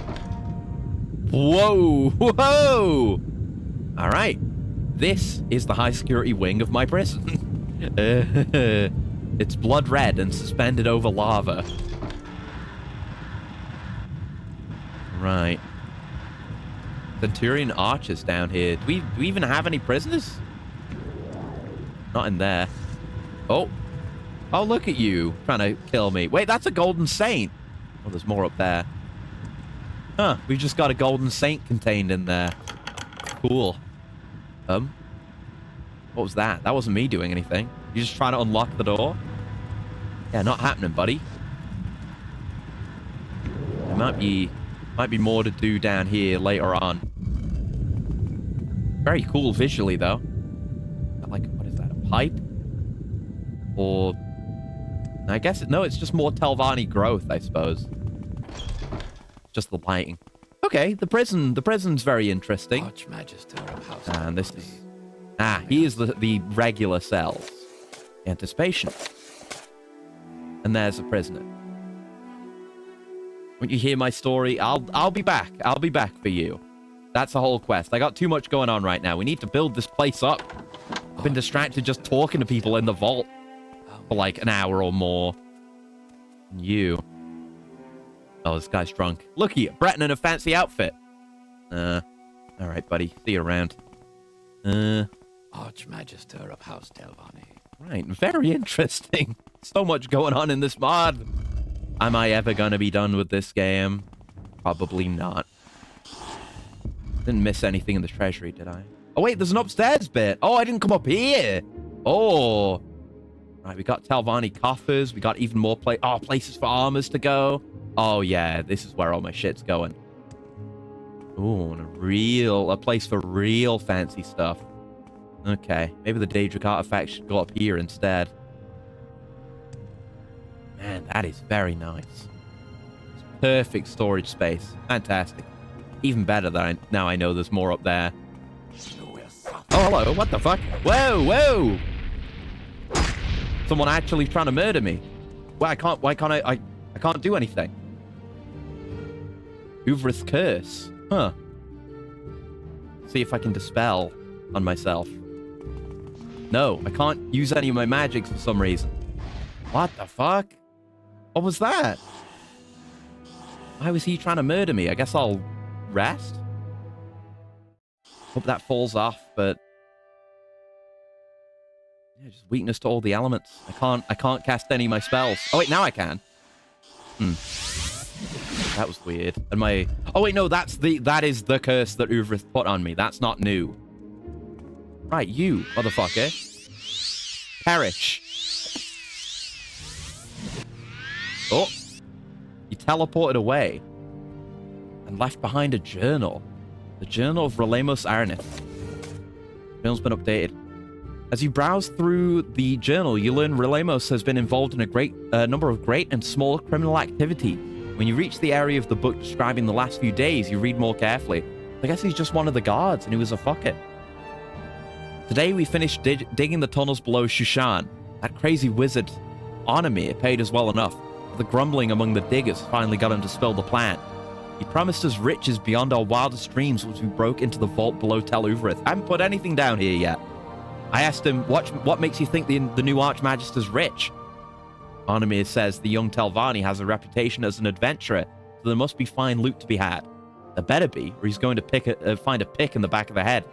[SPEAKER 1] Whoa. Whoa. All right. This is the high security wing of my prison. It's blood red and suspended over lava. Right. Centurion archers down here. Do we even have any prisoners? Not in there. Oh. Oh, look at you trying to kill me. Wait, that's a golden saint. Oh, there's more up there. Huh. We've just got a golden saint contained in there. Cool. What was that? That wasn't me doing anything. You just trying to unlock the door? Yeah, not happening, buddy. There might be more to do down here later on. Very cool visually, though. Like, what is that? A pipe? Or I guess it's just more Telvanni growth, I suppose. Just the lighting. Okay, the prison's very interesting.
[SPEAKER 5] Archmagister of House
[SPEAKER 1] And this is... here's the regular cells. Anticipation. And there's a prisoner. When you hear my story, I'll be back. I'll be back for you. That's the whole quest. I got too much going on right now. We need to build this place up. I've been distracted just talking to people in the vault for like an hour or more. And you... Oh, this guy's drunk. Look at you, Breton in a fancy outfit. All right, buddy. See you around.
[SPEAKER 5] Archmagister of House Telvanni.
[SPEAKER 1] Right, very interesting. So much going on in this mod. Am I ever gonna be done with this game? Probably not. Didn't miss anything in the treasury, did I? Oh, wait, there's an upstairs bit. Oh, I didn't come up here. Oh. Right, we got Telvanni coffers. We got even more places for armors to go. Oh, yeah, this is where all my shit's going. Ooh, and a place for real fancy stuff. Okay, maybe the Daedric artifact should go up here instead. Man, that is very nice. It's perfect storage space. Fantastic. Even better that now I know there's more up there. Oh, hello. What the fuck? Whoa, whoa! Someone actually trying to murder me. Why can't I can't do anything. Uvrith's curse. Huh. See if I can dispel on myself. No, I can't use any of my magics for some reason. What the fuck? What was that? Why was he trying to murder me? I guess I'll rest? Hope that falls off, but... yeah, just weakness to all the elements. I can't cast any of my spells. Oh wait, now I can. That was weird. And my... oh wait, no, that is the curse that Uvrith put on me. That's not new. Right, you, motherfucker. Perish. Oh. He teleported away. And left behind a journal. The Journal of Relamos Arnith. Journal's been updated. As you browse through the journal, you learn Relamos has been involved in a great number of great and small criminal activity. When you reach the area of the book describing the last few days, you read more carefully. I guess he's just one of the guards, and he was a fucker. Today we finished digging the tunnels below Shushan. That crazy wizard, Archmagister, paid us well enough. The grumbling among the diggers finally got him to spill the plan. He promised us riches beyond our wildest dreams once we broke into the vault below Tel Uvrith. I haven't put anything down here yet. I asked him, what makes you think the new Archmagister's rich? Archmagister says the young Telvanni has a reputation as an adventurer, so there must be fine loot to be had. There better be, or he's going to find a pick in the back of the head.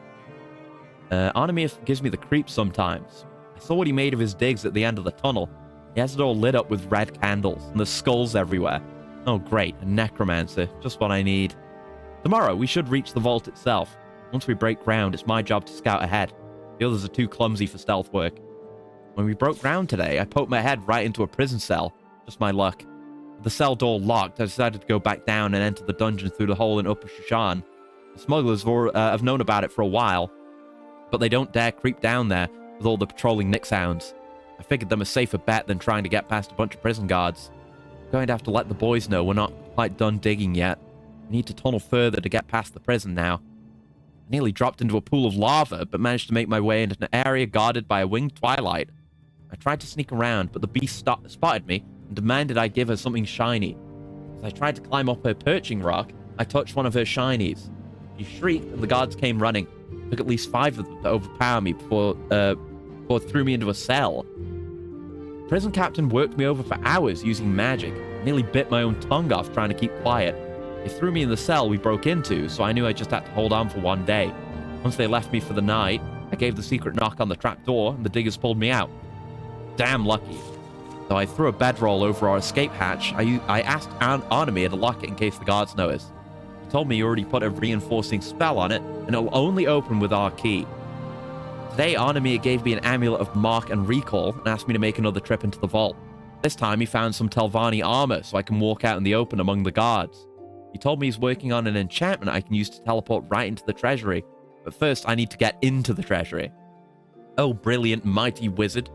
[SPEAKER 1] Archmagister gives me the creeps sometimes. I saw what he made of his digs at the end of the tunnel. He has it all lit up with red candles, and there's skulls everywhere. Oh great, a necromancer, just what I need. Tomorrow, we should reach the vault itself. Once we break ground, it's my job to scout ahead. The others are too clumsy for stealth work. When we broke ground today, I poked my head right into a prison cell. Just my luck. With the cell door locked, I decided to go back down and enter the dungeon through the hole in Upper Shushan. The smugglers have known about it for a while, but they don't dare creep down there with all the patrolling Nick sounds. I figured them a safer bet than trying to get past a bunch of prison guards. I'm going to have to let the boys know we're not quite done digging yet. We need to tunnel further to get past the prison now. I nearly dropped into a pool of lava, but managed to make my way into an area guarded by a winged twilight. I tried to sneak around, but the beast spotted me and demanded I give her something shiny. As I tried to climb up her perching rock, I touched one of her shinies. She shrieked, and the guards came running. It took at least 5 of them to overpower me before threw me into a cell. The prison captain worked me over for hours using magic. I nearly bit my own tongue off trying to keep quiet. They threw me in the cell we broke into, so I knew I just had to hold on for one day. Once they left me for the night, I gave the secret knock on the trap door, and the diggers pulled me out. Damn lucky. So I threw a bedroll over our escape hatch. I asked Archmagister to lock it in case the guards noticed. He told me he already put a reinforcing spell on it, and it'll only open with our key. Today, Archmagister gave me an amulet of mark and recall and asked me to make another trip into the vault. This time, he found some Telvanni armor so I can walk out in the open among the guards. He told me he's working on an enchantment I can use to teleport right into the treasury. But first, I need to get into the treasury. Oh, brilliant, mighty wizard.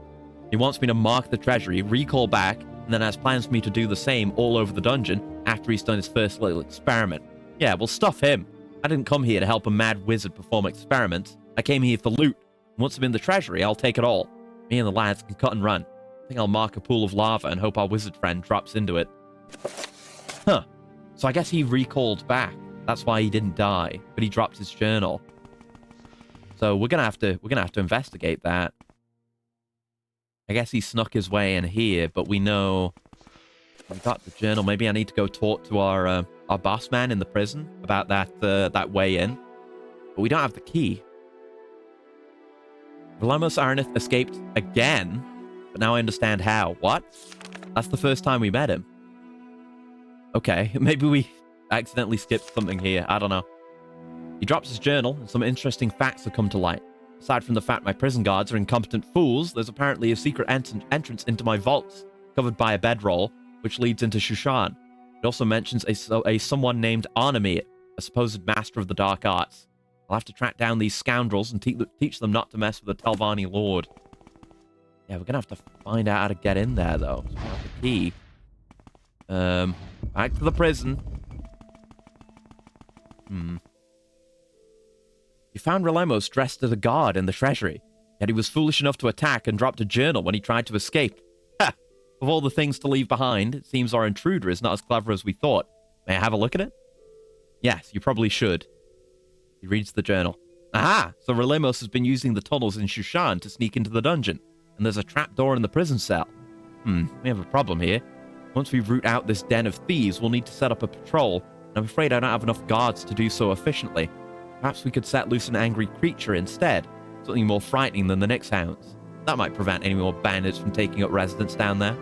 [SPEAKER 1] He wants me to mark the treasury, recall back, and then has plans for me to do the same all over the dungeon after he's done his first little experiment. Yeah, well, stuff him. I didn't come here to help a mad wizard perform experiments. I came here for loot. Once I'm in the treasury, I'll take it all. Me and the lads can cut and run. I think I'll mark a pool of lava and hope our wizard friend drops into it. Huh. So I guess he recalled back. That's why he didn't die, but he dropped his journal. So we're gonna have to investigate that. I guess he snuck his way in here, but we know we got the journal. Maybe I need to go talk to our boss man in the prison about that way in. But we don't have the key. Relamos Arnith escaped again, but now I understand how. What? That's the first time we met him. Okay, maybe we accidentally skipped something here. I don't know. He drops his journal, and some interesting facts have come to light. Aside from the fact my prison guards are incompetent fools, there's apparently a secret entrance into my vaults, covered by a bedroll, which leads into Shushan. It also mentions a someone named Archmagister. a supposed master of the dark arts. I'll have to track down these scoundrels and teach them not to mess with the Telvanni Lord. Yeah, we're gonna have to find out how to get in there, though. So we have the key. Back to the prison. You found Relemos dressed as a guard in the treasury, yet he was foolish enough to attack and dropped a journal when he tried to escape. Ha! Of all the things to leave behind, it seems our intruder is not as clever as we thought. May I have a look at it? Yes, you probably should. He reads the journal. Aha! So Relemos has been using the tunnels in Shushan to sneak into the dungeon, and there's a trapdoor in the prison cell. We have a problem here. Once we root out this den of thieves, we'll need to set up a patrol, and I'm afraid I don't have enough guards to do so efficiently. Perhaps we could set loose an angry creature instead, something more frightening than the Nyx hounds. That might prevent any more bandits from taking up residence down there.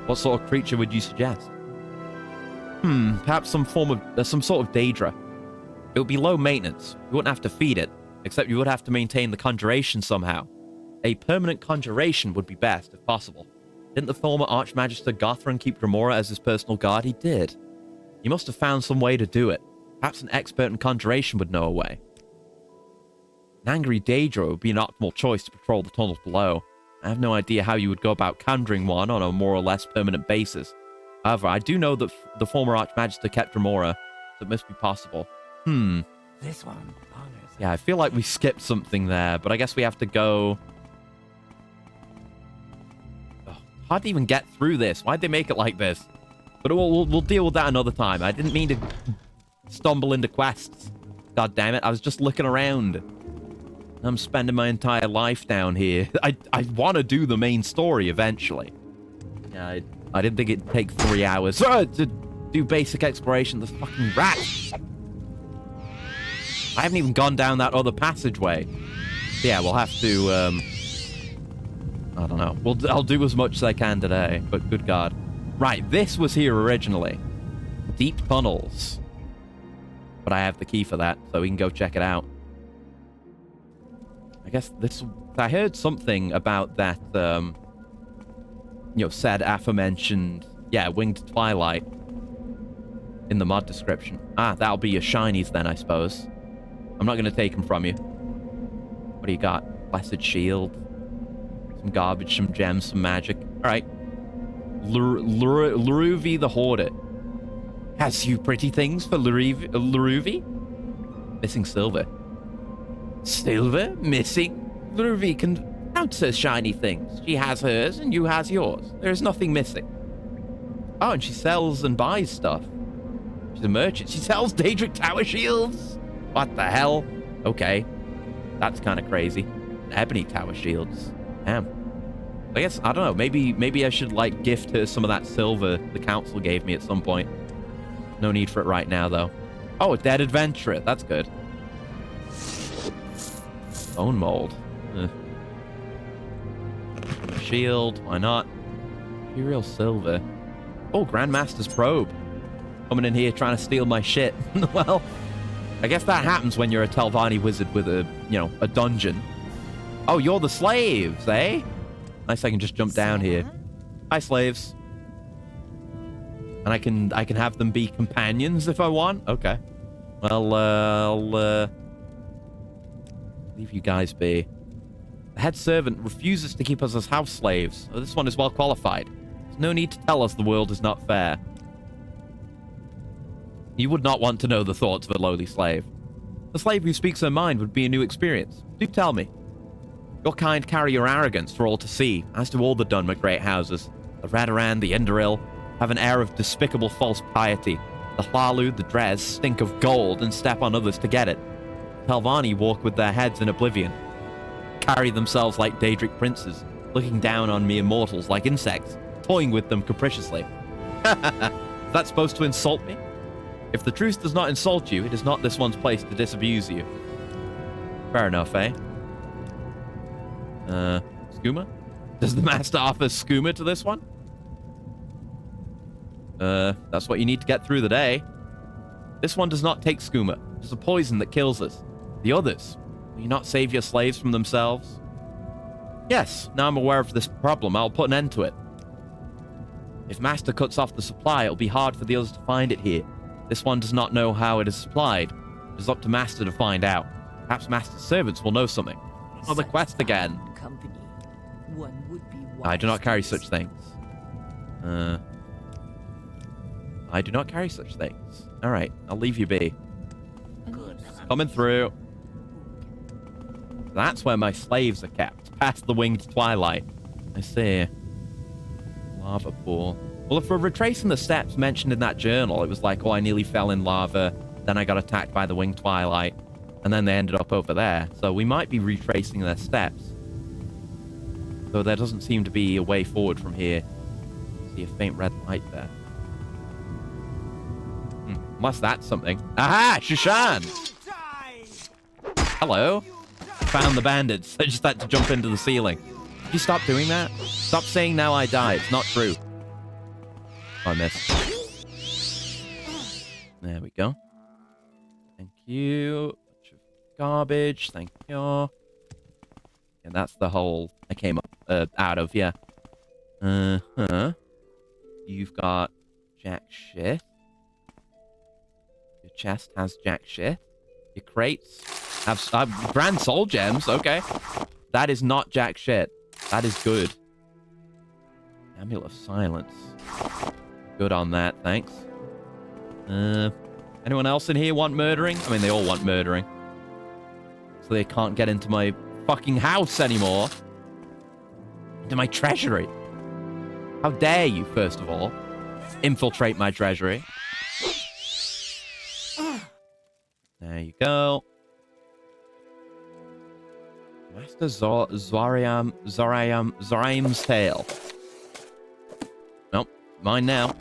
[SPEAKER 1] What sort of creature would you suggest? Perhaps some sort of Daedra. It would be low maintenance. You wouldn't have to feed it, except you would have to maintain the conjuration somehow. A permanent conjuration would be best, if possible. Didn't the former Archmagister Gothran keep Dremora as his personal guard? He did. He must have found some way to do it. Perhaps an expert in conjuration would know a way. An angry Daedra would be an optimal choice to patrol the tunnels below. I have no idea how you would go about conjuring one on a more or less permanent basis. However, I do know that the former Archmagister kept Dremora, so it must be possible.
[SPEAKER 5] This one.
[SPEAKER 1] Yeah, I feel like we skipped something there, but I guess we have to go... Hard to even get through this. Why'd they make it like this? But we'll deal with that another time. I didn't mean to stumble into quests. God damn it. I was just looking around. I'm spending my entire life down here. I want to do the main story eventually. Yeah, I didn't think it'd take 3 hours to do basic exploration. There's fucking rats. I haven't even gone down that other passageway. Yeah, we'll have to... I don't know. I'll do as much as I can today, but good God. Right, this was here originally. Deep tunnels. But I have the key for that, so we can go check it out. I guess this... I heard something about that, said aforementioned, Winged Twilight in the mod description. Ah, that'll be your shinies then, I suppose. I'm not going to take them from you. What do you got? Blessed Shield. Some garbage, some gems, some magic. All right. Luruvi the Hoarder. Has you pretty things for Luruvi? Missing silver. Silver? Missing? Luruvi can count her shiny things. She has hers and you has yours. There is nothing missing. Oh, and she sells and buys stuff. She's a merchant. She sells Daedric Tower shields? What the hell? Okay. That's kind of crazy. Ebony Tower shields. Damn. I guess, I don't know, maybe I should, gift her some of that silver the council gave me at some point. No need for it right now, though. Oh, a dead adventurer. That's good. Bone mold. Shield. Why not? Imperial silver. Oh, Grandmaster's probe. Coming in here trying to steal my shit. Well, I guess that happens when you're a Telvanni wizard with a, a dungeon. Oh, you're the slaves, eh? Nice, I can just jump down here. Hi, slaves. And I can have them be companions if I want? Okay. Well, I'll leave you guys be. The head servant refuses to keep us as house slaves. Oh, this one is well qualified. There's no need to tell us the world is not fair. You would not want to know the thoughts of a lowly slave. The slave who speaks her mind would be a new experience. Do tell me. Your kind carry your arrogance for all to see, as do all the Dunmer great houses. The Radaran, the Enderil, have an air of despicable false piety. The Hlalu, the Drez, stink of gold and step on others to get it. Telvanni walk with their heads in oblivion, carry themselves like Daedric princes, looking down on mere mortals like insects, toying with them capriciously. Is that supposed to insult me? If the truth does not insult you, it is not this one's place to disabuse you. Fair enough, eh? Skooma? Does the master offer skooma to this one? That's what you need to get through the day. This one does not take skooma. It is a poison that kills us. The others, will you not save your slaves from themselves? Yes, now I'm aware of this problem, I'll put an end to it. If master cuts off the supply, it'll be hard for the others to find it here. This one does not know how it is supplied. It is up to Master to find out. Perhaps Master's servants will know something. Another quest again.
[SPEAKER 5] Company. One would be
[SPEAKER 1] I do not carry such
[SPEAKER 5] wise.
[SPEAKER 1] things. I do not carry such things. All right, I'll leave you be. Coming through. That's where my slaves are kept, past the winged twilight. I see. Lava pool. Well, if we're retracing the steps mentioned in that journal, it was like, oh, I nearly fell in lava, then I got attacked by the winged twilight, and then they ended up over there. So we might be retracing their steps. Though there doesn't seem to be a way forward from here. See a faint red light there. Unless that's something. Aha! Shushan! Hello. Found the bandits. I just had to jump into the ceiling. Could you stop doing that? Stop saying now I die. It's not true. Oh, I missed. There we go. Thank you. Bunch of garbage. Thank you. And that's the hole I came up out of, yeah. Uh-huh. You've got jack shit. Your chest has jack shit. Your crates have grand soul gems. Okay. That is not jack shit. That is good. Amulet of Silence. Good on that, thanks. Anyone else in here want murdering? I mean, they all want murdering. So they can't get into my fucking house anymore. Into my treasury. How dare you, first of all, infiltrate my treasury. There you go. Master Zoraim's Tale. Nope, mine now.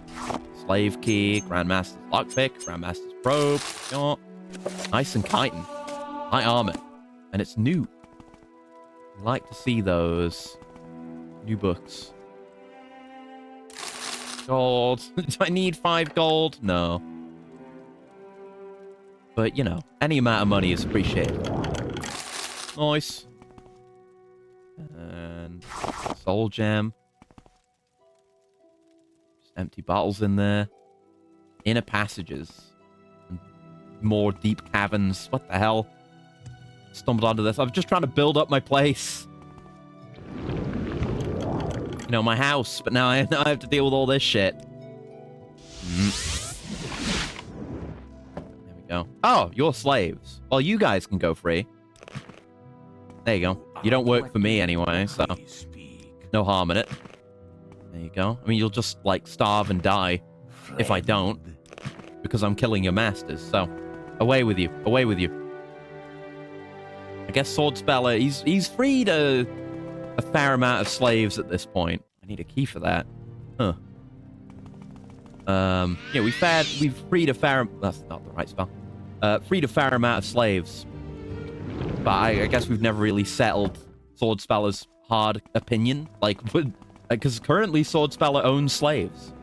[SPEAKER 1] Slave key, Grandmaster's lockpick, Grandmaster's probe. Oh, nice and chitin. High armor. And it's new. I like to see those new books. Gold. Do I need 5 gold? No. But, you know, any amount of money is appreciated. Nice. And soul gem. Just empty bottles in there. Inner passages. And more deep caverns. What the hell? Stumbled onto this. I'm just trying to build up my place. You know, my house. But now I have to deal with all this shit. There we go. Oh, you're slaves. Well, you guys can go free. There you go. You don't work for me anyway, so no harm in it. There you go. I mean, you'll just, like, starve and die if I don't, because I'm killing your masters, so away with you. Away with you. I guess Sword Speller, he's freed a fair amount of slaves at this point. I need a key for that. Huh. Yeah, we've freed a fair... That's not the right spell. Freed a fair amount of slaves. But I guess we've never really settled Sword Speller's hard opinion. Like, because currently Sword Speller owns slaves.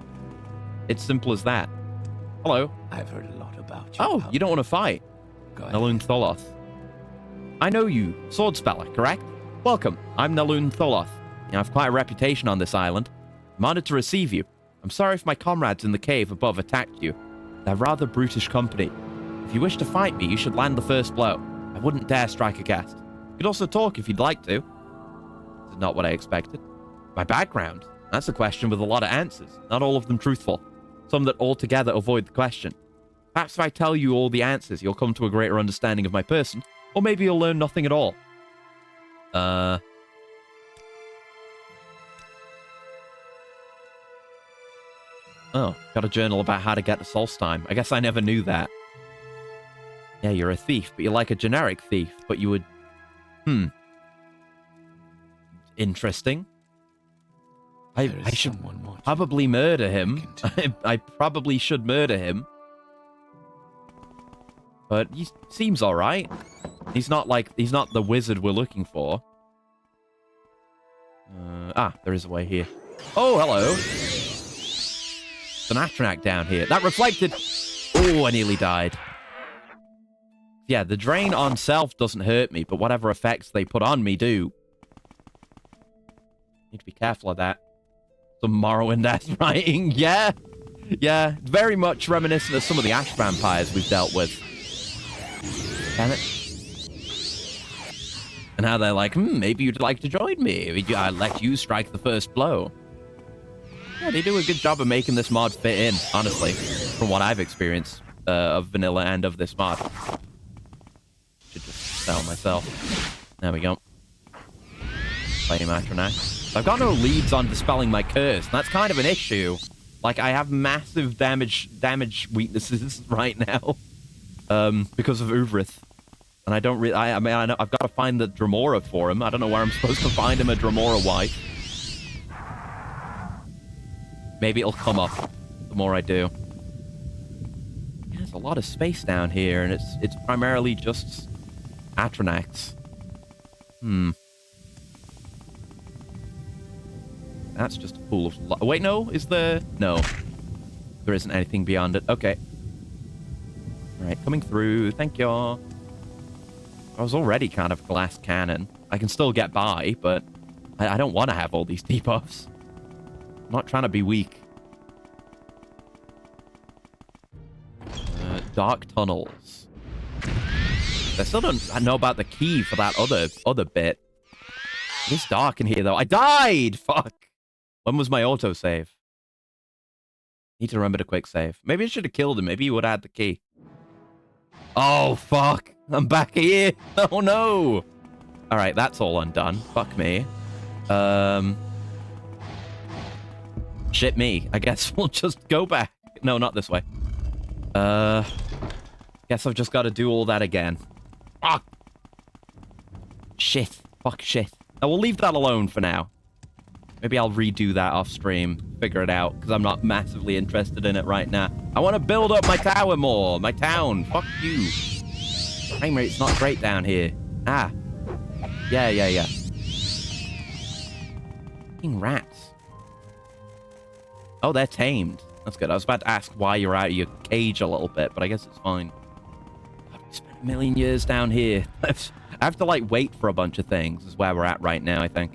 [SPEAKER 1] It's simple as that. Hello.
[SPEAKER 5] I've heard a lot about you.
[SPEAKER 1] Oh, you don't want to fight. Naloon Tholoth. I know you, Sword Speller, correct? Welcome, I'm Naloon Tholoth. I have quite a reputation on this island. I'm honored to receive you. I'm sorry if my comrades in the cave above attacked you. They're rather brutish company. If you wish to fight me, you should land the first blow. I wouldn't dare strike a cast. You could also talk if you'd like to. This is not what I expected. My background? That's a question with a lot of answers, not all of them truthful. Some that altogether avoid the question. Perhaps if I tell you all the answers, you'll come to a greater understanding of my person, or maybe you'll learn nothing at all. Oh, got a journal about how to get to Solstheim. I guess I never knew that. Yeah, you're a thief, but you're like a generic thief, but you would... Interesting. I should probably murder him. I probably should murder him. But he seems alright. He's not the wizard we're looking for. There is a way here. Oh, hello. There's an Atronach down here. That reflected... Oh, I nearly died. Yeah, the drain on self doesn't hurt me, but whatever effects they put on me do. Need to be careful of that. Some Morrowind-ass writing, yeah. Yeah, very much reminiscent of some of the ash vampires we've dealt with. Damn it. And how they're like, maybe you'd like to join me. I'll let you strike the first blow. Yeah, they do a good job of making this mod fit in, honestly, from what I've experienced of vanilla and of this mod. Should just sell myself. There we go. Flame Atronax. I've got no leads on dispelling my curse, and that's kind of an issue. Like, I have massive damage weaknesses right now because of Uvrith. And I don't really... I mean, I've got to find the Dremora for him. I don't know where I'm supposed to find him a Dremora wife. Maybe it'll come up the more I do. Yeah, there's a lot of space down here, and it's primarily just Atronax. That's just a pool of... Wait, no? Is there... No. There isn't anything beyond it. Okay. Alright, coming through. Thank you. I was already kind of glass cannon. I can still get by, but I don't want to have all these debuffs. I'm not trying to be weak. Dark tunnels. I still don't know about the key for that other bit. It's dark in here, though. I died! Fuck! When was my autosave? Need to remember to quick save. Maybe I should have killed him. Maybe he would have had the key. Oh, fuck. I'm back here. Oh, no. All right, that's all undone. Fuck me. Shit me. I guess we'll just go back. No, not this way. Guess I've just got to do all that again. Fuck. Shit. Fuck shit. I will leave that alone for now. Maybe I'll redo that off stream. Figure it out, because I'm not massively interested in it right now. I want to build up my tower more. My town. Fuck you. Frame rate's not great down here. Ah. Yeah. Fucking rats. Oh, they're tamed. That's good. I was about to ask why you're out of your cage a little bit, but I guess it's fine. I've spent a million years down here. I have to, like, wait for a bunch of things is where we're at right now, I think.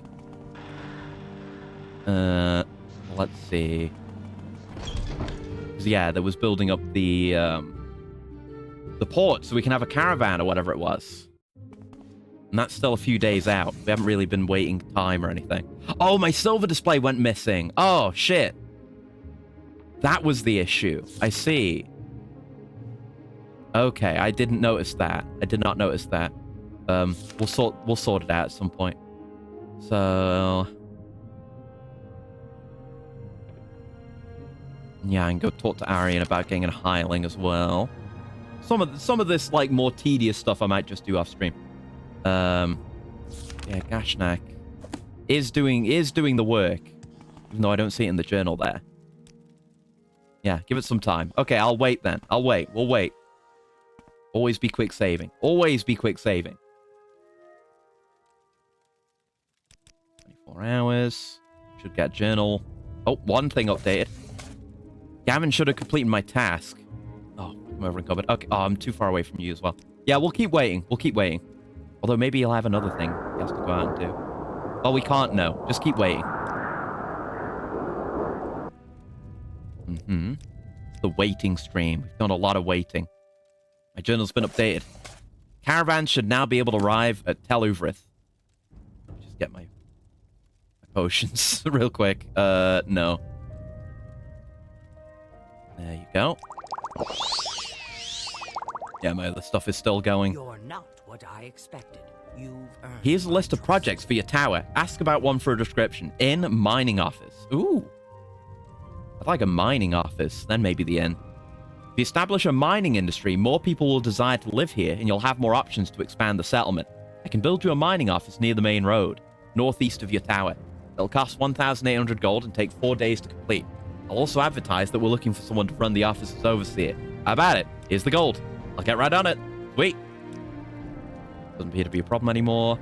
[SPEAKER 1] Let's see. 'Cause, yeah, there was building up the port so we can have a caravan or whatever it was. And that's still a few days out. We haven't really been waiting time or anything. Oh, my silver display went missing. Oh, shit. That was the issue. I see. Okay, I didn't notice that. I did not notice that. We'll sort it out at some point. So... yeah, I can go talk to Arian about getting a hireling as well. Some of this, like, more tedious stuff I might just do off stream. Yeah, Gashnak is doing the work, even though I don't see it in the journal there. Yeah, give it some time. Okay, I'll wait then. I'll wait. We'll wait. Always be quick saving. Always be quick saving. 24 hours. Should get journal. Oh, one thing updated. Gavin should have completed my task. Oh, I'm over encumbered. Okay. Oh, I'm too far away from you as well. Yeah, we'll keep waiting. We'll keep waiting. Although maybe he'll have another thing he has to go out and do. Oh, we can't know. Just keep waiting. The waiting stream. We've done a lot of waiting. My journal's been updated. Caravans should now be able to arrive at Tel Uvrith. Just get my potions real quick. No. There you go. Yeah, my other stuff is still going.
[SPEAKER 2] You're not what I expected. You've earned
[SPEAKER 1] Here's a
[SPEAKER 2] my
[SPEAKER 1] list of
[SPEAKER 2] trust.
[SPEAKER 1] projects for your tower. Ask about one for a description. In mining office. Ooh. I'd like a mining office. Then maybe the inn. If you establish a mining industry, more people will desire to live here, and you'll have more options to expand the settlement. I can build you a mining office near the main road, northeast of your tower. It'll cost 1,800 gold and take 4 days to complete. I'll also advertise that we're looking for someone to run the office as overseer. How about it? Here's the gold. I'll get right on it. Sweet. Doesn't appear to be a problem anymore.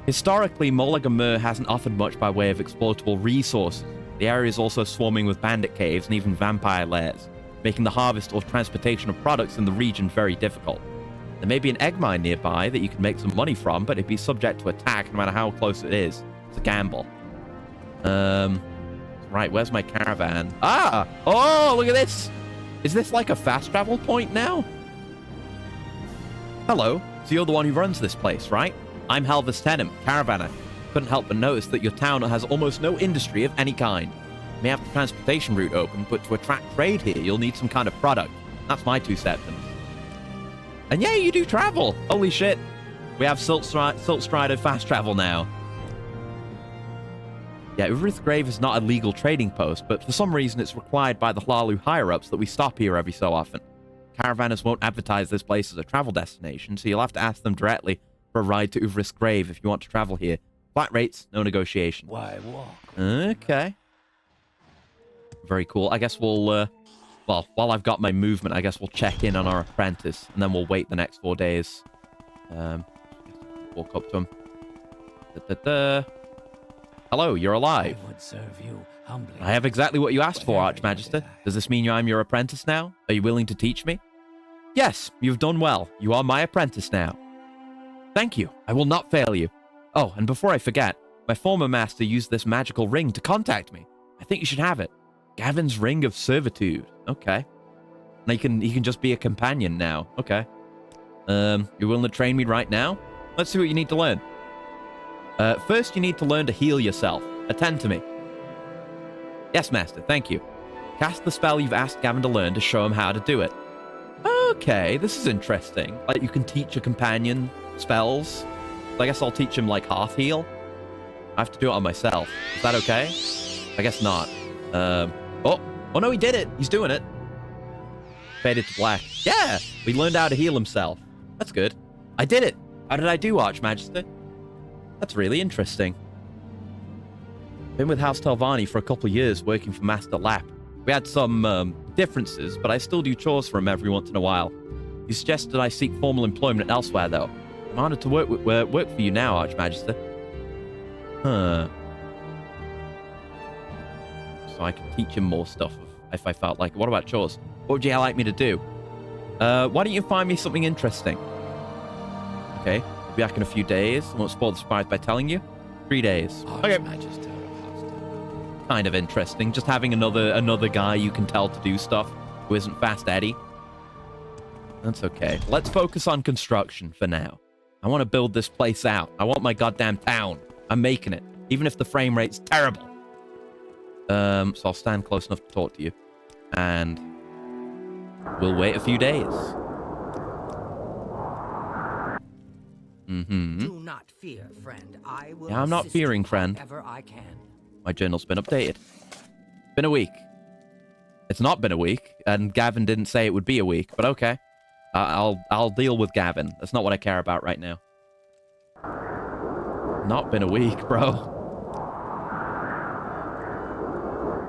[SPEAKER 1] Historically, Molag Mer hasn't offered much by way of exploitable resources. The area is also swarming with bandit caves and even vampire lairs, making the harvest or transportation of products in the region very difficult. There may be an egg mine nearby that you can make some money from, but it'd be subject to attack no matter how close it is. It's a gamble. Right, where's my caravan? Ah! Oh, look at this! Is this like a fast travel point now? Hello, so you're the one who runs this place, right? I'm Halvis Tenham, caravaner. Couldn't help but notice that your town has almost no industry of any kind. You may have the transportation route open, but to attract trade here, you'll need some kind of product. That's my 2 cents. And yeah, you do travel! Holy shit! We have Siltstrider fast travel now. Yeah, Uvrith Grave is not a legal trading post, but for some reason it's required by the Hlalu higher-ups that we stop here every so often. Caravanners won't advertise this place as a travel destination, so you'll have to ask them directly for a ride to Uvrith Grave if you want to travel here. Flat rates, no negotiation.
[SPEAKER 5] Why walk?
[SPEAKER 1] Okay. Very cool. I guess we'll, well, while I've got my movement, I guess we'll check in on our apprentice, and then we'll wait the next 4 days. Walk up to him. Hello, you're alive.
[SPEAKER 5] I would serve you humbly.
[SPEAKER 1] I have exactly what you asked for, Archmagister. Does this mean I'm your apprentice now? Are you willing to teach me? Yes, you've done well. You are my apprentice now. Thank you. I will not fail you. Oh, and before I forget, my former master used this magical ring to contact me. I think you should have it. Gavin's Ring of Servitude. Okay. Now he can just be a companion now. Okay. You're willing to train me right now? Let's see what you need to learn. First, you need to learn to heal yourself. Attend to me. Yes, Master. Thank you. Cast the spell you've asked Gavin to learn to show him how to do it. Okay, this is interesting. Like, you can teach a companion spells. I guess I'll teach him, like, half heal. I have to do it on myself. Is that okay? I guess not. Oh no, he did it. He's doing it. Faded to black. Yeah, we learned how to heal himself. That's good. I did it. How did I do, Archmagister? That's really interesting. Been with House Telvanni for a couple of years working for Master Lap. We had some differences, but I still do chores for him every once in a while. He suggested I seek formal employment elsewhere, though. I'm honored to work for you now, Archmagister. Huh. So I can teach him more stuff if I felt like it. What about chores? What would you like me to do? Why don't you find me something interesting? Okay. I'll be back in a few days. I won't spoil the surprise by telling you. 3 days. Okay. Kind of interesting. Just having another guy you can tell to do stuff who isn't Fast Eddie. That's okay. Let's focus on construction for now. I want to build this place out. I want my goddamn town. I'm making it. Even if the frame rate's terrible. So I'll stand close enough to talk to you. And we'll wait a few days.
[SPEAKER 2] Do not fear, friend. I will
[SPEAKER 1] I'm not fearing, friend.
[SPEAKER 2] Whenever I can.
[SPEAKER 1] My journal's been updated. Been a week. It's not been a week, and Gavin didn't say it would be a week, but okay. I'll deal with Gavin. That's not what I care about right now. Not been a week, bro.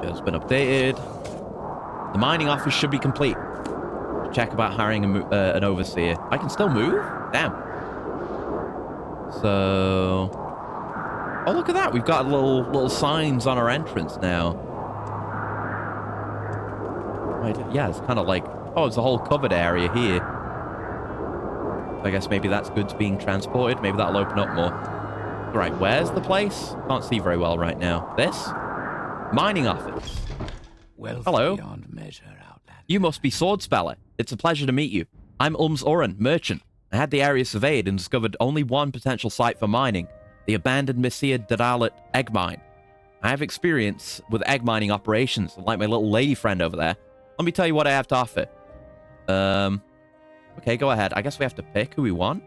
[SPEAKER 1] It's been updated. The mining office should be complete. Check about hiring an overseer. I can still move? Damn. So... Oh, look at that. We've got little signs on our entrance now. Right, yeah, it's kind of like... Oh, it's a whole covered area here. I guess maybe that's goods being transported. Maybe that'll open up more. Right, where's the place? Can't see very well right now. This? Mining office. Hello.
[SPEAKER 5] Beyond measure, Outlander.
[SPEAKER 1] You must be Swordspeller. It's a pleasure to meet you. I'm Ulms Oren, merchant. I had the area surveyed and discovered only one potential site for mining, the abandoned Messiah Dadalit egg mine. I have experience with egg mining operations, like my little lady friend over there. Let me tell you what I have to offer. Okay, go ahead. I guess we have to pick who we want.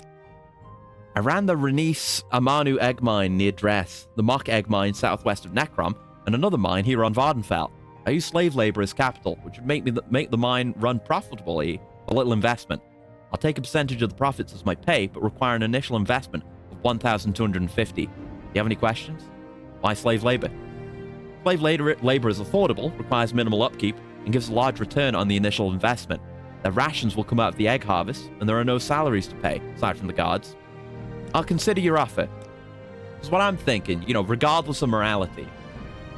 [SPEAKER 1] I ran the Renice Amanu egg mine near Dress, the Mock egg mine southwest of Necrom, and another mine here on Vardenfell. I use slave labor as capital, which would make the mine run profitably, a little investment. I'll take a percentage of the profits as my pay, but require an initial investment of 1,250. Do you have any questions? Why slave labor? Slave labor is affordable, requires minimal upkeep, and gives a large return on the initial investment. Their rations will come out of the egg harvest, and there are no salaries to pay, aside from the guards. I'll consider your offer. That's what I'm thinking, you know, regardless of morality.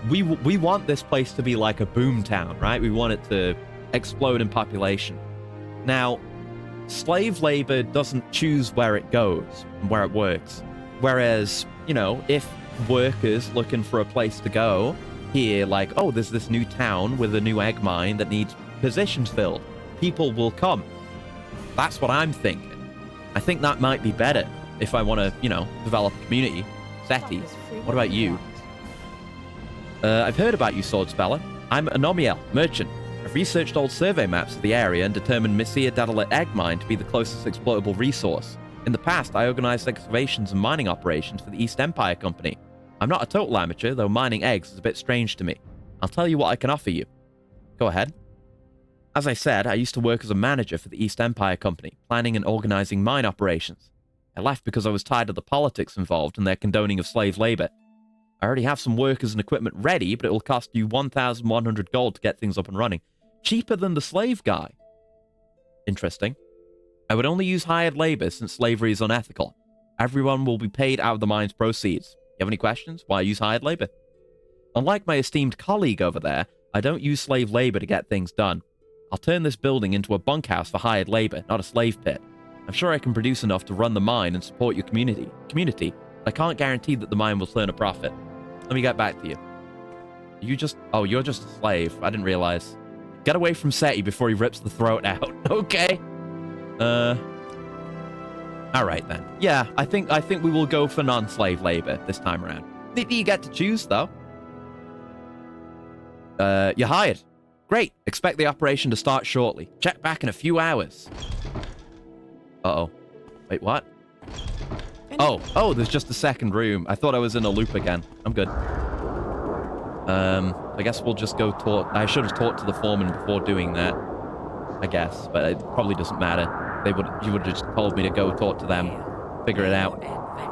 [SPEAKER 1] We want this place to be like a boom town, right? We want it to explode in population. Now, slave labor doesn't choose where it goes and where it works. Whereas, you know, if workers looking for a place to go hear, like, oh, there's this new town with a new egg mine that needs positions filled. People will come. That's what I'm thinking. I think that might be better if I want to, you know, develop a community. Seti, what about you? I've heard about you, Sword Speller. I'm Anomiel, merchant. I've researched old survey maps of the area and determined Missia Daedalus egg mine to be the closest exploitable resource. In the past, I organized excavations and mining operations for the East Empire Company. I'm not a total amateur, though mining eggs is a bit strange to me. I'll tell you what I can offer you. Go ahead. As I said, I used to work as a manager for the East Empire Company, planning and organizing mine operations. I left because I was tired of the politics involved and their condoning of slave labor. I already have some workers and equipment ready, but it will cost you 1,100 gold to get things up and running. Cheaper than the slave guy. Interesting. I would only use hired labor since slavery is unethical. Everyone will be paid out of the mine's proceeds. You have any questions? Why use hired labor? Unlike my esteemed colleague over there, I don't use slave labor to get things done. I'll turn this building into a bunkhouse for hired labor, not a slave pit. I'm sure I can produce enough to run the mine and support your community. I can't guarantee that the mine will turn a profit. Let me get back to you. You just... Oh, you're just a slave. I didn't realize. Get away from Seti before he rips the throat out. Okay. Alright then. Yeah, I think we will go for non-slave labor this time around. You get to choose, though. You're hired. Great. Expect the operation to start shortly. Check back in a few hours. Uh-oh. Wait, what? Oh, there's just a second room. I thought I was in a loop again. I'm good. I guess we'll just go talk. I should have talked to the foreman before doing that, I guess, but it probably doesn't matter. You would have just told me to go talk to them, figure it out.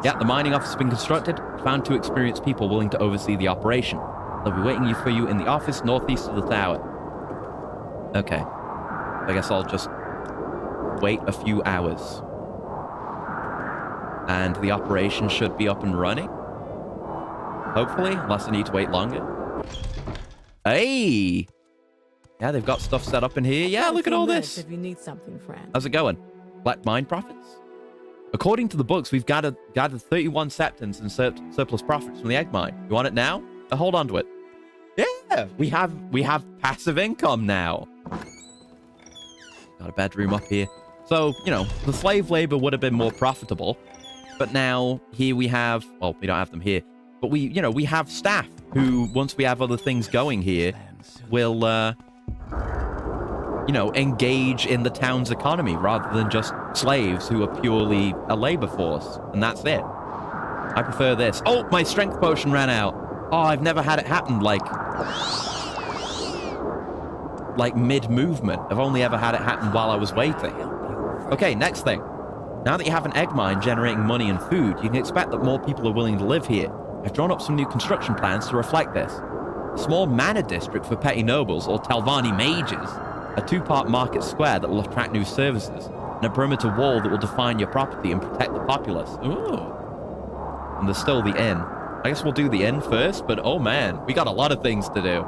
[SPEAKER 1] Yeah, the mining office has been constructed. Found 2 experienced people willing to oversee the operation. They'll be waiting for you in the office northeast of the tower. Okay. I guess I'll just wait a few hours. And the operation should be up and running. Hopefully, unless I need to wait longer. Hey! Yeah, they've got stuff set up in here. Yeah, look at all this.
[SPEAKER 8] If you need something, friend.
[SPEAKER 1] How's it going? Collect mine profits? According to the books, we've gathered 31 septons and surplus profits from the egg mine. You want it now? Hold on to it. Yeah, we have passive income now. Got a bedroom up here. So, you know, the slave labor would have been more profitable. But now, here we have... Well, we don't have them here. But we have staff who, once we have other things going here, will, engage in the town's economy rather than just slaves who are purely a labor force. And that's it. I prefer this. Oh, my strength potion ran out. Oh, I've never had it happen like mid-movement. I've only ever had it happen while I was waiting. Okay, next thing. Now that you have an egg mine generating money and food, you can expect that more people are willing to live here. I've drawn up some new construction plans to reflect this. A small manor district for petty nobles, or Telvanni mages, a 2-part market square that will attract new services, and a perimeter wall that will define your property and protect the populace. Ooh. And there's still the inn. I guess we'll do the inn first, but oh man, we got a lot of things to do.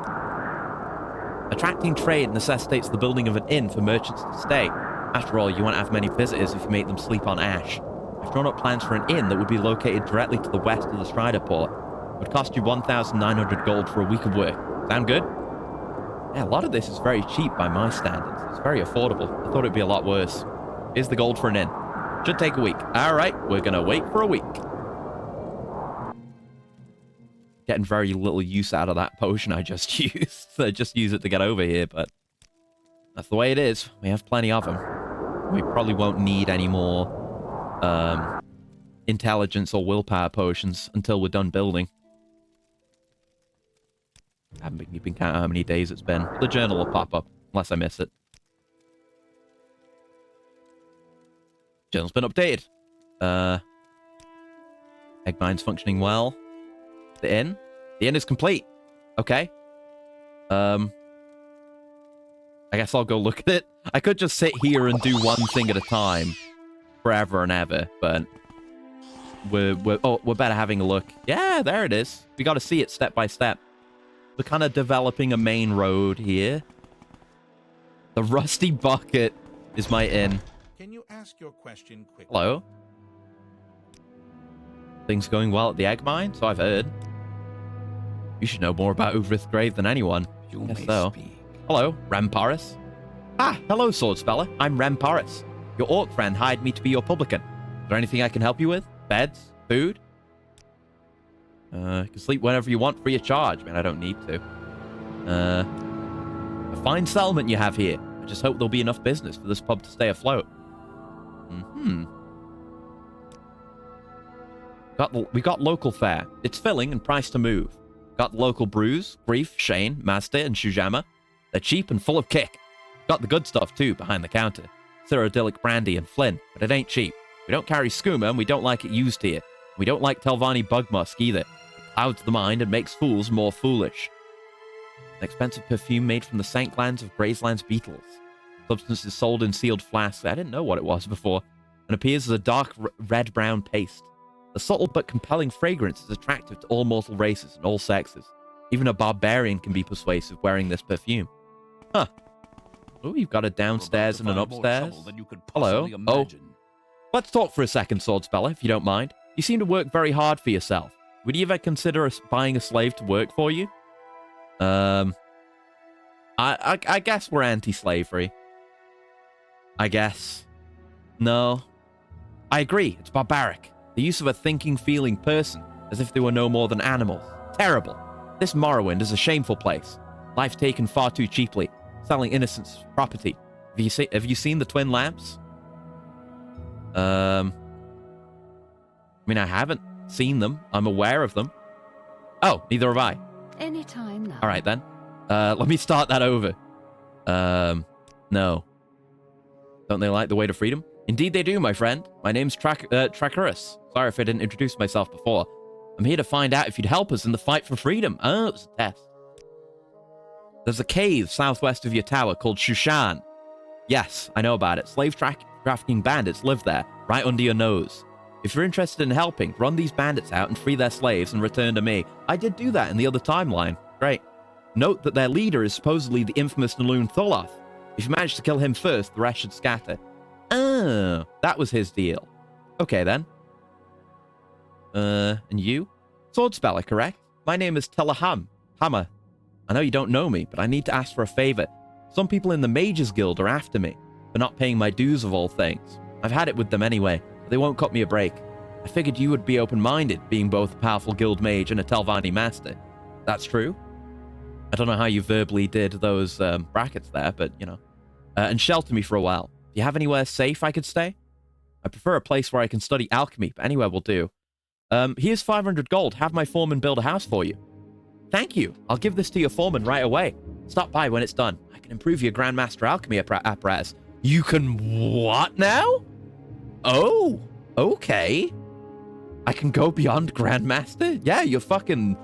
[SPEAKER 1] Attracting trade necessitates the building of an inn for merchants to stay. After all, you won't have many visitors if you make them sleep on ash. I've drawn up plans for an inn that would be located directly to the west of the Strider Port. It would cost you 1,900 gold for a week of work. Sound good? Yeah, a lot of this is very cheap by my standards. It's very affordable. I thought it'd be a lot worse. Here's the gold for an inn. Should take a week. Alright, we're gonna wait for a week. Getting very little use out of that potion I just used. I just use it to get over here, but that's the way it is. We have plenty of them. We probably won't need any more intelligence or willpower potions until we're done building. I haven't been keeping count of how many days it's been. The journal will pop up, unless I miss it. Journal's been updated. Egg mine's functioning well. The inn? The inn is complete. Okay. I guess I'll go look at it. I could just sit here and do one thing at a time. Forever and ever, but... We're better having a look. Yeah, there it is. We gotta see it step by step. We're kind of developing a main road here. The Rusty Bucket is my inn.
[SPEAKER 7] Can you ask your question quickly?
[SPEAKER 1] Hello? Things going well at the egg mine, so I've heard. You should know more about Uvrith Grave than anyone.
[SPEAKER 5] You
[SPEAKER 1] Guess
[SPEAKER 5] may
[SPEAKER 1] so.
[SPEAKER 5] speak.
[SPEAKER 1] Hello, Remparis. Ah, hello, Swordspeller. I'm Remparis. Your orc friend hired me to be your publican. Is there anything I can help you with? Beds? Food? You can sleep whenever you want free of charge. Man, I don't need to. A fine settlement you have here. I just hope there'll be enough business for this pub to stay afloat. We got local fare. It's filling and priced to move. Got the local brews, Grief, Shane, Master, and Shujama. They're cheap and full of kick. Got the good stuff, too, behind the counter. Cyrodiilic brandy and Flynn, but it ain't cheap. We don't carry skooma, and we don't like it used here. We don't like Telvanni bug musk, either. It clouds the mind and makes fools more foolish. An expensive perfume made from the sank glands of Grazeland's beetles. Substance is sold in sealed flasks. I didn't know what it was before. And appears as a dark red-brown paste. The subtle but compelling fragrance is attractive to all mortal races and all sexes. Even a barbarian can be persuasive wearing this perfume. Oh, you've got a downstairs and an upstairs. Hello. Oh, let's talk for a second, Swordspeller, if you don't mind. You seem to work very hard for yourself. Would you ever consider buying a slave to work for you? I guess we're anti-slavery. I guess. No. I agree. It's barbaric. The use of a thinking, feeling person, as if they were no more than animals. Terrible. This Morrowind is a shameful place. Life taken far too cheaply. Selling innocence property. Have you seen the twin lamps? I mean, I haven't seen them. I'm aware of them. Oh, neither have I.
[SPEAKER 8] Anytime now.
[SPEAKER 1] All right, then. Let me start that over. No. Don't they like the way to freedom? Indeed they do, my friend. My name's Tracurus. Sorry if I didn't introduce myself before. I'm here to find out if you'd help us in the fight for freedom. Oh, it's a test. There's a cave southwest of your tower called Shushan. Yes, I know about it. Slave trafficking bandits live there, right under your nose. If you're interested in helping, run these bandits out and free their slaves and return to me. I did do that in the other timeline. Great. Note that their leader is supposedly the infamous Naloon Tholoth. If you manage to kill him first, the rest should scatter. Oh, that was his deal. Okay, then. And you? Swordspeller, correct? My name is Telaham. Hammer. I know you don't know me, but I need to ask for a favor. Some people in the Mages Guild are after me for not paying my dues of all things. I've had it with them anyway, but they won't cut me a break. I figured you would be open-minded, being both a powerful guild mage and a Telvanni master. That's true? I don't know how you verbally did those brackets there, but, you know. And shelter me for a while. Do you have anywhere safe I could stay? I prefer a place where I can study alchemy, but anywhere will do. Here's 500 gold. Have my foreman build a house for you. Thank you. I'll give this to your foreman right away. Stop by when it's done. I can improve your Grandmaster alchemy apparatus. You can what now? Oh, okay. I can go beyond Grandmaster? Yeah, you're fucking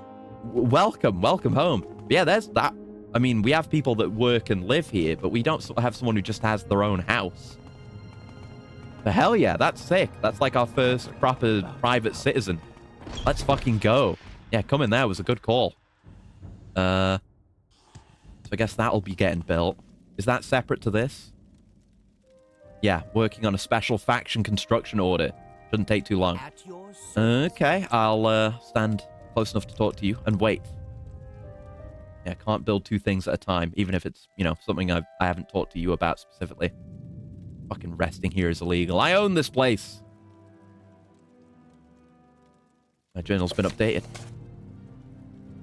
[SPEAKER 1] welcome home. But yeah, there's that. I mean, we have people that work and live here, but we don't have someone who just has their own house. The hell yeah, that's sick. That's like our first proper private citizen. Let's fucking go. Yeah, coming there was a good call. So I guess that'll be getting built. Is that separate to this? Yeah, working on a special faction construction order. Shouldn't take too long. Okay, I'll stand close enough to talk to you and wait. Yeah, can't build two things at a time, even if it's, you know, something I haven't talked to you about specifically. Fucking resting here is illegal. I own this place. My journal's been updated.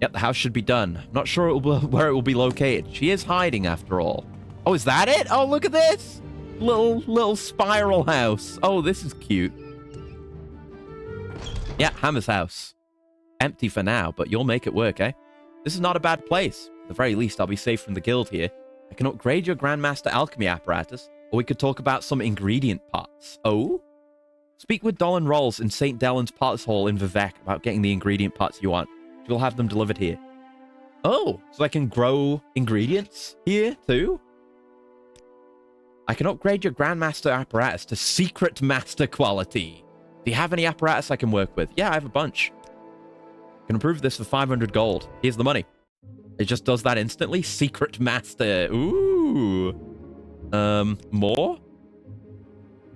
[SPEAKER 1] Yep, the house should be done. I'm not sure where it will be located. She is hiding after all. Oh, is that it? Oh, look at this. Little spiral house. Oh, this is cute. Yeah, Hammer's house. Empty for now, but you'll make it work, eh? This is not a bad place. At the very least, I'll be safe from the guild here. I can upgrade your Grandmaster alchemy apparatus, or we could talk about some ingredient pots. Oh? Speak with Dolan Rolls in St. Dellen's Pots Hall in Vivek about getting the ingredient pots you want. She'll have them delivered here. Oh, so I can grow ingredients here too? I can upgrade your Grandmaster apparatus to Secret Master quality. Do you have any apparatus I can work with? Yeah, I have a bunch. I can improve this for 500 gold. Here's the money. It just does that instantly. Secret Master. Ooh. More?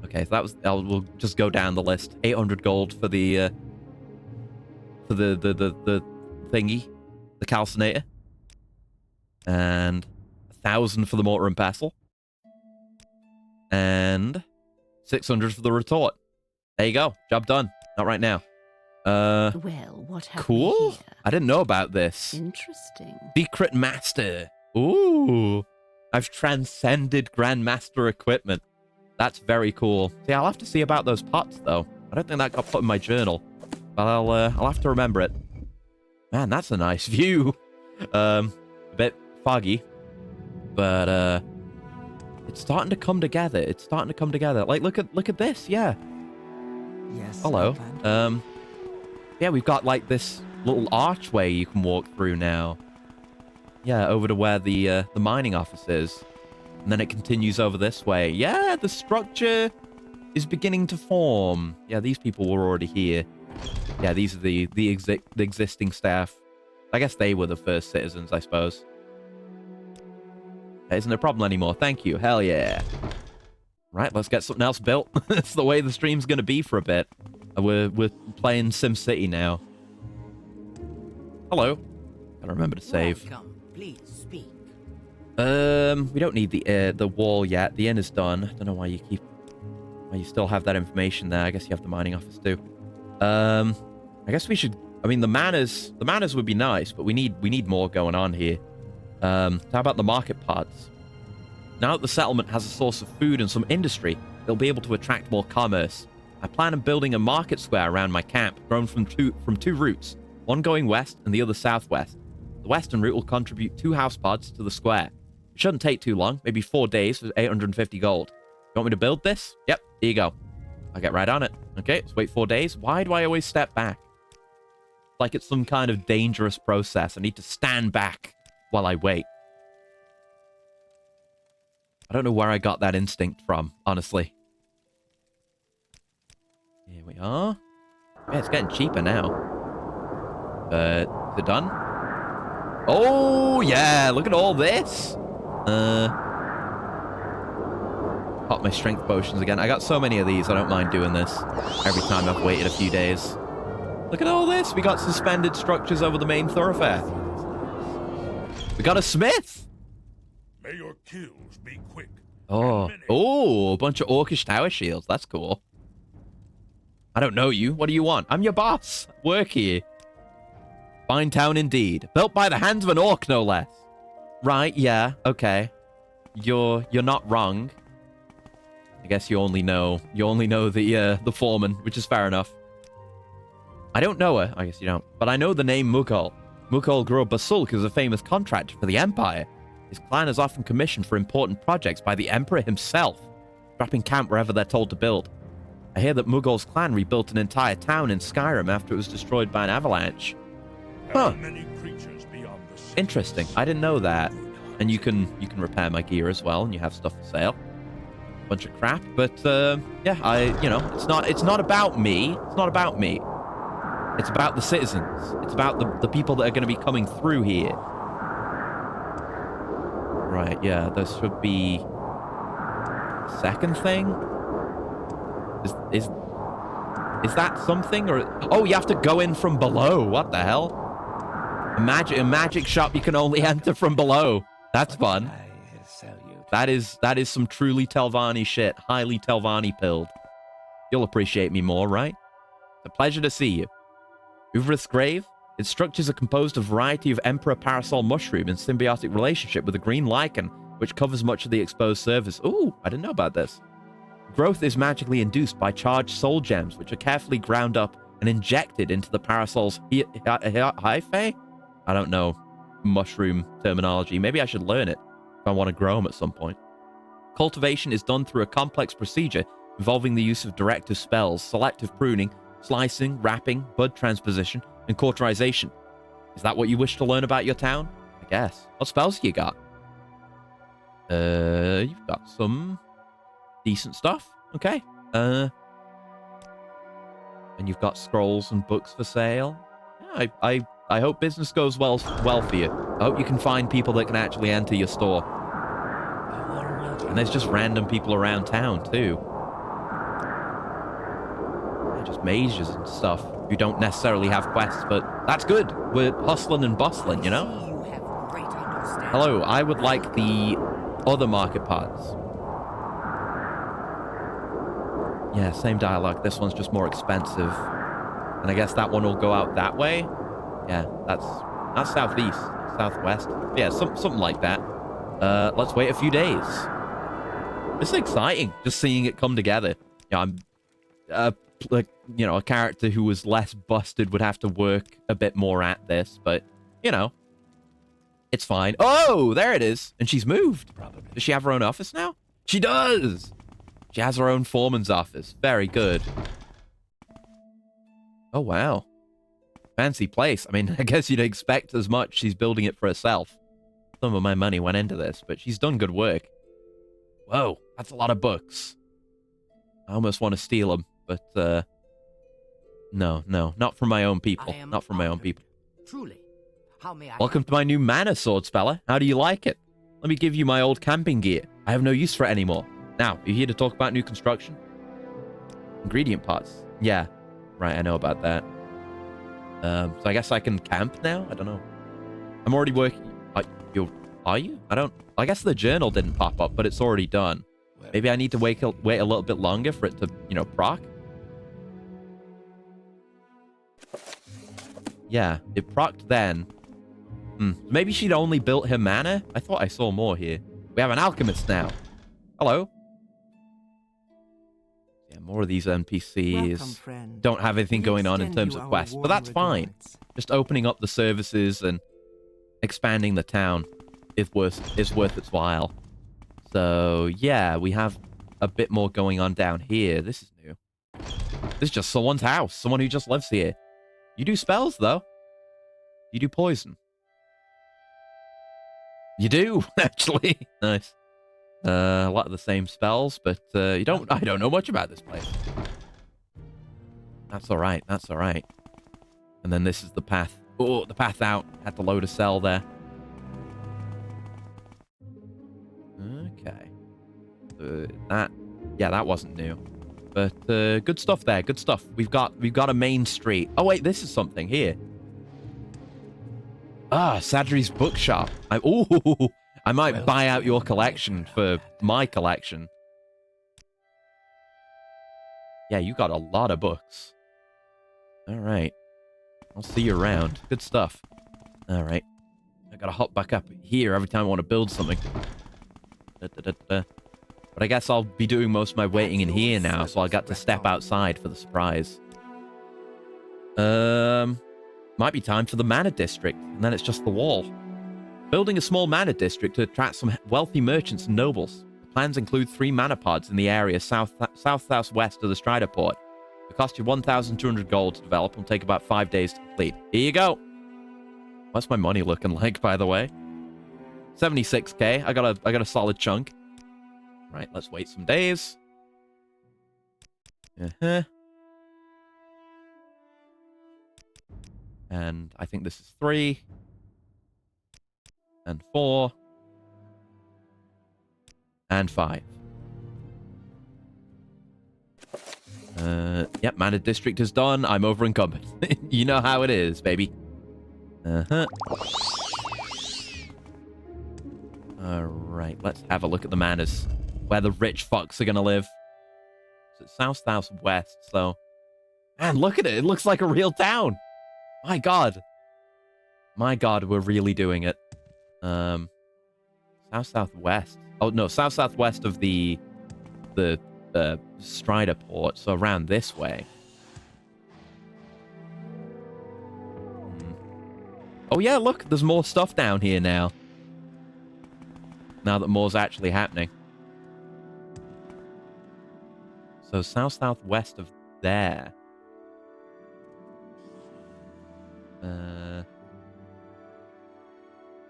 [SPEAKER 1] Okay, so that was... we'll just go down the list. 800 gold for the thingy. the calcinator. And 1,000 for the mortar and pestle. And 600 for the retort. There you go. Job done. Not right now.
[SPEAKER 8] Well, what have we
[SPEAKER 1] Cool.
[SPEAKER 8] here?
[SPEAKER 1] I didn't know about this.
[SPEAKER 8] Interesting.
[SPEAKER 1] Secret Master. Ooh. I've transcended Grandmaster equipment. That's very cool. See, I'll have to see about those pots, though. I don't think that got put in my journal. But I'll have to remember it. Man, that's a nice view. A bit foggy. But, it's starting to come together. It's starting to come together. Like, look at this. Yeah.
[SPEAKER 4] Yes.
[SPEAKER 1] Hello.
[SPEAKER 4] Telvanni.
[SPEAKER 1] Yeah, we've got, like, this little archway you can walk through now. Yeah, over to where the mining office is. And then it continues over this way. Yeah, the structure is beginning to form. Yeah, these people were already here. Yeah, these are the existing staff. I guess they were the first citizens, I suppose. That isn't a problem anymore. Thank you. Hell yeah. Right, let's get something else built. That's the way the stream's going to be for a bit. We're playing SimCity now. Hello. Gotta remember to save.
[SPEAKER 2] Welcome. Please speak.
[SPEAKER 1] We don't need the wall yet. The inn is done. I don't know why you still have that information there. I guess you have the mining office too. I guess we should. I mean, the manors would be nice, but we need more going on here. How about the market pods? Now that the settlement has a source of food and some industry, they'll be able to attract more commerce. I plan on building a market square around my camp, grown from two routes, one going west and the other southwest. The western route will contribute 2 house pods to the square. It shouldn't take too long, maybe 4 days for 850 gold. You want me to build this? Yep, here you go. I'll get right on it. Okay, let's wait 4 days. Why do I always step back? Like it's some kind of dangerous process. I need to stand back while I wait. I don't know where I got that instinct from, honestly. Here we are. Yeah, it's getting cheaper now. Is it done? Oh, yeah, look at all this. Pop my strength potions again. I got so many of these, I don't mind doing this every time I've waited a few days. Look at all this. We got suspended structures over the main thoroughfare. We got a smith.
[SPEAKER 7] May your kills be quick.
[SPEAKER 1] Oh, a bunch of orcish tower shields. That's cool. I don't know you. What do you want? I'm your boss. Work here. Fine town indeed. Built by the hands of an orc, no less. Right, yeah, okay. You're not wrong. I guess you only know the foreman, which is fair enough. I don't know her. I guess you don't. But I know the name Mughal. Mughal Gro Basulk is a famous contractor for the Empire. His clan is often commissioned for important projects by the Emperor himself, dropping camp wherever they're told to build. I hear that Mughal's clan rebuilt an entire town in Skyrim after it was destroyed by an avalanche. Huh. Interesting. I didn't know that. And you can repair my gear as well, and you have stuff for sale. Bunch of crap, but yeah, it's not about me. It's not about me. It's about the citizens. It's about the people that are going to be coming through here. Right, yeah, there should be a second thing. Is that something, or oh, you have to go in from below? What the hell? A magic shop you can only enter from below. That's fun. That is some truly Telvanni shit. Highly Telvanni pilled. You'll appreciate me more, right? It's a pleasure to see you. Uvrith's grave? Its structures are composed of a variety of Emperor Parasol mushroom in symbiotic relationship with a green lichen, which covers much of the exposed surface. Ooh, I didn't know about this. Growth is magically induced by charged soul gems, which are carefully ground up and injected into the Parasol's hyphae? I don't know mushroom terminology. Maybe I should learn it if I want to grow them at some point. Cultivation is done through a complex procedure involving the use of directive spells, selective pruning, slicing, wrapping, bud transposition, and cauterization. Is that what you wish to learn about your town? I guess. What spells you got? You've got some decent stuff. Okay. And you've got scrolls and books for sale. Yeah, I hope business goes well for you. I hope you can find people that can actually enter your store. And there's just random people around town, too. Yeah, just mages and stuff who don't necessarily have quests, but that's good. We're hustling and bustling, you know?
[SPEAKER 2] You have great understanding.
[SPEAKER 1] Hello, I would like the other market parts. Yeah, same dialogue. This one's just more expensive. And I guess that one will go out that way. Yeah, that's southeast, southwest. Yeah, something like that. Let's wait a few days. This is exciting, just seeing it come together. Yeah, I'm, like, you know, a character who was less busted would have to work a bit more at this, but, you know, it's fine. Oh, there it is. And she's moved.
[SPEAKER 5] Probably.
[SPEAKER 1] Does she have her own office now? She does. She has her own foreman's office. Very good. Oh, wow. Fancy place. I mean, I guess you'd expect as much. She's building it for herself. Some of my money went into this, but she's done good work. Whoa, that's a lot of books. I almost want to steal them, but, no, not from my own people. Not from my own people.
[SPEAKER 2] Truly. How may I
[SPEAKER 1] Welcome to my new mana sword, Speller. How do you like it? Let me give you my old camping gear. I have no use for it anymore. Now, are you here to talk about new construction? Ingredient parts. Yeah, right, I know about that. So I guess I can camp now? I don't know. I'm already working. Are you? I guess the journal didn't pop up, but it's already done. Maybe I need to wait a little bit longer for it to, you know, proc. Yeah, it procced then. Maybe she'd only built her mana? I thought I saw more here. We have an alchemist now. Hello. Yeah, more of these NPCs.
[SPEAKER 4] Welcome,
[SPEAKER 1] don't have anything going on in terms of quests, but that's fine. Just opening up the services and expanding the town is worth its while. So, yeah, we have a bit more going on down here. This is new. This is just someone's house. Someone who just lives here. You do spells, though. You do poison. You do, actually. Nice. A lot of the same spells, but I don't know much about this place. That's all right. That's all right. And then this is the path. Oh, the path out. Had to load a cell there. Okay. That wasn't new. But good stuff there. Good stuff. We've got a main street. Oh wait, this is something here. Ah, Sadri's bookshop. I might buy out your collection for my collection. Yeah, you got a lot of books. All right. I'll see you around. Good stuff. All right. I gotta hop back up here every time I want to build something. But I guess I'll be doing most of my waiting in here now, so I'll get to step outside for the surprise. Might be time for the Manor District, and then it's just the wall. Building a small Manor District to attract some wealthy merchants and nobles. The plans include 3 manor pods in the area south-southwest of the Strider Port. It costs you 1,200 gold to develop and will take about 5 days to complete. Here you go. What's my money looking like, by the way? 76k. I got a solid chunk. Right, let's wait some days. And I think this is 3. And 4. And 5. Yep, Manor District is done. I'm over encumbered. You know how it is, baby. Alright, let's have a look at the manors. Where the rich fucks are gonna live. It's south-southwest, so... Man, look at it. It looks like a real town. My god. My god, we're really doing it. South-southwest. Oh, no, south-southwest of the Strider Port, so around this way. Oh, yeah, look, there's more stuff down here now. Now that more's actually happening. So south-southwest of there. I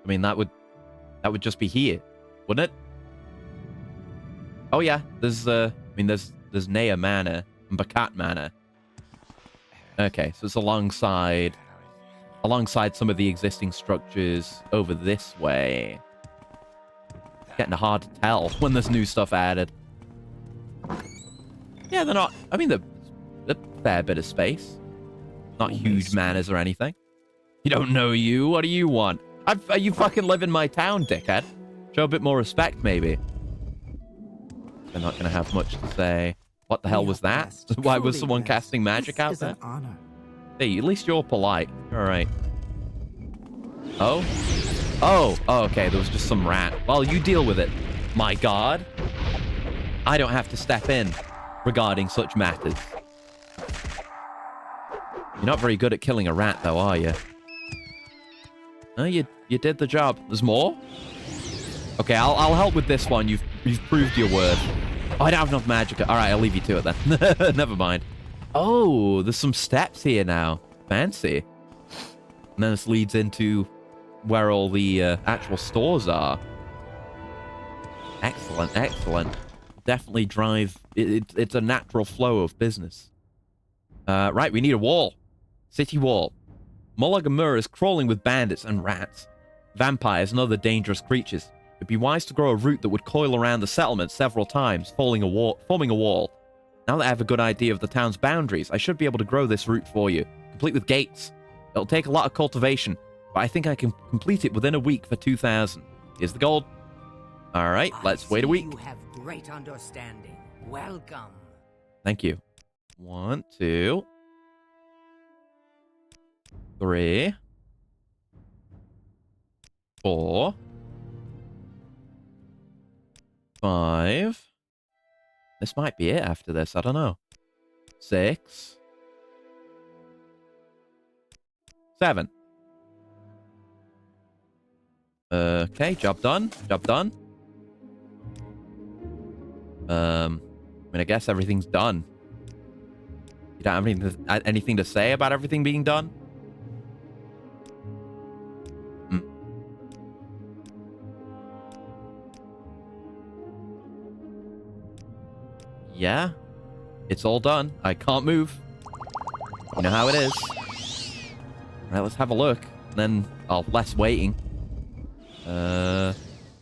[SPEAKER 1] mean, that would just be here, wouldn't it? Oh yeah, there's there's Nea Manor and Bakat Manor. Okay, so it's alongside some of the existing structures over this way. It's getting hard to tell when there's new stuff added. Yeah, they're not. I mean, they're a fair bit of space. Not huge manners or anything. You don't know you. What do you want? You fucking live in my town, dickhead. Show a bit more respect, maybe. They're not going to have much to say. What the hell was that? Why was someone casting magic out there? Hey, at least you're polite. All right. Oh? Oh, okay. There was just some rat. Well, you deal with it. My God. I don't have to step in regarding such matters. You're not very good at killing a rat, though, are you? No, you did the job. There's more? Okay, I'll help with this one. You've proved your worth. Oh, I don't have enough magic. All right, I'll leave you to it then. Never mind. Oh, there's some steps here now. Fancy. And then this leads into where all the actual stores are. Excellent, excellent. Definitely drive. It's a natural flow of business. Right, we need a wall. City wall. Mulligamur is crawling with bandits and rats, vampires, and other dangerous creatures. It'd be wise to grow a route that would coil around the settlement several times, forming a wall. Now that I have a good idea of the town's boundaries, I should be able to grow this route for you, complete with gates. It'll take a lot of cultivation, but I think I can complete it within a week for 2,000. Here's the gold. All right, let's wait a week.
[SPEAKER 2] You have great understanding. Welcome.
[SPEAKER 1] Thank you. 1, 2, 3, 4, 5. This might be it after this. I don't know. 6, 7. Okay, job done. Job done. I mean, I guess everything's done. You don't have anything to say about everything being done? Yeah, it's all done. I can't move. You know how it is. All right, let's have a look. And then, less waiting.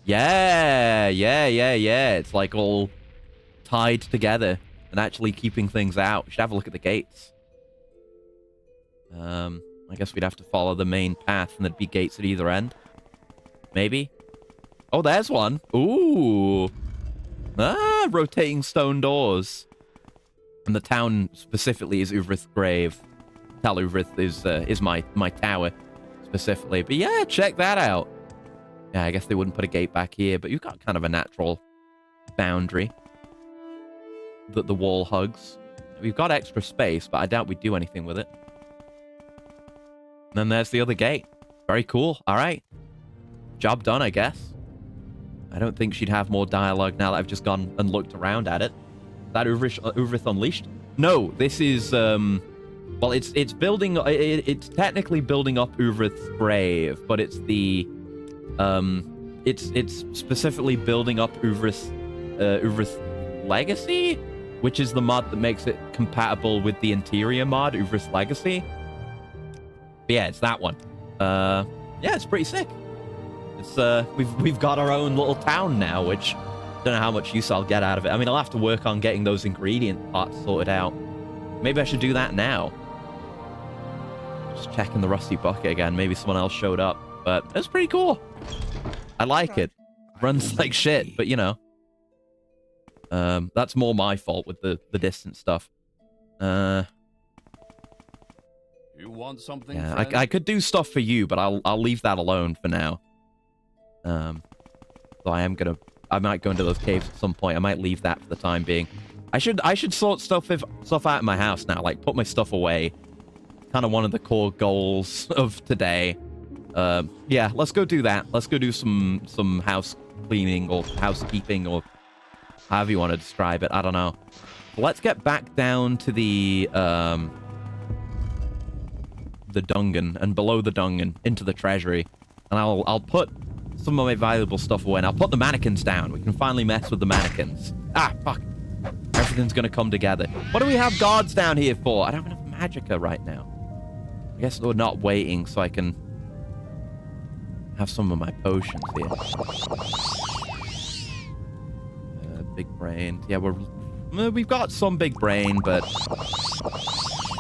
[SPEAKER 1] Yeah. It's like all tied together and actually keeping things out. We should have a look at the gates. I guess we'd have to follow the main path and there'd be gates at either end. Maybe. Oh, there's one. Ooh. Ah, rotating stone doors. And the town specifically is Uvrith's grave. Tal Uvrith is my tower specifically. But yeah, check that out. Yeah, I guess they wouldn't put a gate back here, but you've got kind of a natural boundary that the wall hugs. We've got extra space, but I doubt we'd do anything with it. And then there's the other gate. Very cool. All right. Job done, I guess. I don't think she'd have more dialogue now that I've just gone and looked around at it. Is that Uvrith Unleashed? No, this is, well, it's building, it's technically building up Uvrith's grave, but it's the, it's specifically building up Uvrith's Legacy, which is the mod that makes it compatible with the interior mod, Uvrith's Legacy. But yeah, it's that one. Yeah, it's pretty sick. It's, we've got our own little town now, which I don't know how much use I'll get out of it. I mean, I'll have to work on getting those ingredient parts sorted out. Maybe I should do that now. Just checking the rusty bucket again. Maybe someone else showed up, but it's pretty cool. I like it. Runs like shit, but you know. That's more my fault with the distance stuff.
[SPEAKER 5] You want something?
[SPEAKER 1] Yeah, I could do stuff for you, but I'll leave that alone for now. So I might go into those caves at some point. I might leave that for the time being. I should sort stuff out in my house now, like put my stuff away. Kind of one of the core goals of today. Yeah, let's go do that. Let's go do some house cleaning or housekeeping or however you want to describe it. I don't know. Let's get back down to the dungeon and below the dungeon into the treasury, and I'll put some of my valuable stuff away, and I'll put the mannequins down. We can finally mess with the mannequins. Ah, fuck. Everything's gonna come together. What do we have guards down here for? I don't have enough magicka right now. I guess we're not waiting so I can have some of my potions here. Big brain. Yeah, we're We've got some big brain, but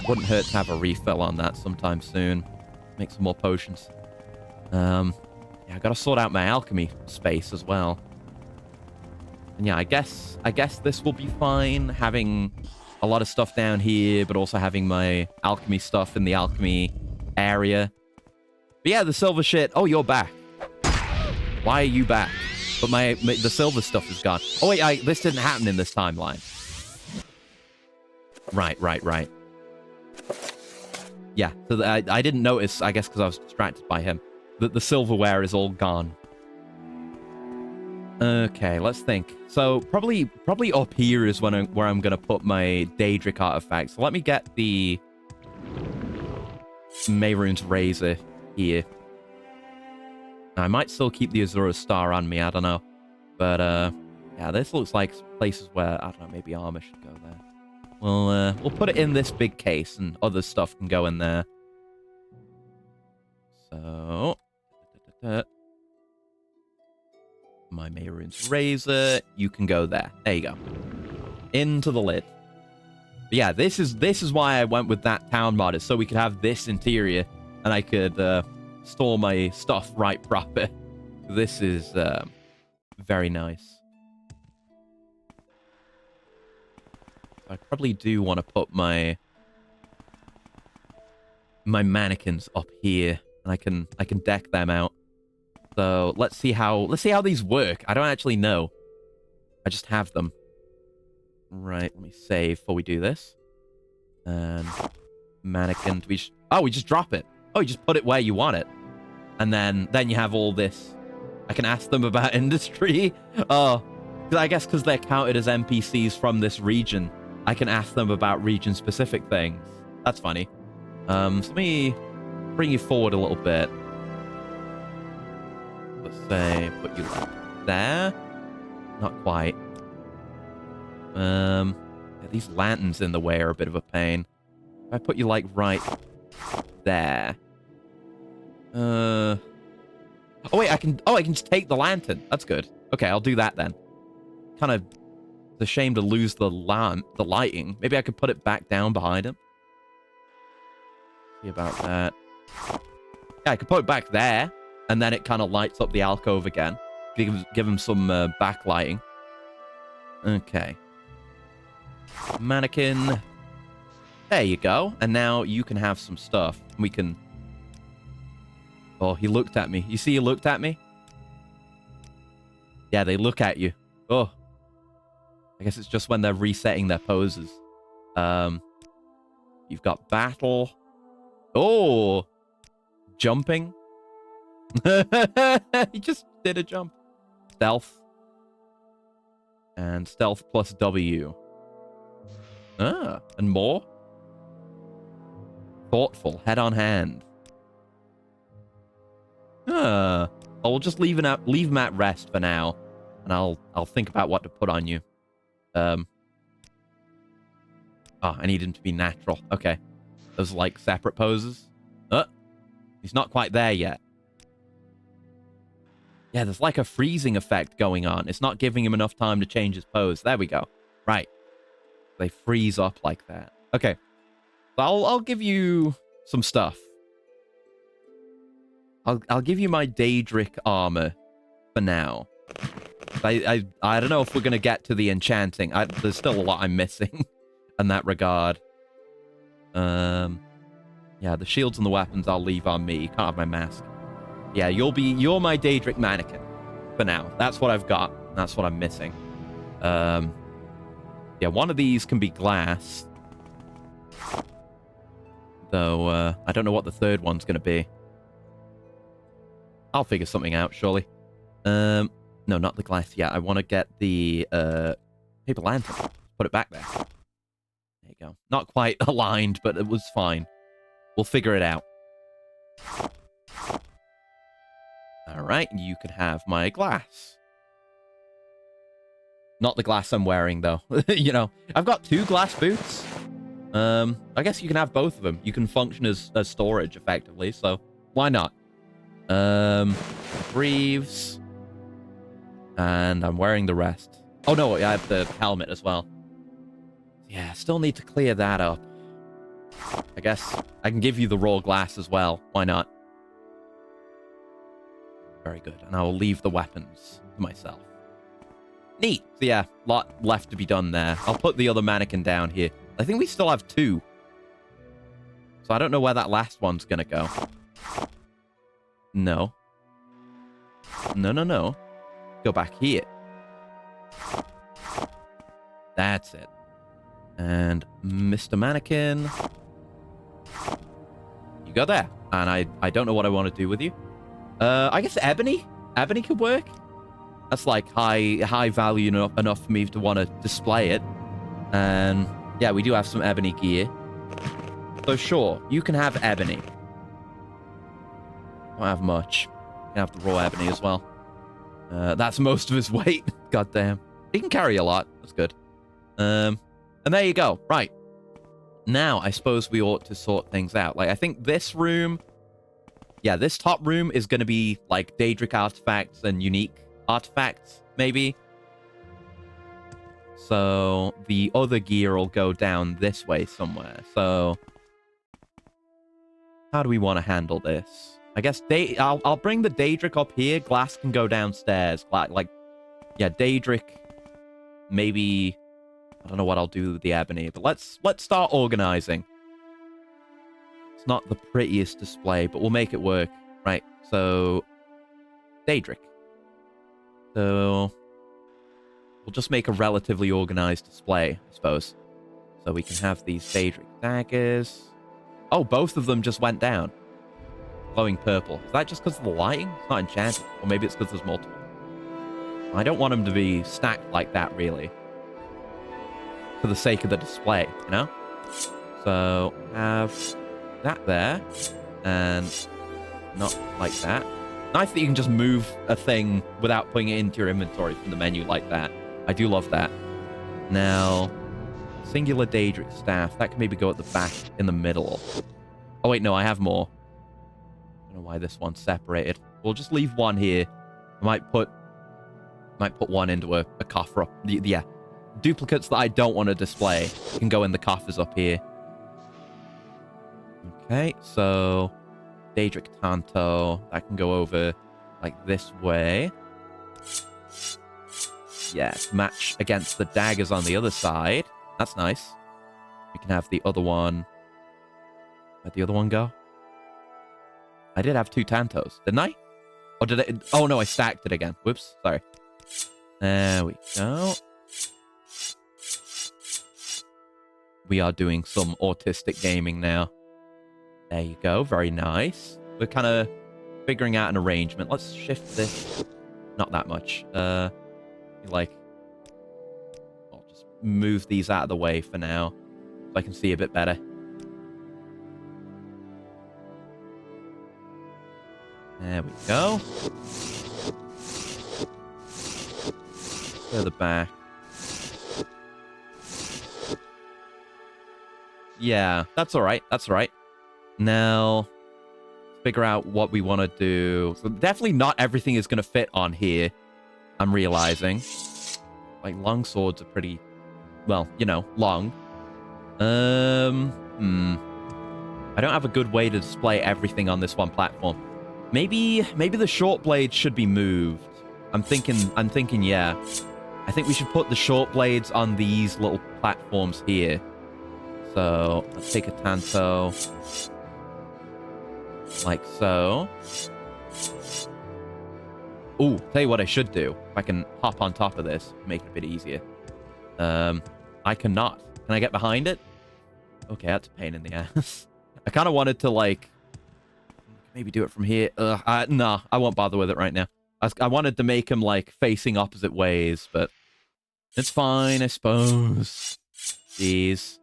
[SPEAKER 1] wouldn't hurt to have a refill on that sometime soon. Make some more potions. Yeah, I gotta sort out my alchemy space as well. And yeah, I guess this will be fine, having a lot of stuff down here, but also having my alchemy stuff in the alchemy area. But yeah, the silver shit. Oh, you're back. Why are you back? But the silver stuff is gone. Oh wait, this didn't happen in this timeline. Right. Yeah, so I didn't notice, I guess because I was distracted by him, that the silverware is all gone. Okay, let's think. So probably up here is where I'm gonna put my Daedric artifacts. So let me get the Mehrunes Razor here. I might still keep the Azura Star on me, I don't know. But yeah, this looks like places where, I don't know, maybe armor should go there. We'll put it in this big case, and other stuff can go in there. So, my Mehrunes Razor, you can go there. There you go. Into the lid. But yeah, this is why I went with that town mod, is so we could have this interior, and I could store my stuff right proper. This is very nice. I probably do want to put my mannequins up here, and I can deck them out. So let's see how these work. I don't actually know. I just have them. Right, let me save before we do this. And mannequin. We just drop it. Oh, you just put it where you want it, and then you have all this. I can ask them about industry. Oh, I guess because they're counted as NPCs from this region, I can ask them about region-specific things. That's funny. So let me bring you forward a little bit. Let's say put you like there. Not quite. Yeah, these lanterns in the way are a bit of a pain. If I put you like right there. Oh wait, I can just take the lantern. That's good. Okay, I'll do that then. Kind of, it's a shame to lose the lighting. Maybe I could put it back down behind him. See about that. Yeah, I could put it back there, and then it kind of lights up the alcove again. Give him some backlighting. Okay. Mannequin. There you go. And now you can have some stuff. We can... Oh, he looked at me. You see he looked at me? Yeah, they look at you. Oh. I guess it's just when they're resetting their poses. You've got battle. Oh! Jumping. He just did a jump. Stealth. And stealth plus W. Ah, and more. Thoughtful. Head on hand. Oh, we'll just leave him at rest for now, and I'll think about what to put on you. Oh, I need him to be natural. Okay, those like separate poses. He's not quite there yet. Yeah, there's like a freezing effect going on. It's not giving him enough time to change his pose. There we go. Right, they freeze up like that. Okay, so I'll give you some stuff. I'll give you my Daedric armor for now. I don't know if we're gonna get to the enchanting. There's still a lot I'm missing in that regard. Yeah, the shields and the weapons I'll leave on me. Can't have my mask. Yeah, you're my Daedric mannequin for now. That's what I've got. That's what I'm missing. Yeah, one of these can be glass. Though I don't know what the third one's gonna be. I'll figure something out, surely. No, not the glass yet. I want to get the paper lantern. Put it back there. There you go. Not quite aligned, but it was fine. We'll figure it out. Alright, you can have my glass. Not the glass I'm wearing, though. You know, I've got 2 glass boots. I guess you can have both of them. You can function as storage, effectively, so why not? Greaves. And I'm wearing the rest. Oh no, I have the helmet as well. Yeah, still need to clear that up. I guess I can give you the raw glass as well. Why not? Very good. And I will leave the weapons to myself. Neat. So yeah, lot left to be done there. I'll put the other mannequin down here. I think we still have 2. So I don't know where that last one's gonna go. No. No. Go back here. That's it. And Mr. Mannequin, you go there. And I don't know what I want to do with you. I guess ebony? Ebony could work. That's like high value enough for me to want to display it. And yeah, we do have some ebony gear. So sure, you can have ebony. Don't have much. You can have the raw ebony as well. That's most of his weight. God damn. He can carry a lot. That's good. And there you go. Right. Now, I suppose we ought to sort things out. Like, I think this room... Yeah, this top room is going to be, like, Daedric artifacts and unique artifacts, maybe. So, the other gear will go down this way somewhere. So, how do we want to handle this? I guess I'll bring the Daedric up here. Glass can go downstairs. Like, yeah, Daedric, maybe... I don't know what I'll do with the ebony, but let's start organizing. It's not the prettiest display, but we'll make it work. Right, so... Daedric. So... We'll just make a relatively organized display, I suppose. So we can have these Daedric daggers. Oh, both of them just went down. Glowing purple. Is that just because of the lighting? It's not enchanted. Or maybe it's because there's multiple. I don't want them to be stacked like that, really. For the sake of the display, you know? So, have that there. And not like that. Nice that you can just move a thing without putting it into your inventory from the menu like that. I do love that. Now, singular Daedric staff. That can maybe go at the back in the middle. Oh, wait, no, I have more. I don't know why this one's separated. We'll just leave one here. I might put one into a coffer up. Yeah. Duplicates that I don't want to display can go in the coffers up here. Okay, so Daedric Tanto, that can go over like this way. Yeah, match against the daggers on the other side. That's nice. We can have the other one. Where'd the other one go? I did have 2 Tantos, didn't I? Or did it? Oh no, I stacked it again. Whoops, sorry. There we go. We are doing some autistic gaming now. There you go. Very nice. We're kind of figuring out an arrangement. Let's shift this. Not that much. Like, I'll just move these out of the way for now, so I can see a bit better. There we go. Further back. Yeah, that's all right. That's all right. Now, figure out what we want to do. So definitely not everything is going to fit on here, I'm realizing. Like, long swords are pretty, well, you know, long. I don't have a good way to display everything on this one platform. Maybe the short blades should be moved. I'm thinking, yeah. I think we should put the short blades on these little platforms here. So, let's take a Tanto. Like so. Ooh, tell you what I should do. If I can hop on top of this, make it a bit easier. I cannot. Can I get behind it? Okay, that's a pain in the ass. I kind of wanted to, like, maybe do it from here. Nah, I won't bother with it right now. I wanted to make him, like, facing opposite ways, but it's fine, I suppose. Jeez.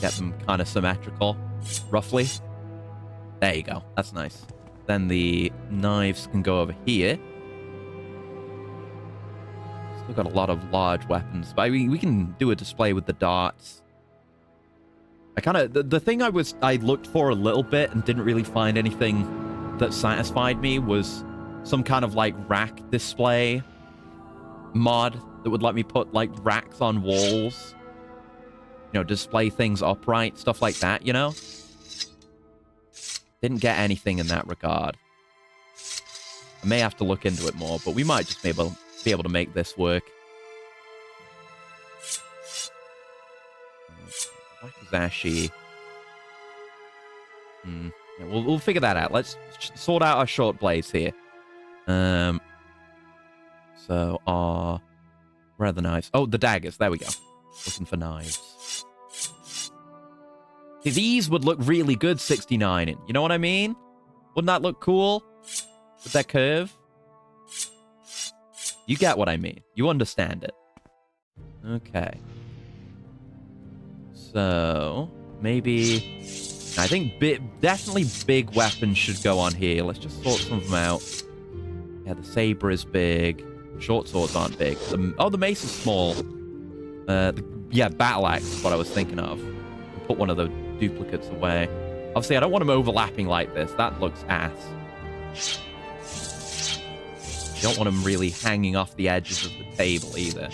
[SPEAKER 1] Get them kind of symmetrical, roughly. There you go. That's nice. Then the knives can go over here. Still got a lot of large weapons, but I mean, we can do a display with the darts. I kind of... The thing I looked for a little bit and didn't really find anything that satisfied me was some kind of, like, rack display. mod that would let me put, like, racks on walls. You know, display things upright, stuff like that, you know? Didn't get anything in that regard. I may have to look into it more, but we might just be able to make this work. Wakizashi. Yeah, we'll figure that out. Let's sort out our short blades here. So, where are the knives? Oh, the daggers. There we go. Looking for knives. See, these would look really good 69 in. You know what I mean? Wouldn't that look cool? With that curve? You get what I mean. You understand it. Okay. So, maybe... I think definitely big weapons should go on here. Let's just sort some of them out. Yeah, the saber is big. Short swords aren't big. The mace is small. Yeah, battle axe is what I was thinking of. Put one of the duplicates away. Obviously, I don't want them overlapping like this. That looks ass. You don't want them really hanging off the edges of the table either.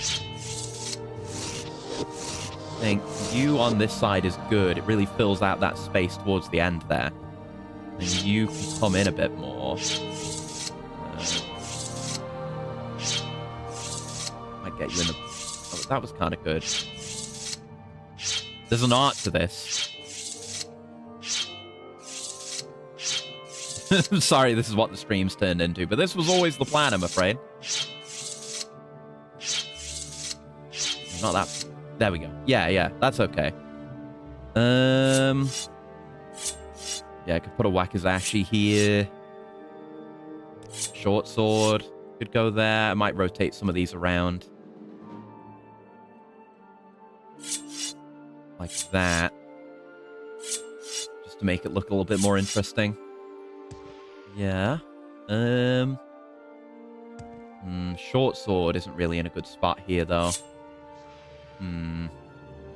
[SPEAKER 1] I think you on this side is good. It really fills out that space towards the end there. And you can come in a bit more. Might get you in the... Oh, that was kind of good. There's an art to this. I'm sorry, this is what the stream's turned into, but this was always the plan, I'm afraid. Not that... There we go. Yeah, that's okay. Yeah, I could put a Wakizashi here. Short sword could go there. I might rotate some of these around. Like that. Just to make it look a little bit more interesting. Yeah. Short sword isn't really in a good spot here, though.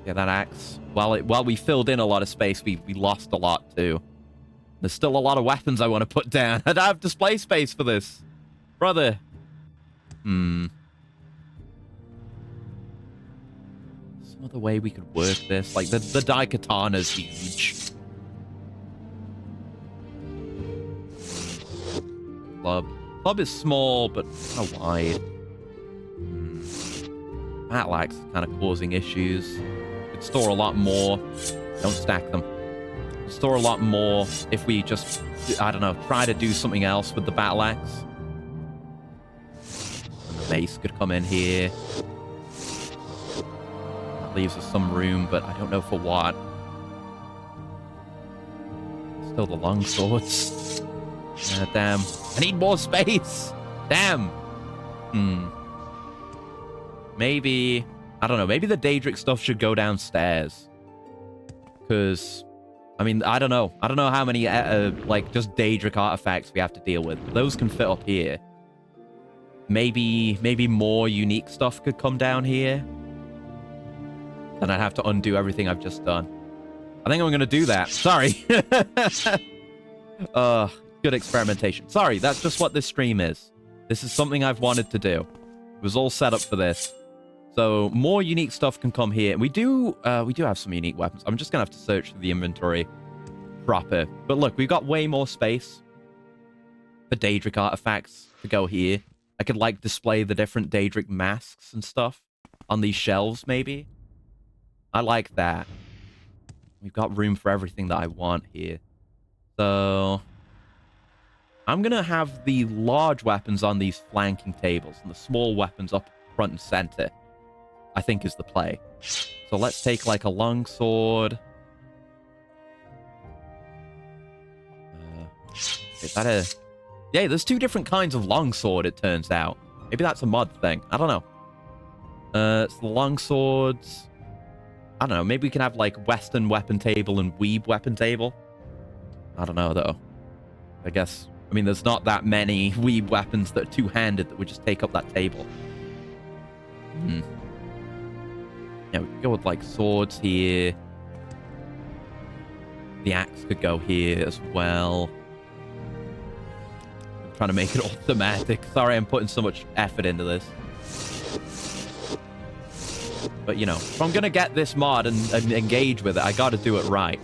[SPEAKER 1] Yeah, that axe. While we filled in a lot of space, we lost a lot, too. There's still a lot of weapons I want to put down. I don't have display space for this. Brother. Some other way we could work this. Like, the Daikatana's huge. Club is small, but kind of wide. Battle axe is kind of causing issues. Could store a lot more. Don't stack them. Could store a lot more if we just, I don't know, try to do something else with the battle axe. And the mace could come in here. That leaves us some room, but I don't know for what. Still the long swords. Damn. I need more space. Damn. Maybe, I don't know, maybe the Daedric stuff should go downstairs. Because, I mean, I don't know. I don't know how many, like, just Daedric artifacts we have to deal with. Those can fit up here. Maybe more unique stuff could come down here. Then I'd have to undo everything I've just done. I think I'm going to do that. Sorry. Good experimentation. Sorry, that's just what this stream is. This is something I've wanted to do. It was all set up for this. So more unique stuff can come here. We do have some unique weapons. I'm just gonna have to search through the inventory proper. But look, we've got way more space for Daedric artifacts to go here. I could like display the different Daedric masks and stuff on these shelves, maybe. I like that. We've got room for everything that I want here. So I'm gonna have the large weapons on these flanking tables and the small weapons up front and center, I think is the play. So let's take like a long sword. Is that a... Yeah, there's two different kinds of longsword, it turns out. Maybe that's a mod thing. I don't know. It's the longswords. I don't know. Maybe we can have like Western weapon table and Weeb weapon table. I don't know, though. I guess... I mean, there's not that many Weeb weapons that are two-handed that would just take up that table. Yeah, we could go with, like, swords here. The axe could go here as well. I'm trying to make it all thematic. Sorry I'm putting so much effort into this. But, you know, if I'm going to get this mod and engage with it, I got to do it right.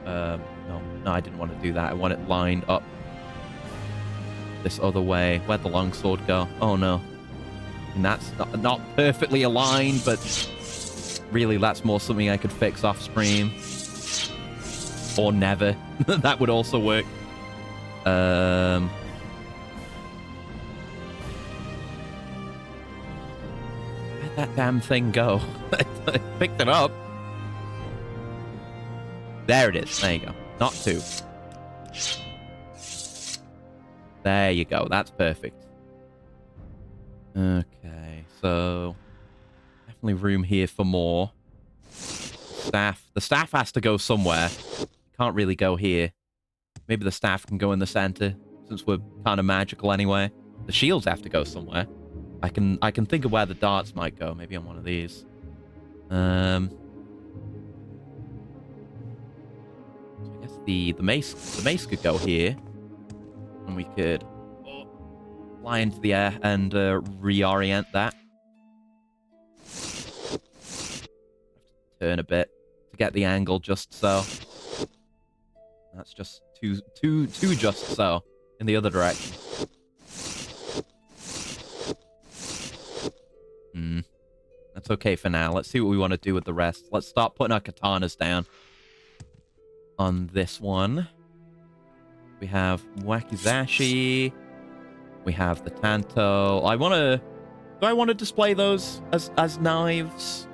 [SPEAKER 1] No, I didn't want to do that. I want it lined up this other way. Where'd the longsword go? Oh, no. And that's not perfectly aligned, but really that's more something I could fix off screen. Or never. That would also work. Where'd that damn thing go? I picked it up. There it is. There you go. Not 2. There you go. That's perfect. Okay, so definitely room here for more. Staff. The staff has to go somewhere. Can't really go here. Maybe the staff can go in the center, since we're kind of magical anyway. The shields have to go somewhere. I can think of where the darts might go. Maybe on one of these. So I guess the mace could go here, and we could fly into the air and reorient that. Turn a bit to get the angle just so. That's just too just so in the other direction. That's okay for now. Let's see what we want to do with the rest. Let's start putting our katanas down on this one. We have Wakizashi. We have the Tanto. Do I want to display those as knives?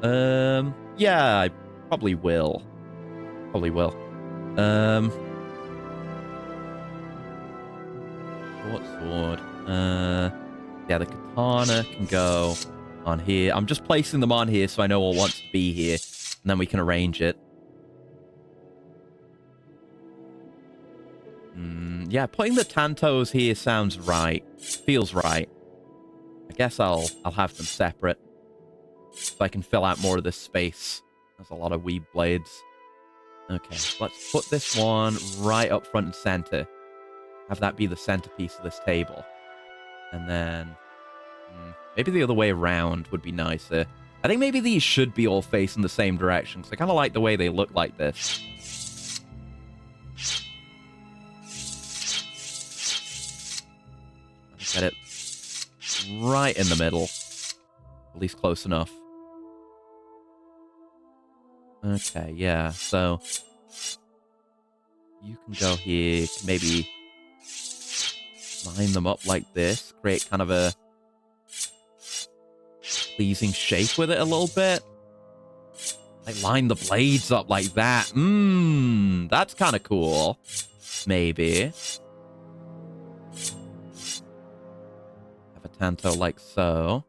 [SPEAKER 1] Yeah, I probably will. Short sword. Yeah, the katana can go on here. I'm just placing them on here so I know what wants to be here, and then we can arrange it. Yeah, putting the Tantos here sounds right. Feels right. I guess I'll have them separate, so I can fill out more of this space. There's a lot of weeb blades. Okay, let's put this one right up front and center. Have that be the centerpiece of this table. And then maybe the other way around would be nicer. I think maybe these should be all facing the same direction, because I kind of like the way they look like this. Get it right in the middle. At least close enough. Okay, yeah, so you can go here, maybe line them up like this, create kind of a pleasing shape with it a little bit. Like line the blades up like that. That's kind of cool. Maybe. Have a Tanto like so.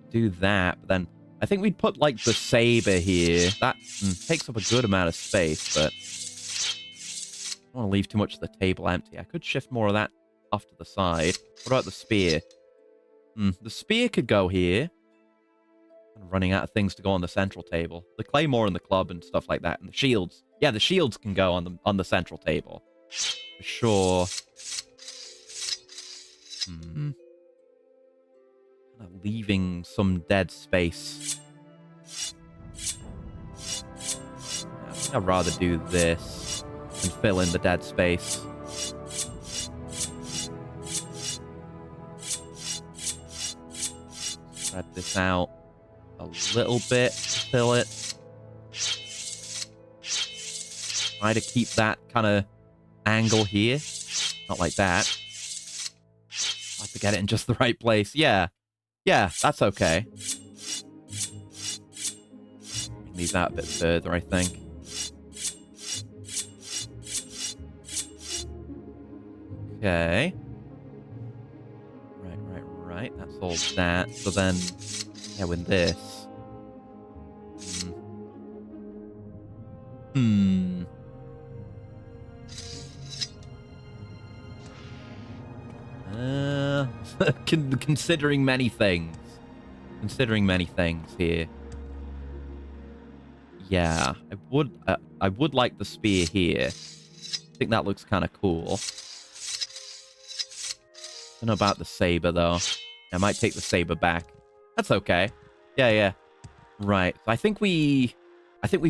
[SPEAKER 1] Do that, but then I think we'd put like the saber here. That takes up a good amount of space, but I don't want to leave too much of the table empty. I could shift more of that off to the side. What about the spear? The spear could go here. I'm running out of things to go on the central table. The claymore and the club and stuff like that, and the shields. Yeah, the shields can go on the central table for sure. Leaving some dead space. I think I'd rather do this and fill in the dead space. Spread this out a little bit, fill it. Try to keep that kind of angle here. Not like that. I have to get it in just the right place. Yeah. Yeah, that's okay. Leave that a bit further, I think. Okay. Right. That's all that. So then, yeah, with this. Considering many things. Considering many things here. Yeah, I would like the spear here. I think that looks kind of cool. Don't know about the saber, though. I might take the saber back. That's okay. Yeah. Right. So I think we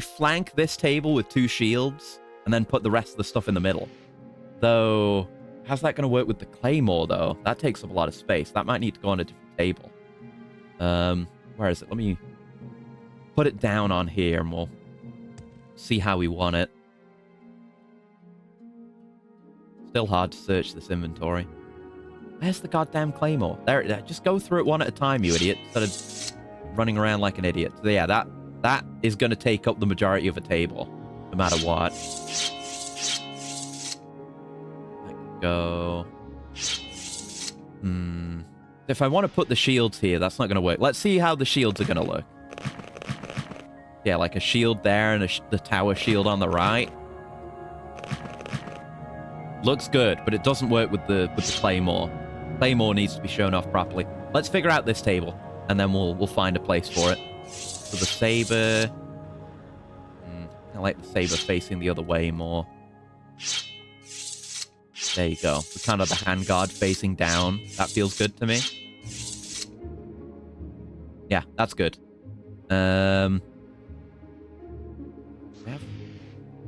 [SPEAKER 1] flank this table with 2 shields and then put the rest of the stuff in the middle. Though, how's that going to work with the claymore, though? That takes up a lot of space. That might need to go on a different table. Where is it? Let me put it down on here and we'll see how we want it. Still hard to search this inventory. Where's the goddamn claymore? There, just go through it one at a time, you idiot. Instead of running around like an idiot. So yeah, that is going to take up the majority of a table, no matter what. I can go... If I want to put the shields here, that's not going to work. Let's see how the shields are going to look. Yeah, like a shield there and the tower shield on the right. Looks good, but it doesn't work with the claymore. Claymore needs to be shown off properly. Let's figure out this table, and then we'll find a place for it. So the saber... I like the saber facing the other way more. There you go. The kind of the handguard facing down. That feels good to me. Yeah, that's good. We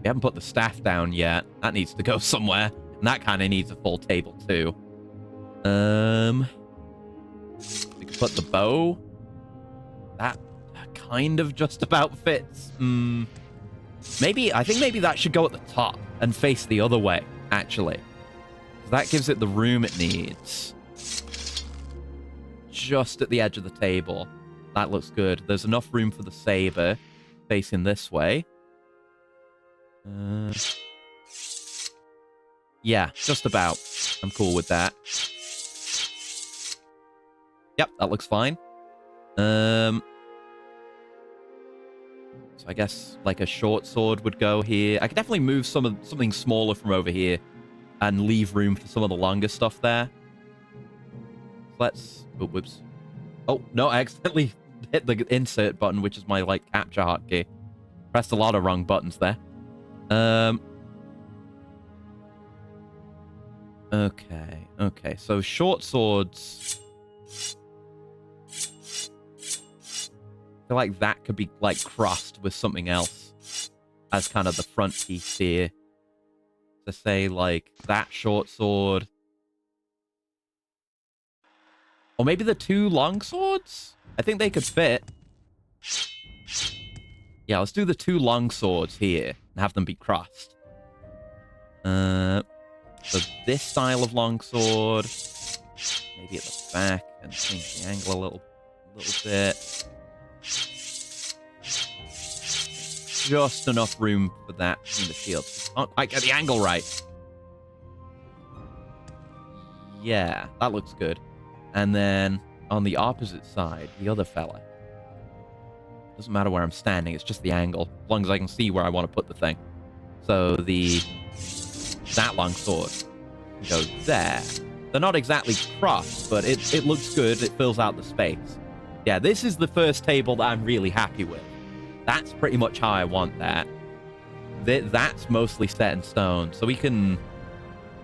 [SPEAKER 1] haven't put the staff down yet. That needs to go somewhere. And that kind of needs a full table too. We can put the bow. That kind of just about fits. I think maybe that should go at the top and face the other way, actually. That gives it the room it needs. Just at the edge of the table. That looks good. There's enough room for the saber facing this way. Yeah, just about. I'm cool with that. Yep, that looks fine. So I guess like a short sword would go here. I could definitely move something smaller from over here and leave room for some of the longer stuff there. Let's... Oh, whoops. Oh, no, I accidentally hit the insert button, which is my, like, capture hotkey. Pressed a lot of wrong buttons there. Okay. So short swords... I feel like that could be, like, crossed with something else as kind of the front piece here. To say, like, that short sword. Or maybe the 2 long swords? I think they could fit. Yeah, let's do the 2 long swords here and have them be crossed. So this style of long sword. Maybe at the back and change the angle a little bit. Just enough room for that in the shield. Can't quite get the angle right. Yeah, that looks good. And then on the opposite side, the other fella. Doesn't matter where I'm standing, it's just the angle. As long as I can see where I want to put the thing. So that long sword can go there. They're not exactly crossed, but it looks good. It fills out the space. Yeah, this is the first table that I'm really happy with. That's pretty much how I want that. That's mostly set in stone. So we can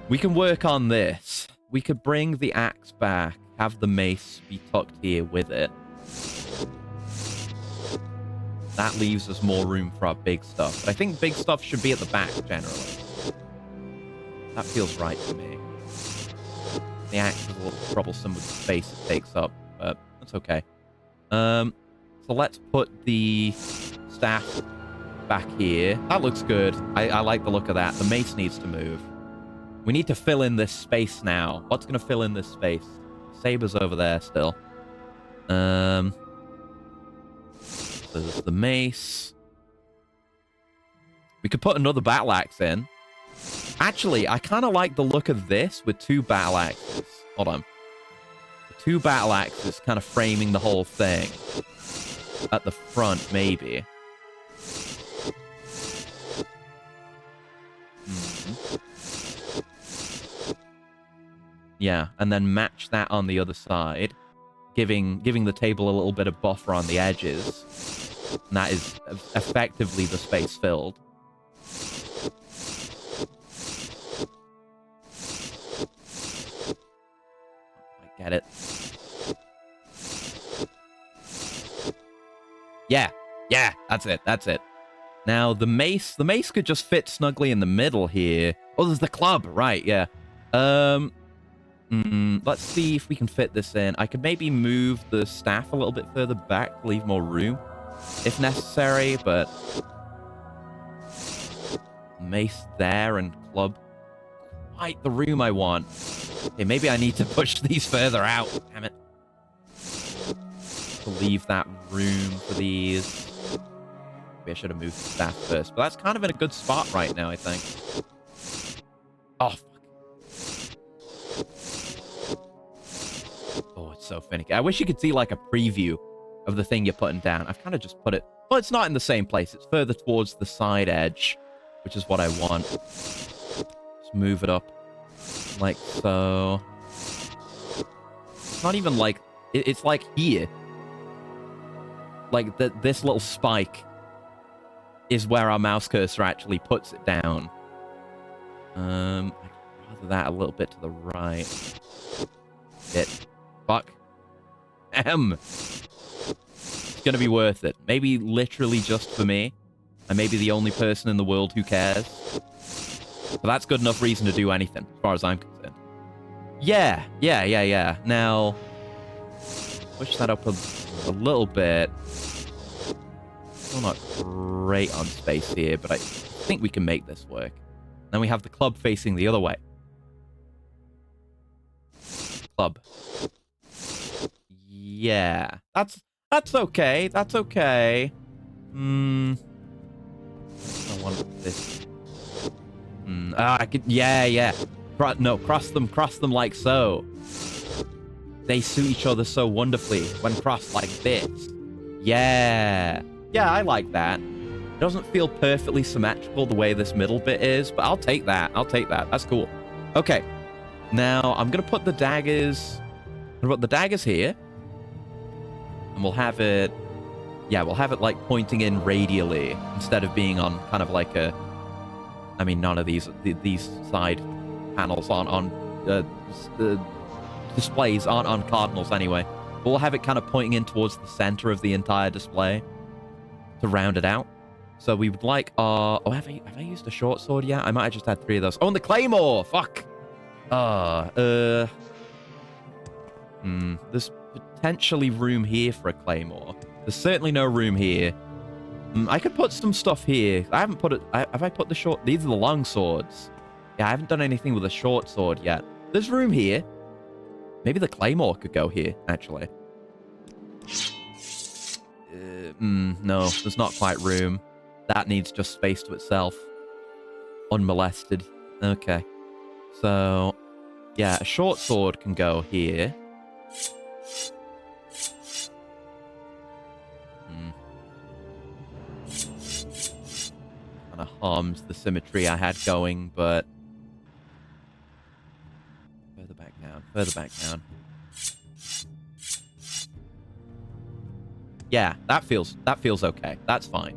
[SPEAKER 1] work on this. We could bring the axe back, have the mace be tucked here with it. That leaves us more room for our big stuff. But I think big stuff should be at the back, generally. That feels right to me. The axe is a little troublesome with the space it takes up, but that's okay. So let's put the staff back here. That looks good. I like the look of that. The mace needs to move. We need to fill in this space now. What's going to fill in this space? Saber's over there still. There's the mace. We could put another battle axe in. Actually, I kind of like the look of this with 2 battle axes. Hold on. 2 battle axes kind of framing the whole thing. At the front, maybe. Yeah, and then match that on the other side, giving the table a little bit of buffer on the edges. And that is effectively the space filled. Get it? Yeah. Yeah, that's it. That's it. Now, the mace could just fit snugly in the middle here. Oh, there's the club. Right, yeah. Let's see if we can fit this in. I could maybe move the staff a little bit further back to leave more room, if necessary, but mace there and club. Quite the room I want. Okay, maybe I need to push these further out. Damn it. To leave that room for these. Maybe I should have moved the staff first, but that's kind of in a good spot right now, I think. Oh, fuck. Oh, it's so finicky. I wish you could see, like, a preview of the thing you're putting down. I've kind of just put it... Well, it's not in the same place. It's further towards the side edge, which is what I want. Just move it up like so. It's not even like... It's like here. Like, this little spike is where our mouse cursor actually puts it down. I'd rather that a little bit to the right. Fuck. It's gonna be worth it. Maybe literally just for me. I may be the only person in the world who cares. But that's good enough reason to do anything, as far as I'm concerned. Yeah. Now, push that up a little bit. Still not great on space here, but I think we can make this work. Then we have the club facing the other way. Club. Yeah, that's okay. That's okay. I want this. I could. Yeah. Cross them like so. They suit each other so wonderfully when crossed like this. Yeah, I like that. It doesn't feel perfectly symmetrical the way this middle bit is, but I'll take that. That's cool. Okay, now I'm gonna put the daggers. Here, and we'll have it. Yeah, we'll have it like pointing in radially instead of being on kind of like a. I mean, none of these side panels on displays aren't on cardinals anyway. But we'll have it kind of pointing in towards the center of the entire display to round it out. So we would like our... Oh, have I used a short sword yet? I might have just had 3 of those. Oh, and the claymore! Fuck! There's potentially room here for a claymore. There's certainly no room here. I could put some stuff here. I haven't put it... Have I put the short... These are the long swords. Yeah, I haven't done anything with a short sword yet. There's room here. Maybe the claymore could go here, actually. No, there's not quite room. That needs just space to itself. Unmolested. Okay. So, yeah, a short sword can go here. Kind of harms the symmetry I had going, but... Further back down. Yeah, that feels okay. That's fine.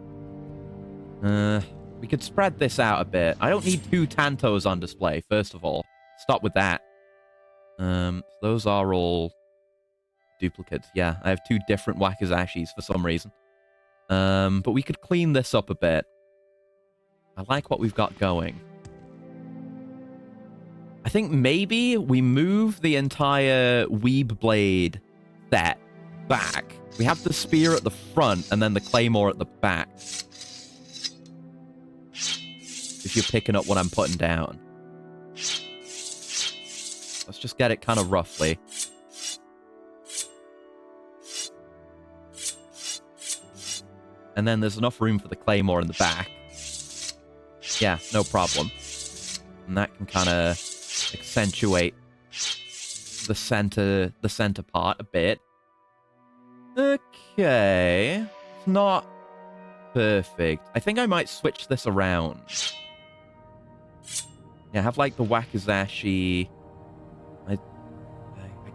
[SPEAKER 1] We could spread this out a bit. I don't need 2 Tantos on display, first of all. Stop with that. Those are all duplicates. Yeah, I have 2 different Wakizashis for some reason. But we could clean this up a bit. I like what we've got going. I think maybe we move the entire Weeb Blade set back. We have the spear at the front and then the claymore at the back. If you're picking up what I'm putting down. Let's just get it kind of roughly. And then there's enough room for the claymore in the back. Yeah, no problem. And that can kind of accentuate the center part a bit. Okay. It's not perfect. I think I might switch this around. Yeah, have like the Wakizashi. I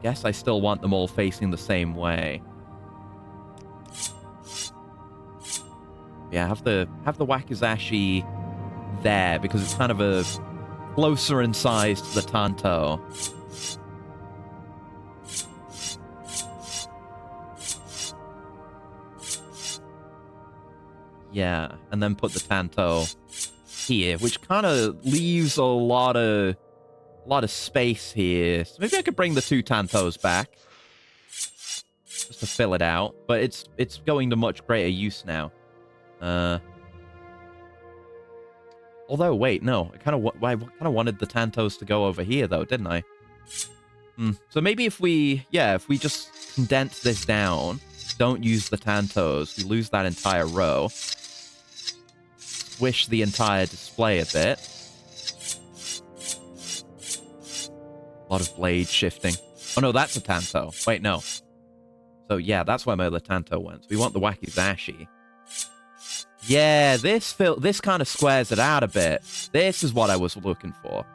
[SPEAKER 1] guess I still want them all facing the same way. Yeah, have the Wakizashi there because it's kind of a closer in size to the Tanto. Yeah, and then put the Tanto here, which kind of leaves a lot of space here. So maybe I could bring the 2 Tantos back just to fill it out. But it's going to much greater use now. Although, wait, no, I kind of wanted the Tantos to go over here, though, didn't I? So maybe if we just condense this down, don't use the Tantos, we lose that entire row, squish the entire display a bit. A lot of blade shifting. Oh, no, that's a Tanto. Wait, no. So, yeah, that's where my other Tanto went. So we want the Wakizashi. Yeah, this kind of squares it out a bit. This is what I was looking for.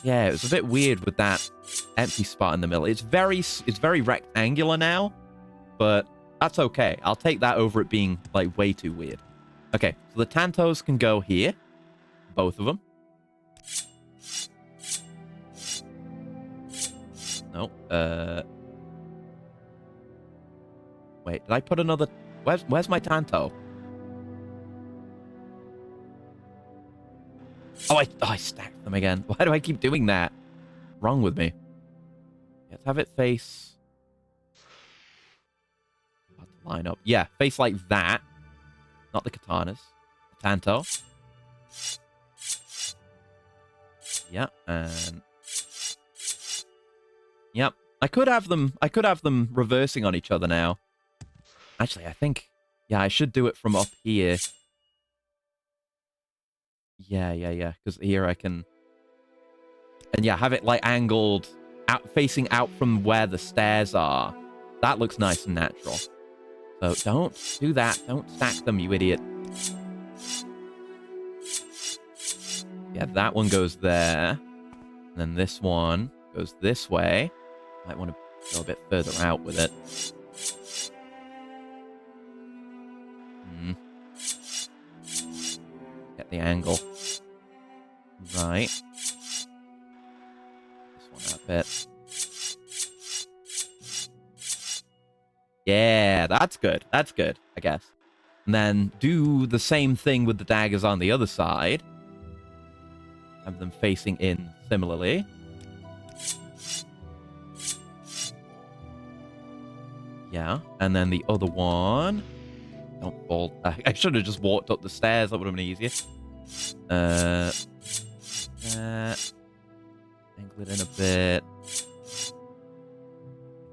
[SPEAKER 1] Yeah, it was a bit weird with that empty spot in the middle. It's very rectangular now, but that's okay. I'll take that over it being, like, way too weird. Okay, so the Tantos can go here. Both of them. No, wait, did I put another... Where's my Tanto? Oh, I stacked them again. Why do I keep doing that? Wrong with me. Let's have it face... line up. Yeah, face like that. Not the katanas. The Tanto. Yeah, and... Yep. I could have them reversing on each other now. Actually, I think... Yeah, I should do it from up here. Yeah. Because here I can... And yeah, have it, like, angled out, facing out from where the stairs are. That looks nice and natural. So don't do that. Don't stack them, you idiot. Yeah, that one goes there. And then this one goes this way. Might want to go a bit further out with it. Get the angle. Right. This one a bit. Yeah, that's good. That's good, I guess. And then do the same thing with the daggers on the other side. Have them facing in similarly. Yeah, and then the other one... Don't fall... I should have just walked up the stairs. That would have been easier. Angle it in a bit.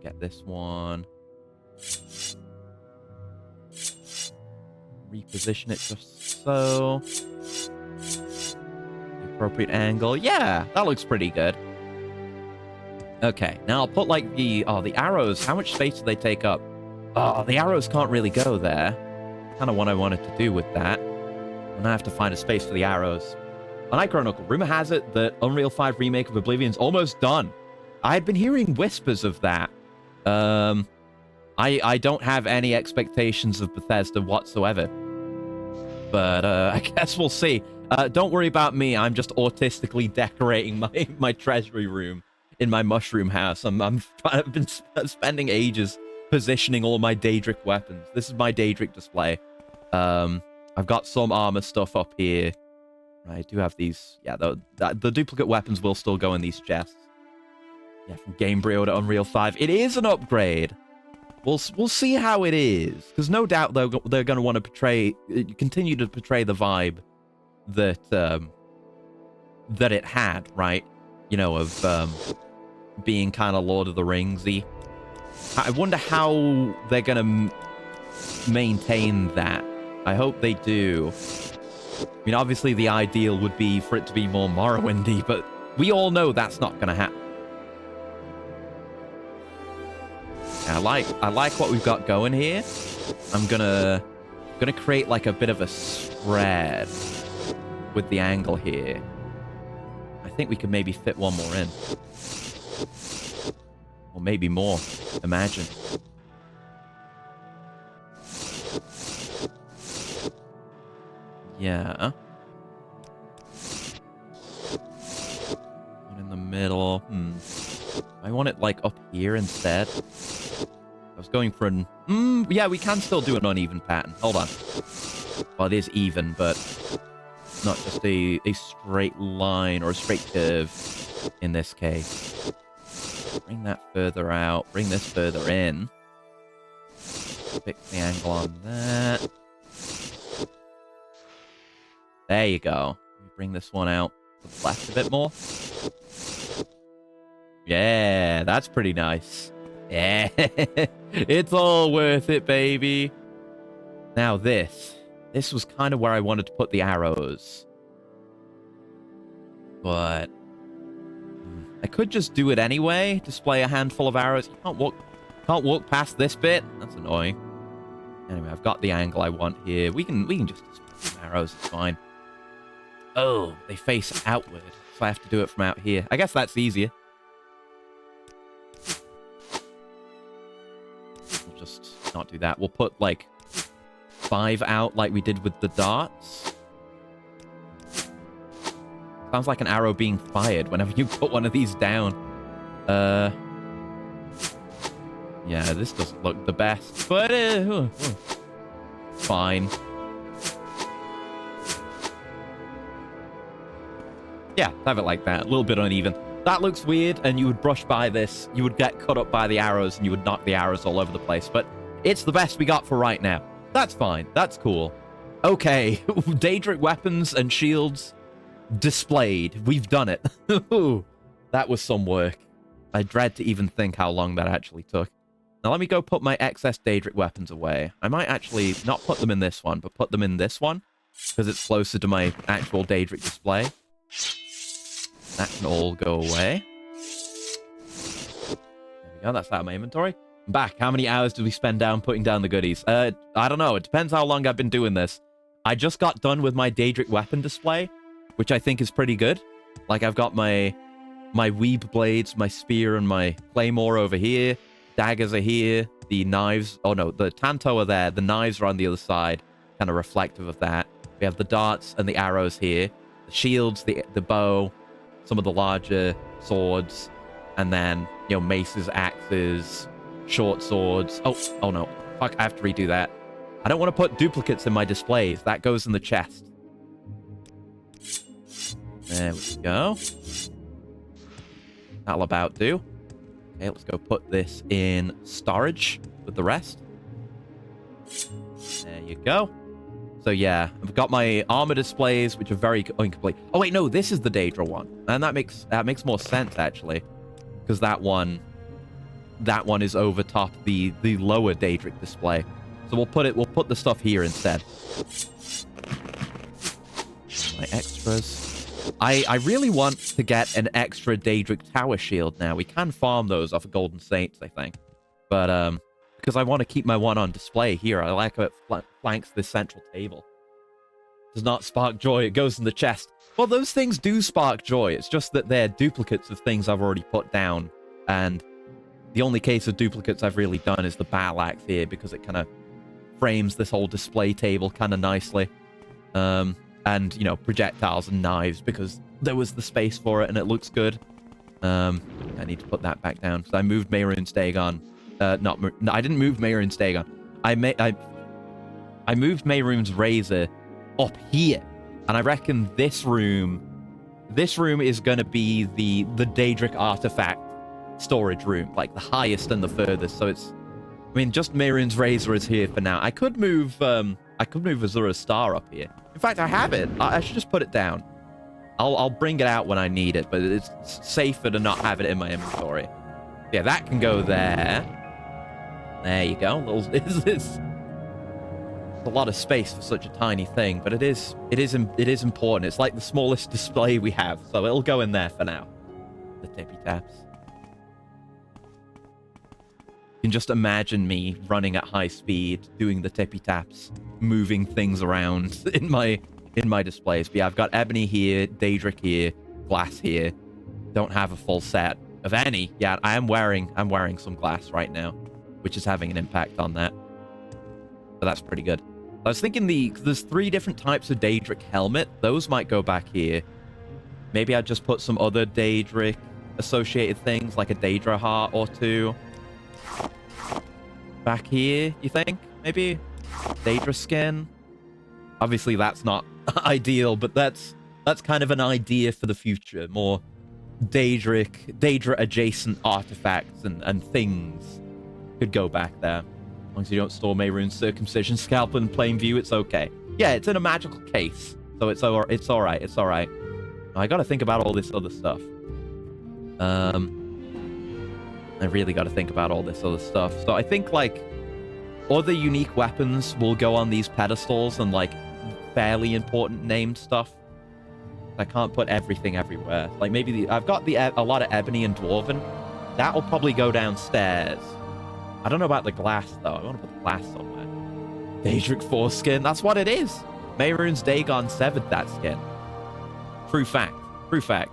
[SPEAKER 1] Get this one. Reposition it just so. The appropriate angle. Yeah, that looks pretty good. Okay, now I'll put like the arrows. How much space do they take up? Oh, the arrows can't really go there. Kind of what I wanted to do with that. And I have to find a space for the arrows. On Ichronicle, rumor has it that Unreal 5 Remake of Oblivion's almost done. I had been hearing whispers of that. I don't have any expectations of Bethesda whatsoever. But I guess we'll see. Don't worry about me. I'm just autistically decorating my treasury room in my mushroom house. I've been spending ages positioning all my Daedric weapons. This is my Daedric display. I've got some armor stuff up here. I do have these. Yeah, the duplicate weapons will still go in these chests. Yeah, from Gamebryo to Unreal 5. It is an upgrade. We'll see how it is, because no doubt they're going to want to continue to portray the vibe that that it had, right? You know, of being kind of Lord of the Ringsy. I wonder how they're going to maintain that. I hope they do. I mean, obviously the ideal would be for it to be more Morrowindy, but we all know that's not going to happen. I like what we've got going here. I'm gonna create like a bit of a spread with the angle here. I think we could maybe fit one more in. Or maybe more. Imagine. Yeah. One in the middle. I want it like up here instead. I was going for an... yeah, we can still do an uneven pattern. Hold on. Well, it is even, but not just a straight line or a straight curve in this case. Bring that further out. Bring this further in. Fix the angle on that. There you go. Bring this one out to the left a bit more. Yeah, that's pretty nice. Yeah, it's all worth it, baby. Now this was kind of where I wanted to put the arrows. But I could just do it anyway. Display a handful of arrows. You can't walk past this bit. That's annoying. Anyway, I've got the angle I want here. We can just display some arrows. It's fine. Oh, they face outward, so I have to do it from out here. I guess that's easier. We'll just not do that. We'll put, like, 5 out like we did with the darts. Sounds like an arrow being fired whenever you put one of these down. Yeah, this doesn't look the best, but fine. Yeah, have it like that. A little bit uneven. That looks weird, and you would brush by this. You would get cut up by the arrows, and you would knock the arrows all over the place. But it's the best we got for right now. That's fine. That's cool. Okay, Daedric weapons and shields displayed. We've done it. That was some work. I dread to even think how long that actually took. Now let me go put my excess Daedric weapons away. I might actually not put them in this one, but put them in this one, because it's closer to my actual Daedric display. That can all go away. There we go. That's out of my inventory. I'm back. How many hours did we spend down putting down the goodies? I don't know. It depends how long I've been doing this. I just got done with my Daedric weapon display, which I think is pretty good. Like, I've got my weeb blades, my spear, and my claymore over here. Daggers are here. The knives... Oh, no. The tanto are there. The knives are on the other side. Kind of reflective of that. We have the darts and the arrows here. The shields, the bow, some of the larger swords, and then, you know, maces, axes, short swords. Oh no. Fuck, I have to redo that. I don't want to put duplicates in my displays. That goes in the chest. There we go. That'll about do. Okay, let's go put this in storage with the rest. There you go. So yeah, I've got my armor displays, which are very incomplete. Oh wait, no, this is the Daedra one, and that makes more sense actually, because that one is over top the lower Daedric display. So we'll put the stuff here instead. My extras. I really want to get an extra Daedric tower shield now. We can farm those off of Golden Saints, I think, but because I want to keep my one on display here. I like how it flanks this central table. Does not spark joy. It goes in the chest. Well, those things do spark joy. It's just that they're duplicates of things I've already put down. And the only case of duplicates I've really done is the battle axe here, because it kind of frames this whole display table kind of nicely. And, you know, projectiles and knives, because there was the space for it and it looks good. I need to put that back down. So I moved Mehrunes Dagon. No, I didn't move Mehrunes Dagon. I moved Mehrunes Razor up here, and I reckon this room is going to be the Daedric artifact storage room, like the highest and the furthest. So it's, I mean, just Mehrunes Razor is here for now. I could move Azura's Star up here. In fact, I have it. I should just put it down. I'll bring it out when I need it, but it's safer to not have it in my inventory. Yeah, that can go there. There you go. It's a lot of space for such a tiny thing, but it is important. It's like the smallest display we have, so it'll go in there for now. The tippy taps. You can just imagine me running at high speed, doing the tippy taps, moving things around in my displays. But yeah, I've got ebony here, Daedric here, glass here. Don't have a full set of any. Yeah, I'm wearing some glass right now, which is having an impact on that. So that's pretty good. I was thinking there's 3 different types of Daedric helmet. Those might go back here. Maybe I'd just put some other Daedric associated things, like a Daedra heart or 2. Back here, you think? Maybe? Daedra skin? Obviously, that's not ideal, but that's kind of an idea for the future. More Daedra-adjacent artifacts and things could go back there. As long as you don't store Mehrunes' circumcision scalpel in plain view, it's okay. Yeah, it's in a magical case, so it's all right. It's all right. I gotta think about all this other stuff. I really gotta think about all this other stuff. So I think, like, other unique weapons will go on these pedestals and, like, fairly important named stuff. I can't put everything everywhere. Like, maybe I've got a lot of ebony and dwarven. That will probably go downstairs. I don't know about the glass, though. I want to put the glass somewhere. Daedric foreskin. That's what it is. Mehrunes Dagon severed that skin. True fact. True fact.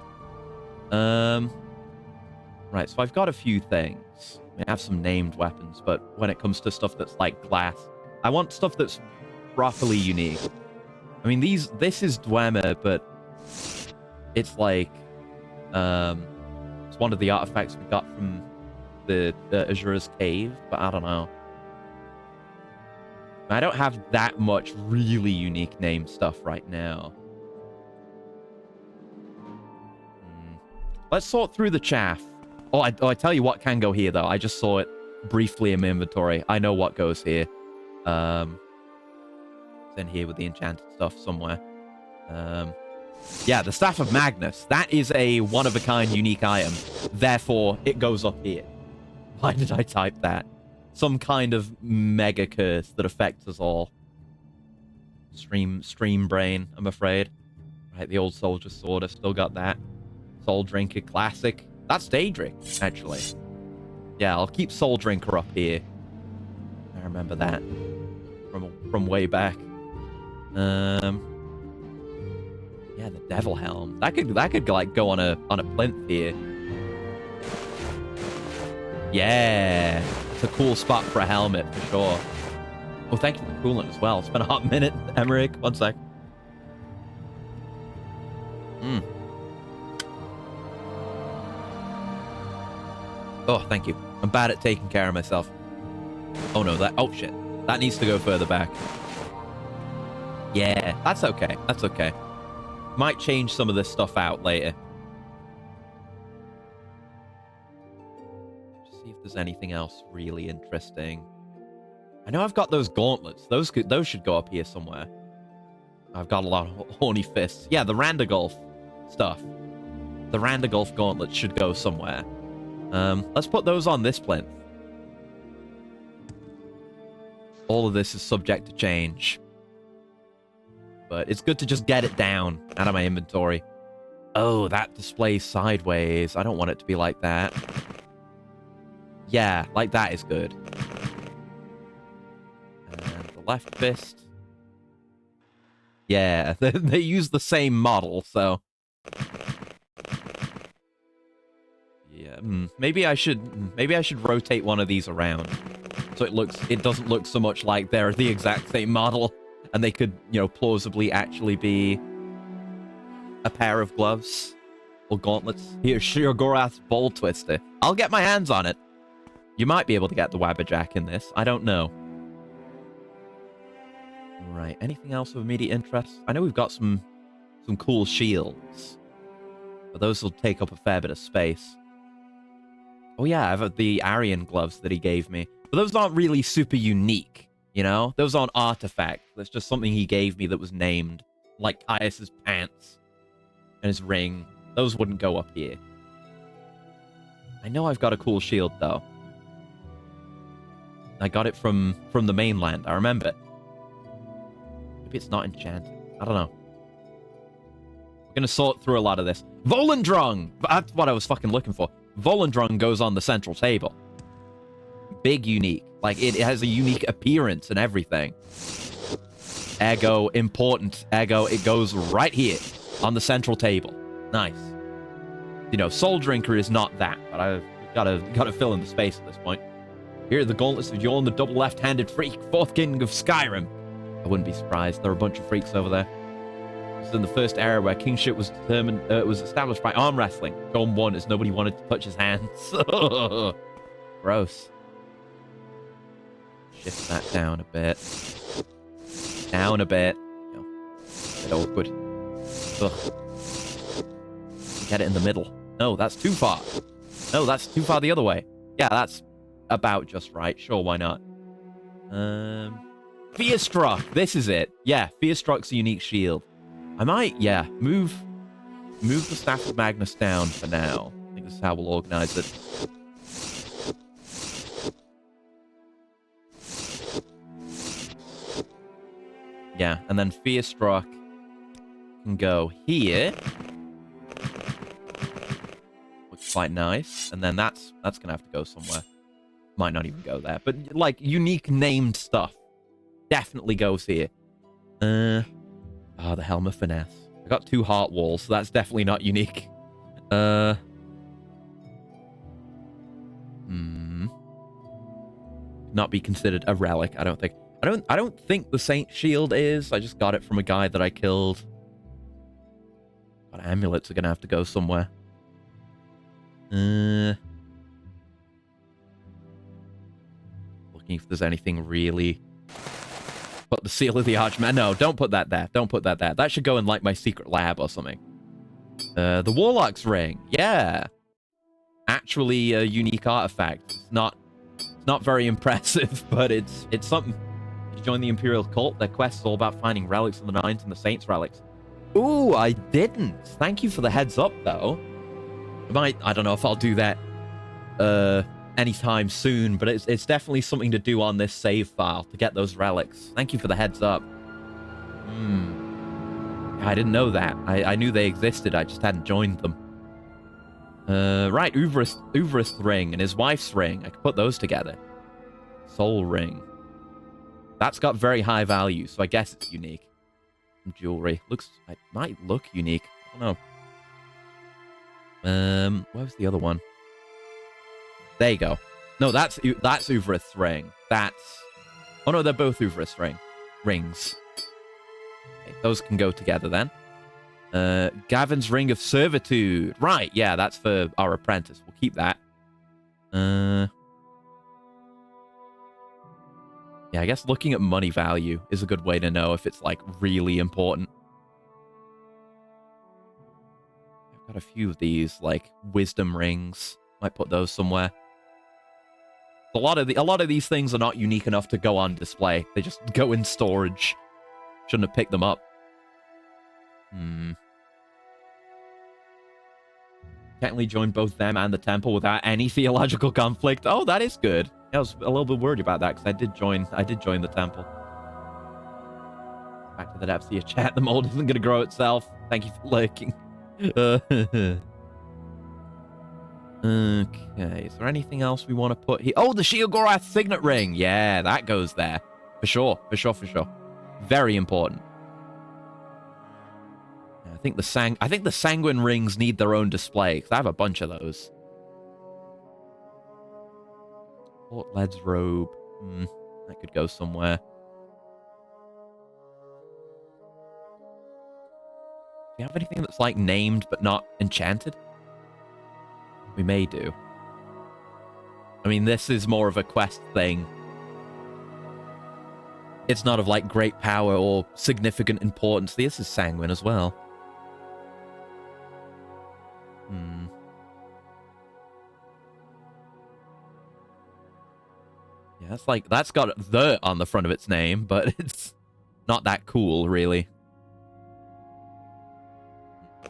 [SPEAKER 1] Right, so I've got a few things. I have some named weapons, but when it comes to stuff that's like glass, I want stuff that's properly unique. I mean, this is Dwemer, but it's like, it's one of the artifacts we got from the Azura's Cave, but I don't know. I don't have that much really unique name stuff right now. Let's sort through the chaff. Oh, I tell you what can go here, though. I just saw it briefly in my inventory. I know what goes here. It's in here with the enchanted stuff somewhere. Yeah, the Staff of Magnus. That is a one-of-a-kind unique item. Therefore, it goes up here. Why did I type that? Some kind of mega curse that affects us all. Stream brain, I'm afraid. Right, the old soldier's sword. I've still got that. Soul Drinker Classic. That's Daedric, actually. Yeah, I'll keep Soul Drinker up here. I remember that from way back. Yeah, the Devil Helm. That could like go on a plinth here. Yeah, it's a cool spot for a helmet for sure. Oh, thank you for the coolant as well. It's been a hot minute, Emmerich. One sec. Oh, thank you. I'm bad at taking care of myself. Oh no, oh shit. That needs to go further back. Yeah, that's okay. That's okay. Might change some of this stuff out later. Just see if there's anything else really interesting. I know I've got those gauntlets. Those should go up here somewhere. I've got a lot of horny fists. Yeah, the Randagulf stuff. The Randagulf gauntlets should go somewhere. Let's put those on this plinth. All of this is subject to change. But it's good to just get it down out of my inventory. Oh, that displays sideways. I don't want it to be like that. Yeah, like that is good. And the left fist. Yeah, they use the same model, so... Yeah, maybe I should rotate one of these around so it doesn't look so much like they're the exact same model and they could, you know, plausibly actually be a pair of gloves or gauntlets. Here, Shirgorath's Bowl Twister. I'll get my hands on it. You might be able to get the Wabberjack in this. I don't know. Right, anything else of immediate interest? I know we've got some cool shields, but those will take up a fair bit of space. Oh yeah, I've the Aryan gloves that he gave me. But those aren't really super unique, you know? Those aren't artifacts. That's just something he gave me that was named. Like Caius's pants and his ring. Those wouldn't go up here. I know I've got a cool shield, though. I got it from the mainland. I remember it. Maybe it's not enchanted. I don't know. We're going to sort through a lot of this. Volendrung! That's what I was fucking looking for. Volendrung goes on the central table. Big unique. Like, it has a unique appearance and everything. Ergo, important. Ergo, it goes right here on the central table. Nice. You know, Soul Drinker is not that, but I've gotta fill in the space at this point. Here are the gauntlets of Yorn, the double left-handed freak, fourth king of Skyrim. I wouldn't be surprised. There are a bunch of freaks over there. This is in the first era where kingship was was established by arm wrestling. Golem 1 is nobody wanted to touch his hands. Gross. Shift that down a bit. Down a bit. bit awkward. Ugh. Get it in the middle. No, that's too far. No, that's too far the other way. Yeah, that's about just right. Sure, why not? Fearstruck. This is it. Yeah, Fearstruck's a unique shield. I might, yeah, move the Staff of Magnus down for now. I think this is how we'll organize it. Yeah, and then Fearstruck can go here. Looks quite nice. And then that's gonna have to go somewhere. Might not even go there. But like unique named stuff definitely goes here. The Helm of Finesse. I got 2 heart walls, so that's definitely not unique. Not be considered a relic, I don't think. I don't think the Saint Shield is. I just got it from a guy that I killed. But amulets are gonna have to go somewhere. Looking if there's anything really. Put the Seal of the Archmagister. No, don't put that there. Don't put that there. That should go in like my secret lab or something. The Warlock's Ring. Yeah. Actually a unique artifact. It's not very impressive, but it's something. To join the Imperial Cult, their quest is all about finding relics of the Nines and the Saints' relics. Ooh, I didn't. Thank you for the heads up, though. I don't know if I'll do that anytime soon, but it's definitely something to do on this save file to get those relics. Thank you for the heads up. I didn't know that. I knew they existed, I just hadn't joined them. Right, Uvrist ring and his wife's ring. I could put those together. Soul ring. That's got very high value, so I guess it's unique. Jewelry. It might look unique. I don't know. Where was the other one? There you go. No, that's Uvrith's ring. Oh no, they're both Uvrith's rings. Okay, those can go together then. Gavin's Ring of Servitude. Right, yeah, that's for our apprentice. We'll keep that. Yeah, I guess looking at money value is a good way to know if it's, like, really important. I've got a few of these, like, wisdom rings. Might put those somewhere. A lot of these things are not unique enough to go on display. They just go in storage. Shouldn't have picked them up. Technically joined both them and the temple without any theological conflict. Oh, that is good. I was a little bit worried about that because I did join the temple. Back to the depths of your chat. The mold isn't going to grow itself. Thank you for lurking. Okay, is there anything else we want to put here? Oh, the Shield Gorath Signet Ring. Yeah, that goes there. For sure. Very important. I think the Sanguine Rings need their own display, because I have a bunch of those. Port Led's Robe. That could go somewhere. Do you have anything that's, like, named but not enchanted? We may do. I mean, this is more of a quest thing. It's not of, like, great power or significant importance. This is Sanguine as well. Yeah, that's got the on the front of its name, but it's not that cool, really.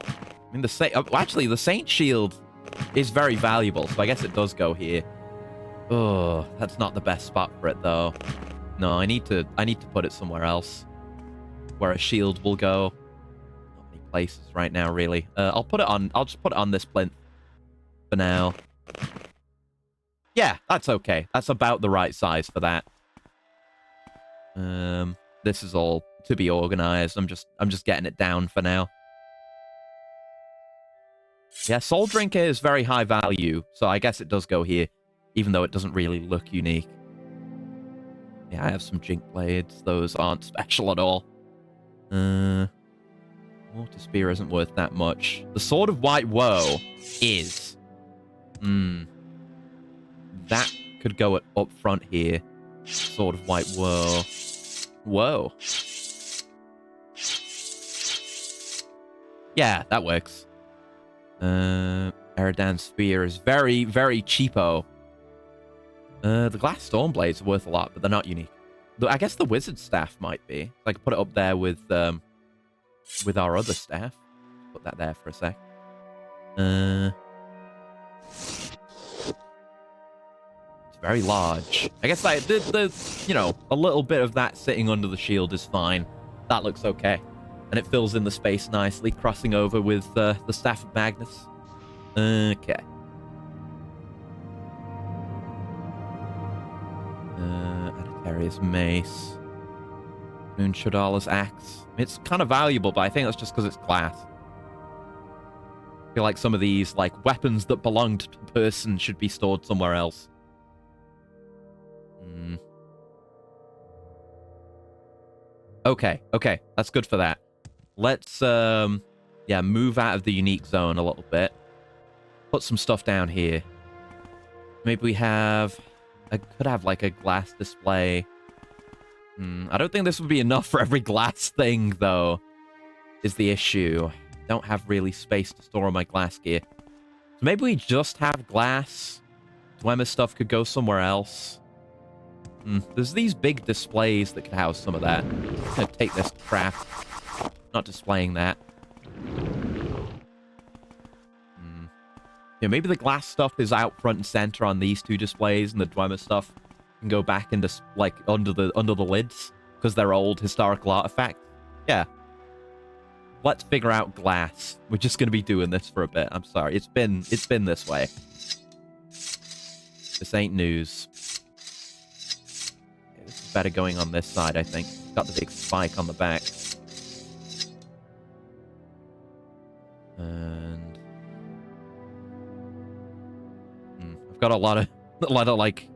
[SPEAKER 1] I mean, the Saint Shield is very valuable, so I guess it does go here. Oh, that's not the best spot for it, though. No, I need to put it somewhere else, where a shield will go. Not many places right now, really. I'll just put it on this plinth for now. Yeah, that's okay. That's about the right size for that. This is all to be organized. I'm just getting it down for now. Yeah, Soul Drinker is very high value, so I guess it does go here, even though it doesn't really look unique. Yeah, I have some Jink Blades. Those aren't special at all. Water Spear isn't worth that much. The Sword of White Woe is. That could go up front here. Sword of White Woe. Whoa. Yeah, that works. Eridan's spear is very, very cheapo. The glass stormblades are worth a lot, but they're not unique. I guess the wizard staff might be. I could put it up there with our other staff. Put that there for a sec. It's very large. I guess like the a little bit of that sitting under the shield is fine. That looks okay. And it fills in the space nicely, crossing over with the staff of Magnus. Okay. Aditaria's mace. Moon Shadala's axe. It's kind of valuable, but I think that's just because it's glass. I feel like some of these, like, weapons that belonged to a person should be stored somewhere else. Okay, that's good for that. Let's, move out of the unique zone a little bit. Put some stuff down here. Maybe we have... I could have, like, a glass display. I don't think this would be enough for every glass thing, though, is the issue. Don't have really space to store all my glass gear. So maybe we just have glass. Dwemer's stuff could go somewhere else. There's these big displays that could house some of that. I'm gonna take this crap. Not displaying that. Yeah, maybe the glass stuff is out front and center on these two displays, and the Dwemer stuff can go back into like under the lids because they're old historical artifacts. Yeah. Let's figure out glass. We're just gonna be doing this for a bit. I'm sorry. It's been this way. This ain't news. Okay, this is better going on this side, I think. Got the big spike on the back. And I've got a lot of like,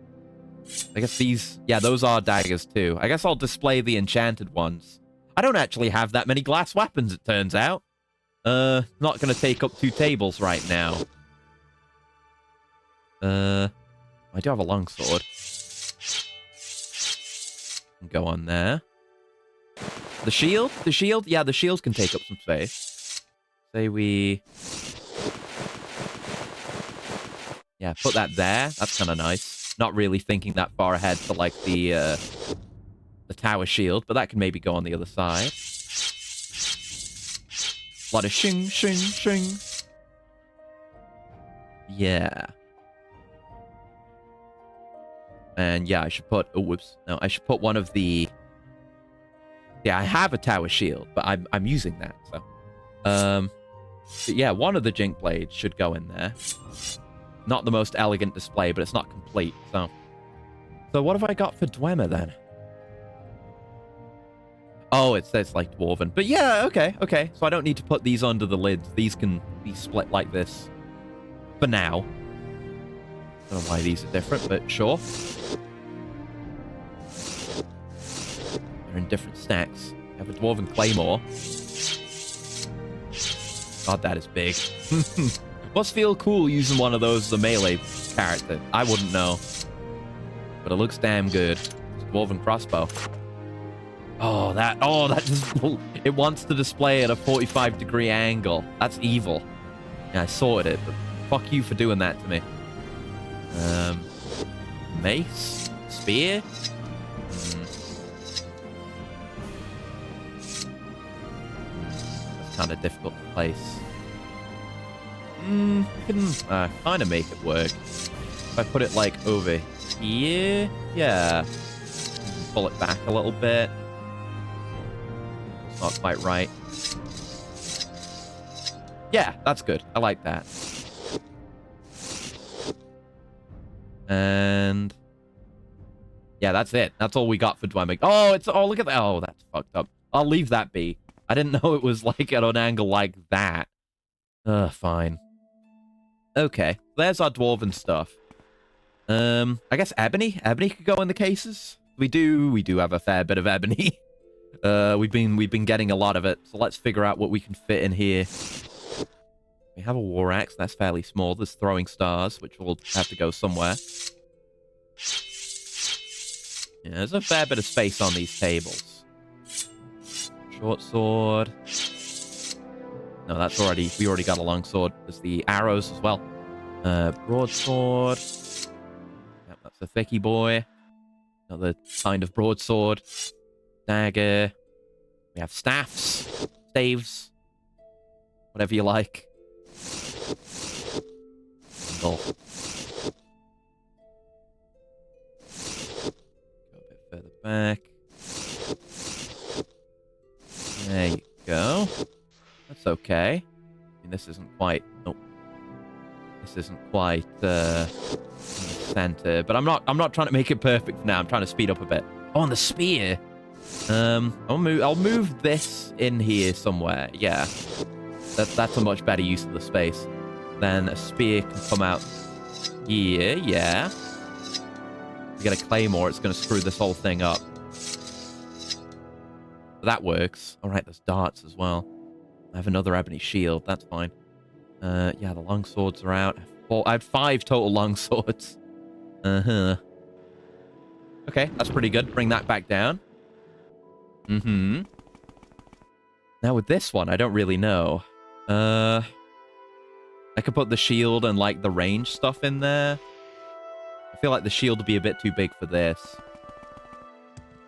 [SPEAKER 1] I guess these, yeah, those are daggers too. I guess I'll display the enchanted ones. I don't actually have that many glass weapons, it turns out. Not gonna take up 2 tables right now. I do have a longsword. Go on there. The shield? The shield? Yeah, the shields can take up some space. Say we... Yeah, put that there. That's kind of nice. Not really thinking that far ahead for, like, the tower shield, but that can maybe go on the other side. A lot of shing, shing, shing. Yeah. And yeah, I should put... Oh, whoops. No, I should put one of the... Yeah, I have a tower shield, but I'm using that, so... But yeah, one of the Jink Blades should go in there. Not the most elegant display, but it's not complete, so... So what have I got for Dwemer, then? Oh, it says, like, Dwarven. But yeah, okay. So I don't need to put these under the lids. These can be split like this. For now. I don't know why these are different, but sure. They're in different stacks. I have a Dwarven Claymore. God, that is big. Must feel cool using one of those as a melee character. I wouldn't know. But it looks damn good. It's a Dwarven Crossbow. Oh, that just... It wants to display at a 45-degree angle. That's evil. Yeah, I sorted it, but fuck you for doing that to me. Mace? Spear? That's kind of difficult to place. I can kind of make it work. If I put it, like, over here? Yeah. Pull it back a little bit. It's not quite right. Yeah, that's good. I like that. And... yeah, that's it. That's all we got for Dwemer. Oh, look at that. Oh, that's fucked up. I'll leave that be. I didn't know it was, like, at an angle like that. Fine. Okay, there's our Dwarven stuff. I guess Ebony? Ebony could go in the cases? We do have a fair bit of Ebony. We've been getting a lot of it, so let's figure out what we can fit in here. We have a war axe, that's fairly small. There's throwing stars, which will have to go somewhere. Yeah, there's a fair bit of space on these tables. Short sword. No, that's already... We already got a longsword. There's the arrows as well. Broadsword. Yep, that's a thicky boy. Another kind of broadsword. Dagger. We have staffs. Staves. Whatever you like. Go a bit further back. There you go. That's okay. I mean, this isn't quite... Nope. This isn't quite in the center, but I'm not trying to make it perfect for now. I'm trying to speed up a bit. Oh, and the spear. I'll move this in here somewhere. Yeah. That's a much better use of the space. Then a spear can come out here. Yeah. If you get a claymore, it's going to screw this whole thing up. That works. All right, there's darts as well. I have another ebony shield. That's fine. Yeah, the longswords are out. I had 5 total longswords. Uh-huh. Okay, that's pretty good. Bring that back down. Mm-hmm. Now with this one, I don't really know. I could put the shield and, like, the range stuff in there. I feel like the shield would be a bit too big for this.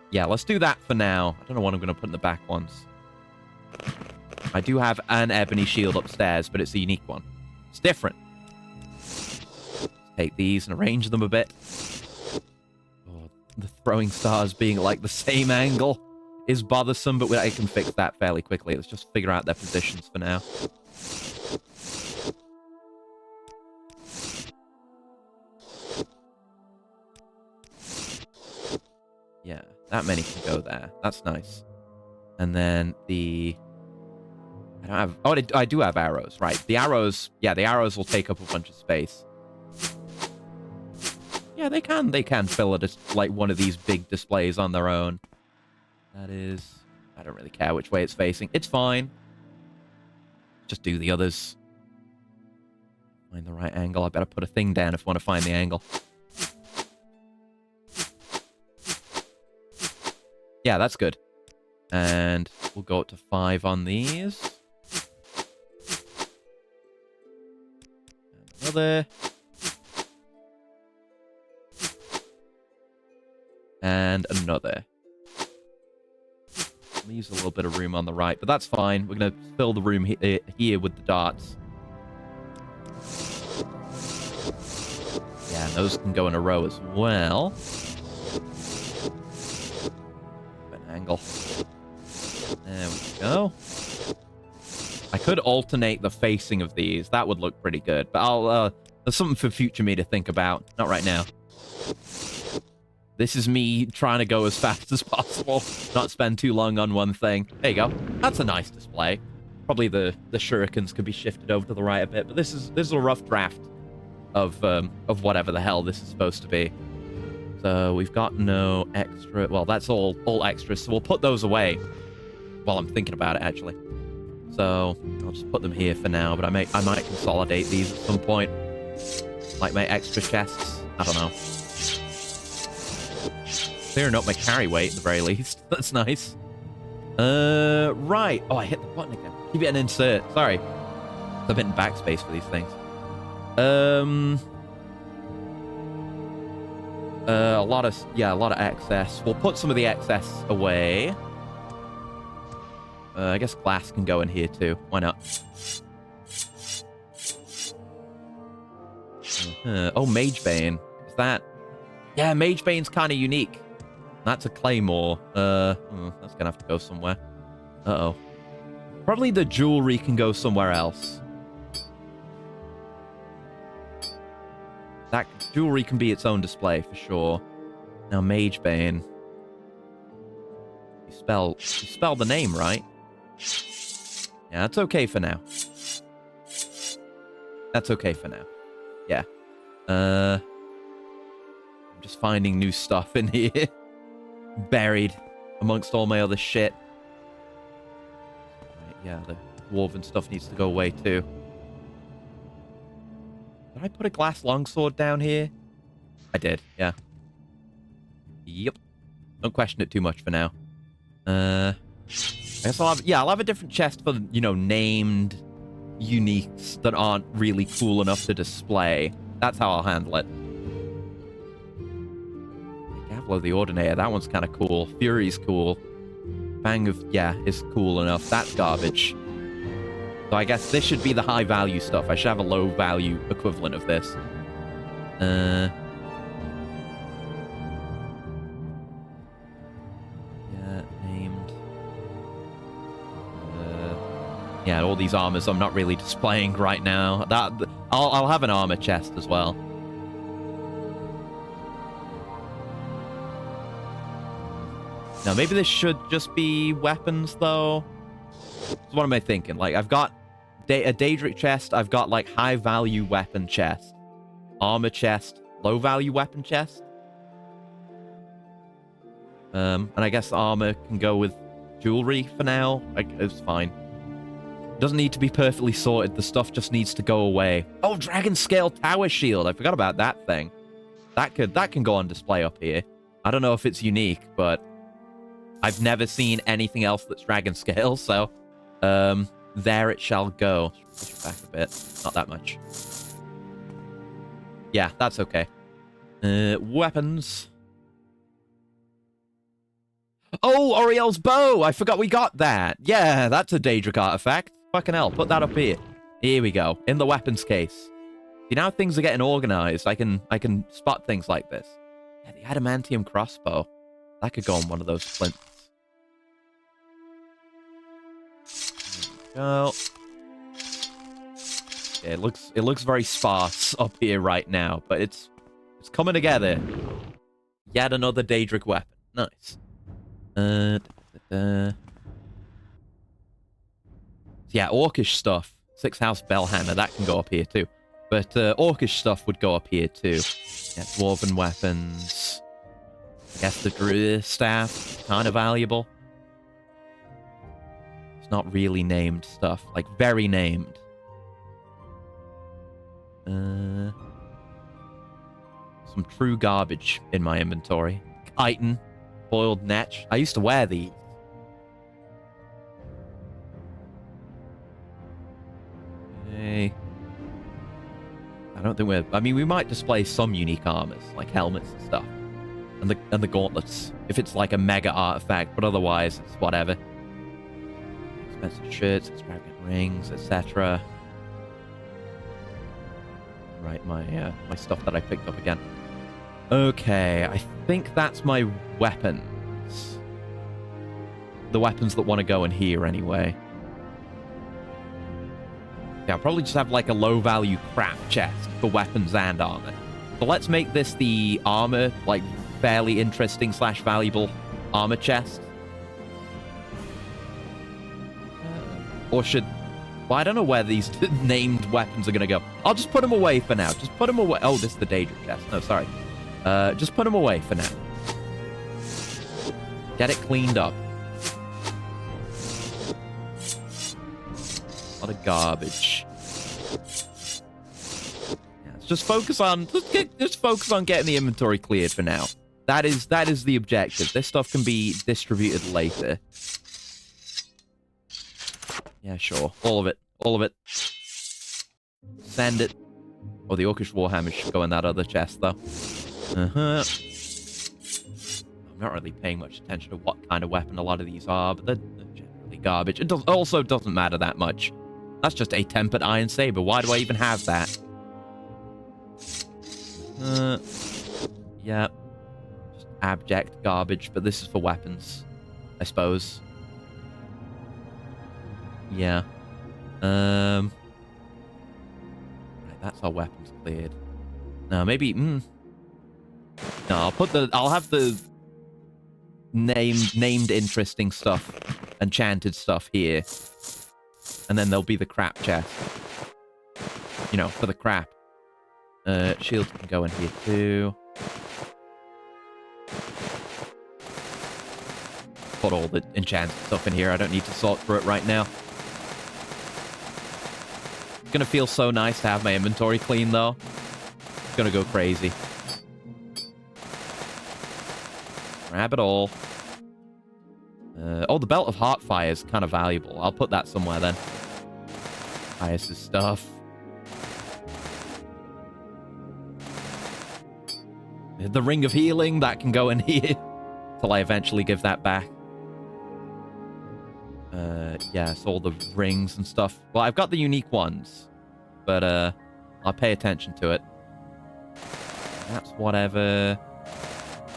[SPEAKER 1] Yeah, let's do that for now. I don't know what I'm going to put in the back ones. I do have an ebony shield upstairs, but it's a unique one. It's different. Let's take these and arrange them a bit. Oh, the throwing stars being like the same angle is bothersome, but I can fix that fairly quickly. Let's just figure out their positions for now. Yeah, that many can go there. That's nice. And then the... I don't have... Oh, I do have arrows, right. The arrows... Yeah, the arrows will take up a bunch of space. Yeah, they can fill it as, like, one of these big displays on their own. That is... I don't really care which way it's facing. It's fine. Just do the others. Find the right angle. I better put a thing down if I want to find the angle. Yeah, that's good. And we'll go up to 5 on these. Another. And another. Leaves a little bit of room on the right, but that's fine. We're going to fill the room here with the darts. Yeah, and those can go in a row as well. Angle. There we go. I could alternate the facing of these. That would look pretty good. But I'll there's something for future me to think about. Not right now. This is me trying to go as fast as possible. Not spend too long on one thing. There you go. That's a nice display. Probably the shurikens could be shifted over to the right a bit, but this is a rough draft of whatever the hell this is supposed to be. So we've got no extra... Well, that's all extras, so we'll put those away while I'm thinking about it, actually. So I'll just put them here for now, but I might consolidate these at some point. Like my extra chests. I don't know. Clearing up my carry weight, at the very least. That's nice. Right. Oh, I hit the button again. Keep hitting insert. Sorry. I'm hitting backspace for these things. A lot of excess. We'll put some of the excess away. I guess glass can go in here too. Why not? Oh, Magebane. Is that... Yeah, Magebane's kind of unique. That's a claymore. That's gonna have to go somewhere. Uh-oh. Probably the jewelry can go somewhere else. That jewelry can be its own display, for sure. Now, Magebane. You spell the name right. Yeah, that's okay for now. That's okay for now. Yeah. I'm just finding new stuff in here. Buried amongst all my other shit. Right, yeah, the dwarven stuff needs to go away too. Did I put a glass longsword down here? I did, yeah. Yep. Don't question it too much for now. I guess I'll have a different chest for, named uniques that aren't really cool enough to display. That's how I'll handle it. Gavel of the Ordinator, that one's kind of cool. Fury's cool. Fang of, yeah, is cool enough. That's garbage. So I guess this should be the high value stuff. I should have a low value equivalent of this. Yeah, named. Yeah, all these armors I'm not really displaying right now. I'll have an armor chest as well. Now, maybe this should just be weapons, though. So what am I thinking? Like, I've got a Daedric chest. I've got, like, high-value weapon chest. Armor chest. Low-value weapon chest. And I guess armor can go with jewelry for now. Like, it's fine. Doesn't need to be perfectly sorted. The stuff just needs to go away. Oh, Dragon Scale Tower Shield. I forgot about that thing. That can go on display up here. I don't know if it's unique, but I've never seen anything else that's Dragon Scale, so there it shall go. Push it back a bit. Not that much. Yeah, that's okay. Weapons. Oh, Oriel's bow! I forgot we got that. Yeah, that's a Daedric artifact. Fucking hell, put that up here. Here we go. In the weapons case. See, now things are getting organized. I can spot things like this. Yeah, the adamantium crossbow. That could go on one of those flints. There we go. Yeah, it looks very sparse up here right now, but it's coming together. Yet another Daedric weapon. Nice. Yeah, Orcish stuff. 6th House Bellhammer, that can go up here too. But Orcish stuff would go up here too. Yeah, Dwarven weapons. I guess the Druid Staff, kind of valuable. It's not really named stuff. Like, very named. Some true garbage in my inventory. Chitin. Boiled Netch. I used to wear these. Okay. I don't think we might display some unique armors, like helmets and stuff. And the gauntlets, if it's like a mega artifact, but otherwise, it's whatever. Expensive shirts, extravagant rings, etc. Right, my stuff that I picked up again. Okay, I think that's my weapons. The weapons that want to go in here, anyway. Yeah, I'll probably just have, like, a low-value crap chest for weapons and armor. So let's make this the armor, like, fairly interesting / valuable armor chest. Or should... Well, I don't know where these named weapons are going to go. I'll just put them away for now. Just put them away. Oh, this is the Daedric chest. No, sorry. Just put them away for now. Get it cleaned up. A lot of garbage. Yeah, let's just focus on getting the inventory cleared for now. That is the objective. This stuff can be distributed later. Yeah, sure. All of it. All of it. Send it. Oh, the Orcish Warhammer should go in that other chest, though. I'm not really paying much attention to what kind of weapon a lot of these are, but they're generally garbage. It also doesn't matter that much. That's just a tempered iron saber. Why do I even have that? Yeah. Just abject garbage, but this is for weapons, I suppose. Yeah. Right, that's our weapons cleared. No, maybe... No, I'll have the named interesting stuff, enchanted stuff here. And then there'll be the crap chest. You know, for the crap. Shields can go in here too. Put all the enchanted stuff in here. I don't need to sort through it right now. It's gonna feel so nice to have my inventory clean, though. It's gonna go crazy. Grab it all. Oh, the Belt of Heartfire is kind of valuable. I'll put that somewhere then. Pious' stuff. The Ring of Healing, that can go in here. Till I eventually give that back. Yeah, so all the rings and stuff. Well, I've got the unique ones. But, I'll pay attention to it. That's whatever.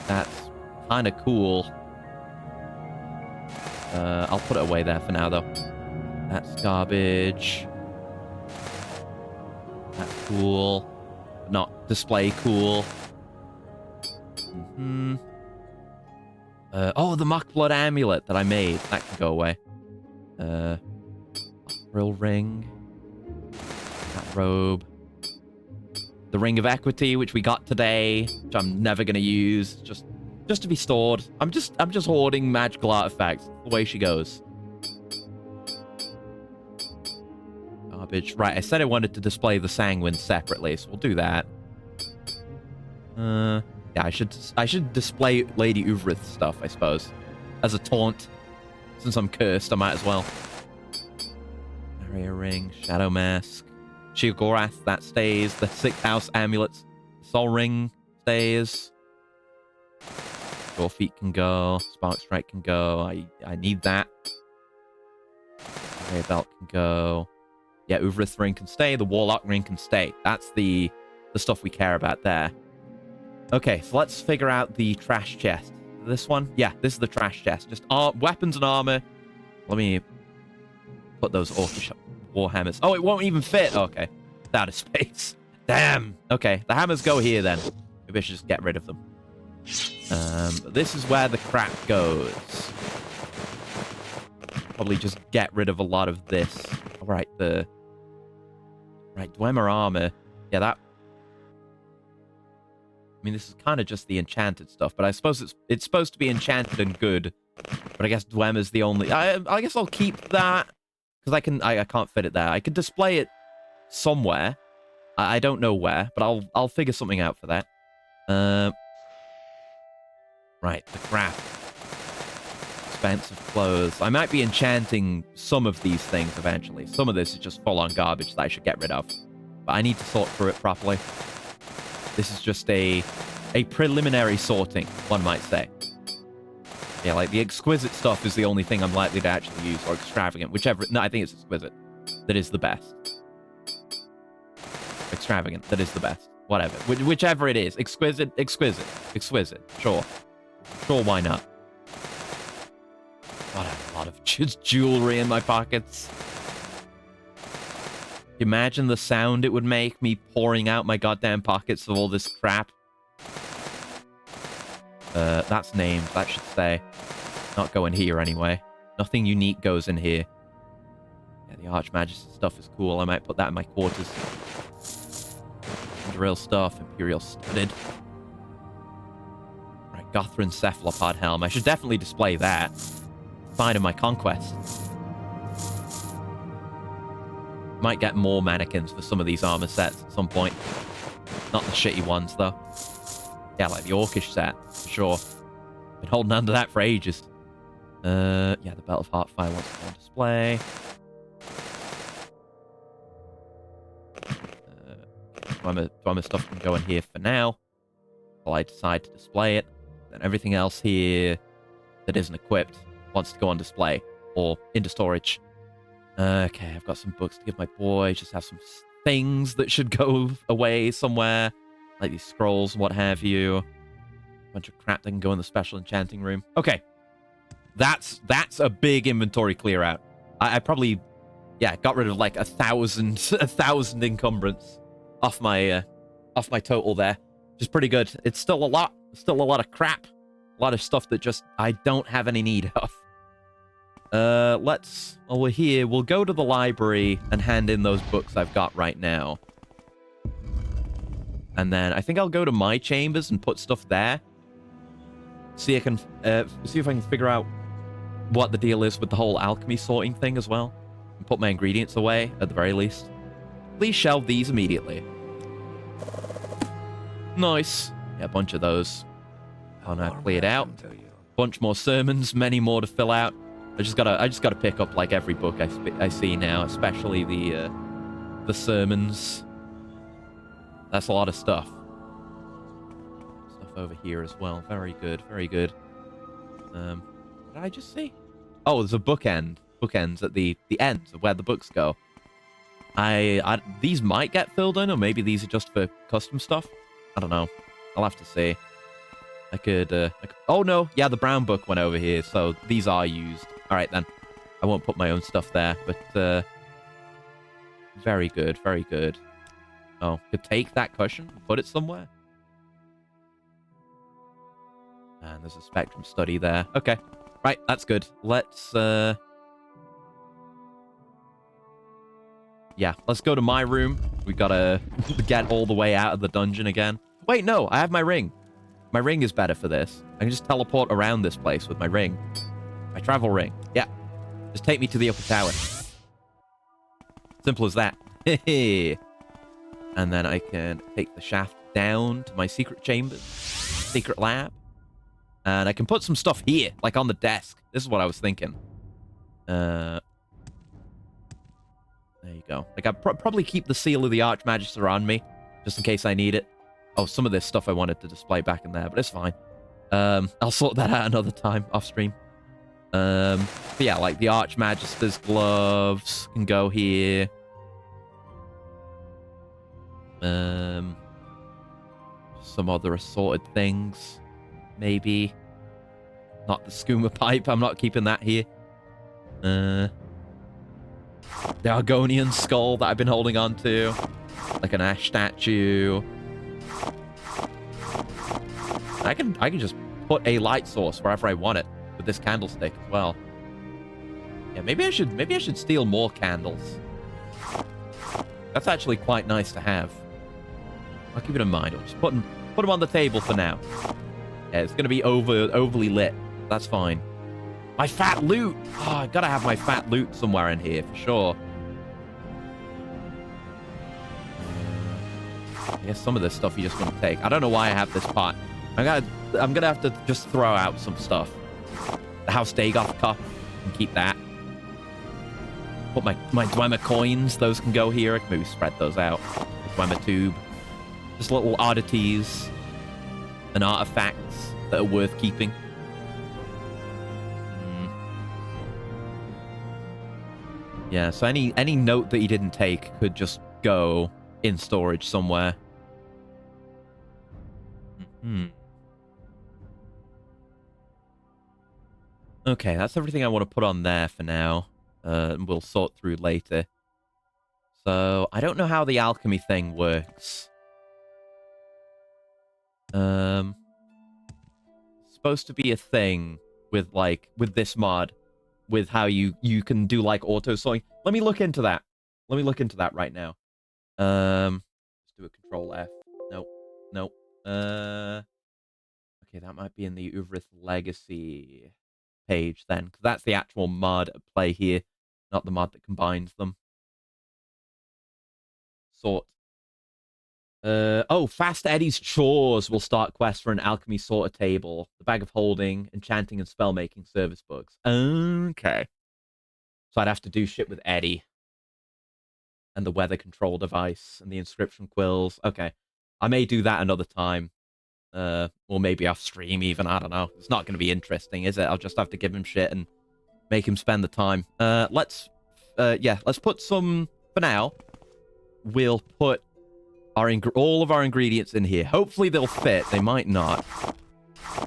[SPEAKER 1] That's kind of cool. I'll put it away there for now, though. That's garbage. That's cool. Not display cool. Oh, the Mock Blood Amulet that I made. That can go away. Real ring. That robe. The Ring of Equity, which we got today, which I'm never gonna use. Just to be stored. I'm just hoarding magical artifacts. The way she goes. Garbage. Right, I said I wanted to display the Sanguine separately, so we'll do that. Yeah, I should display Lady Uvrith's stuff, I suppose. As a taunt. Since I'm cursed, I might as well. Area Ring, Shadow Mask. Sheogorath, that stays. The 6th House Amulets. Soul Ring stays. Your Feet can go. Spark Strike can go. I need that. Area Belt can go. Yeah, Uvrith Ring can stay. The Warlock Ring can stay. That's the stuff we care about there. Okay, so let's figure out the trash chest. This one? Yeah, this is the trash chest. Just weapons and armor. Let me put those Orcish Warhammers. Oh, it won't even fit. Okay. It's out of space. Damn. Okay, the hammers go here then. Maybe I should just get rid of them. This is where the crap goes. Probably just get rid of a lot of this. All right, Dwemer armor. Yeah, that... I mean, this is kind of just the enchanted stuff, but I suppose it's supposed to be enchanted and good. But I guess Dwemer's the only... I guess I'll keep that, because I can't fit it there. I could display it somewhere. I don't know where, but I'll figure something out for that. Right, the crap. Expensive clothes. I might be enchanting some of these things eventually. Some of this is just full-on garbage that I should get rid of. But I need to sort through it properly. This is just a preliminary sorting, one might say. Yeah, like the exquisite stuff is the only thing I'm likely to actually use, or extravagant, whichever... No, I think it's exquisite. That is the best. Extravagant, that is the best. Whatever. Whichever it is. Exquisite. Sure. Sure, why not? God, I have a lot of just jewelry in my pockets. Imagine the sound it would make, me pouring out my goddamn pockets of all this crap. That's named, that should say. Not going here anyway. Nothing unique goes in here. Yeah, the Archmagister stuff is cool. I might put that in my quarters. Real stuff, Imperial Studded. Right, Gothran Cephalopod Helm. I should definitely display that. Sign of my conquest. Might get more mannequins for some of these armor sets at some point. Not the shitty ones, though. Yeah, like the Orcish set, for sure. Been holding on to that for ages. Yeah, the Belt of Heartfire wants to go on display. Dwemer stuff can go in here for now. While I decide to display it. Then everything else here that isn't equipped wants to go on display. Or into storage. Okay, I've got some books to give my boy. Just have some things that should go away somewhere. Like these scrolls and what have you. A bunch of crap that can go in the special enchanting room. Okay. That's a big inventory clear out. I probably, yeah, got rid of like 1,000 encumbrance off my total there. Which is pretty good. It's still a lot. Still a lot of crap. A lot of stuff that just I don't have any need of. While we're here, we'll go to the library and hand in those books I've got right now. And then I think I'll go to my chambers and put stuff there. See if I can figure out what the deal is with the whole alchemy sorting thing as well. And put my ingredients away, at the very least. Please shelve these immediately. Nice. Yeah, a bunch of those. Oh no, cleared out. Bunch more sermons, many more to fill out. I just gotta pick up like every book I see now, especially the the sermons. That's a lot of stuff. Stuff over here as well. Very good, very good. What did I just see? Oh, there's a bookend. Bookends at the ends of where the books go. These might get filled in, or maybe these are just for custom stuff. I don't know. I'll have to see. I could oh no, yeah, the brown book went over here, so these are used. All right then. I won't put my own stuff there, but very good, very good. Oh, could take that cushion and put it somewhere. And there's a spectrum study there. Okay. Right, that's good. Let's yeah, let's go to my room. We gotta get all the way out of the dungeon again. Wait, no, I have my ring. My ring is better for this. I can just teleport around this place with my ring. My travel ring. Yeah. Just take me to the upper tower. Simple as that. And then I can take the shaft down to my secret chambers. Secret lab. And I can put some stuff here, like on the desk. This is what I was thinking. There you go. Like, I'd probably keep the seal of the Archmagister on me, just in case I need it. Oh, some of this stuff I wanted to display back in there, but it's fine. I'll sort that out another time, off stream. But yeah, like the Archmagister's gloves can go here. Some other assorted things, maybe. Not the skooma pipe. I'm not keeping that here. The Argonian skull that I've been holding on to, like an ash statue. I can just put a light source wherever I want it with this candlestick as well. Yeah, maybe I should steal more candles. That's actually quite nice to have. I'll keep it in mind. I'll just put them on the table for now. Yeah, it's gonna be overly lit. That's fine. My fat loot! Oh, I gotta have my fat loot somewhere in here for sure. I guess some of this stuff you just want to take. I don't know why I have this pot. I'm gonna have to just throw out some stuff. The House Dagoth cup, and keep that. Put my Dwemer coins. Those can go here. I can maybe spread those out. The Dwemer tube. Just little oddities and artifacts that are worth keeping. Yeah, so any note that you didn't take could just go in storage somewhere. Okay, that's everything I want to put on there for now. We'll sort through later. So, I don't know how the alchemy thing works. Supposed to be a thing with this mod, with how you can do like auto sewing. Let me look into that. Let me look into that right now. Let's do a Control F. Nope. Okay, that might be in the Uvrith Legacy page then, because that's the actual mod at play here, not the mod that combines them. Sort. Oh, Fast Eddie's Chores will start quests for an alchemy sorter table, the bag of holding, enchanting and spellmaking service books. Okay. So I'd have to do shit with Eddie. And the weather control device, and the inscription quills. Okay. I may do that another time. Or maybe off stream even, I don't know. It's not going to be interesting, is it? I'll just have to give him shit and make him spend the time. Let's put some, for now, we'll put all of our ingredients in here. Hopefully they'll fit. They might not.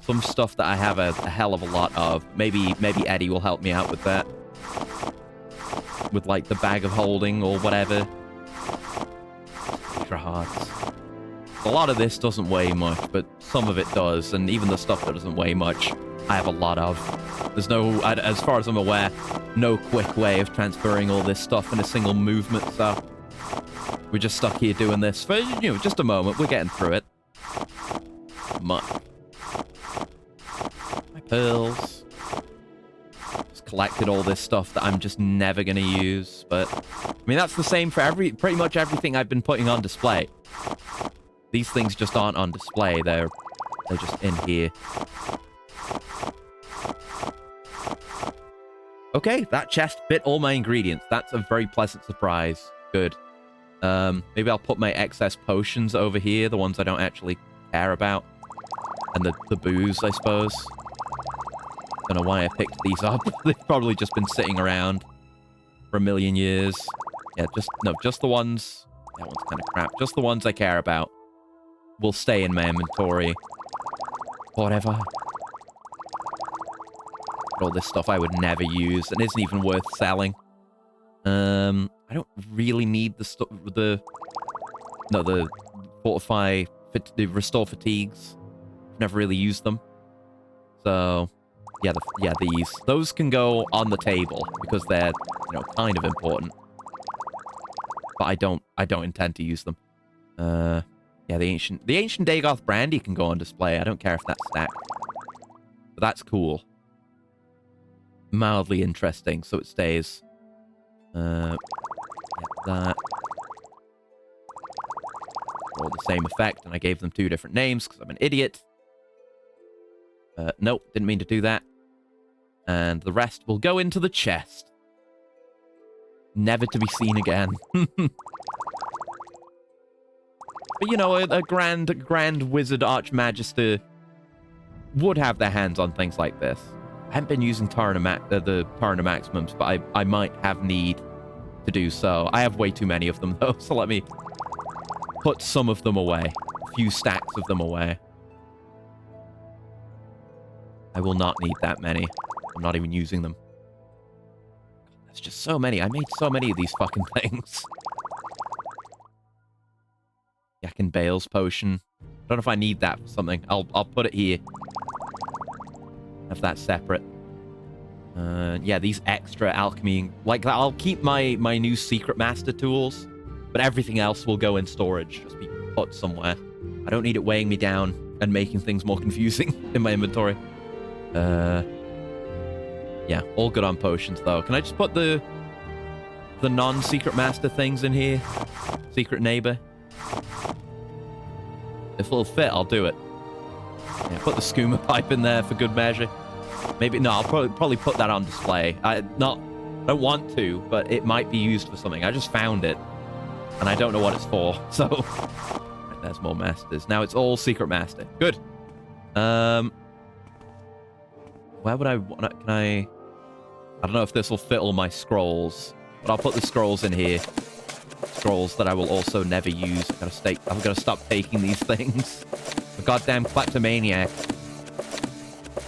[SPEAKER 1] Some stuff that I have a hell of a lot of. Maybe Eddie will help me out with that. With like the bag of holding or whatever. Extra hearts. A lot of this doesn't weigh much, but some of it does, and even the stuff that doesn't weigh much, I have a lot of. There's no, as far as I'm aware, no quick way of transferring all this stuff in a single movement, so we're just stuck here doing this for, just a moment. We're getting through it. My pearls. Just collected all this stuff that I'm just never going to use, but I mean, that's the same for pretty much everything I've been putting on display. These things just aren't on display. They're just in here. Okay, that chest fit all my ingredients. That's a very pleasant surprise. Good. Maybe I'll put my excess potions over here, the ones I don't actually care about. And the booze, I suppose. Don't know why I picked these up. They've probably just been sitting around for a million years. Yeah, just the ones... That one's kind of crap. Just the ones I care about will stay in my inventory. Whatever. All this stuff I would never use and isn't even worth selling. I don't really need the stuff... the fortify... the restore fatigues. Never really used them. So... Yeah, these. Those can go on the table because they're, kind of important. But I don't intend to use them. Yeah, the ancient Dagoth brandy can go on display. I don't care if that's stacked. But that's cool. Mildly interesting, so it stays. Yeah, that. All the same effect, and I gave them 2 different names because I'm an idiot. Nope, didn't mean to do that. And the rest will go into the chest. Never to be seen again. But, a grand wizard Archmagister would have their hands on things like this. I haven't been using the Torrent of Maximums, but I might have need to do so. I have way too many of them, though, so let me put some of them away. A few stacks of them away. I will not need that many. I'm not even using them. There's just so many. I made so many of these fucking things. Yak and Bale's potion. I don't know if I need that for something. I'll put it here. Have that separate. Yeah, these extra alchemy... Like, I'll keep my new Secret Master tools, but everything else will go in storage. Just be put somewhere. I don't need it weighing me down and making things more confusing in my inventory. Yeah, all good on potions, though. Can I just put the non-Secret Master things in here? Secret Neighbor? If it'll fit, I'll do it. Yeah, put the skooma pipe in there for good measure. Maybe, no, I'll probably put that on display. I don't want to, but it might be used for something. I just found it, and I don't know what it's for, so... Right, there's more masters. Now it's all Secret Master. Good. Where would I want to... Can I don't know if this will fit all my scrolls, but I'll put the scrolls in here. Scrolls that I will also never use. I'm gonna stop taking these things. A goddamn kleptomaniac.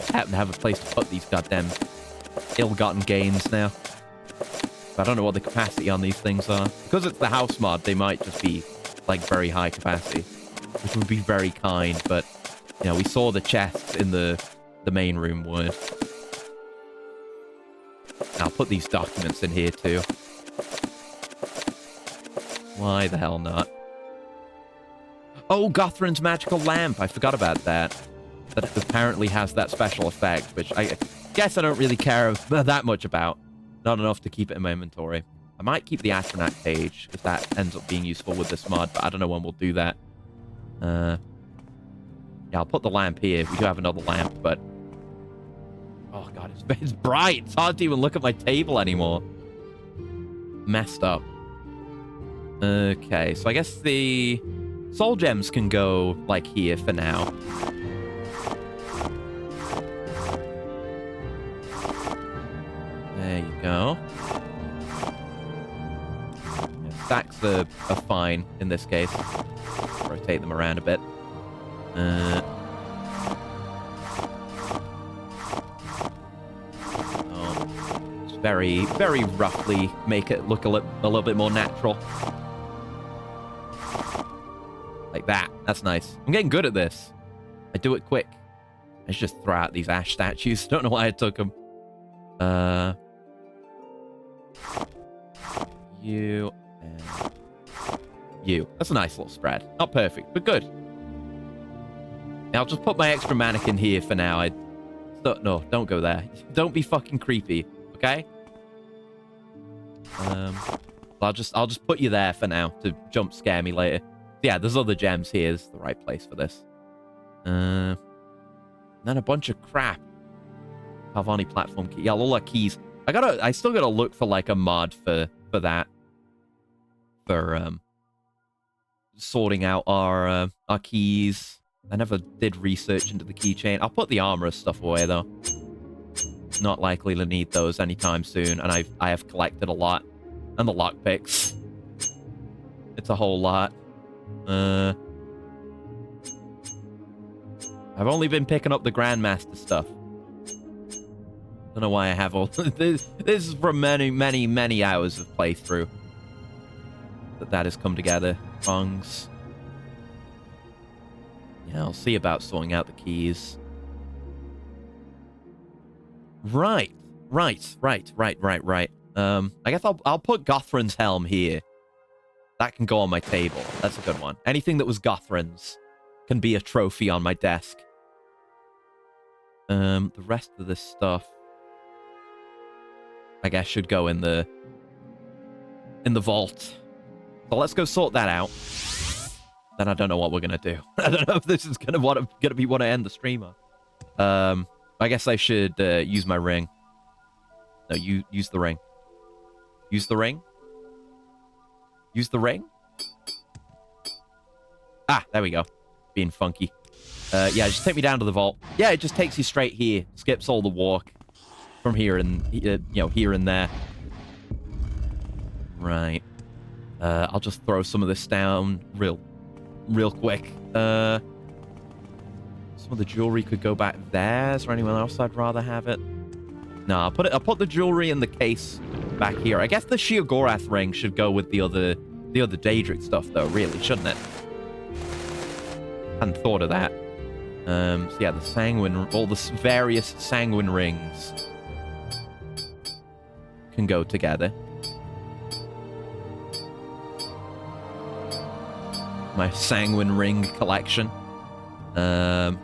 [SPEAKER 1] I happen to have a place to put these goddamn ill-gotten gains now. But I don't know what the capacity on these things are. Because it's the house mod, they might just be, like, very high capacity. Which would be very kind, but, we saw the chests in the main room would. I'll put these documents in here too. Why the hell not? Oh, Gothran's magical lamp. I forgot about that. That apparently has that special effect, which I guess I don't really care that much about. Not enough to keep it in my inventory. I might keep the Astronaut page, because that ends up being useful with this mod, but I don't know when we'll do that. Yeah, I'll put the lamp here. We do have another lamp, but... Oh, God, it's bright. It's hard to even look at my table anymore. Messed up. Okay, so I guess the soul gems can go, like, here for now. There you go. Yeah, stacks are fine in this case. Rotate them around a bit. Very, very roughly make it look a little bit more natural. Like that. That's nice. I'm getting good at this. I do it quick. I should just throw out these ash statues. Don't know why I took them. You and you. That's a nice little spread. Not perfect, but good. Now I'll just put my extra mannequin here for now. No, don't go there. Don't be fucking creepy. Okay? I'll just put you there for now to jump scare me later. Yeah, there's other gems here. This is the right place for this. Then a bunch of crap. Telvanni platform key. Yeah, all our keys. I still gotta look for like a mod for that. For sorting out our keys. I never did research into the keychain. I'll put the armor stuff away, though. Not likely to need those anytime soon, and I have collected a lot. And the lockpicks. It's a whole lot. I've only been picking up the Grandmaster stuff. Don't know why I have all this. This is from many hours of playthrough that has come together. Prongs. Yeah, I'll see about sorting out the keys. Right. I guess I'll put Gothran's helm here. That can go on my table. That's a good one. Anything that was Gothran's can be a trophy on my desk. The rest of this stuff, I guess, should go in the vault. So let's go sort that out. Then I don't know what we're gonna do. I don't know if this is gonna be what I end the stream on. I guess I should use my ring. No, you use the ring. Use the ring. Use the ring. Ah, there we go. Being funky. Yeah, just take me down to the vault. Yeah, it just takes you straight here. Skips all the walk from here and here and there. Right. I'll just throw some of this down real quick. Some of the jewelry could go back there. Is there anyone else I'd rather have it? No, I'll put the jewelry in the case back here. I guess the Sheogorath ring should go with the other Daedric stuff, though, really, shouldn't it? Hadn't thought of that. So yeah, the Sanguine, all the various Sanguine rings can go together. My Sanguine ring collection. Oh,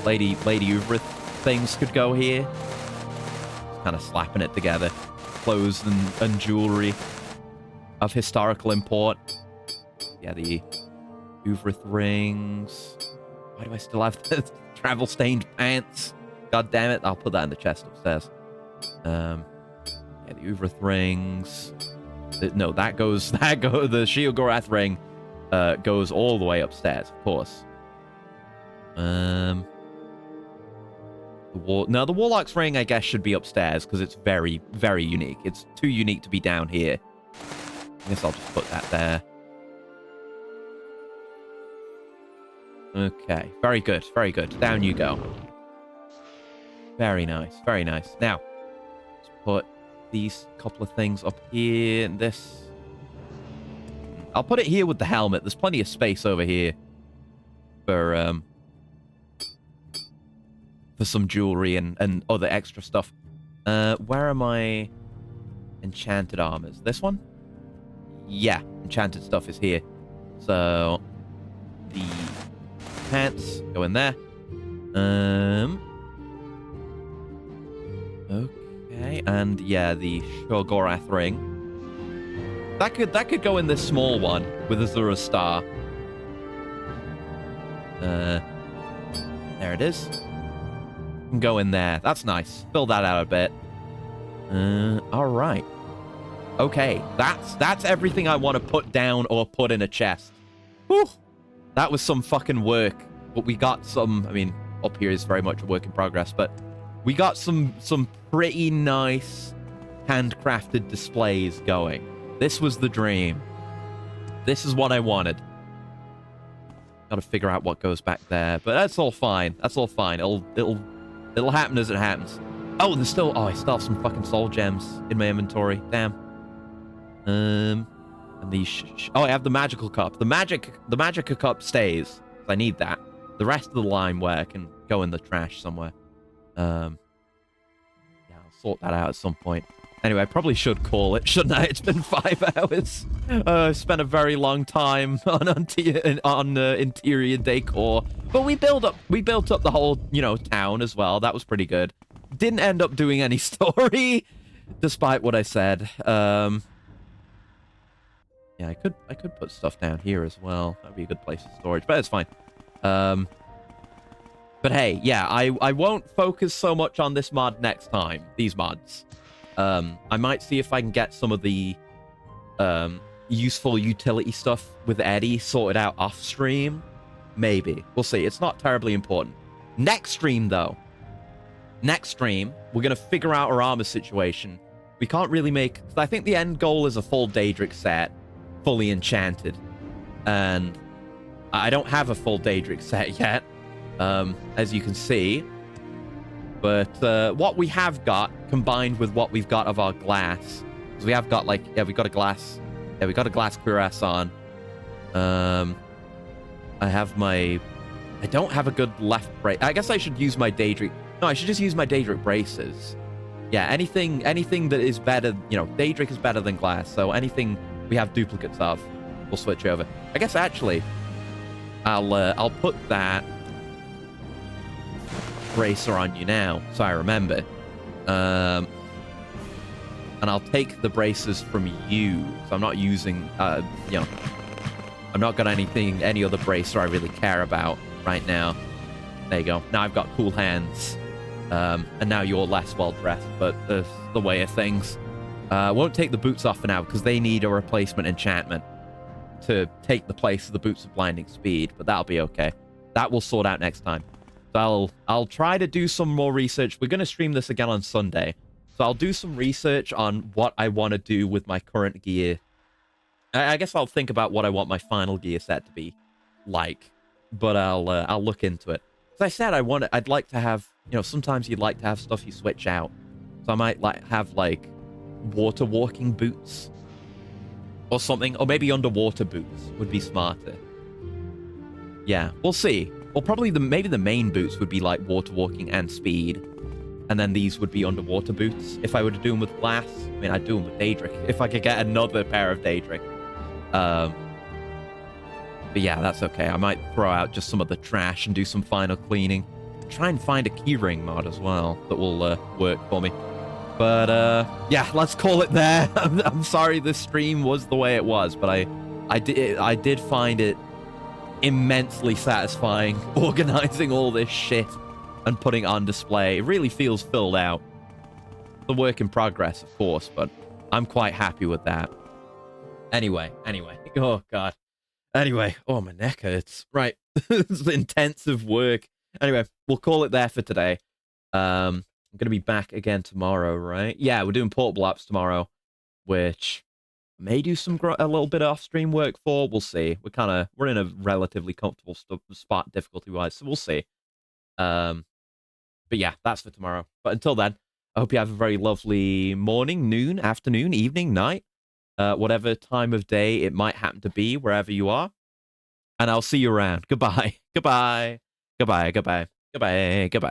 [SPEAKER 1] Lady Uvrith things could go here. Just kind of slapping it together. Clothes and jewelry of historical import. Yeah, the Uvrith rings. Why do I still have the travel-stained pants? God damn it. I'll put that in the chest upstairs. Yeah, the Uvrith rings. No, the Sheogorath ring goes all the way upstairs, of course. The Warlock's ring, I guess, should be upstairs because it's very, very unique. It's too unique to be down here. I guess I'll just put that there. Okay, very good, very good. Down you go. Very nice, very nice. Now, let's put these couple of things up here. And this, I'll put it here with the helmet. There's plenty of space over here for some jewelry and other extra stuff. Where are my enchanted armors? This one? Yeah, enchanted stuff is here. So the pants go in there. Okay, and yeah, the Sheogorath ring. That could go in this small one with Azura's star. There it is. Can go in there. That's nice. Fill that out a bit. All right. Okay, that's everything I want to put down or put in a chest. Whew. That was some fucking work. But we got some, I mean, up here is very much a work in progress, but we got some pretty nice handcrafted displays going. This was the dream. This is what I wanted. Got to figure out what goes back there, but that's all fine. That's all fine. It'll happen as it happens. Oh, I still have some fucking soul gems in my inventory. Damn. And these. I have the magical cup. The magic cup stays. I need that. The rest of the limeware can go in the trash somewhere. Yeah, I'll sort that out at some point. Anyway, I probably should call it, shouldn't I? It's been 5 hours. I've spent a very long time on interior decor, but we built up the whole, town as well. That was pretty good. Didn't end up doing any story, despite what I said. Yeah, I could put stuff down here as well. That'd be a good place for storage, but it's fine. But hey, yeah, I won't focus so much on this mod next time. These mods. I might see if I can get some of the useful utility stuff with Eddie sorted out off stream. Maybe. We'll see. It's not terribly important. Next stream, though. Next stream, we're going to figure out our armor situation. We can't really make... I think the end goal is a full Daedric set, fully enchanted. And I don't have a full Daedric set yet, as you can see. But what we have got, combined with what we've got of our glass... Because we have got, like... Yeah, we got a glass... Yeah, we got a glass cuirass on. I have my... I don't have a good left brace. I guess I should use my Daedric... No, I should just use my Daedric braces. Yeah, anything that is better... You know, Daedric is better than glass, so anything we have duplicates of, we'll switch over. I guess, actually, I'll put that bracer on you now, so I remember. And I'll take the braces from you, so I'm not using, you know... I'm not got any other bracer I really care about right now. There you go. Now I've got cool hands. And now you're less well-dressed, but that's the way of things. Won't take the boots off for now, because they need a replacement enchantment to take the place of the boots of blinding speed, but that'll be okay. That will sort out next time. So I'll try to do some more research. We're going to stream this again on Sunday. So I'll do some research on what I want to do with my current gear. I guess I'll think about what I want my final gear set to be like, but I'll look into it. As I said, I'd like to have, you know, sometimes you'd like to have stuff you switch out. So I might have like water walking boots or something, or maybe underwater boots would be smarter. Yeah, we'll see. Or probably maybe the main boots would be like water walking and speed, and then these would be underwater boots. If I were to do them with glass, I mean, I'd do them with Daedric if I could get another pair of Daedric. But yeah, that's okay. I might throw out just some of the trash and do some final cleaning. Try and find a keyring mod as well that will work for me. But yeah, let's call it there. I'm sorry this stream was the way it was, but I did find it immensely satisfying organizing all this shit and putting it on display. It really feels filled out. The work in progress, of course, but I'm quite happy with that. Anyway. Oh, God. Anyway. Oh, my neck hurts. Right. It's intensive work. Anyway, we'll call it there for today. I'm going to be back again tomorrow, right? Yeah, we're doing portable apps tomorrow, which may do a little bit of off-stream work for. We'll see. We're in a relatively comfortable spot difficulty-wise, so we'll see. But yeah, that's for tomorrow. But until then, I hope you have a very lovely morning, noon, afternoon, evening, night. Whatever time of day it might happen to be, wherever you are. And I'll see you around. Goodbye. Goodbye. Goodbye. Goodbye. Goodbye. Goodbye.